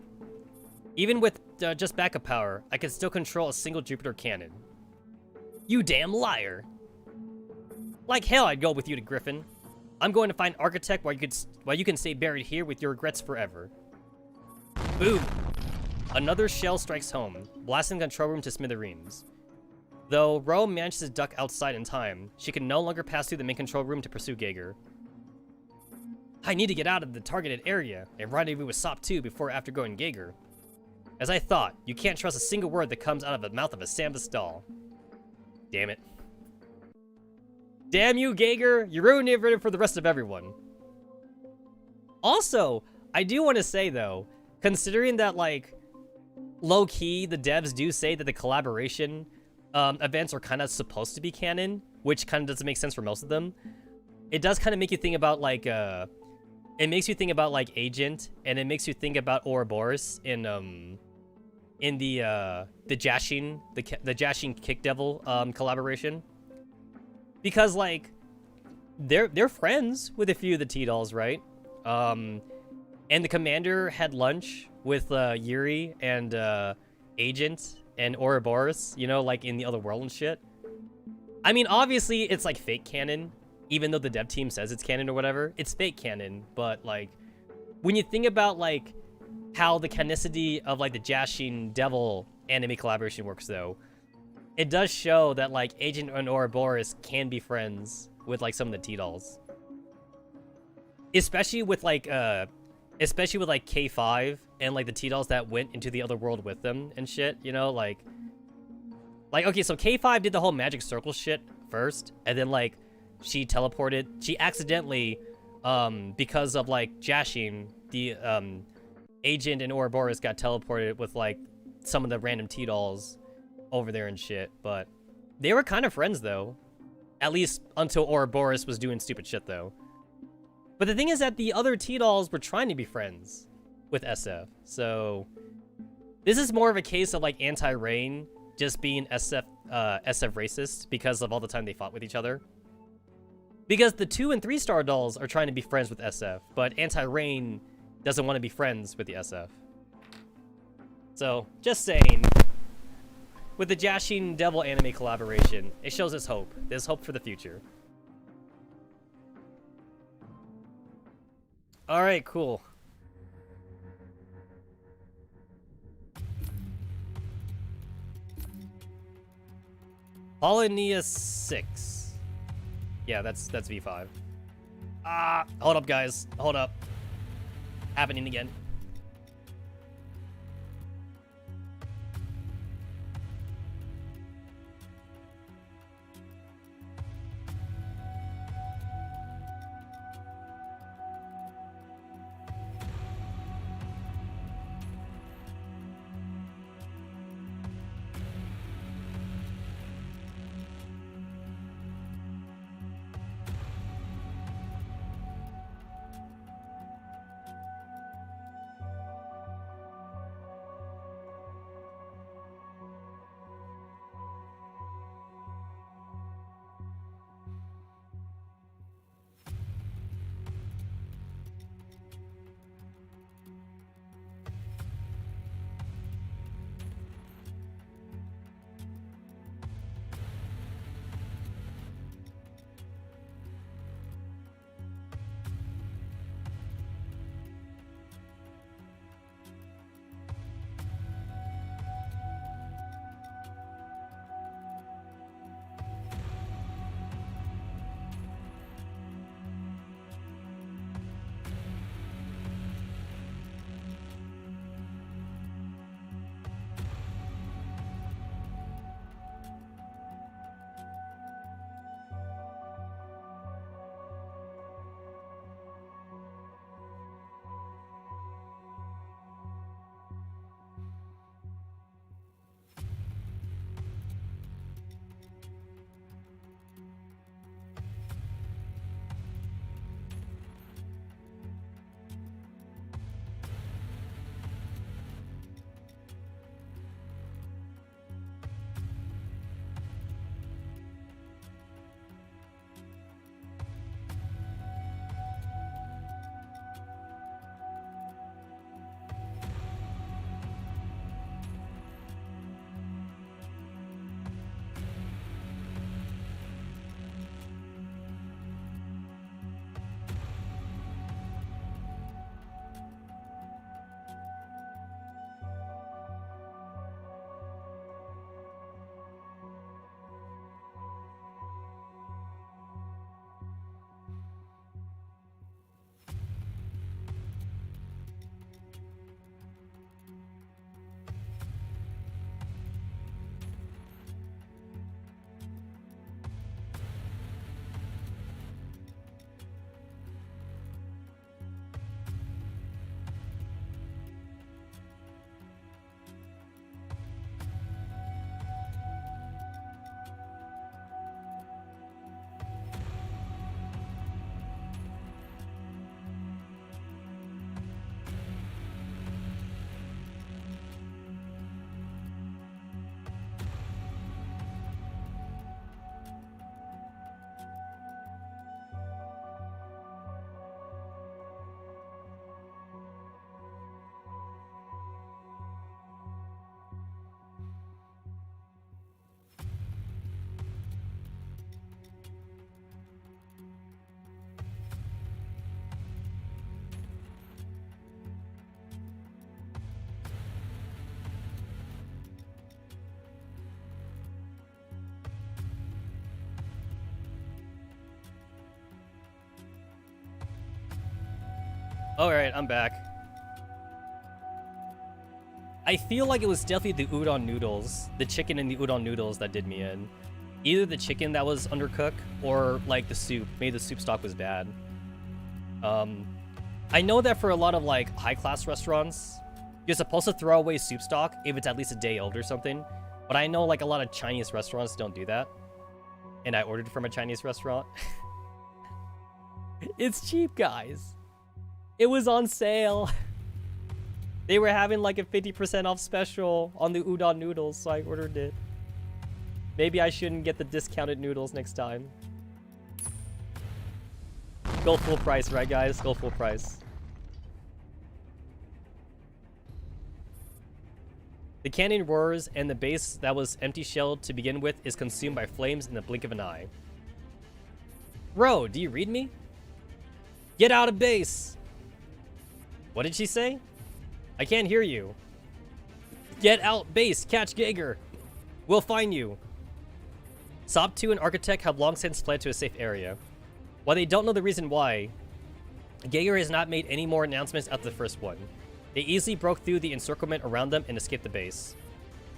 Even with just backup power, I can still control a single Jupiter cannon. You damn liar! Like hell I'd go with you to Griffin. I'm going to find Architect while you can stay buried here with your regrets forever. Boom! Another shell strikes home, blasting the control room to smithereens. Though Ro manages to duck outside in time, she can no longer pass through the main control room to pursue Geiger. I need to get out of the targeted area and rendezvous with SOP 2 before or after going Geiger. As I thought, you can't trust a single word that comes out of the mouth of a Samus doll. Damn it. Damn you, Geiger! You ruined it for the rest of everyone. Also, I do want to say though, considering that like, low-key, the devs do say that the collaboration events are kind of supposed to be canon, which kind of doesn't make sense for most of them. It does kind of make you think about like, it makes you think about like Agent, and it makes you think about Ouroboros in the Jashin, the Jashin Kick Devil collaboration, because like they're friends with a few of the T-Dolls, right? And the commander had lunch with Yuri and Agent and Ouroboros, you know, like in the other world and shit. I mean, obviously it's like fake canon, even though the dev team says it's canon or whatever, it's fake canon. But like, when you think about like how the canonicity of like the Jashin Devil anime collaboration works, though, it does show that like Agent and Ouroboros can be friends with like some of the T-dolls, especially with like K5 and like the T-dolls that went into the other world with them and shit. You know, like okay, so K5 did the whole magic circle shit first, and then like she teleported. She accidentally, because of like Jashin, the Agent and Ouroboros got teleported with like some of the random T-dolls over there and shit. But they were kind of friends though, at least until Ouroboros was doing stupid shit though. But the thing is that the other T-dolls were trying to be friends with SF. So this is more of a case of like Anti-Rain just being SF racist because of all the time they fought with each other. Because the 2 and 3 star dolls are trying to be friends with SF, but Anti-Rain doesn't want to be friends with the SF. So, just saying, with the Jashin Devil anime collaboration, it shows us hope. There's hope for the future. Alright, cool. Polonia 6. Yeah, that's V5. Hold up, guys. Hold up. Happening again. Alright, I'm back. I feel like it was definitely the udon noodles, the chicken in the udon noodles that did me in. Either the chicken that was undercooked or like the soup. Maybe the soup stock was bad. I know that for a lot of like high-class restaurants, you're supposed to throw away soup stock if it's at least a day old or something. But I know like a lot of Chinese restaurants don't do that. And I ordered from a Chinese restaurant. It's cheap, guys. It was on sale. They were having like a 50% off special on the udon noodles, so I ordered it. Maybe I shouldn't get the discounted noodles next time. Go full price, right guys? Go full price. The cannon roars, and the base that was empty shelled to begin with is consumed by flames in the blink of an eye. Bro, do you read me? Get out of base! What did she say? I can't hear you. Get out base, catch Geiger. We'll find you. Sop 2 and Architect have long since fled to a safe area. While they don't know the reason why, Geiger has not made any more announcements after the first one. They easily broke through the encirclement around them and escaped the base.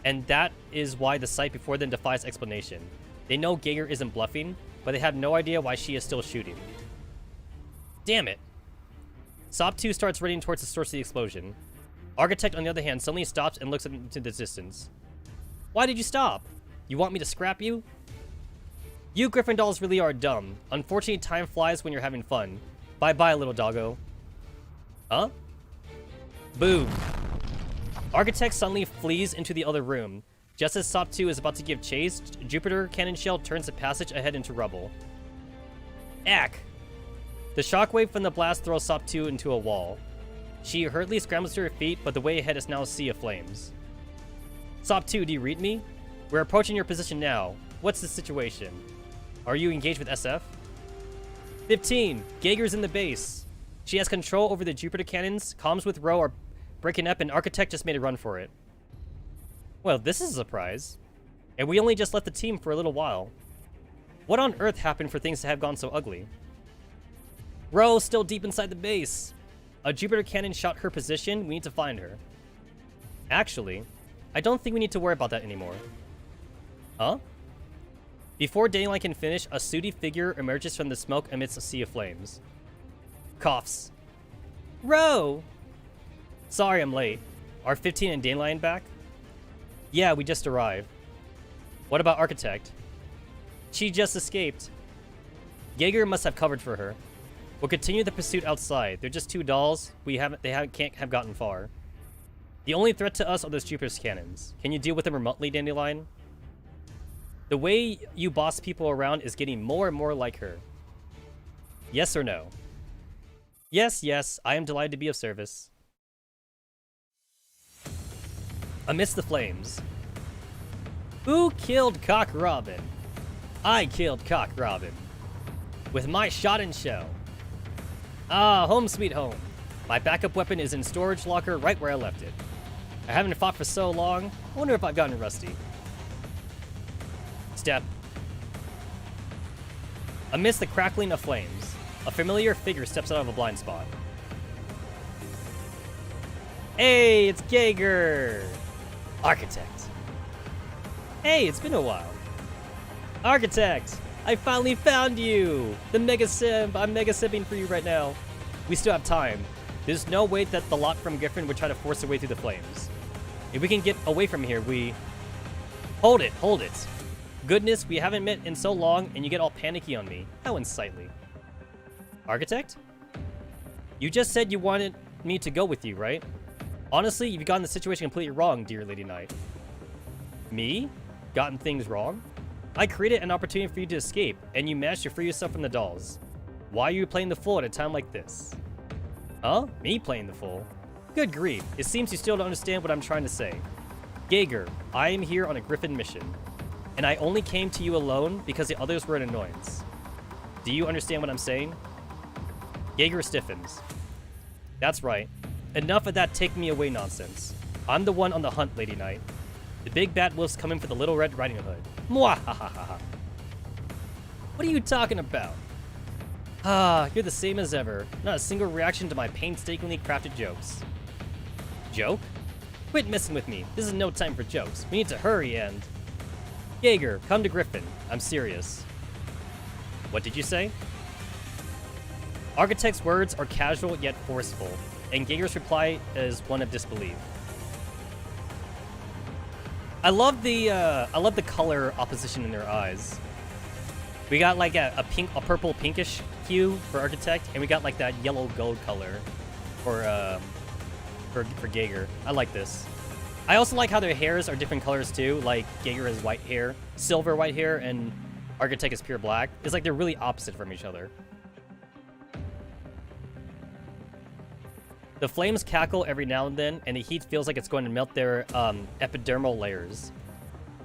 And that is why the sight before them defies explanation. They know Geiger isn't bluffing, but they have no idea why she is still shooting. Damn it. Sop 2 starts running towards the source of the explosion. Architect, on the other hand, suddenly stops and looks into the distance. Why did you stop? You want me to scrap you? You Gryffindors really are dumb. Unfortunately, time flies when you're having fun. Bye-bye, little doggo. Huh? Boom. Architect suddenly flees into the other room. Just as Sop 2 is about to give chase, Jupiter Cannon Shell turns the passage ahead into rubble. Ack! The shockwave from the blast throws Sop 2 into a wall. She hurriedly scrambles to her feet, but the way ahead is now a sea of flames. Sop 2, do you read me? We're approaching your position now. What's the situation? Are you engaged with SF? 15. Geiger's in the base. She has control over the Jupiter cannons. Comms with Ro are breaking up, and Architect just made a run for it. Well, this is a surprise. And we only just left the team for a little while. What on earth happened for things to have gone so ugly? Ro still deep inside the base. A Jupiter cannon shot her position. We need to find her. Actually, I don't think we need to worry about that anymore. Huh? Before Dandelion can finish, a sooty figure emerges from the smoke amidst a sea of flames. Coughs. Ro! Sorry I'm late. Are 15 and Dandelion back? Yeah, we just arrived. What about Architect? She just escaped. Geiger must have covered for her. We'll continue the pursuit outside. They're just two dolls. Can't have gotten far. The only threat to us are those Jupiter's cannons. Can you deal with them remotely, Dandelion? The way you boss people around is getting more and more like her. Yes or no? Yes, yes, I am delighted to be of service. Amidst the flames. Who killed Cock Robin? I killed Cock Robin. With my shot and shell. Ah, home sweet home. My backup weapon is in storage locker right where I left it. I haven't fought for so long. I wonder if I've gotten rusty. Step. Amidst the crackling of flames, a familiar figure steps out of a blind spot. Hey, it's Geiger! Architect. Hey, it's been a while. Architect! I finally found you! The Mega Simp! I'm Mega Simping for you right now. We still have time. There's no way that the lot from Griffin would try to force their way through the flames. If we can get away from here, we... Hold it, hold it. Goodness, we haven't met in so long, and you get all panicky on me. How unsightly. Architect? You just said you wanted me to go with you, right? Honestly, you've gotten the situation completely wrong, dear Lady Knight. Me? Gotten things wrong? I created an opportunity for you to escape, and you managed to free yourself from the dolls. Why are you playing the fool at a time like this? Huh? Me playing the fool? Good grief, it seems you still don't understand what I'm trying to say. Geiger, I am here on a Griffin mission, and I only came to you alone because the others were an annoyance. Do you understand what I'm saying? Geiger stiffens. That's right. Enough of that take me away nonsense. I'm the one on the hunt, Lady Knight. The big bad wolf's coming for the Little Red Riding Hood. Mwahahaha. What are you talking about? Ah, you're the same as ever. Not a single reaction to my painstakingly crafted jokes. Joke? Quit messing with me. This is no time for jokes. We need to hurry and... Jaeger, come to Griffin. I'm serious. What did you say? Architect's words are casual yet forceful, and Jaeger's reply is one of disbelief. I love the color opposition in their eyes. We got like a purple pinkish hue for Architect, and we got like that yellow gold color for Jaeger. I like this. I also like how their hairs are different colors too. Like Jaeger has white hair, silver white hair, and Architect is pure black. It's like they're really opposite from each other. The flames cackle every now and then, and the heat feels like it's going to melt their epidermal layers.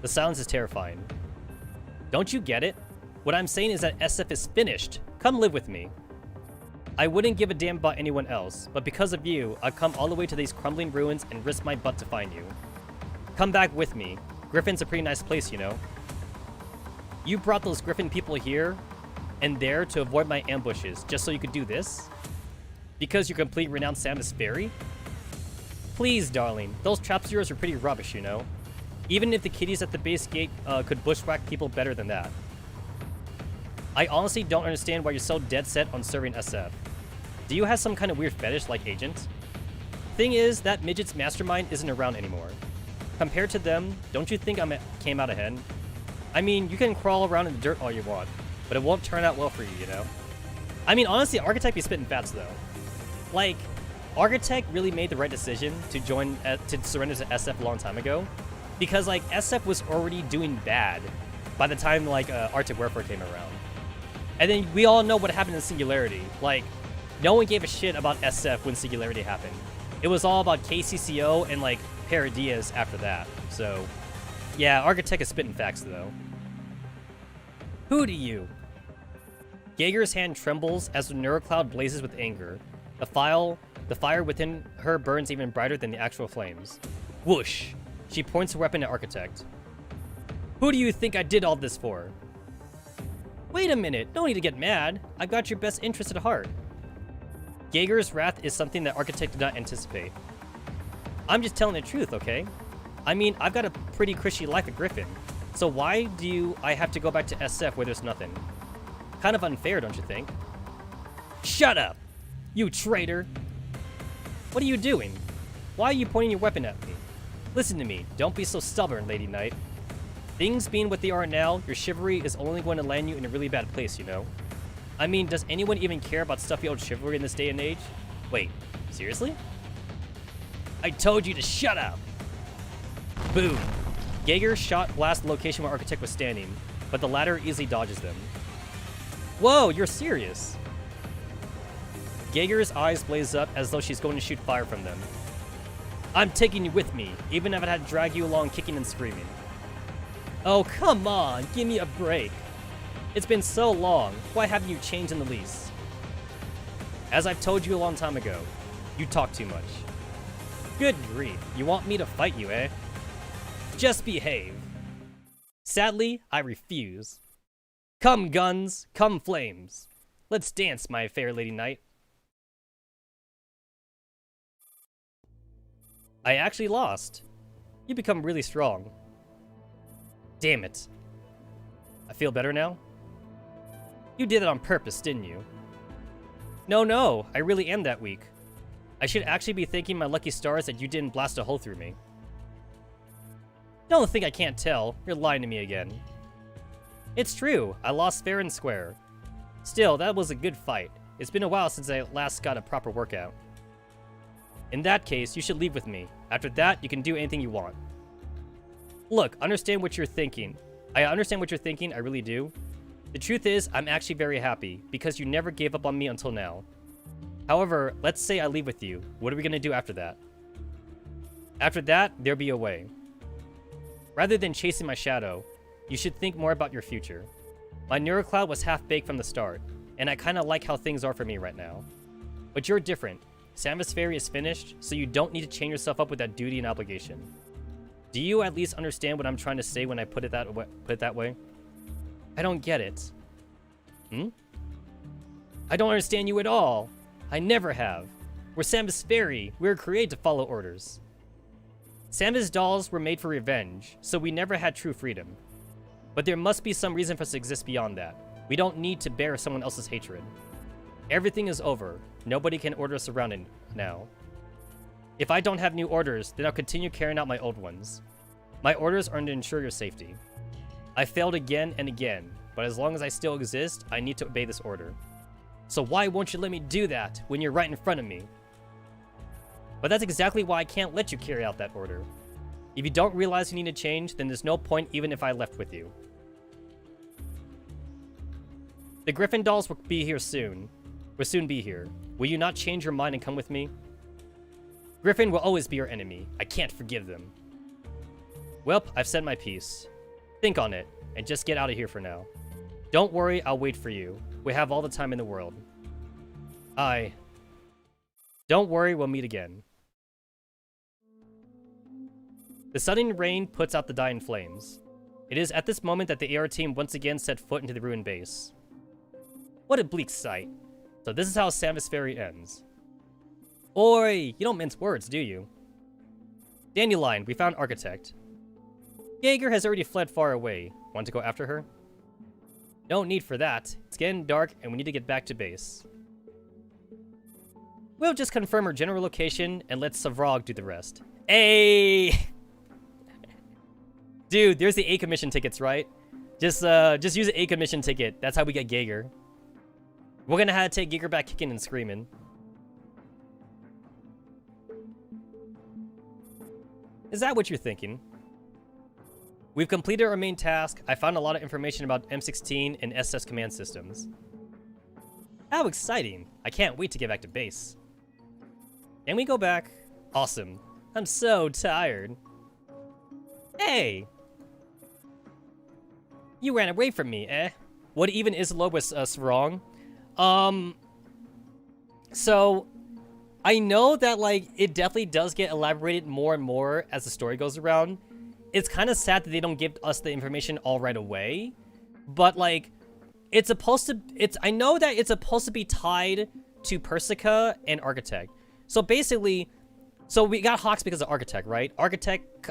The silence is terrifying. Don't you get it? What I'm saying is that SF is finished. Come live with me. I wouldn't give a damn about anyone else, but because of you, I've come all the way to these crumbling ruins and risked my butt to find you. Come back with me. Griffin's a pretty nice place, you know. You brought those Griffin people here and there to avoid my ambushes, just so you could do this? Because you're complete renowned Samus Fairy? Please, darling, those traps of yours are pretty rubbish, you know. Even if the kiddies at the base gate could bushwhack people better than that. I honestly don't understand why you're so dead set on serving SF. Do you have some kind of weird fetish like Agent? Thing is, that midget's mastermind isn't around anymore. Compared to them, don't you think I came out ahead? I mean, you can crawl around in the dirt all you want, but it won't turn out well for you, you know? I mean, honestly, Architect be spitting fats, though. Like, Architect really made the right decision to to surrender to SF a long time ago, because, like, SF was already doing bad by the time, like, Arctic Warfare came around. And then we all know what happened in Singularity. Like, no one gave a shit about SF when Singularity happened. It was all about KCCO and, like, Paradias after that. So, yeah, Architect is spitting facts, though. Who do you? Jaeger's hand trembles as the neurocloud blazes with anger. The fire within her burns even brighter than the actual flames. Whoosh! She points her weapon at Architect. Who do you think I did all this for? Wait a minute, no need to get mad. I've got your best interest at heart. Jaeger's wrath is something that Architect did not anticipate. I'm just telling the truth, okay? I mean, I've got a pretty cushy life at Griffin, so why do I have to go back to SF where there's nothing? Kind of unfair, don't you think? Shut up! You traitor! What are you doing? Why are you pointing your weapon at me? Listen to me, don't be so stubborn, Lady Knight. Things being what they are now, your chivalry is only going to land you in a really bad place, you know? I mean, does anyone even care about stuffy old chivalry in this day and age? Wait, seriously? I told you to shut up! Boom. Jaeger's shot blasts the location where Architect was standing, but the latter easily dodges them. Whoa, you're serious? Jaeger's eyes blaze up as though she's going to shoot fire from them. I'm taking you with me, even if I had to drag you along kicking and screaming. Oh, come on, give me a break. It's been so long, why haven't you changed in the least? As I've told you a long time ago, you talk too much. Good grief, you want me to fight you, eh? Just behave. Sadly, I refuse. Come guns, come flames. Let's dance, my fair Lady Knight. I actually lost. You become really strong. Damn it. I feel better now? You did it on purpose, didn't you? No, I really am that weak. I should actually be thanking my lucky stars that you didn't blast a hole through me. Don't think I can't tell. You're lying to me again. It's true, I lost fair and square. Still, that was a good fight. It's been a while since I last got a proper workout. In that case, you should leave with me. After that, you can do anything you want. Look, understand what you're thinking. I understand what you're thinking, I really do. The truth is, I'm actually very happy, because you never gave up on me until now. However, let's say I leave with you. What are we going to do after that? After that, there'll be a way. Rather than chasing my shadow, you should think more about your future. My neurocloud was half-baked from the start, and I kind of like how things are for me right now. But you're different. Samus Fairy is finished, so you don't need to chain yourself up with that duty and obligation. Do you at least understand what I'm trying to say when I put it that way? I don't get it. I don't understand you at all. I never have. We're Samus Fairy. We were created to follow orders. Samus dolls were made for revenge, so we never had true freedom. But there must be some reason for us to exist beyond that. We don't need to bear someone else's hatred. Everything is over. Nobody can order us around now. If I don't have new orders, then I'll continue carrying out my old ones. My orders are to ensure your safety. I failed again and again, but as long as I still exist, I need to obey this order. So why won't you let me do that when you're right in front of me? But that's exactly why I can't let you carry out that order. If you don't realize you need to change, then there's no point even if I left with you. The Griffin dolls will be here soon. Will soon be here. Will you not change your mind and come with me? Griffin will always be your enemy. I can't forgive them. Welp, I've said my piece. Think on it, and just get out of here for now. Don't worry, I'll wait for you. We have all the time in the world. Don't worry, we'll meet again. The sudden rain puts out the dye in flames. It is at this moment that the AR team once again set foot into the ruined base. What a bleak sight. So this is how Samus Fairy ends. Oi, you don't mince words, do you? Dandelion, we found Architect. Jaeger has already fled far away. Want to go after her? No need for that. It's getting dark and we need to get back to base. We'll just confirm her general location and let Savrog do the rest. Hey! Dude, there's the A commission tickets, right? Just use an A commission ticket. That's how we get Jaeger. We're gonna have to take Jaeger back kicking and screaming. Is that what you're thinking? We've completed our main task. I found a lot of information about M16 and SS command systems. How exciting. I can't wait to get back to base. Can we go back? Awesome. I'm so tired. Hey! You ran away from me, eh? What even is love with us wrong? So, I know that, like, it definitely does get elaborated more and more as the story goes around. It's kind of sad that they don't give us the information all right away. But, like, it's supposed to... I know that it's supposed to be tied to Persica and Architect. So, basically... So, we got Hawks because of Architect, right? Architect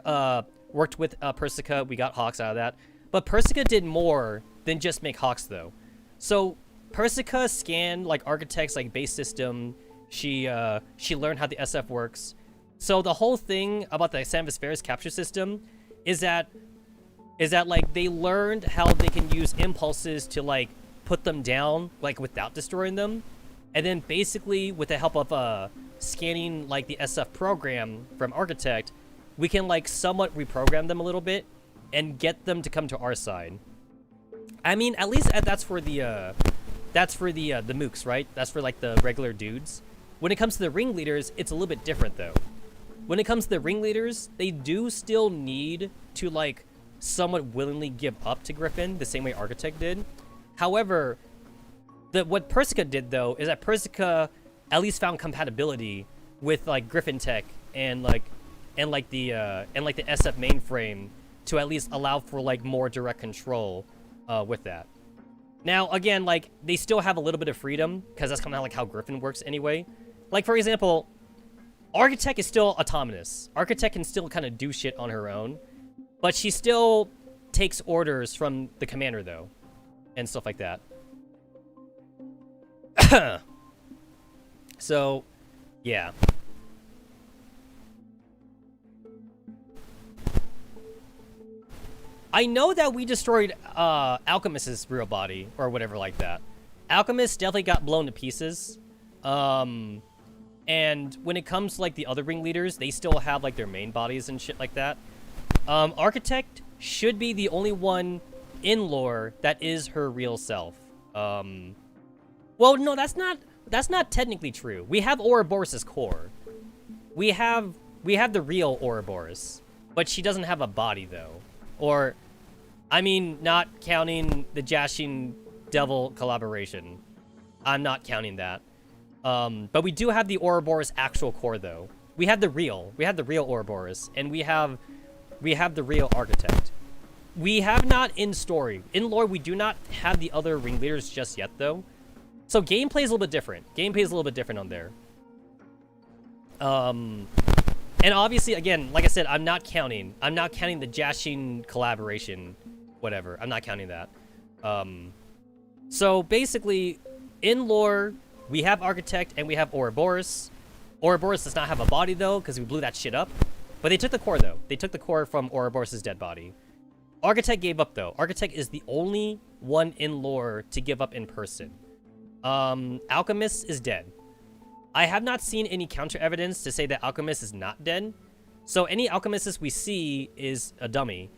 worked with Persica. We got Hawks out of that. But Persica did more than just make Hawks, though. So, Persica scanned, like, Architect's, like, base system. She learned how the SF works. So, the whole thing about the Samus Fairy's capture system is that like they learned how they can use impulses to like put them down like without destroying them, and then basically with the help of scanning like the SF program from Architect, we can like somewhat reprogram them a little bit and get them to come to our side. I mean, at least that's for the mooks, right? That's for like the regular dudes. When it comes to the ringleaders, it's a little bit different though. When it comes to the ringleaders, they do still need to, like, somewhat willingly give up to Griffin, the same way Architect did. However, what Persica did, though, is that Persica at least found compatibility with, like, Griffin Tech and the SF mainframe to at least allow for, like, more direct control with that. Now, again, like, they still have a little bit of freedom, because that's kind of like how Griffin works anyway. Like, for example... Architect is still autonomous. Architect can still kind of do shit on her own. But she still takes orders from the commander, though. And stuff like that. So, yeah. I know that we destroyed Alchemist's real body, or whatever like that. Alchemist definitely got blown to pieces. And when it comes to, like, the other ringleaders, they still have, like, their main bodies and shit like that. Architect should be the only one in lore that is her real self. Well, no, that's not technically true. We have Ouroboros' core. We have the real Ouroboros. But she doesn't have a body, though. Or, I mean, not counting the Jashin Devil collaboration. I'm not counting that. But we do have the Ouroboros actual core, though. We have the real Ouroboros, and we have the real Architect. We have not in story. In lore, we do not have the other ringleaders just yet, though. So gameplay is a little bit different. Gameplay is a little bit different on there. And obviously, again, like I said, I'm not counting the Jashin collaboration, whatever. I'm not counting that. So basically, in lore, we have Architect and we have Ouroboros. Ouroboros does not have a body though, because we blew that shit up. But they took the core though. They took the core from Ouroboros' dead body. Architect gave up though. Architect is the only one in lore to give up in person. Alchemist is dead. I have not seen any counter evidence to say that Alchemist is not dead. So any Alchemist we see is a dummy.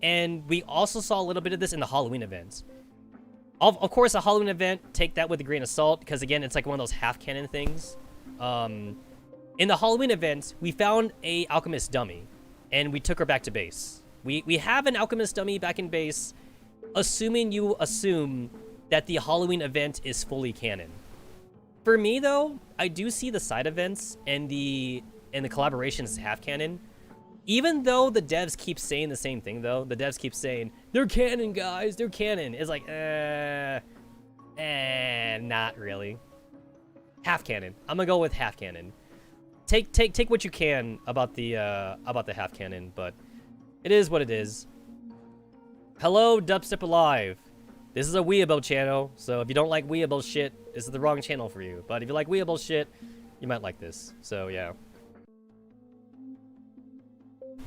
And we also saw a little bit of this in the Halloween event. Of course, a Halloween event, take that with a grain of salt, because again, it's like one of those half-canon things. In the Halloween event, we found a Alchemist dummy, and we took her back to base. We have an Alchemist dummy back in base, assuming you assume that the Halloween event is fully canon. For me, though, I do see the side events and the collaborations as half-canon. Even though the devs keep saying the same thing, though, the devs keep saying, they're canon, guys, they're canon. It's like, not really. Half canon. I'm gonna go with half canon. Take what you can about the half canon, but it is what it is. Hello, Dubstep Alive. This is a Weeable channel, so if you don't like Weeable shit, this is the wrong channel for you. But if you like Weeable shit, you might like this. So yeah.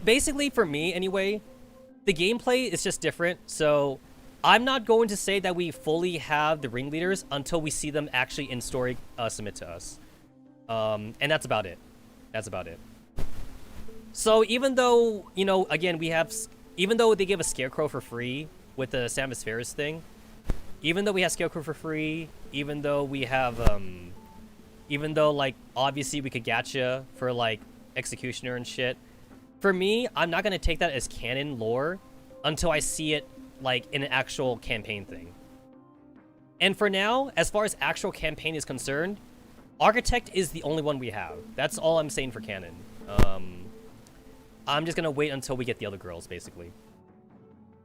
Basically, for me, anyway, the gameplay is just different, so I'm not going to say that we fully have the ringleaders until we see them actually in story submit to us. And that's about it. That's about it. So even though, you know, again, even though they give a Scarecrow for free with the Samus Ferris thing, even though we have Scarecrow for free, even though we have, even though, like, obviously we could gacha for, like, Executioner and shit, for me, I'm not going to take that as canon lore until I see it, like, in an actual campaign thing. And for now, as far as actual campaign is concerned, Architect is the only one we have. That's all I'm saying for canon. I'm just going to wait until we get the other girls, basically.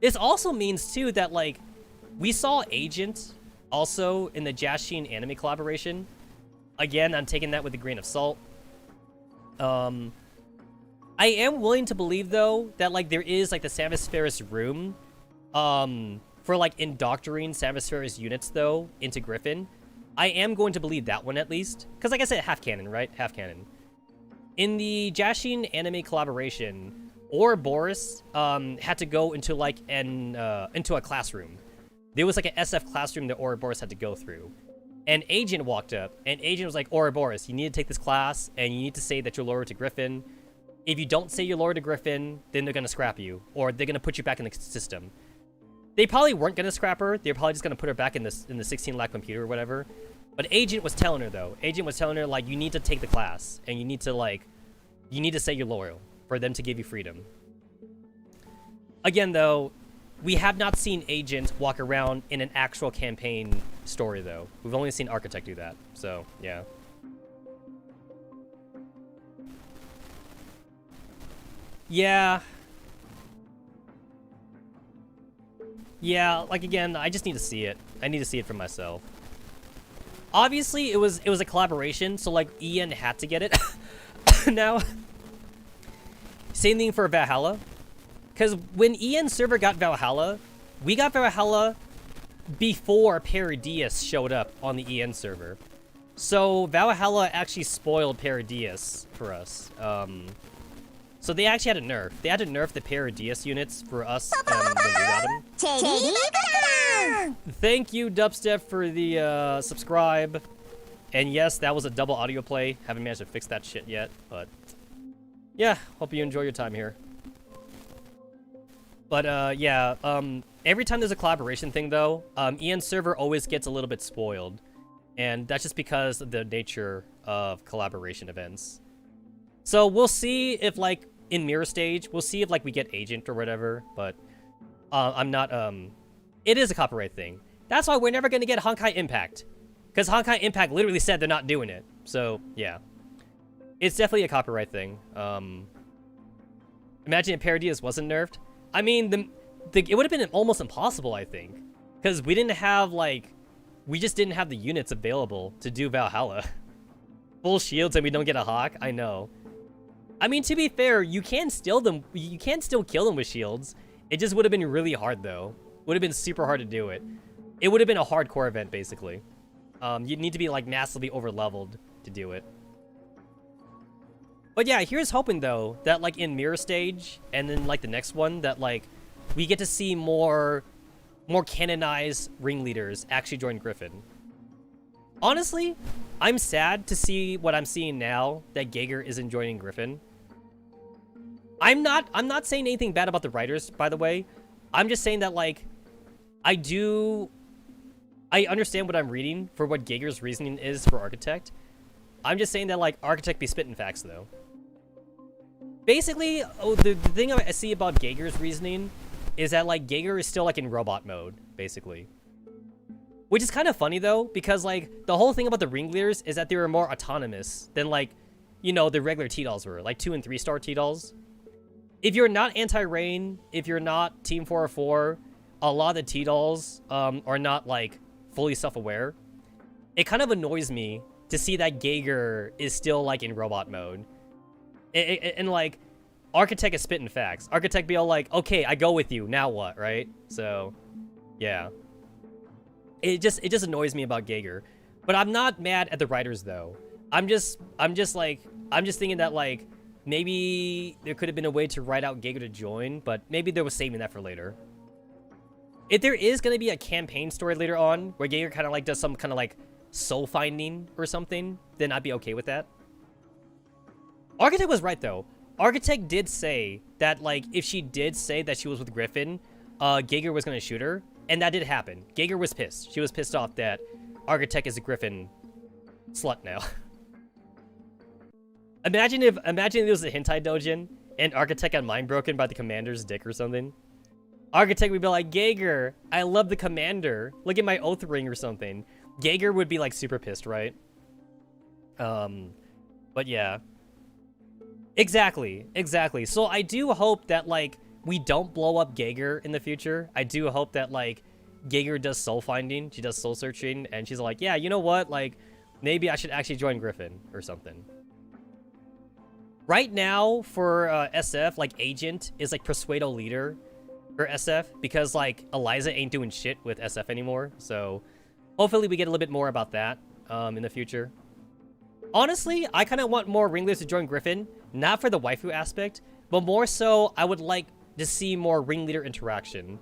This also means, too, that, like, we saw Agent also in the Jashin anime collaboration. Again, I'm taking that with a grain of salt. I am willing to believe, though, that, like, there is, like, the Samus Ferris room for, like, indoctrinating Samus Ferris units, though, into Griffin. I am going to believe that one, at least. Because, like I said, half canon, right? Half canon. In the Jashin anime collaboration, Ouroboros had to go into, like, into a classroom. There was, like, an SF classroom that Ouroboros had to go through. And Agent walked up, and Agent was like, Ouroboros, you need to take this class, and you need to say that you're loyal to Griffin. If you don't say you're loyal to Griffin, then they're going to scrap you, or they're going to put you back in the system. They probably weren't going to scrap her. They're probably just going to put her back in the 16-lakh computer or whatever. But Agent was telling her, though. Agent was telling her, like, you need to take the class, and you need to, like, you need to say you're loyal for them to give you freedom. Again, though, we have not seen Agent walk around in an actual campaign story, though. We've only seen Architect do that, so, yeah. Yeah. Yeah, like, again, I just need to see it. I need to see it for myself. Obviously, it was a collaboration, so, like, Ian had to get it. Now, same thing for Valhalla. Because when Ian's server got Valhalla, we got Valhalla before Paradius showed up on the Ian server. So Valhalla actually spoiled Paradius for us. So they actually had to nerf. They had to nerf the Paradius units for us when we got them. Thank you, Dubstep, for the subscribe. And yes, that was a double audio play. Haven't managed to fix that shit yet, but yeah, hope you enjoy your time here. But yeah, every time there's a collaboration thing, though, Ian's server always gets a little bit spoiled. And that's just because of the nature of collaboration events. So we'll see if, like, in Mirror Stage, we'll see if, like, we get Agent or whatever. But I'm not, it is a copyright thing. That's why we're never going to get Honkai Impact. Because Honkai Impact literally said they're not doing it. So, yeah. It's definitely a copyright thing. Imagine if Paradius wasn't nerfed. I mean, it would have been almost impossible, I think. Because we didn't have, like... We just didn't have the units available to do Valhalla. Full shields and we don't get a Hawk? I know. I mean, to be fair, you can still kill them with shields. It just would have been really hard, though. Would have been super hard to do it. It would have been a hardcore event, basically. You'd need to be, like, massively over-leveled to do it. But yeah, here's hoping, though, that, like, in Mirror Stage, and then, like, the next one, that, like, we get to see more canonized ringleaders actually join Griffin. Honestly, I'm sad to see what I'm seeing now, that Geiger isn't joining Griffin. I'm not saying anything bad about the writers, by the way. I'm just saying that, like, I understand what I'm reading for what Geiger's reasoning is for Architect. I'm just saying that, like, Architect be spitting facts, though. Basically, the thing I see about Geiger's reasoning is that, like, Geiger is still, like, in robot mode, basically. Which is kind of funny, though, because, like, the whole thing about the ringleaders is that they were more autonomous than, like, you know, the regular T-Dolls were, like 2- and 3-star T-Dolls. If you're not anti-rain, if you're not Team 404, a lot of the T-Dolls are not, like, fully self-aware. It kind of annoys me to see that Geiger is still, like, in robot mode. And like, Architect is spitting facts. Architect be all like, okay, I go with you, now what, right? So, yeah. It just annoys me about Geiger. But I'm not mad at the writers, though. I'm just thinking that, like, maybe there could have been a way to write out Geiger to join, but maybe they were saving that for later. If there is going to be a campaign story later on, where Geiger kind of, like, does some kind of, like, soul finding or something, then I'd be okay with that. Architect was right, though. Architect did say that, like, if she did say that she was with Griffin, Geiger was going to shoot her. And that did happen. Geiger was pissed. She was pissed off that Architect is a Griffin slut now. Imagine if it was a hentai doujin and Architect got mind broken by the commander's dick or something. Architect would be like, Geiger, I love the commander. Look at my oath ring or something. Geiger would be, like, super pissed, right? But yeah. Exactly. So I do hope that, like, we don't blow up Geiger in the future. I do hope that, like, Geiger does soul finding. She does soul searching. And she's like, yeah, you know what? Like, maybe I should actually join Griffin or something. Right now, for SF, like, Agent is, like, Persuado leader for SF. Because, like, Eliza ain't doing shit with SF anymore. So, hopefully we get a little bit more about that in the future. Honestly, I kind of want more ringleaders to join Griffin. Not for the waifu aspect, but more so, I would like to see more ringleader interaction.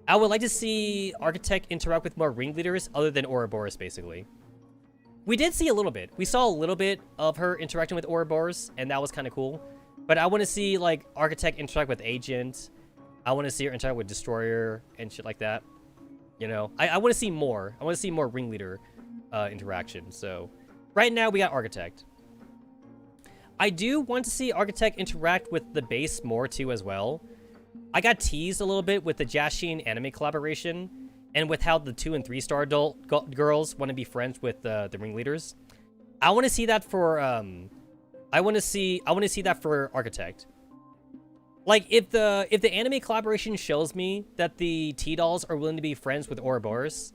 I would like to see Architect interact with more ringleaders other than Ouroboros, basically. We did see a little bit. We saw a little bit of her interacting with Ouroboros, and that was kind of cool. But I want to see, like, Architect interact with Agent. I want to see her interact with Destroyer and shit like that. You know, I want to see more. I want to see more ringleader interaction. So, right now, we got Architect. I do want to see Architect interact with the base more, too, as well. I got teased a little bit with the Jashin anime collaboration, and with how the 2- and 3-star adult girls want to be friends with the ringleaders. I want to see that for I want to see that for Architect. Like, if the anime collaboration shows me that the T-Dolls are willing to be friends with Ouroboros,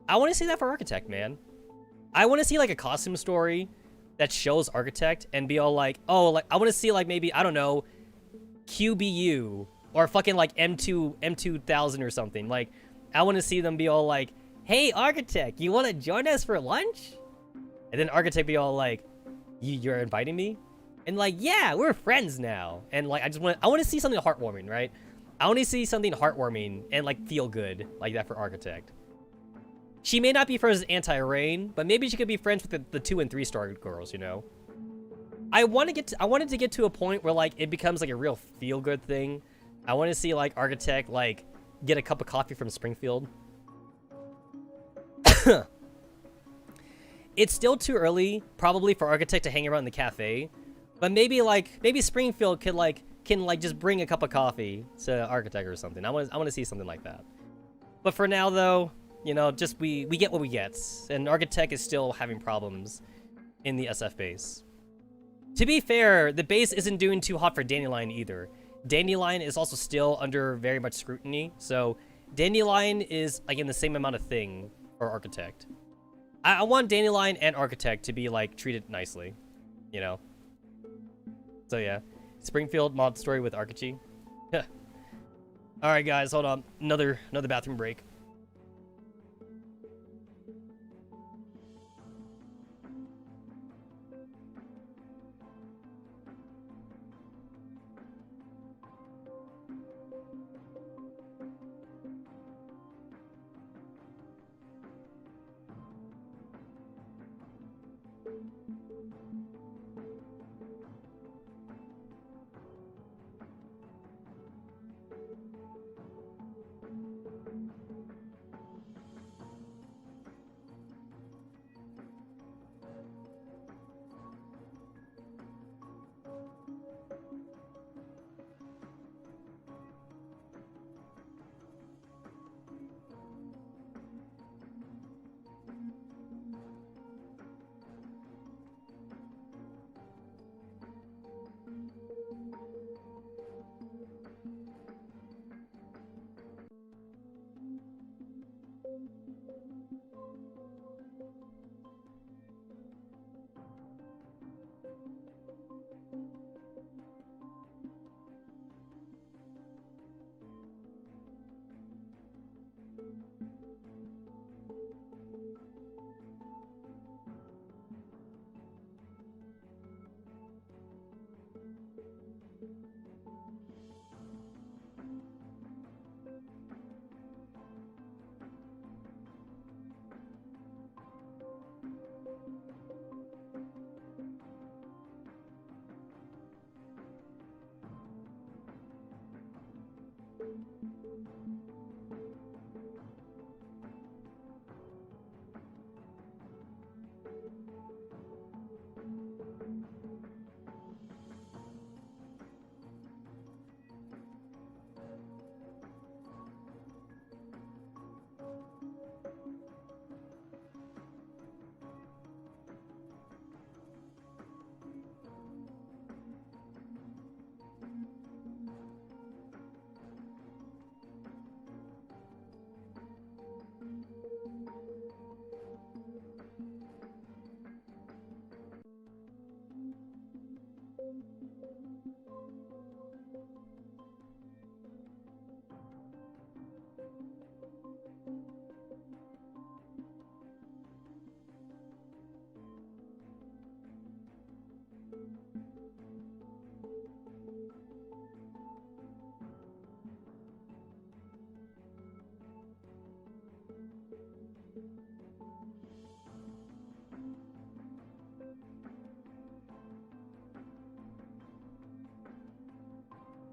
I want to see that for Architect, man. I want to see, like, a costume story that shows Architect and be all like, oh, like, I want to see, like, maybe, I don't know, QBU or fucking, like, M2000 or something. Like, I want to see them be all like, hey, Architect, you want to join us for lunch? And then Architect be all like, you're inviting me? And like, yeah, we're friends now. And like, I want to see something heartwarming, right? I want to see something heartwarming and like feel good like that for Architect. She may not be friends with Anti-Rain, but maybe she could be friends with the 2- and 3-star girls, you know? I wanted to get to a point where like it becomes like a real feel-good thing. I want to see like Architect like get a cup of coffee from Springfield. It's still too early, probably, for Architect to hang around in the cafe, but maybe Springfield can just bring a cup of coffee to Architect or something. I want to see something like that. But for now, though, you know, just we get what we get, and Architect is still having problems in the SF base. To be fair, the base isn't doing too hot for Dandelion either. Dandelion is also still under very much scrutiny, so Dandelion is like in the same amount of thing or Architect. I want Dandelion and Architect to be like treated nicely, you know. So yeah, Springfield mod story with Archie. All right, guys, hold on. Another bathroom break.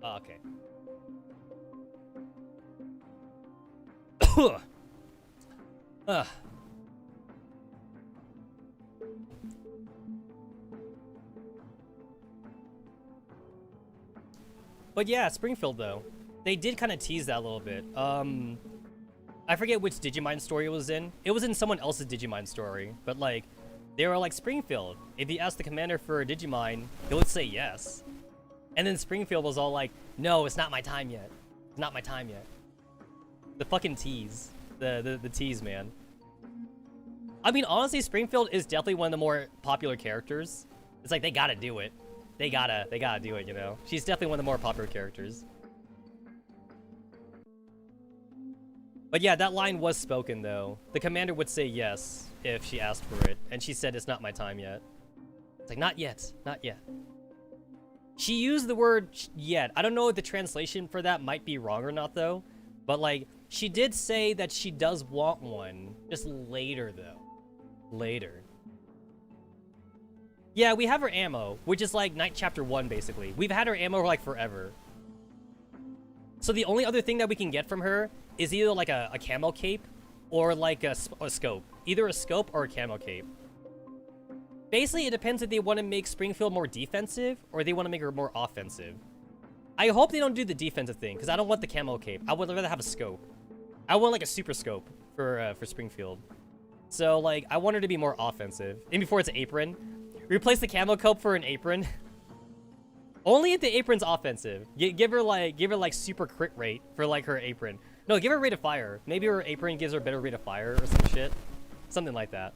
Oh, okay. But yeah, Springfield though. They did kind of tease that a little bit. I forget which Digimon story it was in. It was in someone else's Digimon story, but like, they were like, Springfield, if you ask the commander for a Digimon, he would say yes. And then Springfield was all like, no, it's not my time yet. It's not my time yet. The fucking tease. The tease, man. I mean, honestly, Springfield is definitely one of the more popular characters. It's like, they gotta do it. They gotta do it, you know? She's definitely one of the more popular characters. But yeah, that line was spoken, though. The commander would say yes if she asked for it. And she said, it's not my time yet. It's like, not yet. Not yet. She used the word yet. I don't know if the translation for that might be wrong or not, though. But, like, she did say that she does want one. Just later, though. Later. Yeah, we have her ammo, which is, like, Night Chapter 1, basically. We've had her ammo, like, forever. So the only other thing that we can get from her is either, like, a camo cape or, like, a scope. Either a scope or a camo cape. Basically, it depends if they want to make Springfield more defensive or they want to make her more offensive. I hope they don't do the defensive thing, because I don't want the camo cape. I would rather have a scope. I want, like, a super scope for Springfield. So, like, I want her to be more offensive. And before it's an apron. Replace the camo cope for an apron. Only if the apron's offensive. Give her like super crit rate for, like, her apron. No, give her rate of fire. Maybe her apron gives her a better rate of fire or some shit. Something like that.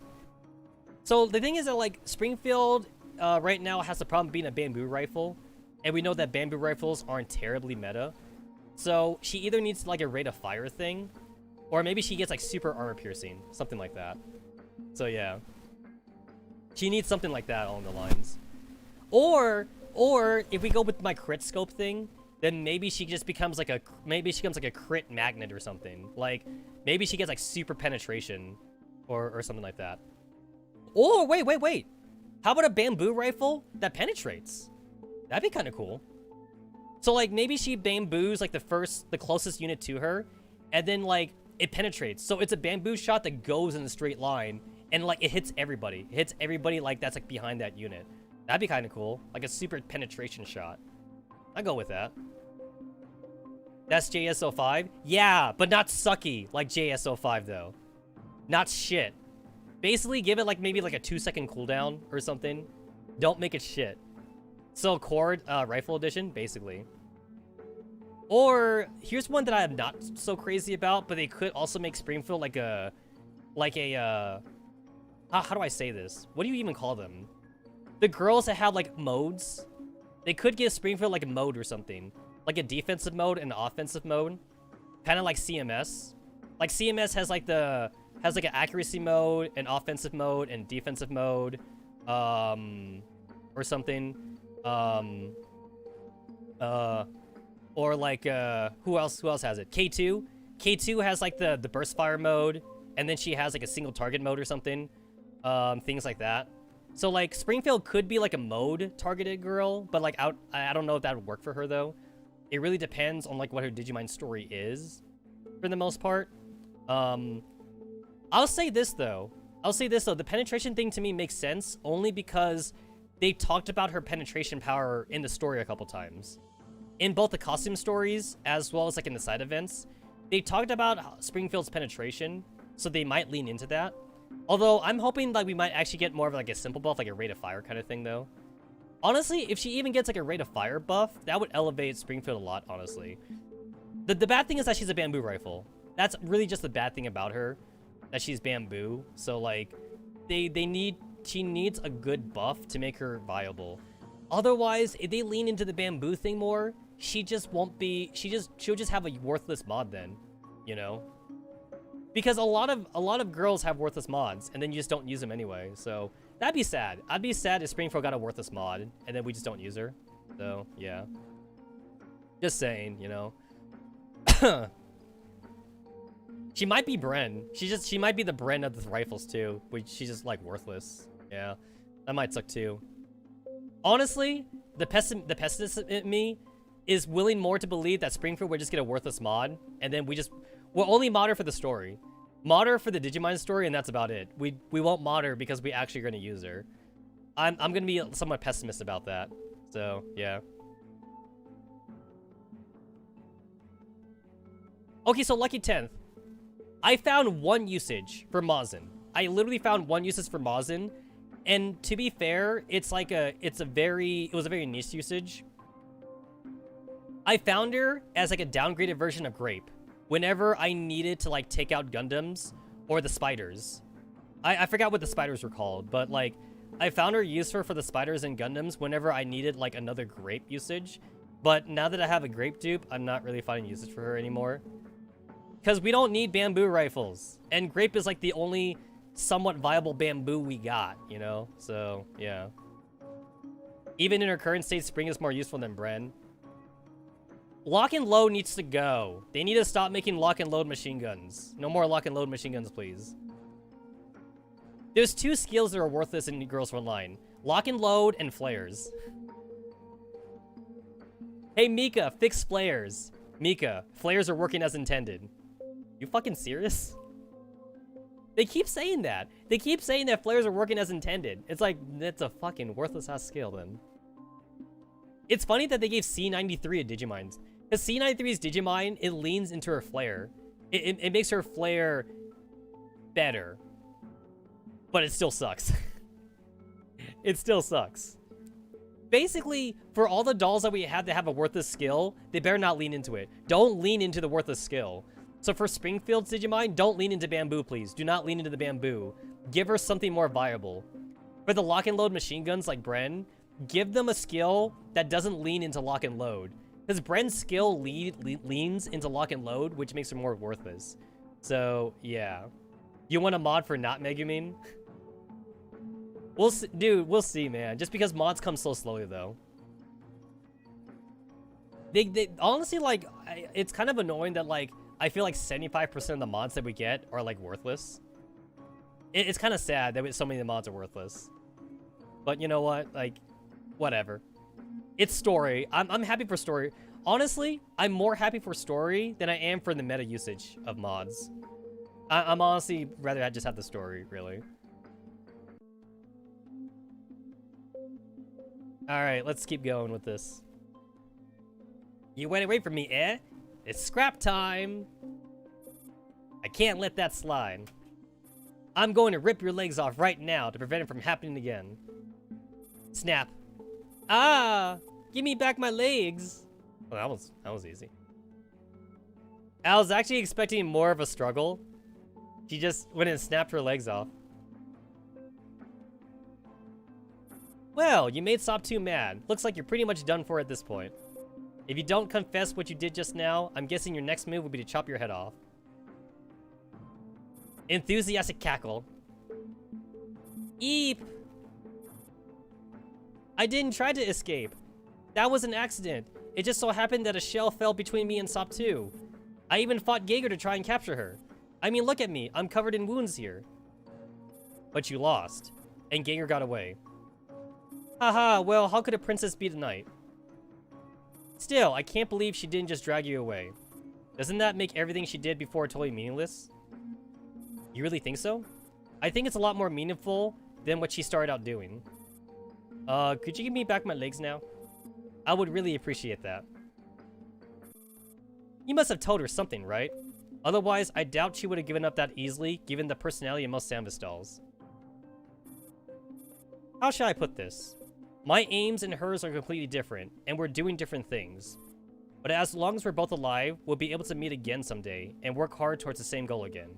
So the thing is that, like, Springfield right now has the problem being a bamboo rifle. And we know that bamboo rifles aren't terribly meta. So she either needs, like, a rate of fire thing, or maybe she gets, like, super armor piercing. Something like that. So, yeah. She needs something like that along the lines. Or if we go with my crit scope thing, then maybe she just becomes like a crit magnet or something. Like, maybe she gets like super penetration or something like that. Oh, wait. How about a bamboo rifle that penetrates? That'd be kind of cool. So like maybe she bamboos like the closest unit to her, and then like it penetrates. So it's a bamboo shot that goes in a straight line, and like it hits everybody. It hits everybody like that's like behind that unit. That'd be kind of cool. Like a super penetration shot. I'd go with that. That's JSO5? Yeah, but not sucky like JSO5 though. Not shit. Basically give it like maybe like a 2-second cooldown or something. Don't make it shit. So Cord Rifle Edition, basically. Or here's one that I'm not so crazy about, but they could also make Springfield how do I say this? What do you even call them? The girls that have like modes, they could give Springfield like a mode or something, like a defensive mode and an offensive mode, kind of like CMS. Like CMS has like an accuracy mode, an offensive mode, and defensive mode, or something, or like who else has it? K2 has like the burst fire mode, and then she has like a single target mode or something, things like that. So, like, Springfield could be, like, a mode-targeted girl, but, like, I don't know if that would work for her, though. It really depends on, like, what her Digimon story is, for the most part. I'll say this, though. The penetration thing, to me, makes sense, only because they talked about her penetration power in the story a couple times. In both the costume stories, as well as, like, in the side events, they talked about Springfield's penetration, so they might lean into that. Although, I'm hoping like we might actually get more of like a simple buff, like a rate of fire kind of thing, though. Honestly, if she even gets like a rate of fire buff, that would elevate Springfield a lot, honestly. The bad thing is that she's a bamboo rifle. That's really just the bad thing about her, that she's bamboo. So like, she needs a good buff to make her viable. Otherwise, if they lean into the bamboo thing more, she'll just have a worthless mod then, you know? Because a lot of girls have worthless mods, and then you just don't use them anyway. So that'd be sad. I'd be sad if Springfield got a worthless mod, and then we just don't use her. So yeah, just saying, you know. She might be Bren. She might be the Bren of the rifles too. She's just like worthless. Yeah, that might suck too. Honestly, the pessimist in me is willing more to believe that Springfield would just get a worthless mod, and then we'll only mod her for the story. Mod her for the Digimon story, and that's about it. We won't mod her because we actually are going to use her. I'm going to be somewhat pessimist about that. So, yeah. Okay, so Lucky 10th. I found one usage for Mazin. I literally found one usage for Mazin, and to be fair, it was a very niche usage. I found her as like a downgraded version of Grape. Whenever I needed to like take out Gundams or the spiders. I forgot what the spiders were called, but like I found her useful for the spiders and Gundams whenever I needed like another Grape usage. But now that I have a Grape dupe, I'm not really finding usage for her anymore. Because we don't need bamboo rifles. And Grape is like the only somewhat viable bamboo we got, you know? So, yeah. Even in her current state, Spring is more useful than Bren. Lock and load needs to go. They need to stop making lock and load machine guns. No more lock and load machine guns, please. There's two skills that are worthless in Girls Frontline. Lock and load and flares. Hey, Mika, fix flares. Mika, flares are working as intended. You fucking serious? They keep saying that. They keep saying that flares are working as intended. It's like, that's a fucking worthless ass skill then. It's funny that they gave C93 a Digimon. Because C93's Digimon, it leans into her flare. It makes her flare better. But it still sucks. It still sucks. Basically, for all the dolls that we have that have a worthless skill, they better not lean into it. Don't lean into the worthless skill. So for Springfield's Digimon, don't lean into bamboo, please. Do not lean into the bamboo. Give her something more viable. For the lock and load machine guns like Bren, give them a skill that doesn't lean into lock and load. Because Bren's skill leans into lock and load, which makes her more worthless. So, yeah. You want a mod for not Megumin? We'll see, dude, we'll see, man. Just because mods come so slowly, though. They honestly, like, it's kind of annoying that, like, I feel like 75% of the mods that we get are, like, worthless. It's kind of sad that so many of the mods are worthless. But you know what? Like, whatever. It's story. I'm happy for story. Honestly, I'm more happy for story than I am for the meta usage of mods. I'm honestly rather just have the story, really. Alright, let's keep going with this. You went away from me, eh? It's scrap time! I can't let that slide. I'm going to rip your legs off right now to prevent it from happening again. Snap. Ah! Give me back my legs! Well, that was easy. I was actually expecting more of a struggle. She just went and snapped her legs off. Well, you made Sop 2 mad. Looks like you're pretty much done for at this point. If you don't confess what you did just now, I'm guessing your next move will be to chop your head off. Enthusiastic cackle. Eep! I didn't try to escape. That was an accident. It just so happened that a shell fell between me and Sop 2. I even fought Geiger to try and capture her. I mean, look at me. I'm covered in wounds here. But you lost. And Geiger got away. Haha, well, how could a princess beat a knight? Still, I can't believe she didn't just drag you away. Doesn't that make everything she did before totally meaningless? You really think so? I think it's a lot more meaningful than what she started out doing. Could you give me back my legs now? I would really appreciate that. You must have told her something, right? Otherwise, I doubt she would have given up that easily, given the personality of most Samus dolls. How should I put this? My aims and hers are completely different, and we're doing different things. But as long as we're both alive, we'll be able to meet again someday, and work hard towards the same goal again.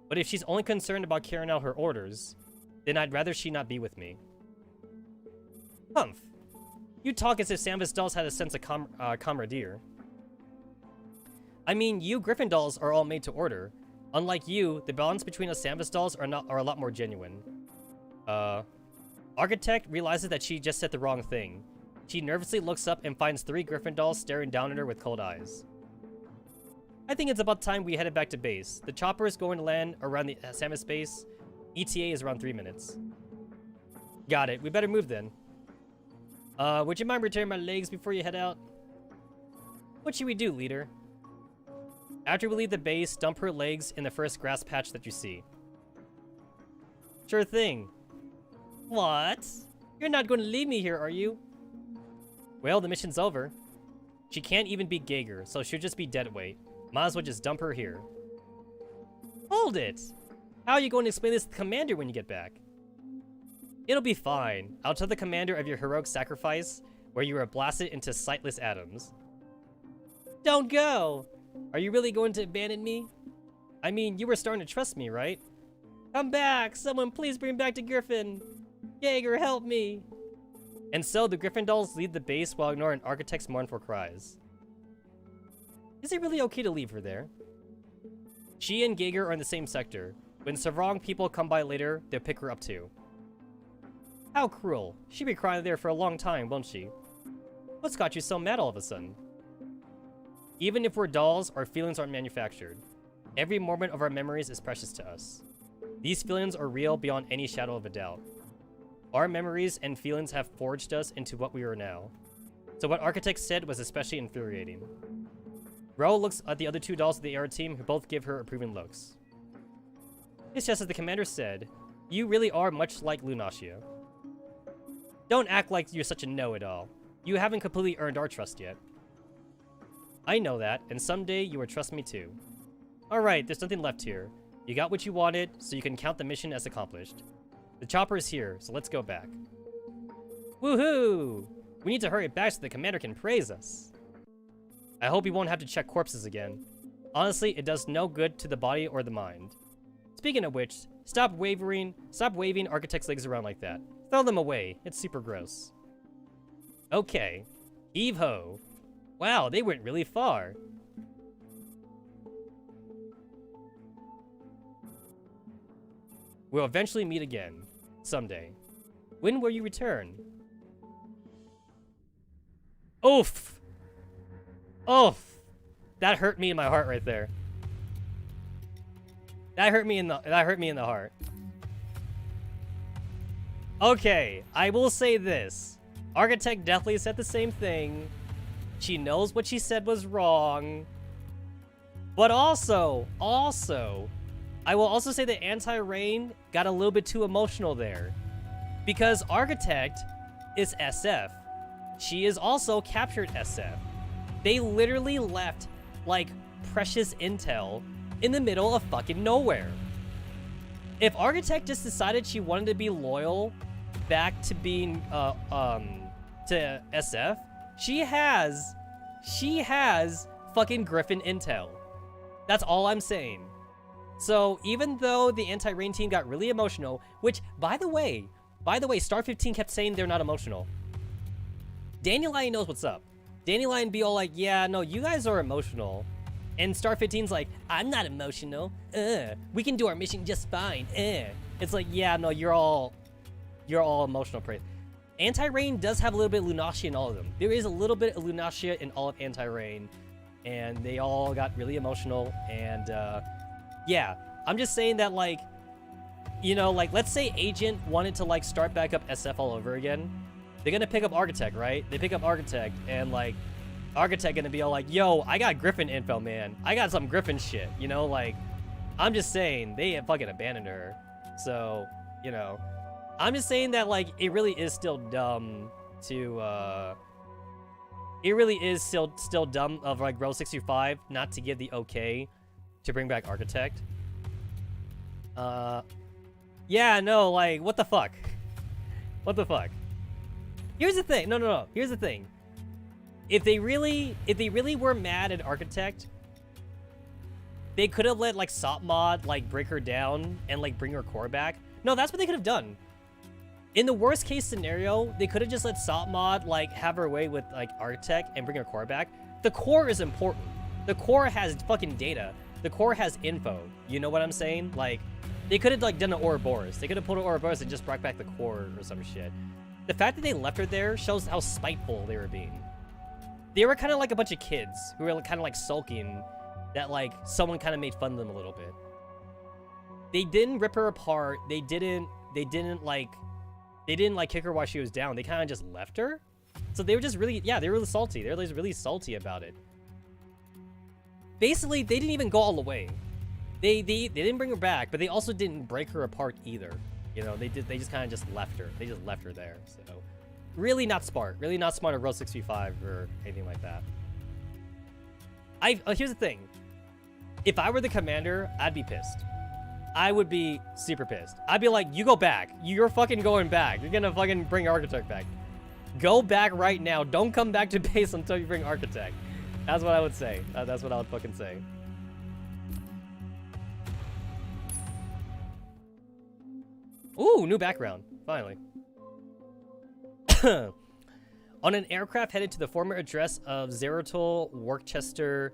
But if she's only concerned about carrying out her orders, then I'd rather she not be with me. Humph. You talk as if Samus dolls had a sense of camaraderie. I mean, you Griffin dolls are all made to order. Unlike you, the balance between us Samus dolls are a lot more genuine. Architect realizes that she just said the wrong thing. She nervously looks up and finds 3 Griffin dolls staring down at her with cold eyes. I think it's about time we headed back to base. The chopper is going to land around the Samus base. ETA is around 3 minutes. Got it. We better move then. Would you mind returning my legs before you head out? What should we do, leader? After we leave the base, dump her legs in the first grass patch that you see. Sure thing. What? You're not going to leave me here, are you? Well, the mission's over. She can't even beat Geiger, so she'll just be dead weight. Might as well just dump her here. Hold it! How are you going to explain this to the commander when you get back? It'll be fine. I'll tell the commander of your heroic sacrifice, where you were blasted into sightless atoms. Don't go! Are you really going to abandon me? I mean, you were starting to trust me, right? Come back! Someone please bring back to Griffin! Jaeger, help me! And so the Griffin dolls leave the base while ignoring Architect's mournful cries. Is it really okay to leave her there? She and Geiger are in the same sector. When Savrong people come by later, they'll pick her up too. How cruel. She'll be crying there for a long time, won't she? What's got you so mad all of a sudden? Even if we're dolls, our feelings aren't manufactured. Every moment of our memories is precious to us. These feelings are real beyond any shadow of a doubt. Our memories and feelings have forged us into what we are now. So what Architect said was especially infuriating. Ro looks at the other 2 dolls of the AR team, who both give her approving looks. It's just as the commander said. You really are much like Lunashia. Don't act like you're such a know-it-all. You haven't completely earned our trust yet. I know that, and someday you will trust me too. Alright, there's nothing left here. You got what you wanted, so you can count the mission as accomplished. The chopper is here, so let's go back. Woohoo! We need to hurry back so the commander can praise us. I hope we won't have to check corpses again. Honestly, it does no good to the body or the mind. Speaking of which, stop waving architects' legs around like that. Throw them away. It's super gross. Okay. Heave-ho. Wow, they went really far. We'll eventually meet again. Someday. When will you return? Oof! Oof! That hurt me in my heart right there. That hurt me in the heart. Okay, I will say this. Architect definitely said the same thing. She knows what she said was wrong. But also, I will also say that Anti-Rain got a little bit too emotional there. Because Architect is SF. She is also captured SF. They literally left, like, precious intel in the middle of fucking nowhere. If Architect just decided she wanted to be loyal back to being, to SF, she has fucking Griffin intel. That's all I'm saying. So even though the Anti-Rain team got really emotional, which, by the way, Star 15 kept saying they're not emotional. Dandelion knows what's up. Dandelion be all like, yeah, no, you guys are emotional. And Star 15's like, I'm not emotional. We can do our mission just fine. It's like, yeah, no, you're all emotional. Anti-Rain does have a little bit of Lunacia in all of them. There is a little bit of Lunacia in all of Anti-Rain. And they all got really emotional. And, yeah, I'm just saying that, like, you know, like, let's say Agent wanted to, like, start back up SF all over again. They're gonna pick up Architect, right? They pick up Architect, and, like, Architect gonna be all like, yo, I got Griffin info, man. I got some Griffin shit, you know? Like, I'm just saying, they fucking abandoned her. So, you know, I'm just saying that, like, it really is still dumb to, it really is still dumb of, like, Row 65 not to give the okay to bring back Architect. Yeah, no, like, what the fuck? What the fuck? Here's the thing. No. Here's the thing. If they really were mad at Architect, they could have let, like, Sopmod, like, break her down and, like, bring her core back. No, that's what they could have done. In the worst case scenario, they could have just let Sopmod, like, have her way with, like, Architect and bring her core back. The core is important. The core has fucking data. The core has info. You know what I'm saying? Like, they could have, like, done an Ouroboros. They could have pulled an Ouroboros and just brought back the core or some shit. The fact that they left her there shows how spiteful they were being. They were kind of like a bunch of kids who were kind of like sulking that, like, someone kind of made fun of them a little bit. They didn't rip her apart. They didn't kick her while she was down. They kind of just left her. So they were just really, yeah, they were really salty. They were really salty about it. Basically, they didn't even go all the way. They didn't bring her back, but they also didn't break her apart either. You know, they just kind of just left her. They just left her there. So really not smart. Really not smart of Row 65 or anything like that. Here's the thing. If I were the commander, I'd be pissed. I would be super pissed. I'd be like, you go back. You're fucking going back. You're gonna fucking bring Architect back. Go back right now. Don't come back to base until you bring Architect. That's what I would say. That's what I would fucking say. Ooh, new background. Finally. On an aircraft headed to the former address of Zerotol Worcester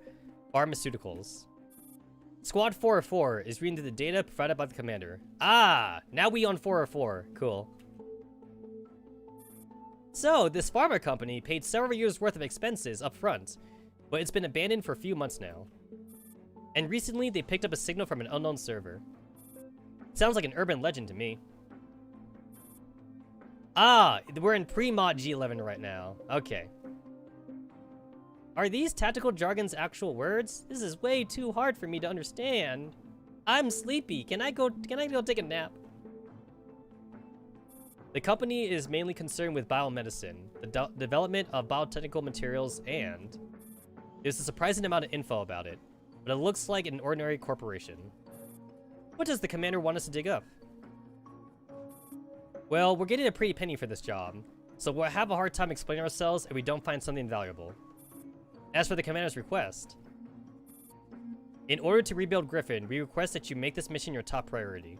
Pharmaceuticals. Squad 404 is reading the data provided by the commander. Ah, now we on 404. Cool. So, this pharma company paid several years' worth of expenses up front, but it's been abandoned for a few months now. And recently, they picked up a signal from an unknown server. Sounds like an urban legend to me. Ah, we're in pre-mod G11 right now. Okay. Are these tactical jargon's actual words? This is way too hard for me to understand. I'm sleepy. Can I go take a nap? The company is mainly concerned with biomedicine, the development of biotechnical materials, and there's a surprising amount of info about it, but it looks like an ordinary corporation. What does the commander want us to dig up? Well, we're getting a pretty penny for this job, so we'll have a hard time explaining ourselves if we don't find something valuable. As for the commander's request, In order to rebuild Griffin, we request that you make this mission your top priority.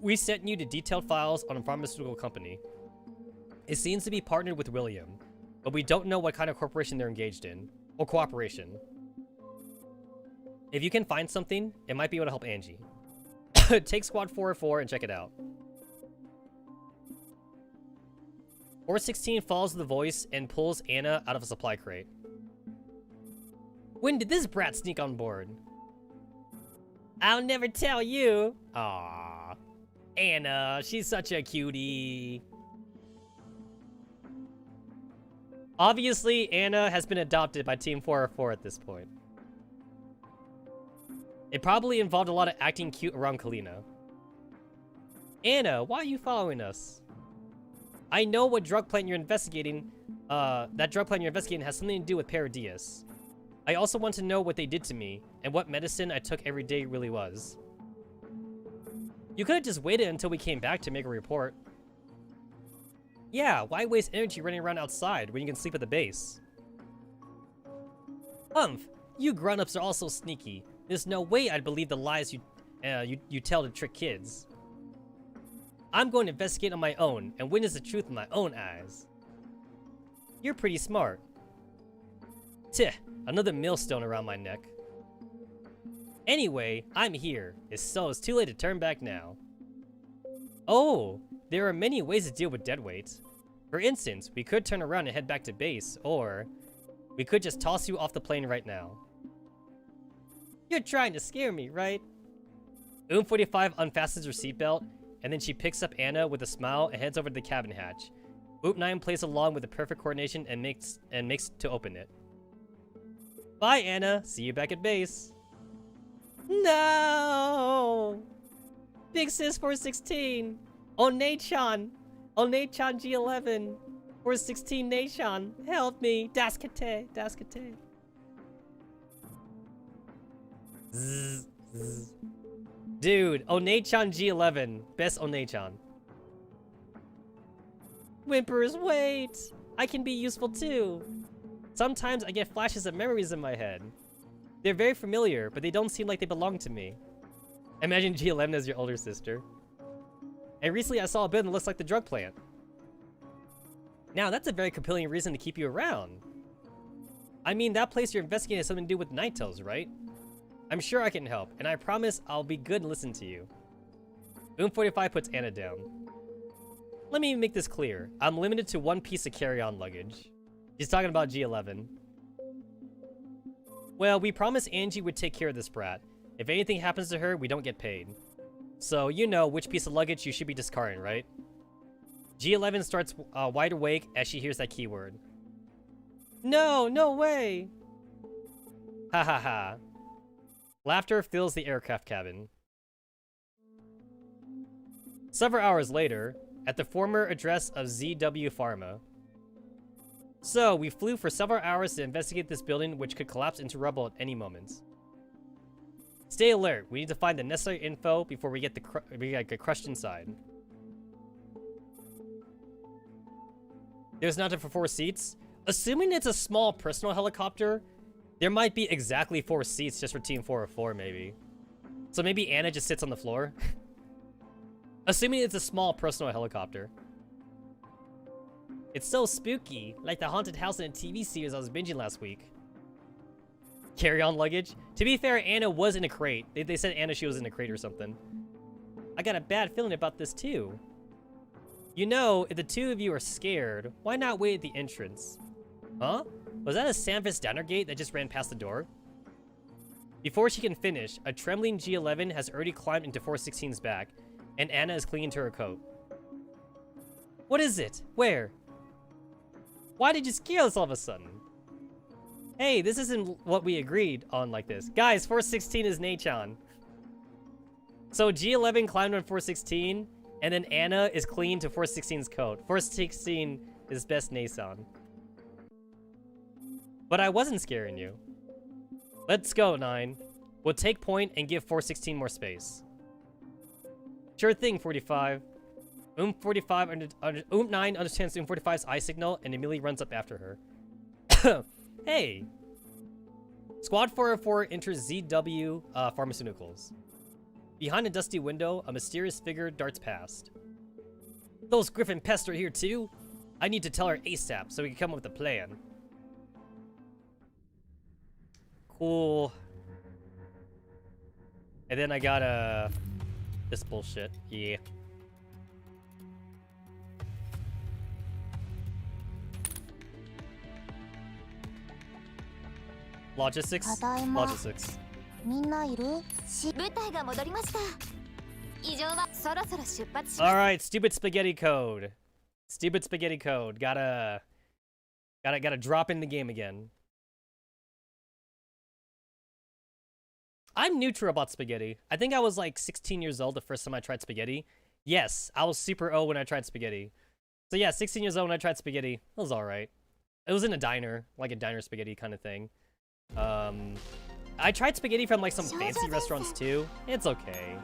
We sent you the detailed files on a pharmaceutical company. It seems to be partnered with William, but we don't know what kind of corporation they're engaged in, or cooperation. If you can find something, it might be able to help Angie. Take Squad 404 and check it out. 416 follows the voice and pulls Anna out of a supply crate. When did this brat sneak on board? I'll never tell you. Aww. Anna, she's such a cutie. Obviously, Anna has been adopted by Team 404 at this point. It probably involved a lot of acting cute around Kalina. Anna, why are you following us? I know what drug plant you're investigating. That drug plant you're investigating has something to do with Paradias. I also want to know what they did to me, and what medicine I took every day really was. You could have just waited until we came back to make a report. Yeah, why waste energy running around outside when you can sleep at the base? Humph, you grown-ups are also sneaky. There's no way I'd believe the lies you tell to trick kids. I'm going to investigate on my own and witness the truth with my own eyes. You're pretty smart. Tch, another millstone around my neck. Anyway, I'm here, so it's too late to turn back now. Oh, there are many ways to deal with dead weight. For instance, we could turn around and head back to base, or we could just toss you off the plane right now. You're trying to scare me, right? 45 unfastens her seatbelt, and then she picks up Anna with a smile and heads over to the cabin hatch. 9 plays along with the perfect coordination and makes to open it. Bye, Anna. See you back at base. No! Big Sis 416. Onei-chan. Onei-chan G11. 416 Nation. Help me. Daskate. Daskate. Zzz, zzz. Dude, Onei-chan G11. Best Onei-chan. Whimpers, wait! I can be useful too. Sometimes I get flashes of memories in my head. They're very familiar, but they don't seem like they belong to me. Imagine G11 as your older sister. And recently I saw a building that looks like the drug plant. Now that's a very compelling reason to keep you around. I mean, that place you're investigating has something to do with Nightos, right? I'm sure I can help, and I promise I'll be good and listen to you. 45 puts Anna down. Let me make this clear. I'm limited to 1 piece of carry-on luggage. He's talking about G11. Well, we promised Angie would take care of this brat. If anything happens to her, we don't get paid. So, you know which piece of luggage you should be discarding, right? G11 starts wide awake as she hears that keyword. No, no way! Ha ha ha. Laughter fills the aircraft cabin. Several hours later, at the former address of ZW Pharma. So, we flew for several hours to investigate this building, which could collapse into rubble at any moment. Stay alert. We need to find the necessary info before we get crushed inside. There's nothing for 4 seats. Assuming it's a small personal helicopter, there might be exactly 4 seats just for Team 404, maybe. So maybe Anna just sits on the floor. Assuming it's a small personal helicopter. It's so spooky, like the haunted house in a TV series I was binging last week. Carry-on luggage? To be fair, Anna was in a crate. They said Anna, she was in a crate or something. I got a bad feeling about this too. You know, if the 2 of you are scared, why not wait at the entrance? Huh? Was that a Sanfist Downer gate that just ran past the door? Before she can finish, a trembling G11 has already climbed into 416's back, and Anna is clinging to her coat. What is it? Where? Why did you scare us all of a sudden? Hey, this isn't what we agreed on like this. Guys, 416 is Nachan. So G11 climbed on 416, and then Anna is clinging to 416's coat. 416 is best Nason. But I wasn't scaring you. Let's go, 9. We'll take point and give 416 more space. Sure thing, 45. 9 understands 45's eye signal and immediately runs up after her. Hey! Squad 404 enters ZW Pharmaceuticals. Behind a dusty window, a mysterious figure darts past. Those Griffin pests are here too? I need to tell her ASAP so we can come up with a plan. Cool. And then I got this bullshit. Yeah. Logistics. Logistics. みんないる？部隊が戻りました。異常はそろそろ出発します。Alright, stupid spaghetti code. Stupid spaghetti code. Gotta drop in the game again. I'm neutral about spaghetti. I think I was like 16 years old the first time I tried spaghetti. Yes, I was super old when I tried spaghetti. So yeah, 16 years old when I tried spaghetti. It was alright. It was in a diner, like a diner spaghetti kind of thing. I tried spaghetti from like some fancy restaurants too. It's okay.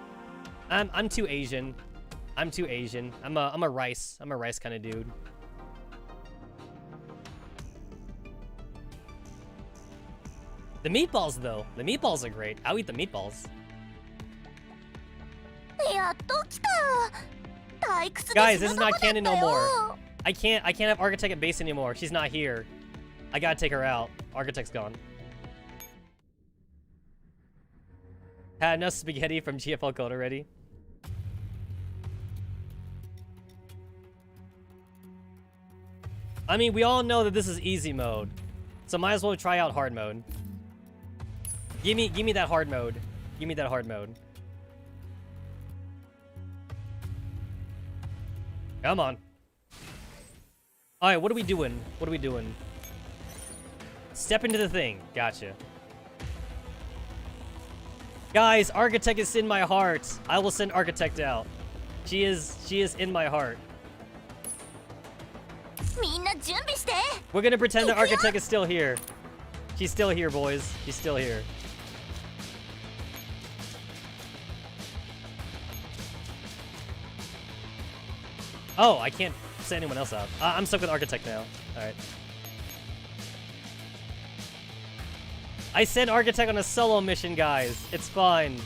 I'm too Asian. I'm too Asian. I'm a rice kind of dude. The meatballs though. The meatballs are great. I'll eat the meatballs. Guys, this is not canon no more. I can't have Architect at base anymore. She's not here. I gotta take her out. Architect's gone. Had enough spaghetti from GFL Code already. I mean, we all know that this is easy mode, so might as well try out hard mode. Give me that hard mode. Give me that hard mode. Come on. All right, what are we doing? What are we doing? Step into the thing. Gotcha. Guys, Architect is in my heart. I will send Architect out. She is in my heart. We're gonna pretend the Architect is still here. She's still here, boys. She's still here. Oh, I can't send anyone else out. I'm stuck with Architect now. Alright. I sent Architect on a solo mission, guys. It's fine.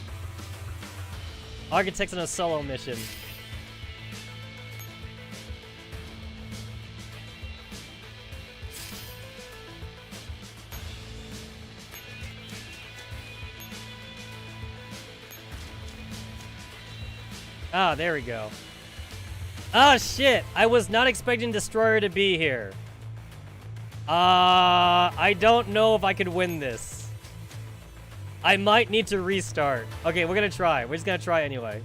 Architect's on a solo mission. Ah, there we go. Ah, shit! I was not expecting Destroyer to be here. I don't know if I could win this. I might need to restart. Okay, we're gonna try. We're just gonna try anyway.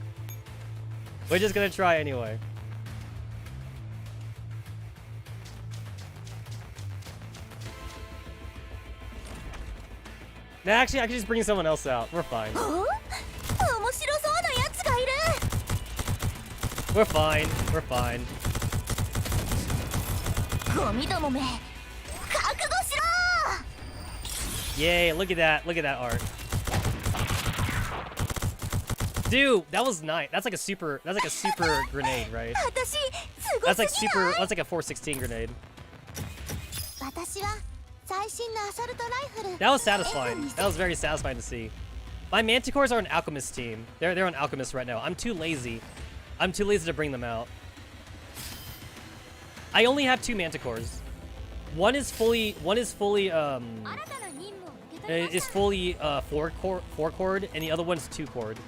We're just gonna try anyway. Nah, actually, I can just bring someone else out. We're fine. We're fine. We're fine. Yay, look at that. Look at that art. Dude, that was nice. That's like a super grenade, right? That's like a 416 grenade. That was satisfying. That was very satisfying to see. My Manticores are an Alchemist team. They're on Alchemist right now. I'm too lazy. I'm too lazy to bring them out. I only have 2 Manticores. One is fully 4-cord, and the other one's 2-cord.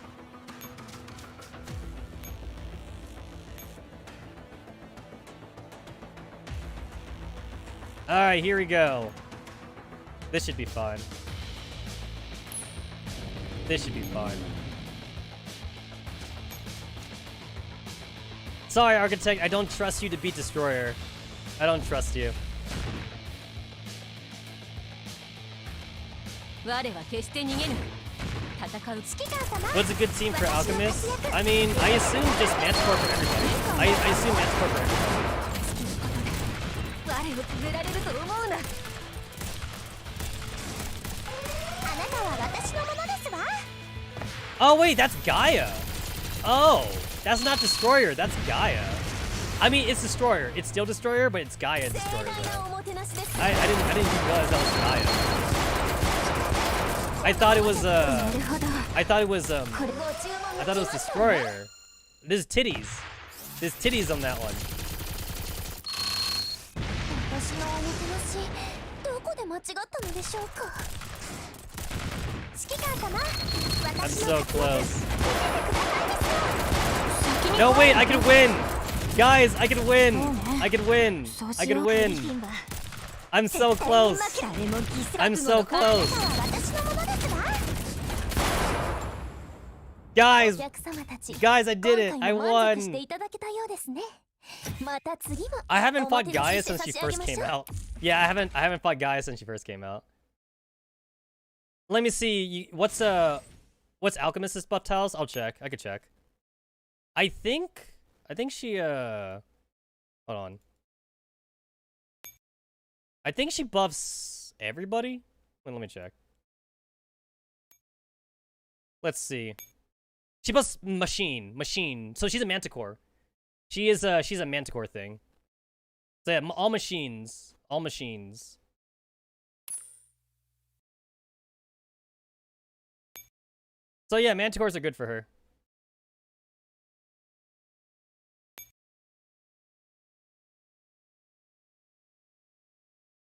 All right, here we go. This should be fine. This should be fine. Sorry, Architect, I don't trust you to beat Destroyer. I don't trust you. What's a good team for Alchemist? I mean, I assume just Manticore for everybody. I assume Manticore for everybody. Oh wait, that's Gaia. Oh, that's not Destroyer, that's Gaia. I mean, it's Destroyer. It's still Destroyer, but it's Gaia Destroyer. I didn't realize that was Gaia. I thought it was Destroyer. There's titties. There's titties on that one. 私のおもてなしどこで間違ったのでしょうか。指揮官様、 I'm so close. No, wait, I can win! Guys, I can win! I can win! I can win! I'm so close! I'm so close! Guys! Guys, I did it! I won! I haven't fought Gaia since she first came out. Yeah, I haven't fought Gaia since she first came out. Let me see. What's Alchemist's buff tiles? I'll check. I could check. I think she hold on. I think she buffs everybody. Wait, let me check. Let's see. She buffs machine. So she's a manticore. She's a manticore thing. So yeah, all machines. So yeah, manticores are good for her.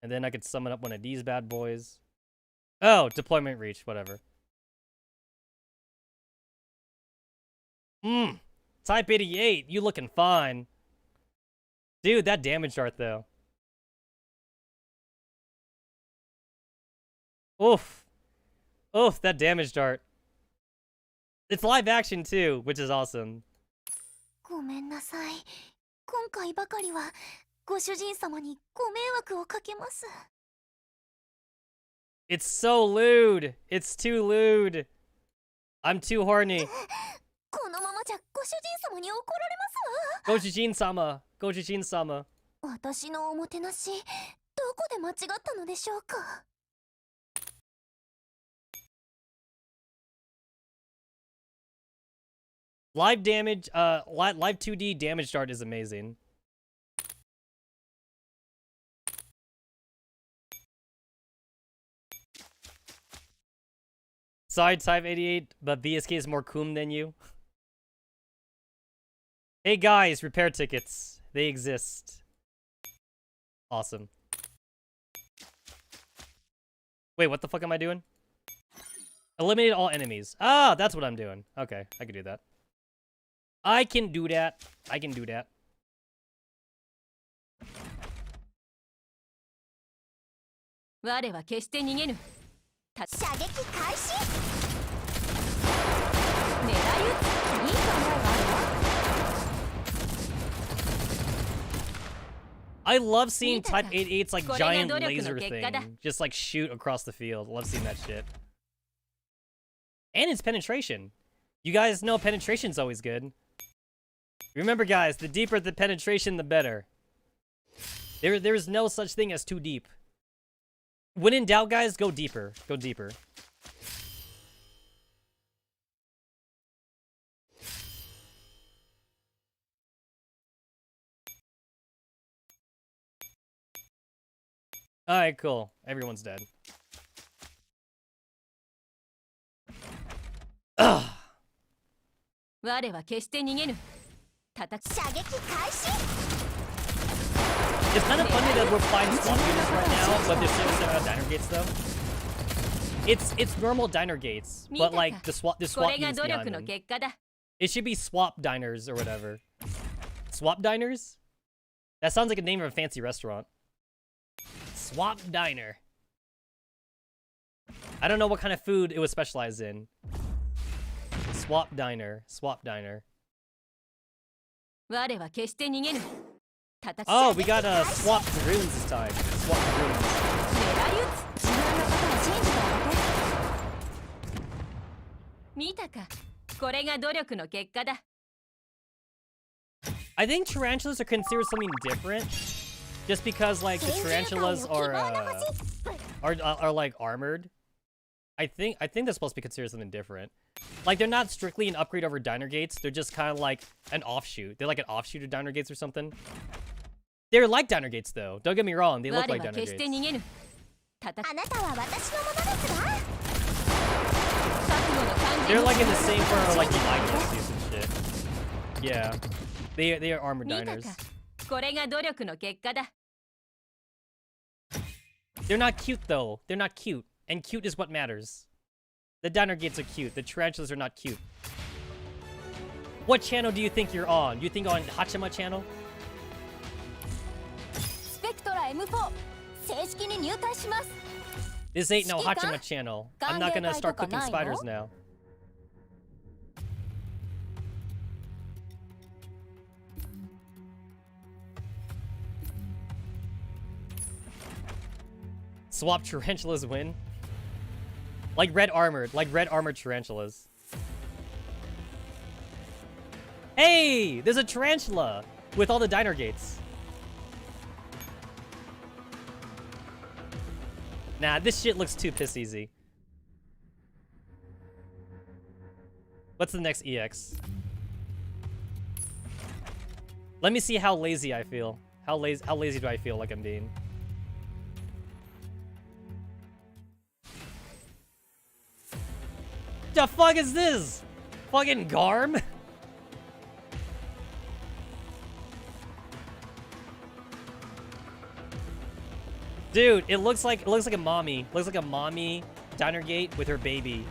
And then I could summon up one of these bad boys. Oh, deployment reach, whatever. Type 88, you looking fine. Dude, that damage art though. Oof, that damage dart. It's live action too, which is awesome. ごめんなさい。今回ばかりはご主人様にご迷惑をかけます。 It's so lewd. It's too lewd. I'm too horny. このままじゃご主人様に怒られますわ。Gojijin-sama. 私のおもてなし、どこで間違ったのでしょうか。 Live damage, live 2D damage dart is amazing. Sorry, type 88, but BSK is more cool than you. Hey guys, repair tickets. They exist. Awesome. Wait, what the fuck am I doing? Eliminate all enemies. Ah, that's what I'm doing. Okay, I can do that. I can do that. I love seeing Type 88's like giant laser thing just like shoot across the field. Love seeing that shit. And it's penetration. You guys know penetration's always good. Remember guys, the deeper the penetration, the better. There's no such thing as too deep. When in doubt, guys, go deeper. Go deeper. Alright, cool. Everyone's dead. Ugh. It's kind of funny that we're fighting swap units right now, but there's still diner gates though. It's normal diner gates, but like the swap units behind them. It should be swap diners or whatever. Swap diners? That sounds like a name of a fancy restaurant. Swap diner. I don't know what kind of food it was specialized in. Swap diner. Swap diner. Oh, we got swap runes this time. Swap runes. I think tarantulas are considered something different, just because like the tarantulas are like armored. I think they're supposed to be considered something different. Like they're not strictly an upgrade over diner gates. They're just kind of like an offshoot. They're like an offshoot of diner gates or something. They're like diner gates though. Don't get me wrong. They look like diner gates. They're like in the same form of like the Dynasties and shit. Yeah. They are armored diners. これが努力の結果だ。 They're not cute though. They're not cute. And cute is what matters. The diner gates are cute. The tarantulas are not cute. What channel do you think you're on? Do you think on Hachima channel? スペクトラ M4 正式に入隊します。 This ain't no Hachima channel. I'm not gonna start cooking spiders now. Swap tarantulas win? Like red armored tarantulas. Hey! There's a tarantula! With all the diner gates. Nah, this shit looks too piss easy. What's the next EX? Let me see how lazy I feel. How lazy do I feel like I'm being? The fuck is this? Fucking Garm? Dude, it looks like a mommy. It looks like a mommy diner gate with her baby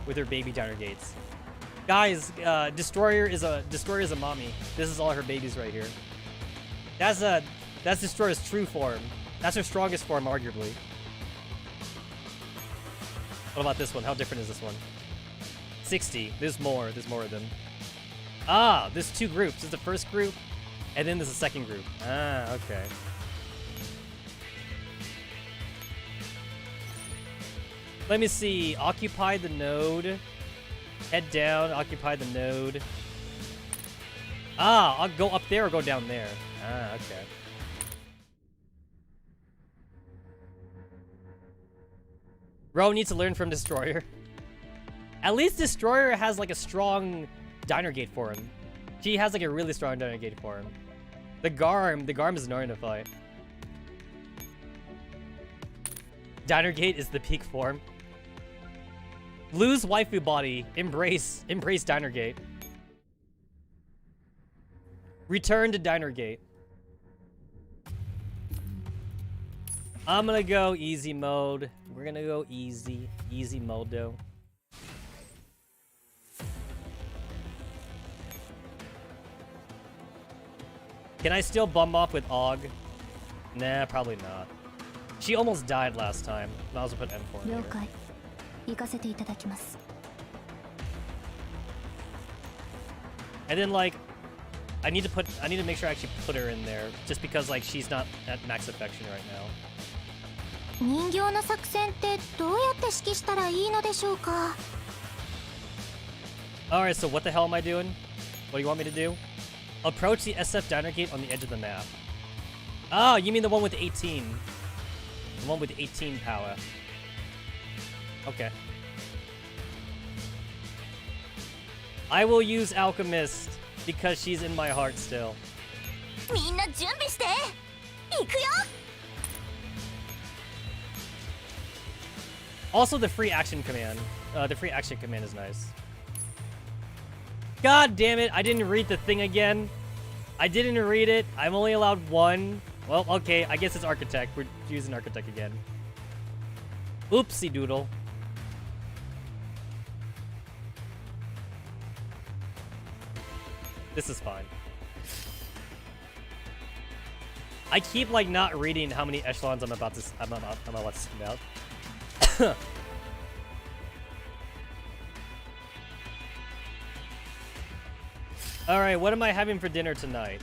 diner gates. Guys, Destroyer is a mommy. This is all her babies right here. That's Destroyer's true form. That's her strongest form, arguably. What about this one? How different is this one? 60. There's more of them. Ah, there's two groups. There's the first group, and then there's the second group. Ah, okay. Let me see. Occupy the node. Head down. Occupy the node. Ah, I'll go up there or go down there. Ah, okay. Ro needs to learn from Destroyer. At least Destroyer has like a strong diner gate for him. She has like a really strong diner gate for him. The Garm is annoying to fight. Diner gate is the peak form. Lose waifu body. Embrace diner gate. Return to diner gate. I'm gonna go easy mode. We're gonna go easy mode though. Can I still bum off with Og? Nah, probably not. She almost died last time. Might as well put M4 in here. And then like, I need to make sure I actually put her in there, just because like she's not at max affection right now. 人形の作戦ってどうやって指揮したらいいのでしょうか? Alright, so what the hell am I doing? What do you want me to do? Approach the SF diner gate on the edge of the map. Oh, you mean the one with 18. The one with 18 power. Okay. I will use Alchemist, because she's in my heart still. みんな準備して行くよ! Also, the free action command. The free action command is nice. God damn it, I didn't read the thing again. I didn't read it. I'm only allowed one. Well, okay, I guess it's Architect. We're using Architect again. Oopsie doodle. This is fine. I keep like not reading how many echelons I'm about to send out. All right, what am I having for dinner tonight?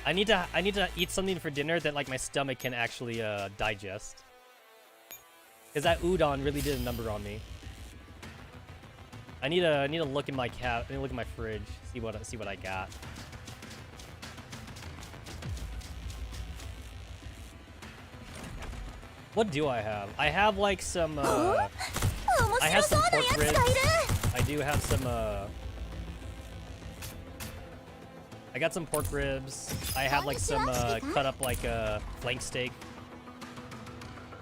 I need to eat something for dinner that like my stomach can actually digest. Cause that udon really did a number on me. I need to look in my I need to look in my fridge, see what I got. What do I have? I have like some I have some pork ribs. I do have some I got some pork ribs. I have like some cut up like flank steak.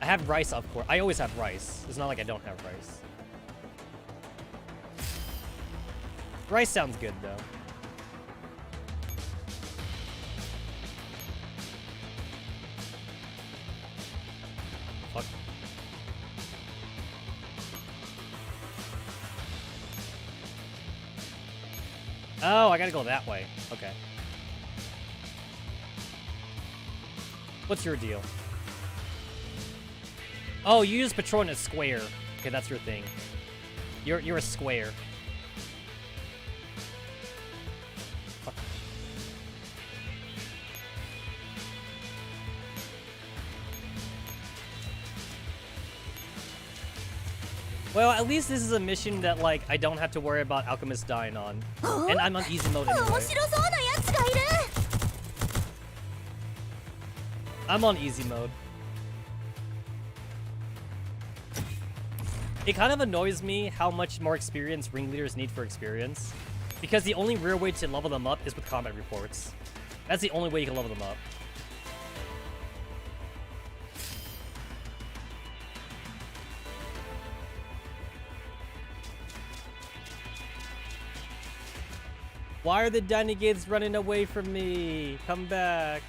I have rice, of course. I always have rice. It's not like I don't have rice. Rice sounds good, though. Fuck. Oh, I gotta go that way. Okay. What's your deal? Oh, you use Patronus square. Okay, that's your thing. You're a square. Fuck. Well, at least this is a mission that, like, I don't have to worry about Alchemist dying on. And I'm on easy mode anyway. I'm on easy mode. It kind of annoys me how much more experience ringleaders need for experience. Because the only real way to level them up is with combat reports. That's the only way you can level them up. Why are the Renegades running away from me? Come back.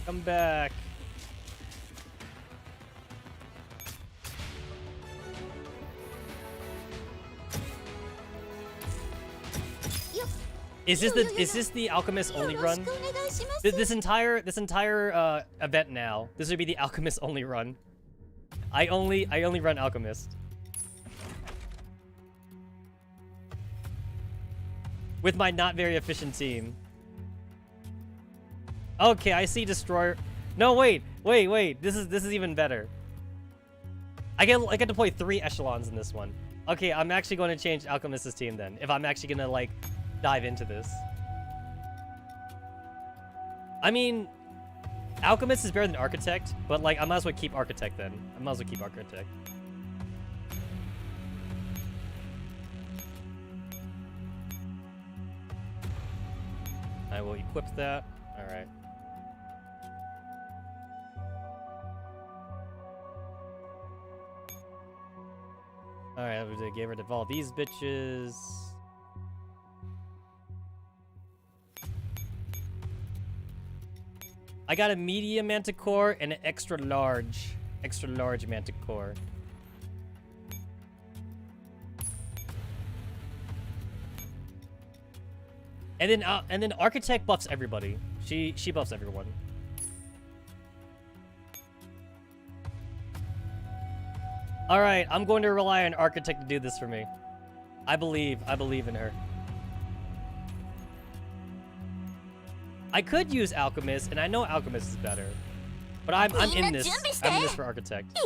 Come back. Is this the Alchemist only run? This entire event now. This would be the Alchemist only run. I only run Alchemist. With my not very efficient team. Okay, I see Destroyer. No, wait. This is even better. I can deploy 3 echelons in this one. Okay, I'm actually going to change Alchemist's team then. If I'm actually gonna like dive into this. I mean, Alchemist is better than Architect, but like I might as well keep Architect then. I might as well keep Architect. I will equip that. All right. All right, I gave rid of all these bitches. I got a medium manticore and an extra large manticore. And then Architect buffs everybody. She buffs everyone. All right, I'm going to rely on Architect to do this for me. I believe in her. I could use Alchemist, and I know Alchemist is better. But I'm in this. I'm in this for Architect.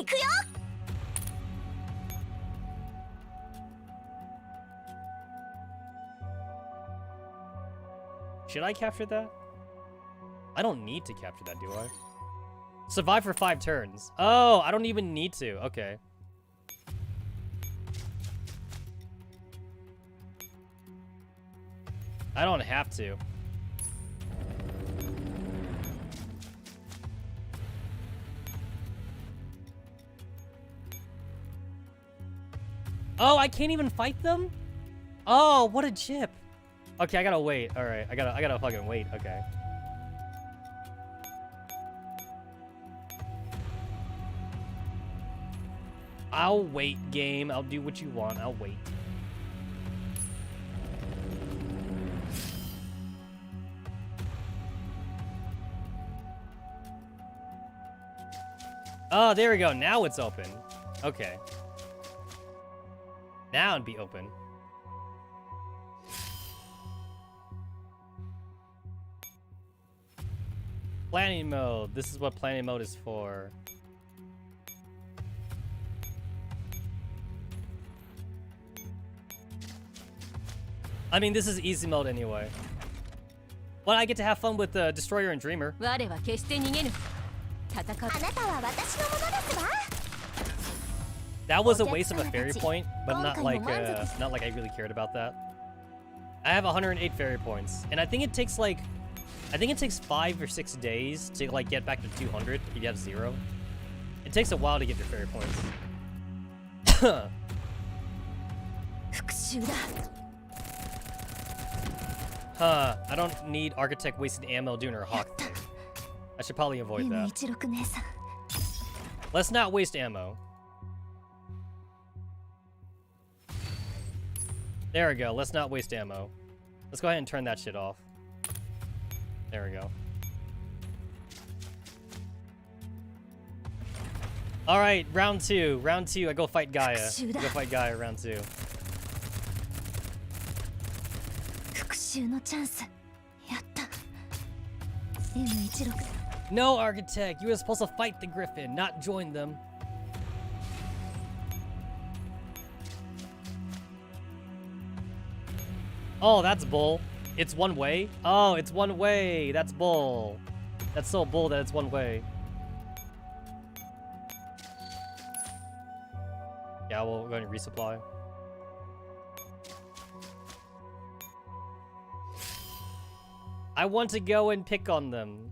Should I capture that? I don't need to capture that, do I? Survive for 5 turns. Oh, I don't even need to. Okay. I don't have to. Oh, I can't even fight them? Oh, what a chip. Okay, I gotta wait. All right, I gotta fucking wait. Okay. I'll wait, game. I'll do what you want. I'll wait. Oh, there we go. Now it's open. Okay. Now it'd be open. Planning mode. This is what planning mode is for. I mean, this is easy mode anyway. But I get to have fun with Destroyer and Dreamer. That was a waste of a fairy point, but not like I really cared about that. I have 108 fairy points, and I think it takes like, 5 or 6 days to like get back to 200 if you have 0. It takes a while to get your fairy points. Huh, I don't need Architect wasting ammo doing her hawk thing. I should probably avoid that. Let's not waste ammo. There we go, let's not waste ammo. Let's go ahead and turn that shit off. There we go. Alright, round two. Round two, I go fight Gaia. I go fight Gaia round two. No, Architect! You were supposed to fight the Griffin, not join them. Oh, that's bull. It's one way? Oh, it's one way. That's bull. That's so bull that it's one way. Yeah, we'll go and resupply. I want to go and pick on them.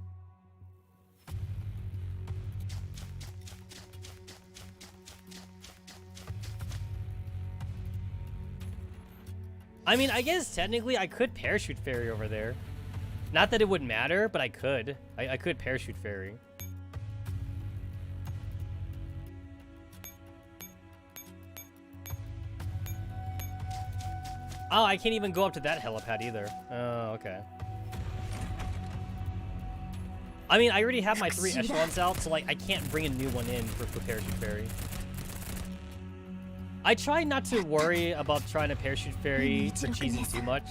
I mean, I guess technically I could parachute ferry over there. Not that it would matter, but I could. I could parachute ferry. Oh, I can't even go up to that helipad either. Oh, okay. I mean, I already have my 3 echelons out, so like I can't bring a new one in for parachute ferry. I try not to worry about trying to parachute ferry for cheesing too much.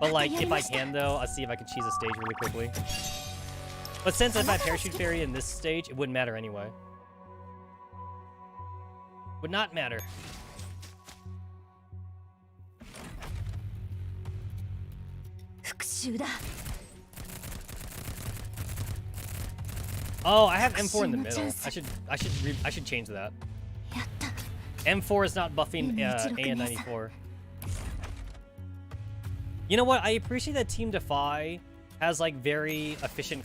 But like, if I can though, I'll see if I can cheese a stage really quickly. But since if I parachute ferry in this stage, it wouldn't matter anyway. Would not matter. Oh, I have M4 in the middle. I should change that. M4 is not buffing AN94. You know what? I appreciate that Team Defy has like very efficient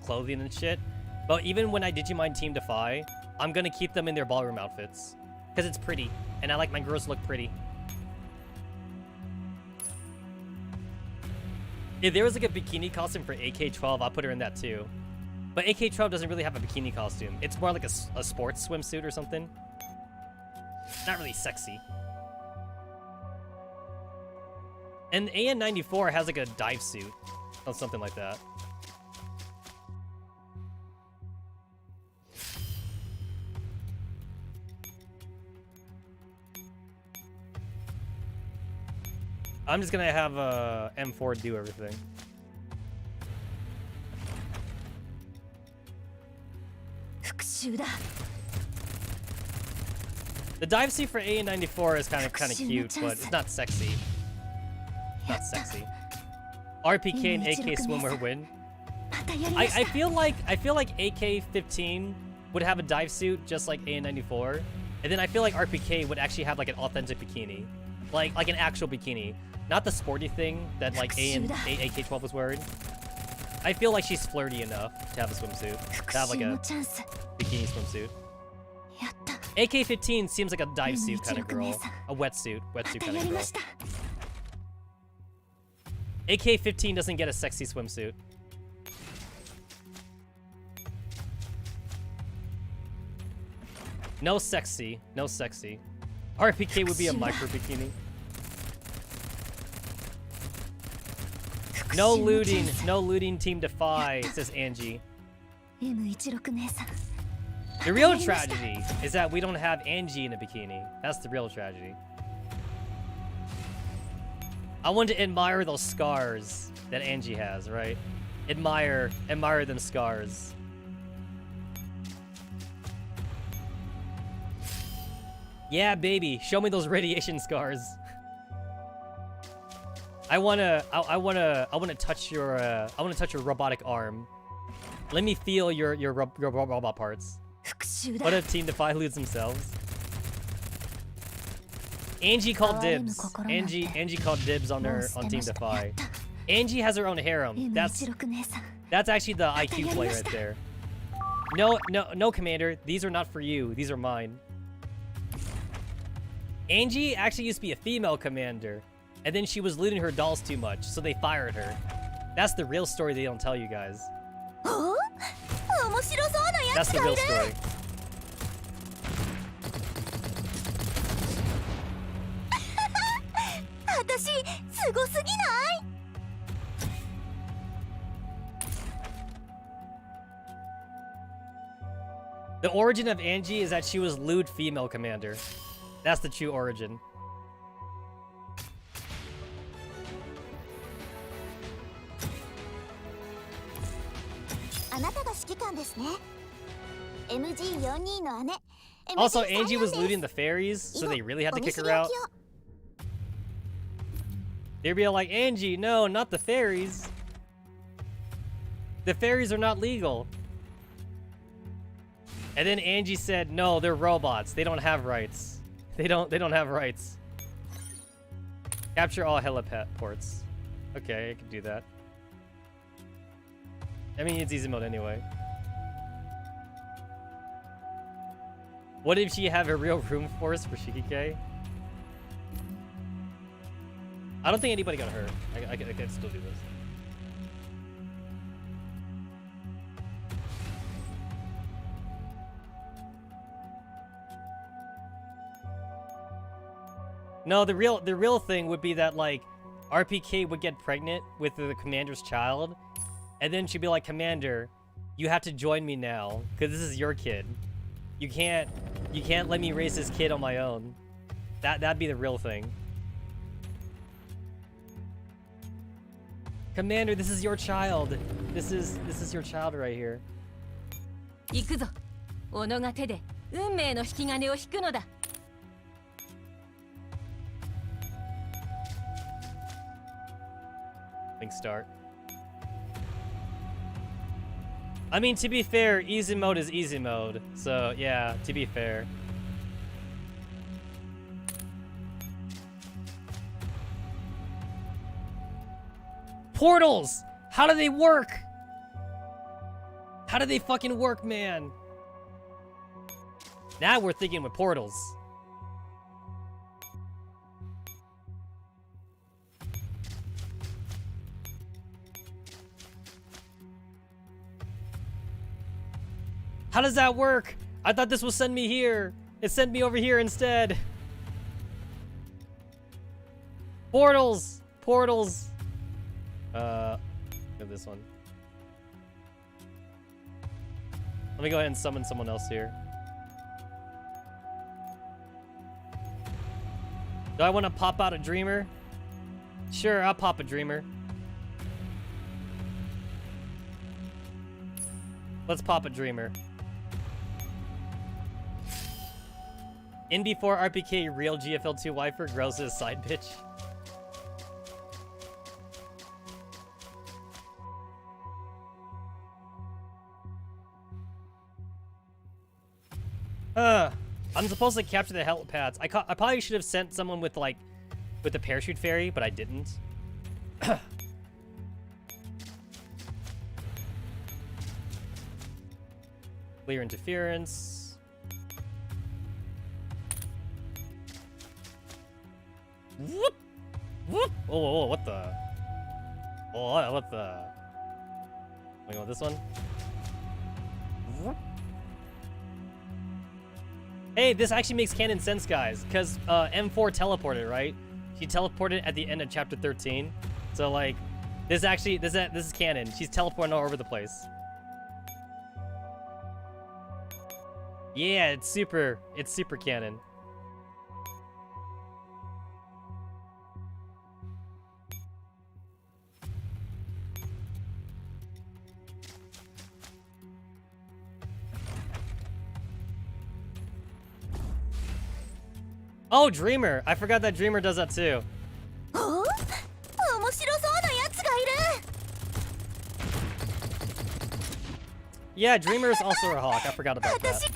clothing and shit. But even when I Digimon Team Defy, I'm gonna keep them in their ballroom outfits because it's pretty, and I like my girls to look pretty. If there was like a bikini costume for AK-12, I'll put her in that too. But AK-12 doesn't really have a bikini costume. It's more like a sports swimsuit or something. Not really sexy. And AN94 has like a dive suit or something like that. I'm just gonna have M4 do everything. The dive suit for AN94 is kind of cute, but it's not sexy. Not sexy. RPK and AK swimwear win. I feel like AK-15 would have a dive suit just like AN94, and then I feel like RPK would actually have like an authentic bikini, like an actual bikini, not the sporty thing that like AK-12 was wearing. I feel like she's flirty enough to have a swimsuit, to have like a bikini swimsuit. AK-15 seems like a dive suit kind of girl, a wetsuit kind of girl. AK-15 doesn't get a sexy swimsuit. No sexy, no sexy. RPK would be a micro bikini. No looting Team Defy, says Angie. The real tragedy is that we don't have Angie in a bikini. That's the real tragedy. I want to admire those scars that Angie has, right? Admire them scars. Yeah, baby, show me those radiation scars. I wanna touch your robotic arm. Let me feel your robot parts. What if Team Defy lose themselves? Angie called dibs. Angie called dibs on Team Defy. Angie has her own harem. That's actually the IQ play right there. No, Commander. These are not for you. These are mine. Angie actually used to be a female commander, and then she was looting her dolls too much, so they fired her. That's the real story they don't tell you guys. That's the real story. The origin of Angie is that she was lewd female commander. That's the true origin. Also, Angie was looting the fairies, so they really had to kick her out. They'd be like, Angie, no, not the fairies. The fairies are not legal. And then Angie said, no, they're robots. They don't have rights. They don't have rights. Capture all heliports. Okay, I can do that. I mean, it's easy mode anyway. What if she have a real room force for Shikike? I don't think anybody got hurt. I can still do this. No, the real thing would be that, like, RPK would get pregnant with the commander's child, and then she'd be like, Commander, you have to join me now, because this is your kid. You can't let me raise this kid on my own. That'd be the real thing. Commander, this is your child. This is your child right here. 行くぞ。己が手で運命の引き金を引くのだ。Think start. I mean, to be fair, easy mode is easy mode. So, yeah, to be fair. Portals! How do they work? How do they fucking work, man? Now we're thinking with portals. How does that work? I thought this would send me here. It sent me over here instead. Portals! Portals! Look at this one. Let me go ahead and summon someone else here. Do I want to pop out a dreamer? Sure, I'll pop a dreamer. Let's pop a dreamer. In before RPK, real GFL2 wifer grows his side bitch. I'm supposed to capture the helipads. I probably should have sent someone with the parachute fairy, but I didn't. Clear interference. Whoop! Whoop! Oh, what the? Oh, what the? We go with this one. Whoop. Hey, this actually makes canon sense, guys, because M4 teleported, right? She teleported at the end of chapter 13. So, like, this is canon. She's teleporting all over the place. Yeah, it's super canon. Oh, Dreamer! I forgot that Dreamer does that too. Yeah, Dreamer is also a hawk. I forgot about that.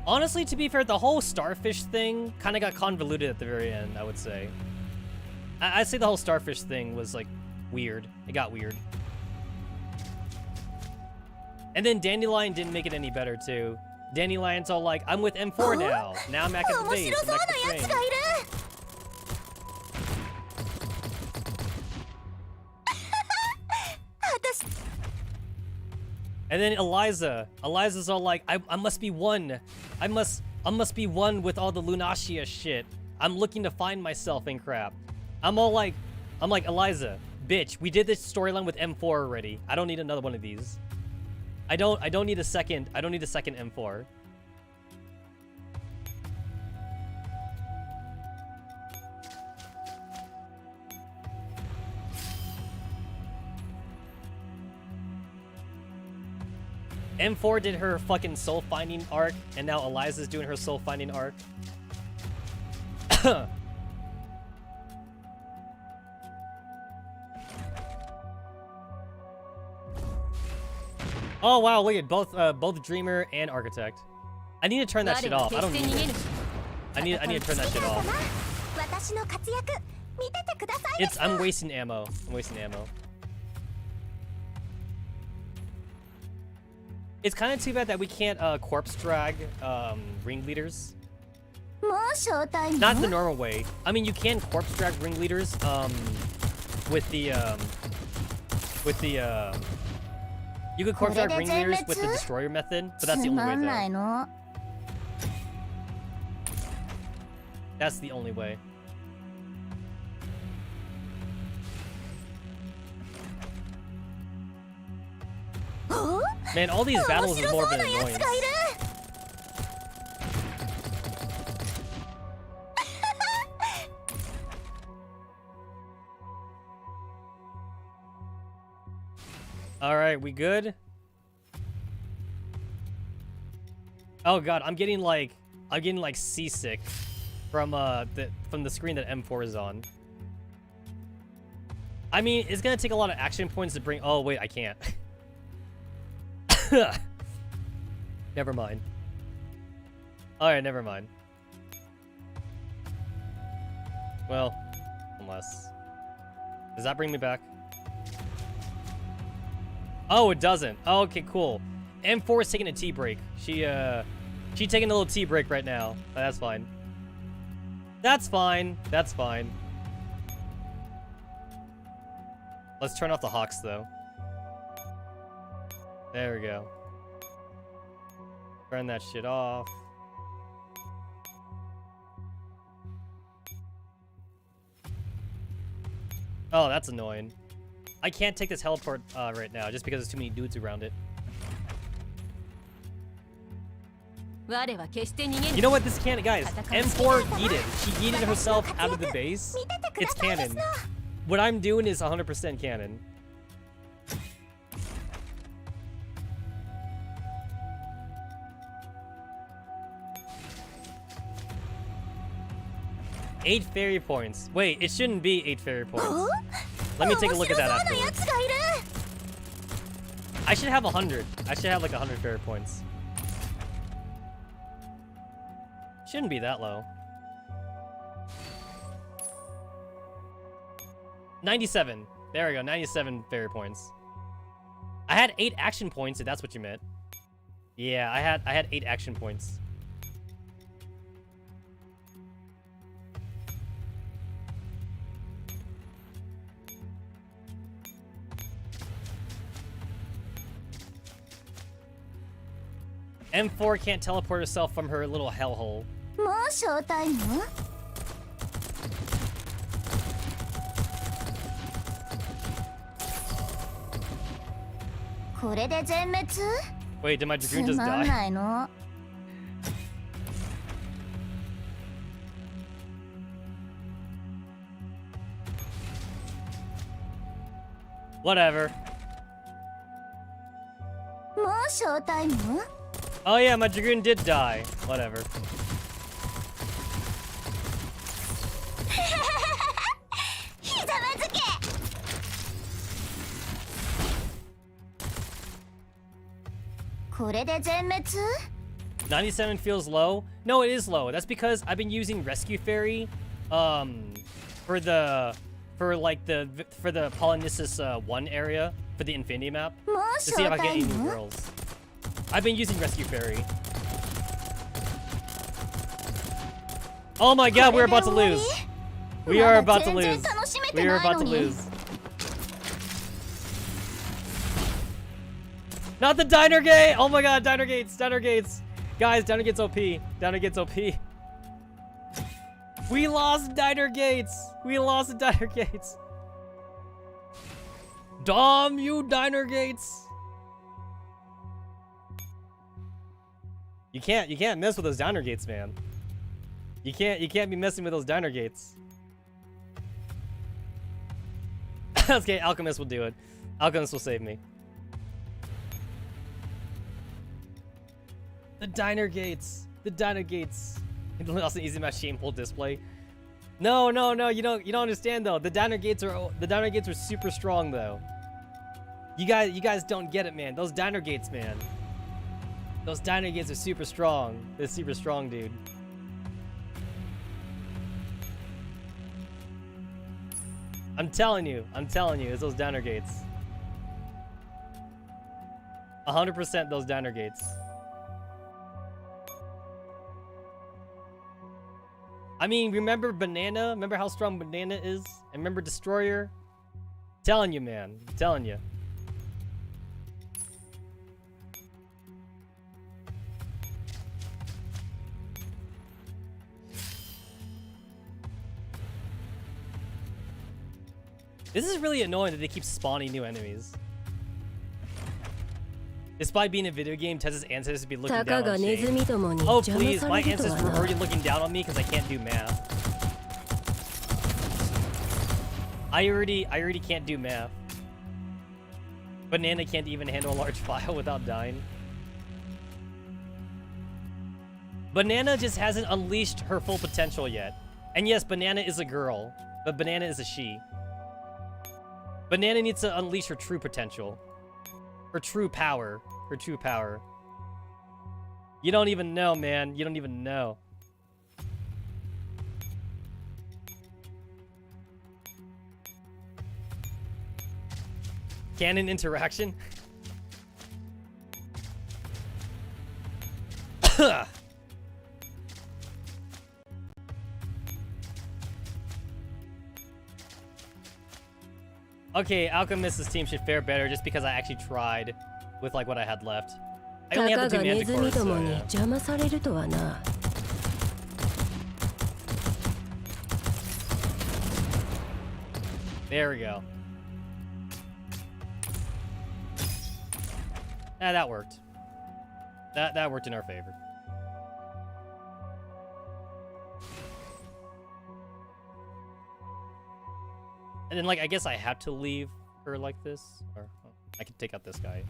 Honestly, to be fair, the whole starfish thing kind of got convoluted at the very end, I would say. I'd say the whole starfish thing was, like, weird. It got weird. And then Dandelion didn't make it any better too. Dandelion's all like, I'm with M4 now. Now I'm back at the base. I'm back at the train. And then Eliza's all like, I must be one. I must be one with all the Lunacia shit. I'm looking to find myself and crap. I'm like, Eliza, bitch, we did this storyline with M4 already. I don't need another one of these. I don't need a second M4. M4 did her fucking soul finding arc, and now Eliza's doing her soul finding arc. Oh wow, look at both Dreamer and Architect. I need to turn that shit off. I don't need it. I need to turn that shit off. I'm wasting ammo. It's kind of too bad that we can't corpse drag ringleaders. Not the normal way. I mean, you can corpse drag ringleaders with the you could corpse drag ringleaders with the destroyer method, but that's the only way though. That's the only way. Man, all these battles is more of an annoyance. Alright, we good? Oh god, I'm getting like seasick from the screen that M4 is on. I mean, it's gonna take a lot of action points to bring. Oh wait, I can't. Never mind. Alright, never mind. Well, unless. Does that bring me back? Oh, it doesn't. Oh, okay, cool. M4 is taking a tea break. She's taking a little tea break right now. Oh, that's fine. That's fine. That's fine. Let's turn off the Hawks, though. There we go. Turn that shit off. Oh, that's annoying. I can't take this teleport right now just because there's too many dudes around it. You know what? This is canon, guys. M4 yeeted. She yeeted herself out of the base. It's canon. What I'm doing is 100% canon. Eight fairy points. Wait, it shouldn't be 8 fairy points. Let me take a look at that afterwards. I should have 100. I should have like 100 fairy points. Shouldn't be that low. 97. There we go. 97 fairy points. I had 8 action points, if that's what you meant. Yeah, I had 8 action points. M4 can't teleport herself from her little hellhole. Wait, did my Dragoon just die? Whatever. Oh yeah, my Dragoon did die. Whatever. This 97 feels low. No, it is low. That's because I've been using Rescue Fairy for for like the Polynices 1 area for the Infinity map もう to 招 see if I 待 get any new も girls. I've been using Rescue Fairy. Oh my god, we're about to lose. We are about to lose. We are about to lose. Not the Diner Gate! Oh my god, Diner Gates, Diner Gates. Guys, Diner Gates OP. Diner Gates OP. We lost Diner Gates. We lost Diner Gates. Damn you, Diner Gates. You can't mess with those Diner Gates, man. You can't be messing with those Diner Gates. Okay, Alchemist will do it. Alchemist will save me. The Diner Gates. The Diner Gates. Also easy match shameful display. No, you don't understand though. The Diner Gates are super strong though. You guys don't get it, man. Those Diner Gates, man. Those Diner Gates are super strong. They're super strong, dude. I'm telling you, it's those Diner Gates. 100% those Diner Gates. I mean, remember Banana? Remember how strong Banana is? And remember Destroyer? Telling you, man. I'm telling you. This is really annoying that they keep spawning new enemies. Despite being a video game, Tessa's ancestors be looking down on Shane. Oh please, my ancestors were already looking down on me because I can't do math. I already can't do math. Banana can't even handle a large file without dying. Banana just hasn't unleashed her full potential yet. And yes, Banana is a girl, but Banana is a she. Banana needs to unleash her true potential. Her true power. Her true power. You don't even know, man. You don't even know. Canon interaction? Okay, Alchemist's team should fare better just because I actually tried with like what I had left. I only have the 2 Manticores, so yeah. There we go. That worked. That worked in our favor. And then, like, I guess I have to leave her like this, or I could take out this guy.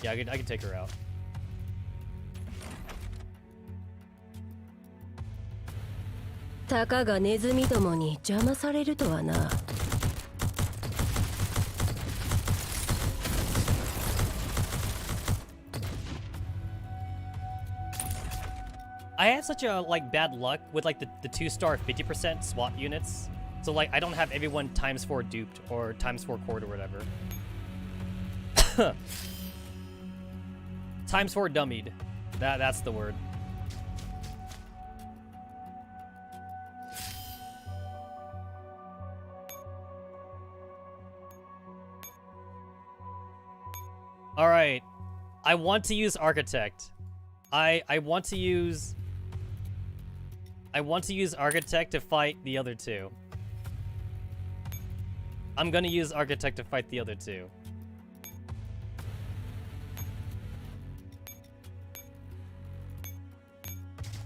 Yeah, I could take her out. Taka ga nezumi domo ni jama sareru to wa na. I have such a like bad luck with like the 2-star 50% swap units. So like I don't have everyone ×4 duped or ×4 cored or whatever. ×4 dummied. That's the word. All right. I want to use Architect. I want to use Architect to fight the other two. I'm gonna use Architect to fight the other two.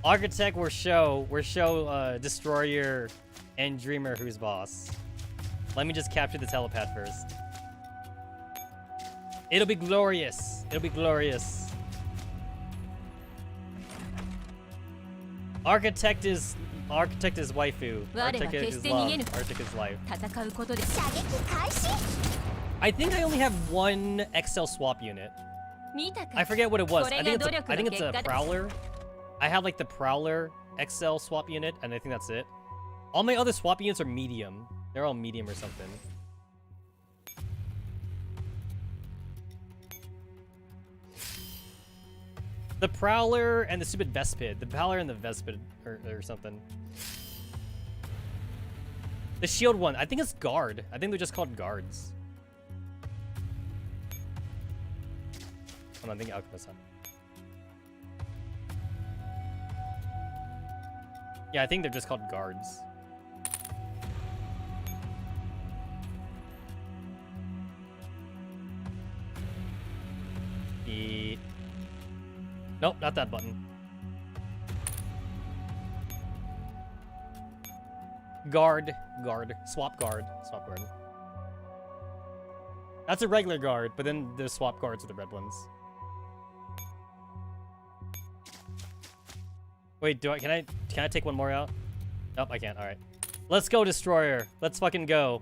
Architect will show Destroyer and Dreamer who's boss. Let me just capture the telepath first. It'll be glorious. It'll be glorious. Architect is waifu. Architect is love. Architect is life. I think I only have one XL swap unit. I forget what it was. I think it's a Prowler. I had like the Prowler XL swap unit, and I think that's it. All my other swap units are medium. They're all medium or something. The Prowler and the stupid Vespid. The Prowler and the Vespid or something. The shield one, I think it's guard. I think they're just called guards. Hold on, I think Alchemist. Yeah, I think they're just called guards. Nope, not that button. Guard. Swap guard. That's a regular guard, but then the swap guards are the red ones. Wait, can I take one more out? Nope, I can't. All right. Let's go, Destroyer. Let's fucking go.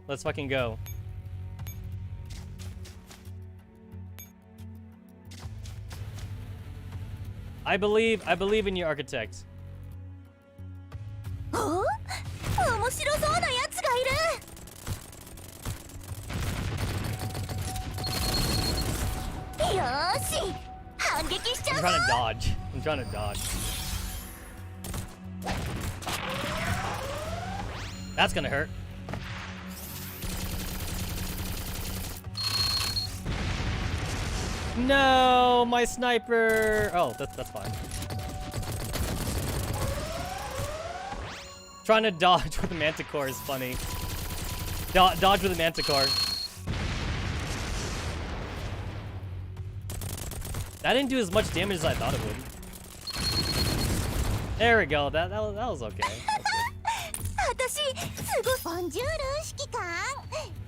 I believe in you, Architect. お面白そうなやつがいる。よーし、反撃しちゃ I'm うぞ。 trying to dodge. That's gonna hurt. No, my sniper. Oh, that's fine. Trying to dodge with the Manticore is funny. Dodge with the Manticore. That didn't do as much damage as I thought it would. There we go. That was okay. 私すごいボンジュール指揮官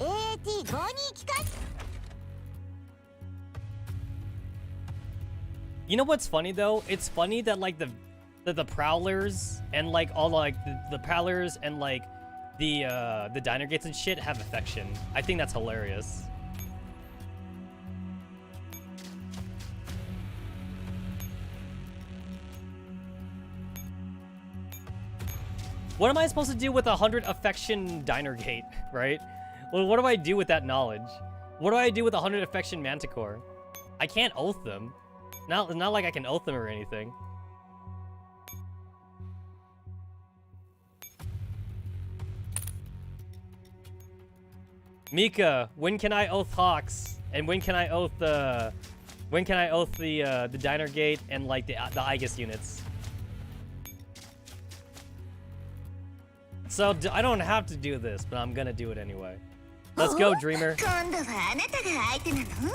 AT5 に聞か You know what's funny though? It's funny that like the prowlers and like all like the prowlers and like the diner gates and shit have affection. I think that's hilarious. What am I supposed to do with 100 affection diner gate, right? Well, what do I do with that knowledge? What do I do with 100 affection manticore? I can't oath them. Not like I can oath them or anything. Mika, when can I oath Hawks? And when can I oath the diner gate and like the Aegis units? So I don't have to do this, but I'm gonna do it anyway. Let's go, Dreamer. 今度はあなたが相手なの？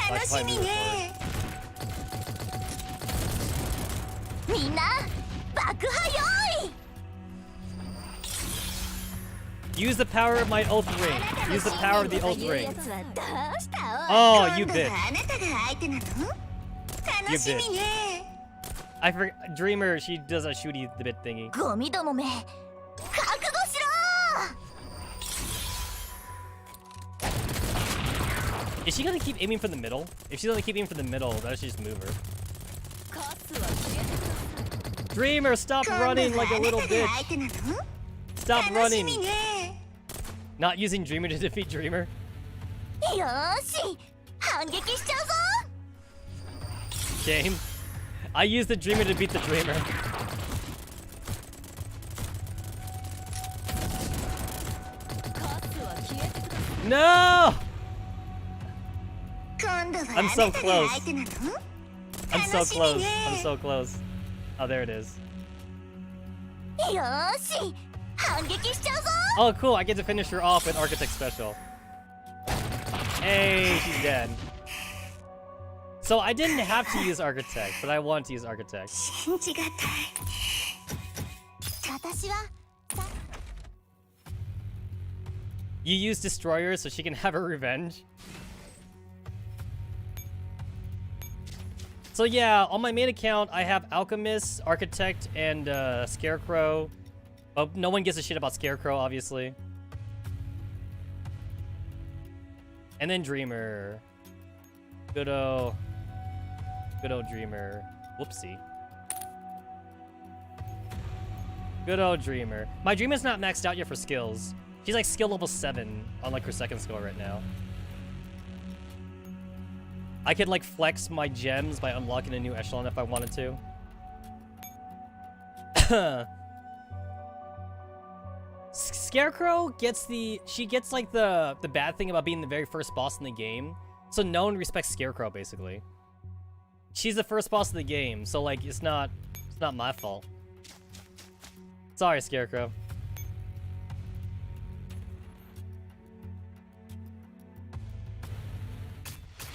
楽しみね。みんな爆破用意。 Use the power of my oath ring. Use the power of the oath ring. Oh, you bitch. You bitch. I forgot. Dreamer, she does a shooty the bit thingy. ゴミどもめ、覚悟しろ。 Is she gonna keep aiming for the middle? If she's gonna keep aiming for the middle, then I should just move her. Dreamer, stop running like a little bitch. Stop running. Not using Dreamer to defeat Dreamer. よーし、反撃しちゃうぞ。 Game. I used the Dreamer to beat the Dreamer. No! I'm so close. I'm so close. I'm so close. Oh, there it is. よーし、反撃しちゃうぞ。 Oh, cool. I get to finish her off with Architect Special. Hey, she's dead. So I didn't have to use Architect, but I want to use Architect. 信じがたい。私はさ。 You use Destroyer so she can have her revenge. So yeah, on my main account, I have Alchemist, Architect, and Scarecrow. Oh, no one gives a shit about Scarecrow, obviously. And then Dreamer. Good old Dreamer. Whoopsie. Good old Dreamer. My Dreamer's not maxed out yet for skills. She's like skill level 7 on like her second skill right now. I could like flex my gems by unlocking a new echelon if I wanted to. Scarecrow gets she gets like the bad thing about being the very first boss in the game. So no one respects Scarecrow basically. She's the first boss of the game, so like it's not my fault. Sorry, Scarecrow.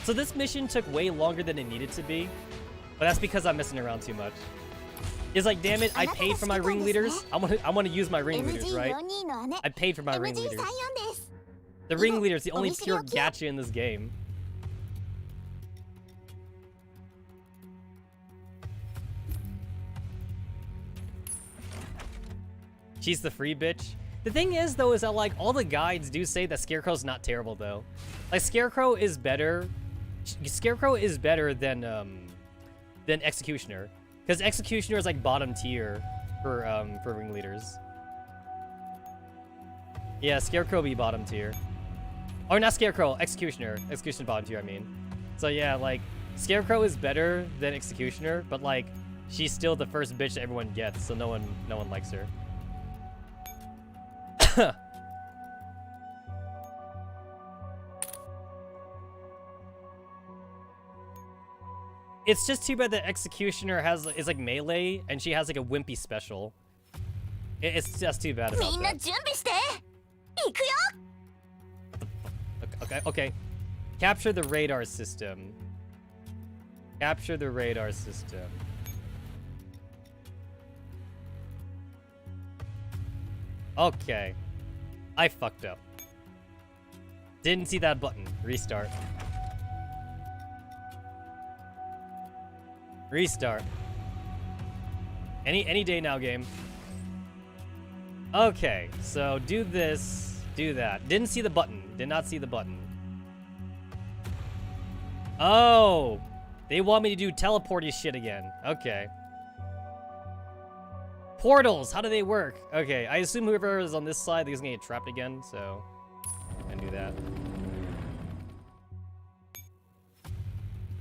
So this mission took way longer than it needed to be, but that's because I'm messing around too much. It's like, damn it, I paid for my ringleaders. I want to use my ringleaders, right? I paid for my ringleaders. The ringleader's the only pure gacha in this game. She's the free bitch. The thing is, though, is that like all the guides do say that Scarecrow's not terrible, though. Like Scarecrow is better. Scarecrow is better than Executioner, because Executioner is like bottom tier for ringleaders. Yeah, Scarecrow be bottom tier, or not Scarecrow, Executioner. Executioner bottom tier, I mean. So yeah, like Scarecrow is better than Executioner, but like she's still the first bitch that everyone gets, so no one likes her. It's just too bad that Executioner is like melee and she has like a wimpy special. It's just too bad about that. Okay. Capture the radar system. Capture the radar system. Okay. I fucked up. Didn't see that button. Restart. Restart. Any day now, game. Okay, so do this, do that. Didn't see the button. Did not see the button. Oh! They want me to do teleporty shit again. Okay. Portals, how do they work? Okay, I assume whoever is on this side is gonna get trapped again, so I can do that.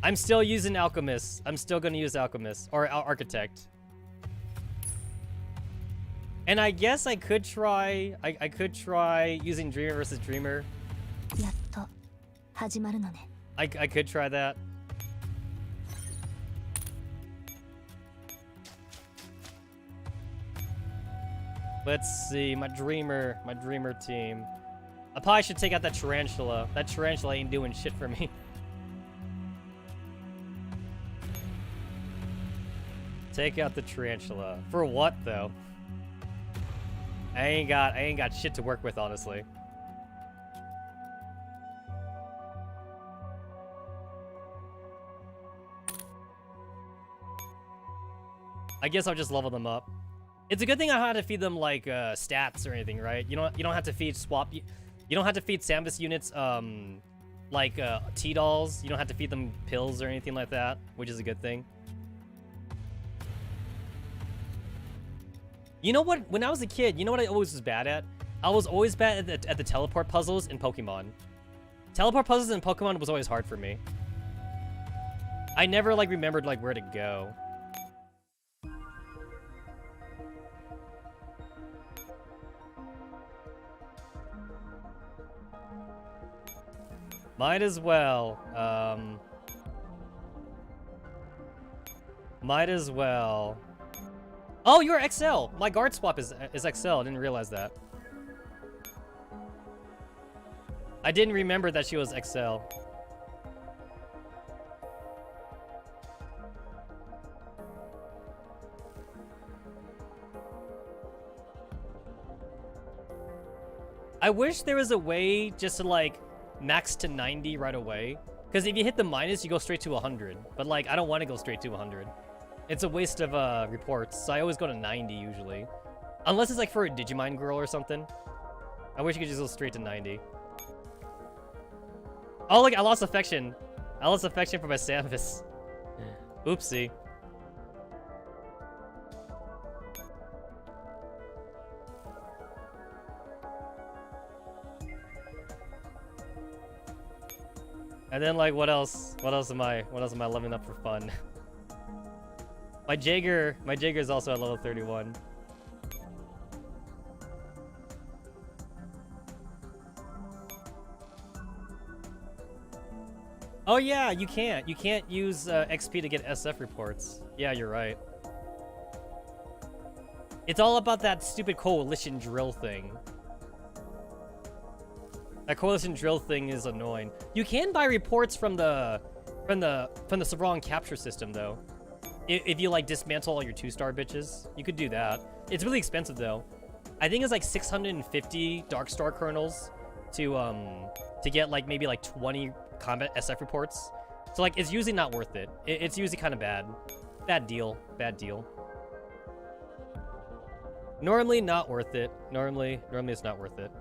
I'm still using Alchemist. I'm still gonna use Alchemist or Architect. And I guess I could try. I could try using Dreamer versus Dreamer. I could try that. Let's see, my Dreamer team. I probably should take out that Tarantula. That Tarantula ain't doing shit for me. Take out the Tarantula. For what, though? I ain't got shit to work with, honestly. I guess I'll just level them up. It's a good thing I don't have to feed them like stats or anything, right? You don't have to feed swap. You don't have to feed Samus units like T-dolls. You don't have to feed them pills or anything like that, which is a good thing. You know what? When I was a kid, you know what I always was bad at? I was always bad at the teleport puzzles in Pokemon. Teleport puzzles in Pokemon was always hard for me. I never like remembered like where to go. Might as well. Might as well. Oh, you're XL. My guard swap is XL. I didn't realize that. I didn't remember that she was XL. I wish there was a way just to like max to 90 right away. Because if you hit the minus, you go straight to 100. But like, I don't want to go straight to 100. It's a waste of reports, so I always go to 90 usually. Unless it's like for a Digimon girl or something. I wish you could just go straight to 90. Oh, look, I lost affection. I lost affection for my Samus. Oopsie. And then like what else? What else am I leveling up for fun? My Jaeger is also at level 31. Oh yeah, you can't use XP to get SF reports. Yeah, you're right. It's all about that stupid coalition drill thing. That coalition drill thing is annoying. You can buy reports from the Savrong capture system though. If you like dismantle all your 2-star bitches, you could do that. It's really expensive though. I think it's like 650 Dark Star kernels to get like maybe like 20 combat SF reports. So like it's usually not worth it. It's usually kind of bad. Bad deal. Normally not worth it. Normally it's not worth it.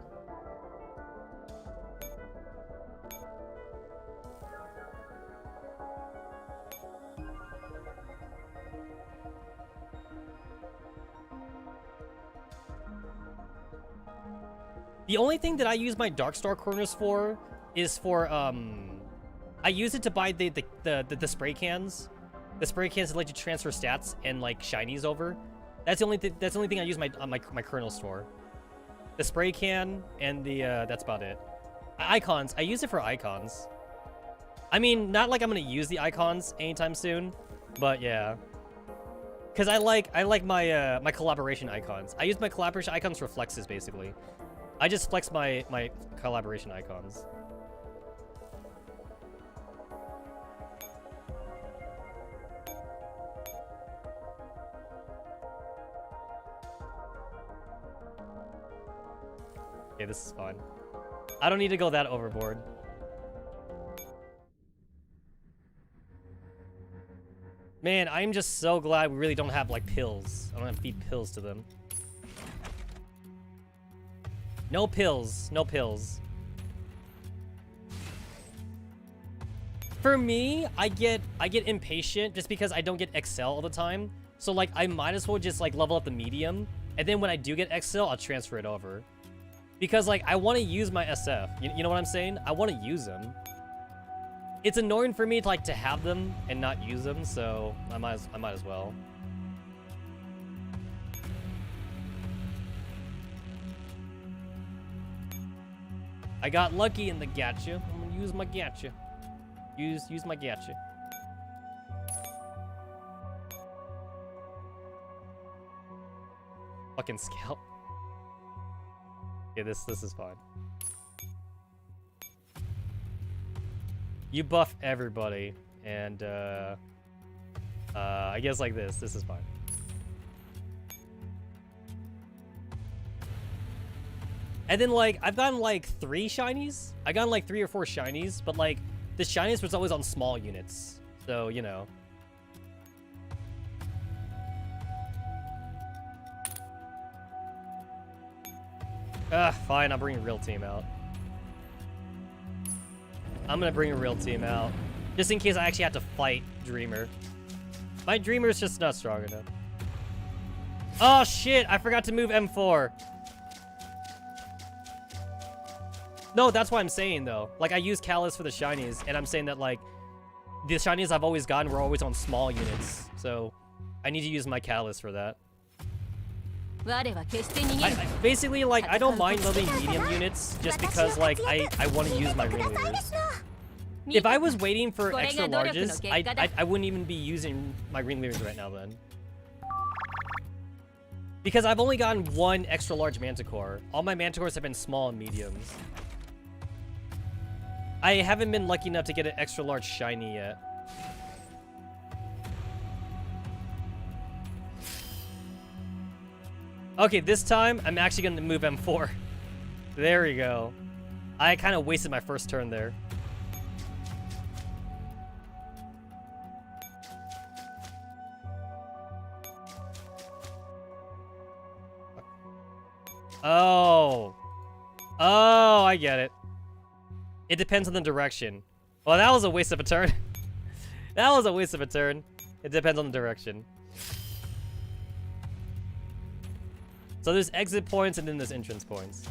The only thing that I use my Darkstar corners for is for I use it to buy the spray cans. The spray cans that let you transfer stats and like shinies over. That's the only thing I use my kernels for. The spray can and the that's about it. Icons. I use it for icons. I mean, not like I'm gonna use the icons anytime soon, but yeah. Cause I like my my collaboration icons. I use my collaboration icons for flexes basically. I just flex my collaboration icons. Okay, this is fun. I don't need to go that overboard. Man, I'm just so glad we really don't have like pills. I don't have to feed pills to them. No pills. No pills. For me, I get impatient just because I don't get XL all the time. So like I might as well just like level up the medium, and then when I do get XL, I'll transfer it over. Because like I want to use my SF. You know what I'm saying? I want to use them. It's annoying for me to like to have them and not use them, so I might as well. I got lucky in the gacha. I'm gonna use my gacha. Use my gacha. Fucking scalp. Yeah, this is fine. You buff everybody, and I guess like this is fine. And then like I've gotten like 3 shinies. I gotten like 3 or 4 shinies, but like the shinies was always on small units, so you know. Fine, I'll bring a real team out. I'm gonna bring a real team out. Just in case I actually have to fight Dreamer. My Dreamer's just not strong enough. Oh shit, I forgot to move M4. No, that's what I'm saying though. Like I use Callus for the shinies, and I'm saying that like the shinies I've always gotten were always on small units. So I need to use my Callus for that. Basically, like, I don't mind leveling medium units just because, like, I want to use my ringleaders. If I was waiting for extra larges, I wouldn't even be using my ringleaders right now then. Because I've only gotten 1 extra large manticore. All my manticores have been small and mediums. I haven't been lucky enough to get an extra large shiny yet. Okay, this time, I'm actually going to move M4. There we go. I kind of wasted my first turn there. Oh. Oh, I get it. It depends on the direction. Well, that was a waste of a turn. That was a waste of a turn. It depends on the direction. So there's exit points and then there's entrance points.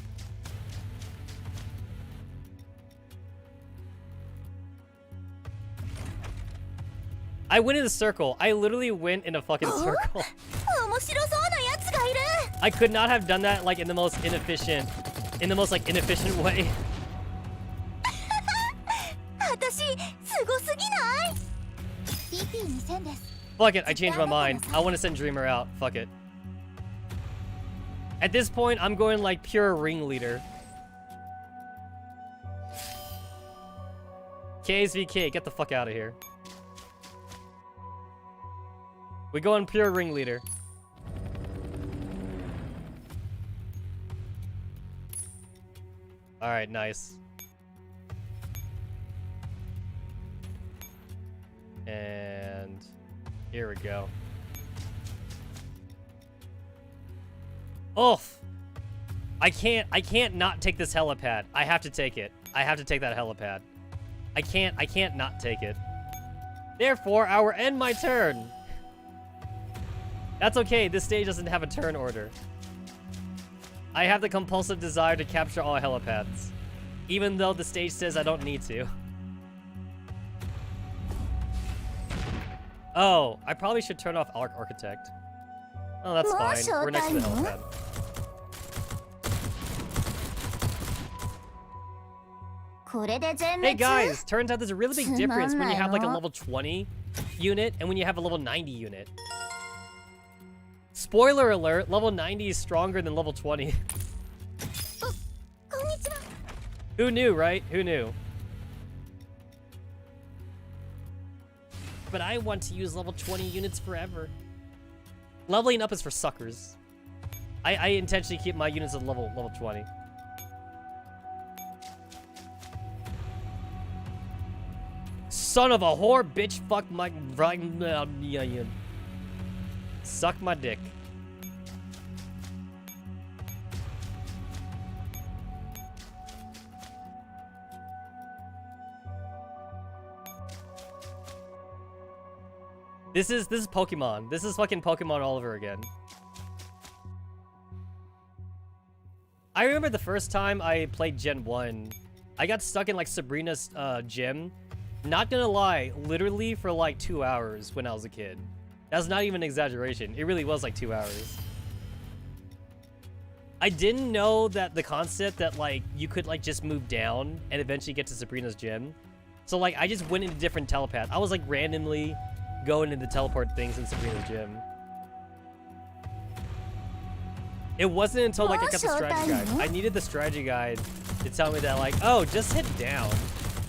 I went in a circle. I literally went in a fucking circle. 面白そうなやつがいる I could not have done that like in the most inefficient way. 私すごすぎない PP2000 です Fuck it, I changed my mind. I want to send Dreamer out. Fuck it. At this point, I'm going like pure ringleader. KSVK, get the fuck out of here. We going pure ringleader. Alright, nice. And here we go. Oh! I can't not take this helipad. I have to take it. I have to take that helipad. I can't not take it. Therefore, I will end my turn. That's okay, this stage doesn't have a turn order. I have the compulsive desire to capture all helipads. Even though the stage says I don't need to. Oh, I probably should turn off Architect. Oh, that's fine. We're next to the helipad. Hey guys, turns out there's a really big difference when you have like a level 20 unit and when you have a level 90 unit. Spoiler alert, level 90 is stronger than level 20. Who knew, right? Who knew? But I want to use level 20 units forever. Leveling up is for suckers. I intentionally keep my units at level 20. Son of a whore, bitch, fuck my... Suck my dick. This is Pokemon. This is fucking Pokemon all over again. I remember the first time I played Gen 1, I got stuck in like Sabrina's gym. Not gonna lie, literally for like 2 hours when I was a kid. That's not even an exaggeration. It really was like 2 hours. I didn't know that the concept that like you could like just move down and eventually get to Sabrina's gym. So like I just went into different telepaths. I was like randomly going into teleport things in Sabrina's gym. It wasn't until like I got the strategy guide. I needed the strategy guide to tell me that like, oh, just hit down.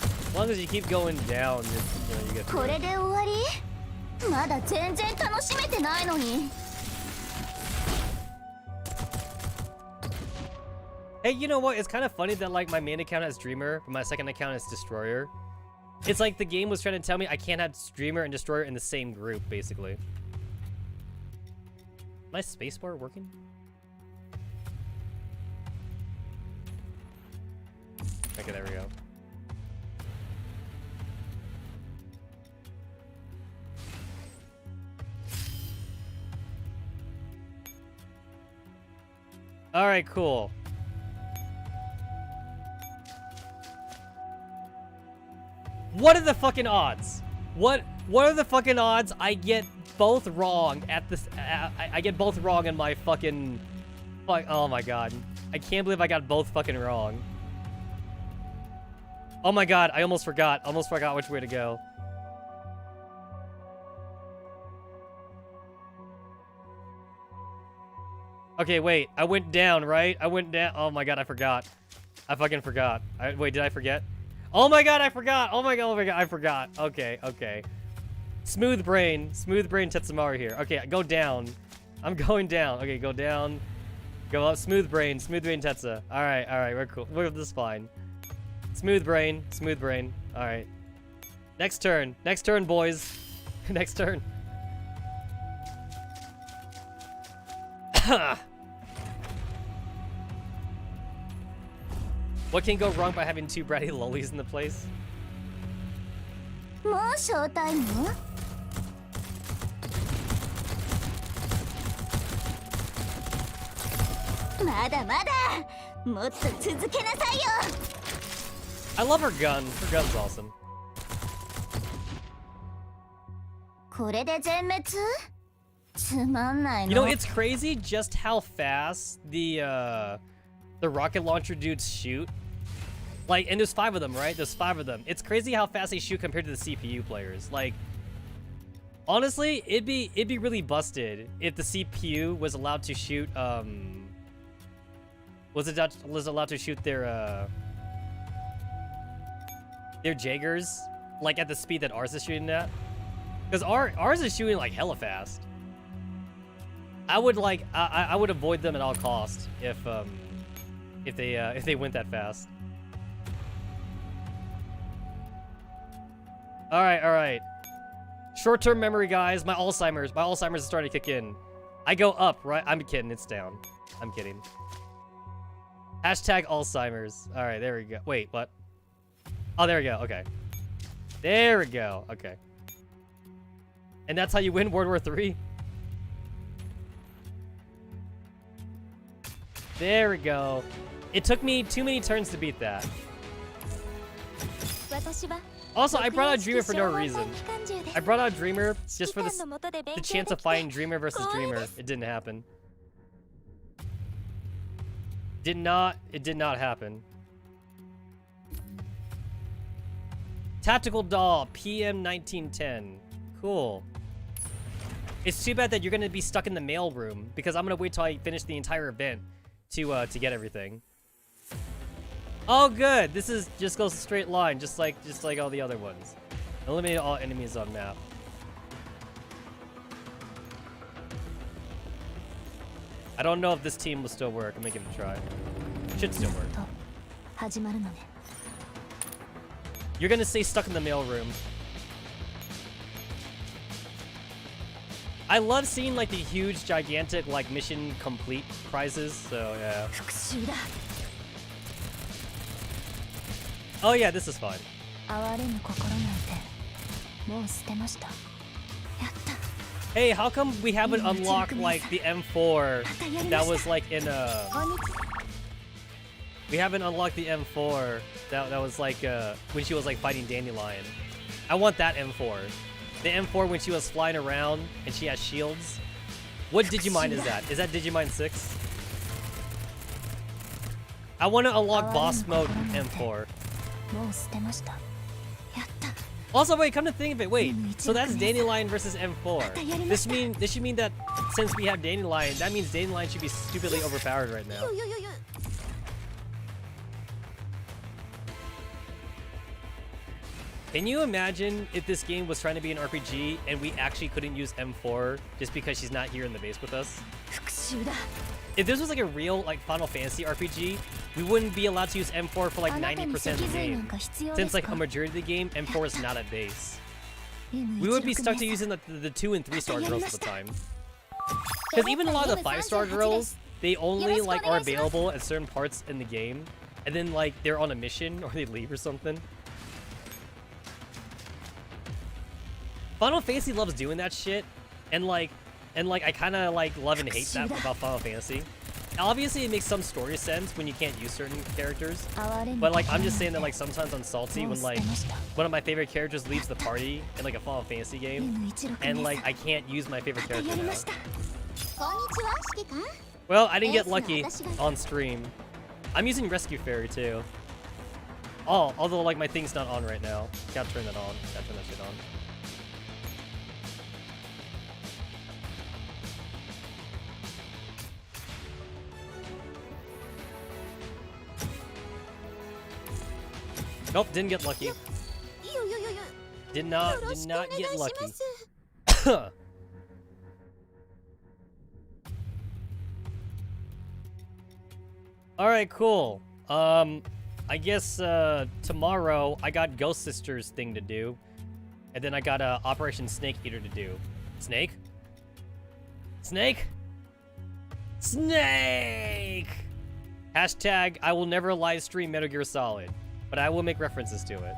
As long as you keep going down, you get through it. Hey, you know what? It's kind of funny that like my main account has Dreamer, but my second account is Destroyer. It's like the game was trying to tell me I can't have Dreamer and Destroyer in the same group, basically. My spacebar working? Okay, there we go. All right, cool. What are the fucking odds? What are the fucking odds I get both wrong at this? I get both wrong in my fucking. Oh my god! I can't believe I got both fucking wrong. Oh my god! I almost forgot. Almost forgot which way to go. Okay, wait. I went down, right? I went down. Oh my god! I forgot. I fucking forgot. Wait, did I forget? Oh my god, I forgot! Oh my god, I forgot. Okay, okay. Smooth brain Tetsamaru here. Okay, go down. I'm going down. Okay, go down. Go up. Smooth brain Tetsa. Alright, we're cool. We're just fine. Smooth brain. Alright. Next turn, boys. Next turn. What can go wrong by having two bratty lollies in the place? I love her gun. Her gun's awesome. これで全滅？つまんないの。You know, it's crazy just how fast the rocket launcher dudes shoot. Like, and there's 5 of them, right? There's 5 of them. It's crazy how fast they shoot compared to the CPU players. Like, honestly, it'd be really busted if the CPU was allowed to shoot was allowed to shoot their Jaegers like at the speed that ours is shooting at. Because ours is shooting like hella fast. I would like I would avoid them at all costs if they went that fast. All right. Short-term memory, guys. My Alzheimer's is starting to kick in. I go up, right? I'm kidding. It's down. I'm kidding. Hashtag Alzheimer's. All right, there we go. Wait, what? Oh, there we go. Okay. There we go. Okay. And that's how you win World War III? There we go. It took me too many turns to beat that. Also, I brought out Dreamer for no reason. I brought out Dreamer just for the chance of fighting Dreamer versus Dreamer. It didn't happen. It did not happen. Tactical Doll, PM 1910. Cool. It's too bad that you're gonna be stuck in the mail room because I'm gonna wait till I finish the entire event to get everything. Oh, good. This is just goes a straight line, just like all the other ones. Eliminate all enemies on map. I don't know if this team will still work. I'm gonna give it a try. Should still work. You're gonna stay stuck in the mail room. I love seeing like the huge, gigantic like mission complete prizes. So yeah. Oh yeah, this is fun. Hey, how come we haven't unlocked like the M4 that was like in a... We haven't unlocked the M4 that was like when she was like fighting Dandelion. I want that M4. The M4 when she was flying around and she has shields. What Digimon is that? Is that Digimon 6? I want to unlock boss mode M4. Also, wait, come to think of it, wait. So that's Dandelion versus M4. This should mean that since we have Dandelion, that means Dandelion should be stupidly overpowered right now. Can you imagine if this game was trying to be an RPG and we actually couldn't use M4 just because she's not here in the base with us? If this was like a real like Final Fantasy RPG, we wouldn't be allowed to use M4 for like 90% of the game. Since like a majority of the game, M4 is not at base. We would be stuck to using the 2 and 3 star girls all the time. Because even a lot of the 5-star girls, they only like are available at certain parts in the game. And then like they're on a mission or they leave or something. Final Fantasy loves doing that shit, and I kind of like love and hate that about Final Fantasy. Obviously, it makes some story sense when you can't use certain characters, but like I'm just saying that like sometimes I'm salty when like one of my favorite characters leaves the party in like a Final Fantasy game, and like I can't use my favorite character now. Well, I didn't get lucky on stream. I'm using Rescue Fairy too. Oh, although like my thing's not on right now. Gotta turn that on. Gotta turn that shit on. Nope, didn't get lucky. Did not get lucky. Alright, cool. I guess tomorrow I got Ghost Sisters thing to do. And then I got Operation Snake Eater to do. Snake? Snake? Snake! Hashtag I will never live stream Metal Gear Solid. But I will make references to it.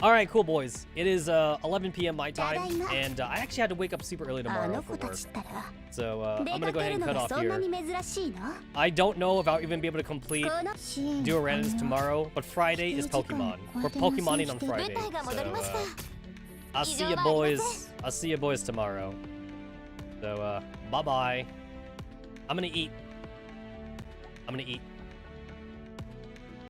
Alright, cool boys. It is 11 p.m. my time, and I actually had to wake up super early tomorrow for work. So I'm gonna go ahead and cut off here. I don't know if I'll even be able to complete Duo Randomness tomorrow, but Friday is Pokemon. We're Pokemoning on Friday, so I'll see you boys. I'll see you boys tomorrow. So, bye-bye. I'm gonna eat.